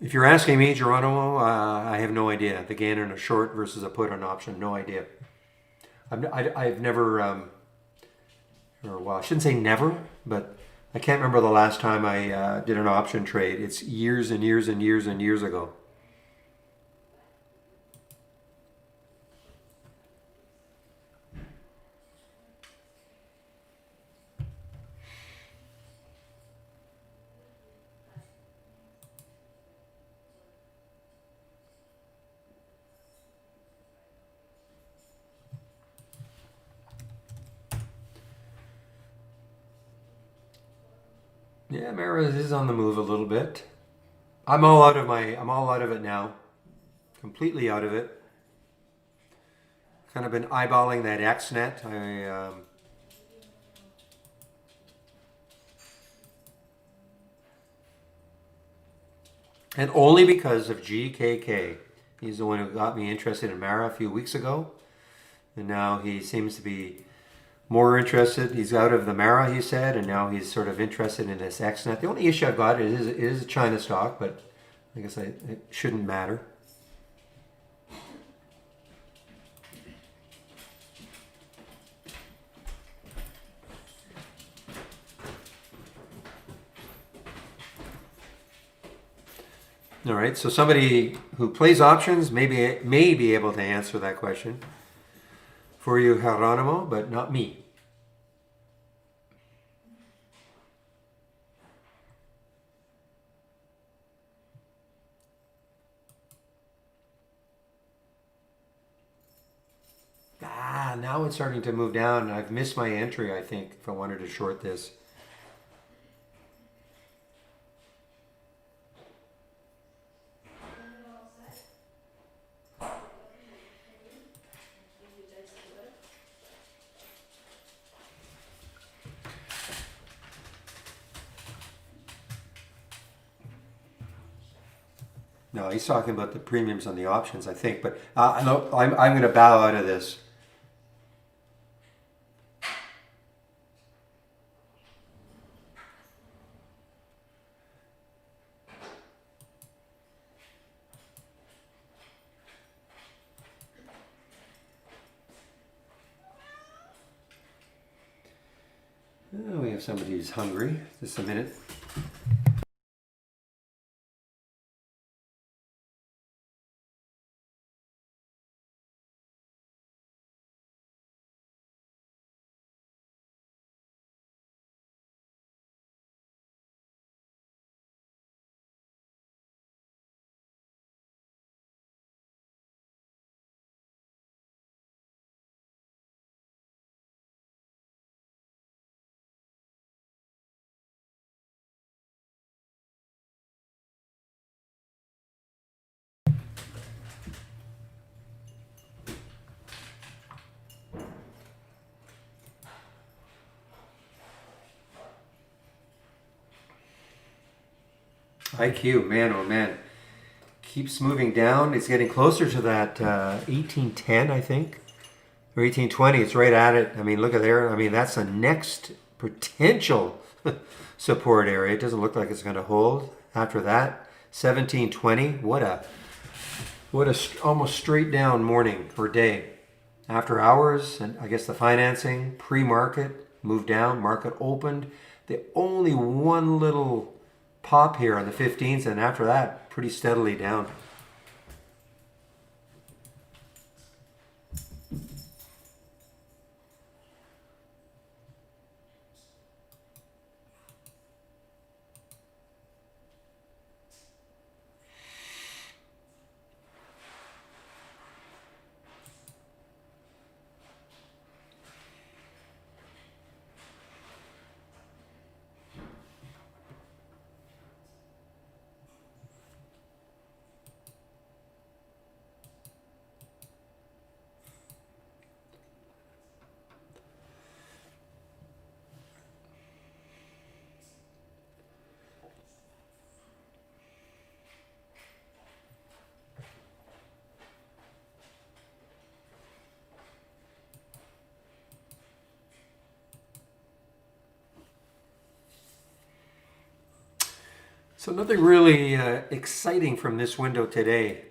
If you're asking me, Geronimo, I have no idea. The gain on a short versus a put on option, no idea. I've never, or well, I shouldn't say never, but I can't remember the last time I did an option trade. It's years and years and years and years ago. Yeah, Mara is on the move a little bit. I'm all out of it now. Completely out of it. Kind of been eyeballing that XNet. And only because of GKK. He's the one who got me interested in Mara a few weeks ago. And now he seems to be more interested. He's out of the Mara, he said, and now he's sort of interested in this XNet. The only issue I've got is it is a China stock, but I guess it shouldn't matter. All right, so somebody who plays options may be able to answer that question for you, Geronimo, but not me. Now it's starting to move down. I've missed my entry, I think, if I wanted to short this. No, he's talking about the premiums on the options, I think. But no, I'm going to bow out of this. We have somebody who's hungry. Just a minute. IQ, man, oh man, keeps moving down. It's getting closer to that 1810, I think, or 1820. It's right at it. I mean, look at there. I mean, that's the next potential support area. It doesn't look like it's going to hold after that. 1720. Almost straight down morning or day. After hours, and I guess the financing pre-market moved down. Market opened. The only one little pop here on the 15th, and after that, pretty steadily down. So nothing really exciting from this window today.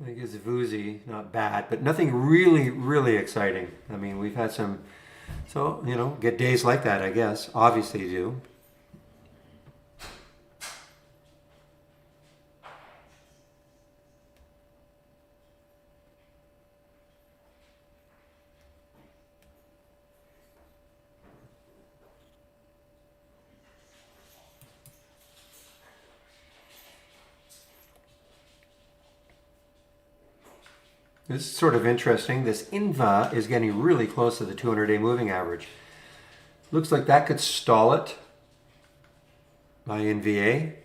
I think it's Vuzi, not bad, but nothing really, really exciting. I mean, we've had some, so, get days like that, I guess. Obviously you do. This is sort of interesting. This INVA is getting really close to the 200-day moving average. Looks like that could stall it by NVA.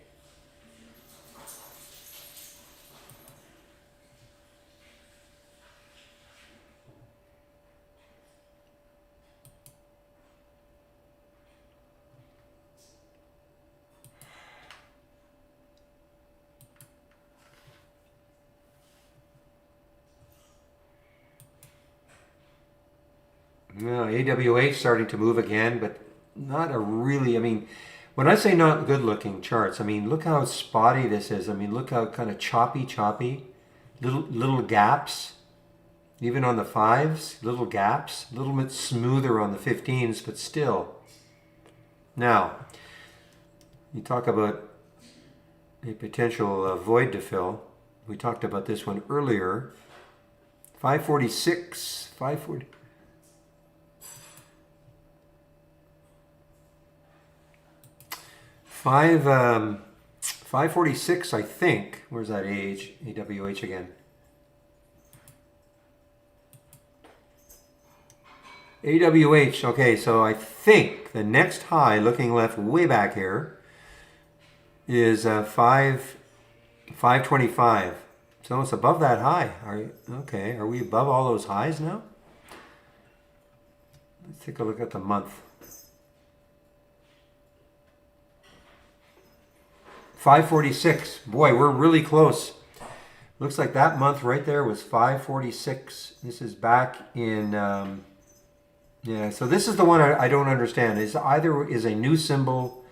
No, AWH starting to move again, but not a really, I mean, when I say not good looking charts, I mean, look how spotty this is. I mean, look how kind of choppy, little gaps, even on the fives, little gaps, a little bit smoother on the 15s, but still. Now, you talk about a potential void to fill. We talked about this one earlier. 546, 540. 546, I think. Where's that age? AWH again. AWH, okay, so I think the next high, looking left way back here, is 525. So it's above that high. Are we above all those highs now? Let's take a look at the month. 546. Boy, we're really close. Looks like that month right there was 546. This is back in, yeah, so this is the one I don't understand. Either is a new symbol,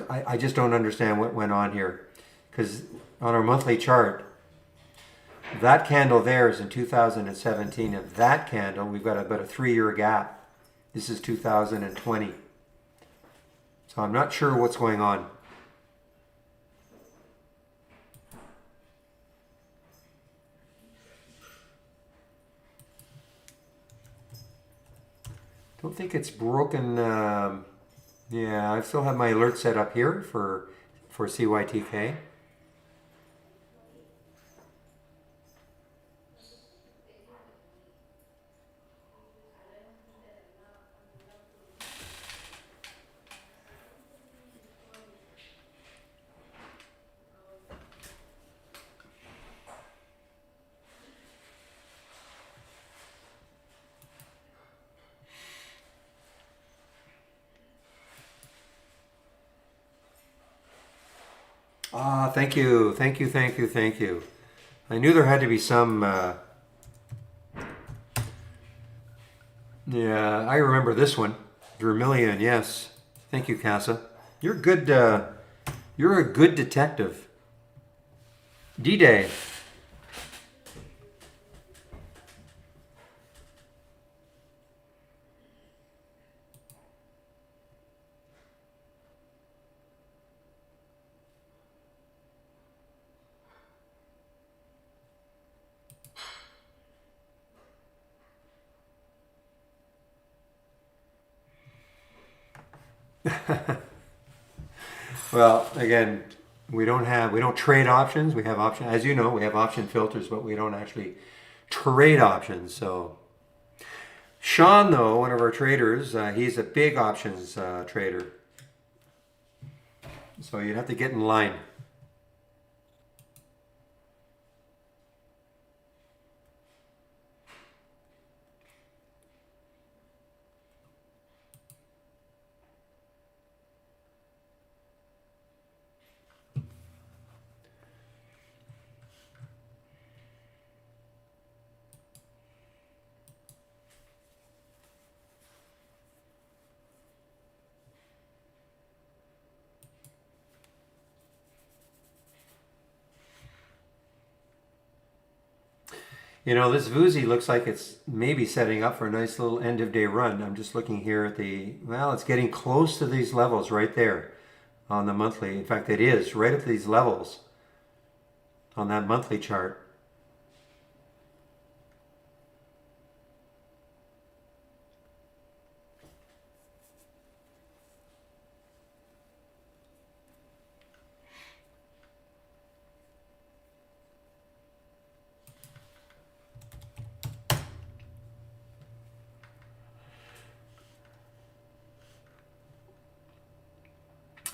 I just don't understand what went on here. Because on our monthly chart, that candle there is in 2017, and that candle, we've got about a 3-year gap. This is 2020. So I'm not sure what's going on. Don't think it's broken. Yeah, I still have my alert set up here for CYTK. Ah, thank you, thank you, thank you, thank you. I knew there had to be some. Yeah, I remember this one. Vermilion, yes. Thank you, Casa. You're good. You're a good detective. D-Day. Well, again, we don't trade options. We have option, as you know, we have option filters, but we don't actually trade options. So Sean, though, one of our traders, he's a big options trader. So you'd have to get in line. You know, this Vuzi looks like it's maybe setting up for a nice little end of day run. I'm just looking here at well, it's getting close to these levels right there on the monthly. In fact, it is right at these levels on that monthly chart.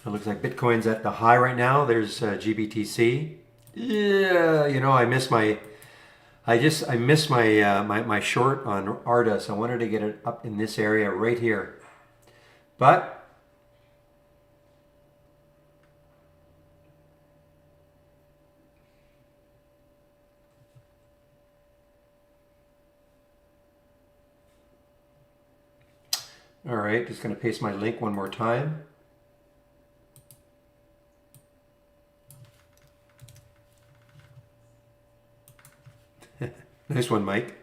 It looks like Bitcoin's at the high right now. There's GBTC. Yeah, you know, I miss my short on Ardas. I wanted to get it up in this area right here. But all right, just going to paste my link one more time. Nice one, Mike.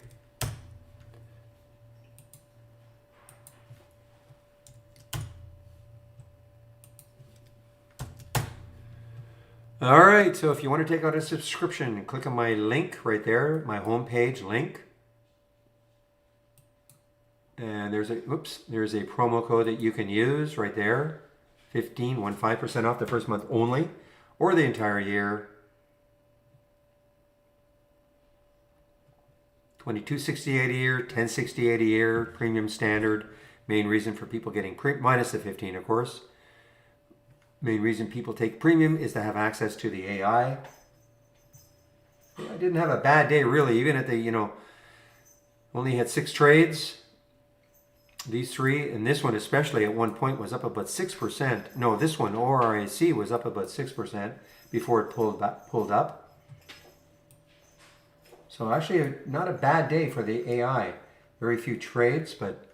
All right, so if you want to take out a subscription, click on my link right there, my homepage link. And there's a promo code that you can use right there. 15% off the first month only, or the entire year. $22.68 a year, $10.68 a year, premium standard. Main reason for people getting minus the 15, of course. Main reason people take premium is to have access to the AI. I didn't have a bad day really, even at the, only had 6 trades. These 3, and this one especially at one point was up about 6%. No, this one, ORIC, was up about 6% before it pulled up. So actually not a bad day for the AI. Very few trades, but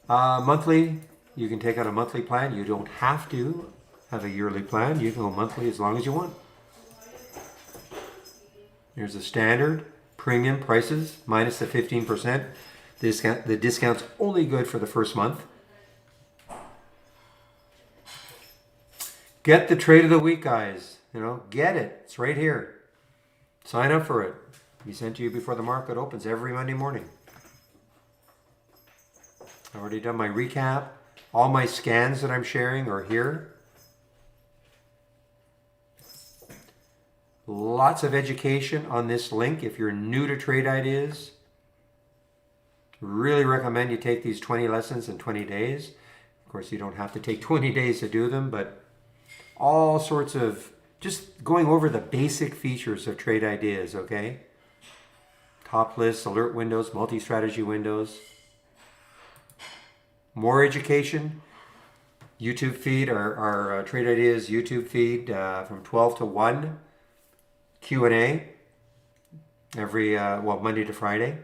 monthly, you can take out a monthly plan. You don't have to have a yearly plan. You can go monthly as long as you want. Here's the standard premium prices minus the 15%. The discount's only good for the first month. Get the trade of the week, guys. Get it. It's right here. Sign up for it. Be sent to you before the market opens every Monday morning. I've already done my recap. All my scans that I'm sharing are here. Lots of education on this link if you're new to trade ideas. Really recommend you take these 20 lessons in 20 days. Of course, you don't have to take 20 days to do them, but all sorts of just going over the basic features of trade ideas, okay? Top lists, alert windows, multi-strategy windows. More education. YouTube feed, our Trade Ideas YouTube feed from 12 to 1, Q&A every, Monday to Friday.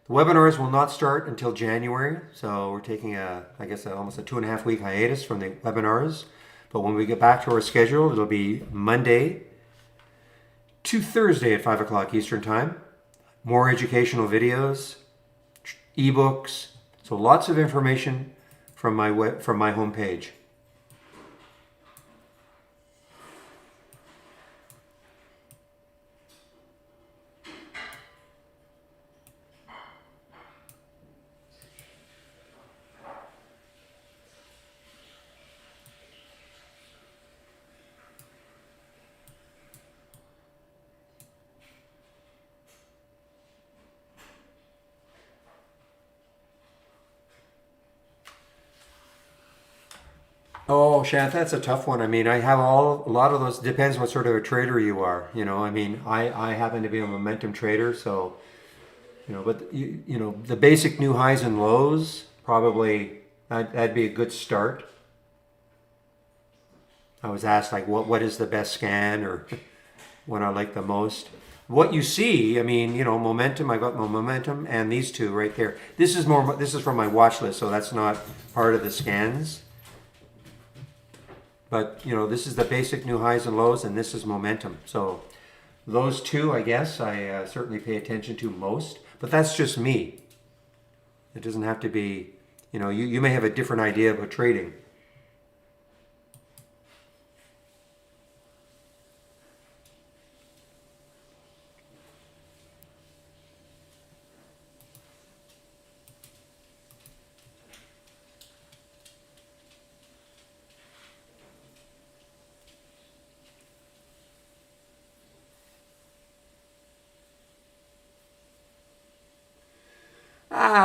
The webinars will not start until January, so we're taking almost a 2.5 week hiatus from the webinars. But when we get back to our schedule, it'll be Monday to Thursday at 5 o'clock Eastern Time. More educational videos, ebooks, so lots of information from my homepage. Oh, Shant, that's a tough one. I mean, I have a lot of those. Depends what sort of a trader you are. I mean, I happen to be a momentum trader, so but the basic new highs and lows probably that'd be a good start. I was asked like, what is the best scan or what I like the most. What you see, I mean, momentum. I got my momentum and these two right there. This is more. This is from my watch list, so that's not part of the scans. But this is the basic new highs and lows, and this is momentum. So those two, I guess, I certainly pay attention to most. But that's just me. It doesn't have to be. You may have a different idea about trading.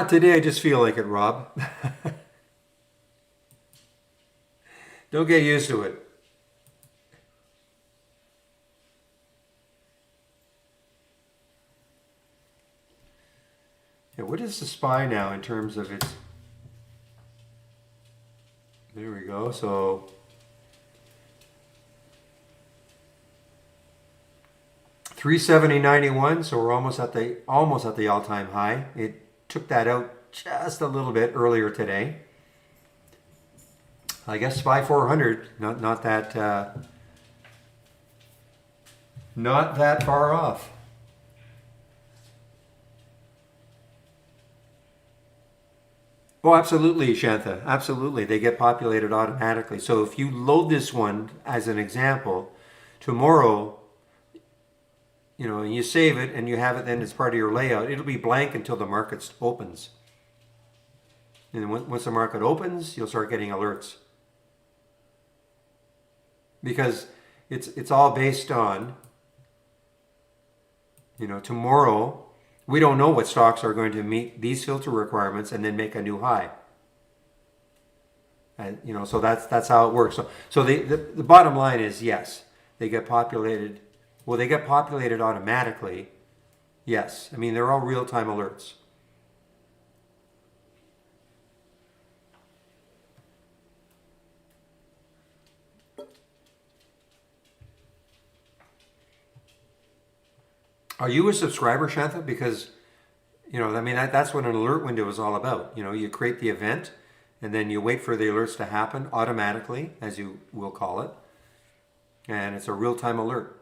Today I just feel like it, Rob. Don't get used to it. Yeah, what is the SPY now in terms of its... There we go. So 370.91. So we're almost at the all-time high. It took that out just a little bit earlier today. I guess SPY 400, not that far off. Oh, absolutely, Shantha. Absolutely. They get populated automatically. So if you load this one as an example, tomorrow, and you save it and you have it then as part of your layout, it'll be blank until the market opens. And then once the market opens, you'll start getting alerts. Because it's all based on, tomorrow, we don't know what stocks are going to meet these filter requirements and then make a new high. And so that's how it works. So the bottom line is, yes, they get populated. Well, they get populated automatically. Yes, I mean they're all real-time alerts. Are you a subscriber, Shantha? Because I mean that's what an alert window is all about. You create the event, and then you wait for the alerts to happen automatically, as you will call it, and it's a real-time alert.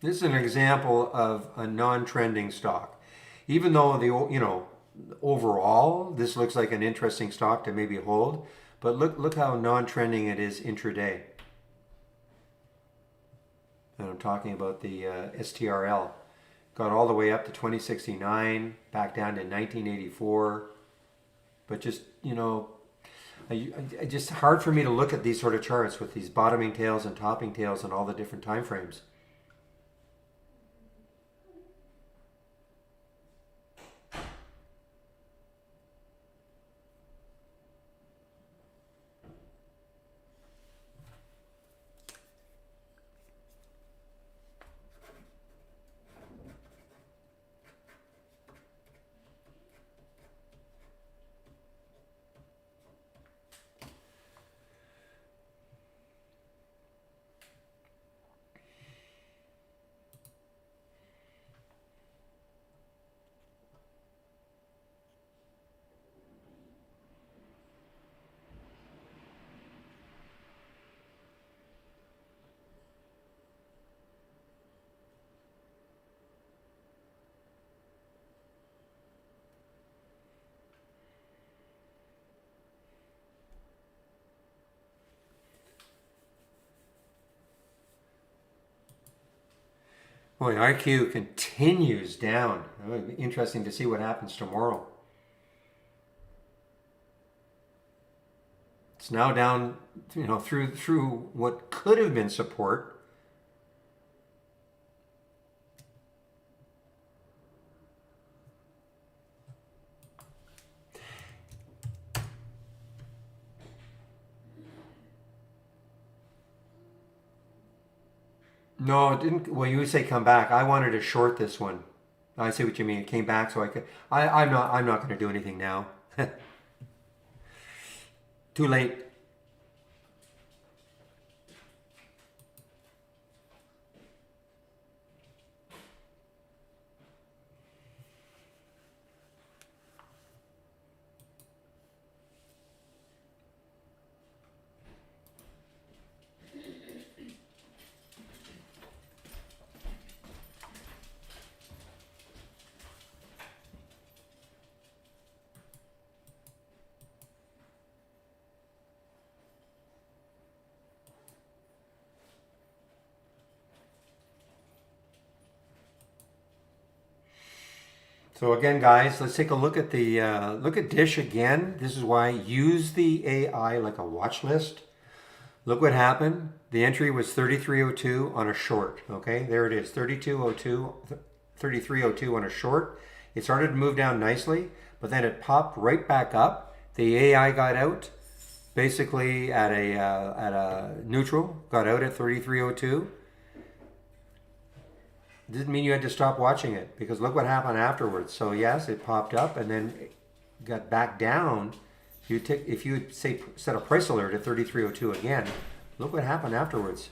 This is an example of a non-trending stock. Even though overall this looks like an interesting stock to maybe hold, but look how non-trending it is intraday. And I'm talking about the STRL. Got all the way up to 2069, back down to 1984. But just, just hard for me to look at these sort of charts with these bottoming tails and topping tails and all the different time frames. Boy, IQ continues down. It'll be interesting to see what happens tomorrow. It's now down, through what could have been support. No, it didn't. Well, you would say come back. I wanted to short this one. I see what you mean. It came back, so I could. I'm not. I'm not going to do anything now. Too late. So again, guys, let's take a look at the look at Dish again. This is why use the AI like a watch list. Look what happened. The entry was 3302 on a short. Okay, there it is, 3202, 3302 on a short. It started to move down nicely, but then it popped right back up. The AI got out basically at a neutral, got out at 3302. Didn't mean you had to stop watching it, because look what happened afterwards. So yes, it popped up and then it got back down. If you say set a price alert at 3302 again, look what happened afterwards.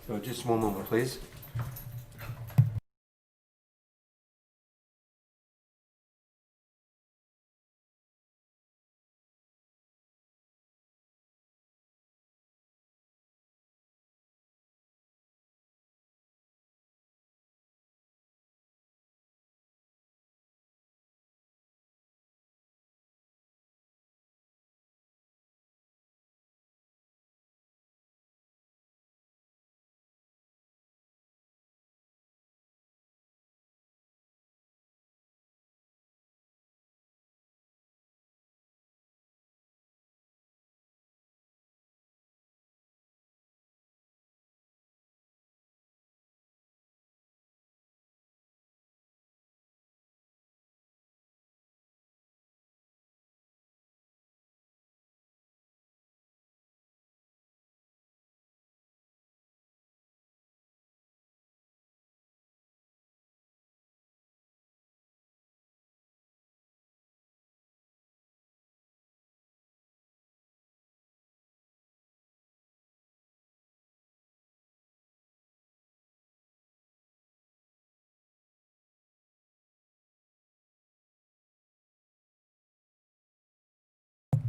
So just one moment, please.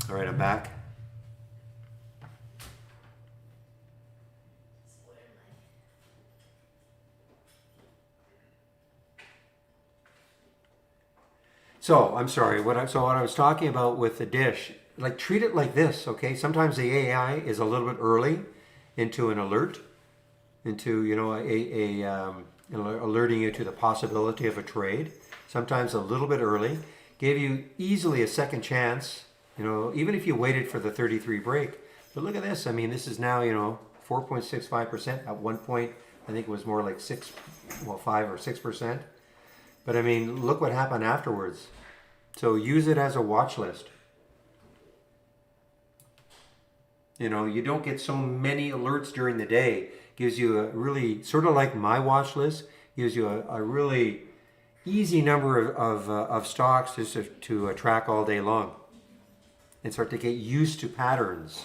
All right, I'm back. So I'm sorry. What I was talking about with the Dish, like treat it like this, okay? Sometimes the AI is a little bit early into an alert, into alerting you to the possibility of a trade. Sometimes a little bit early, gave you easily a second chance. Even if you waited for the 33 break. But look at this. I mean, this is now 4.65%. At one point, I think it was more like 5 or 6%. But I mean, look what happened afterwards. So use it as a watch list. You don't get so many alerts during the day. Gives you a really, sort of like my watch list, gives you a really easy number of stocks just to track all day long and start to get used to patterns.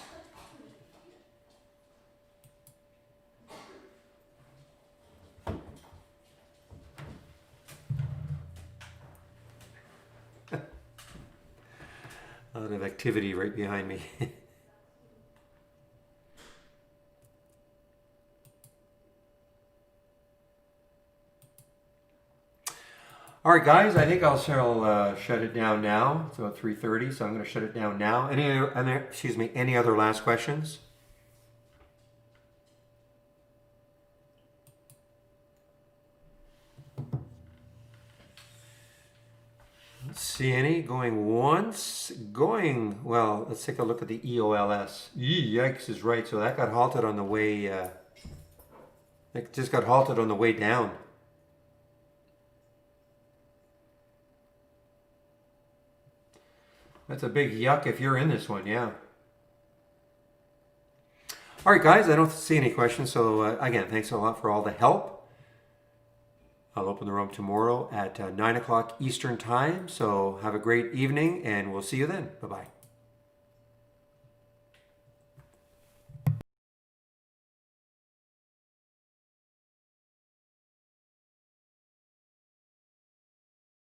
A lot of activity right behind me. All right, guys, I think I'll shut it down now. It's about 3:30, so I'm going to shut it down now. Any other last questions? See any going once, going well. Let's take a look at the EOLS. Yikes is right. So that got halted on the way. It just got halted on the way down. That's a big yuck if you're in this one, yeah. All right, guys, I don't see any questions. So again, thanks a lot for all the help. I'll open the room tomorrow at 9 o'clock Eastern Time. So have a great evening, and we'll see you then. Bye-bye.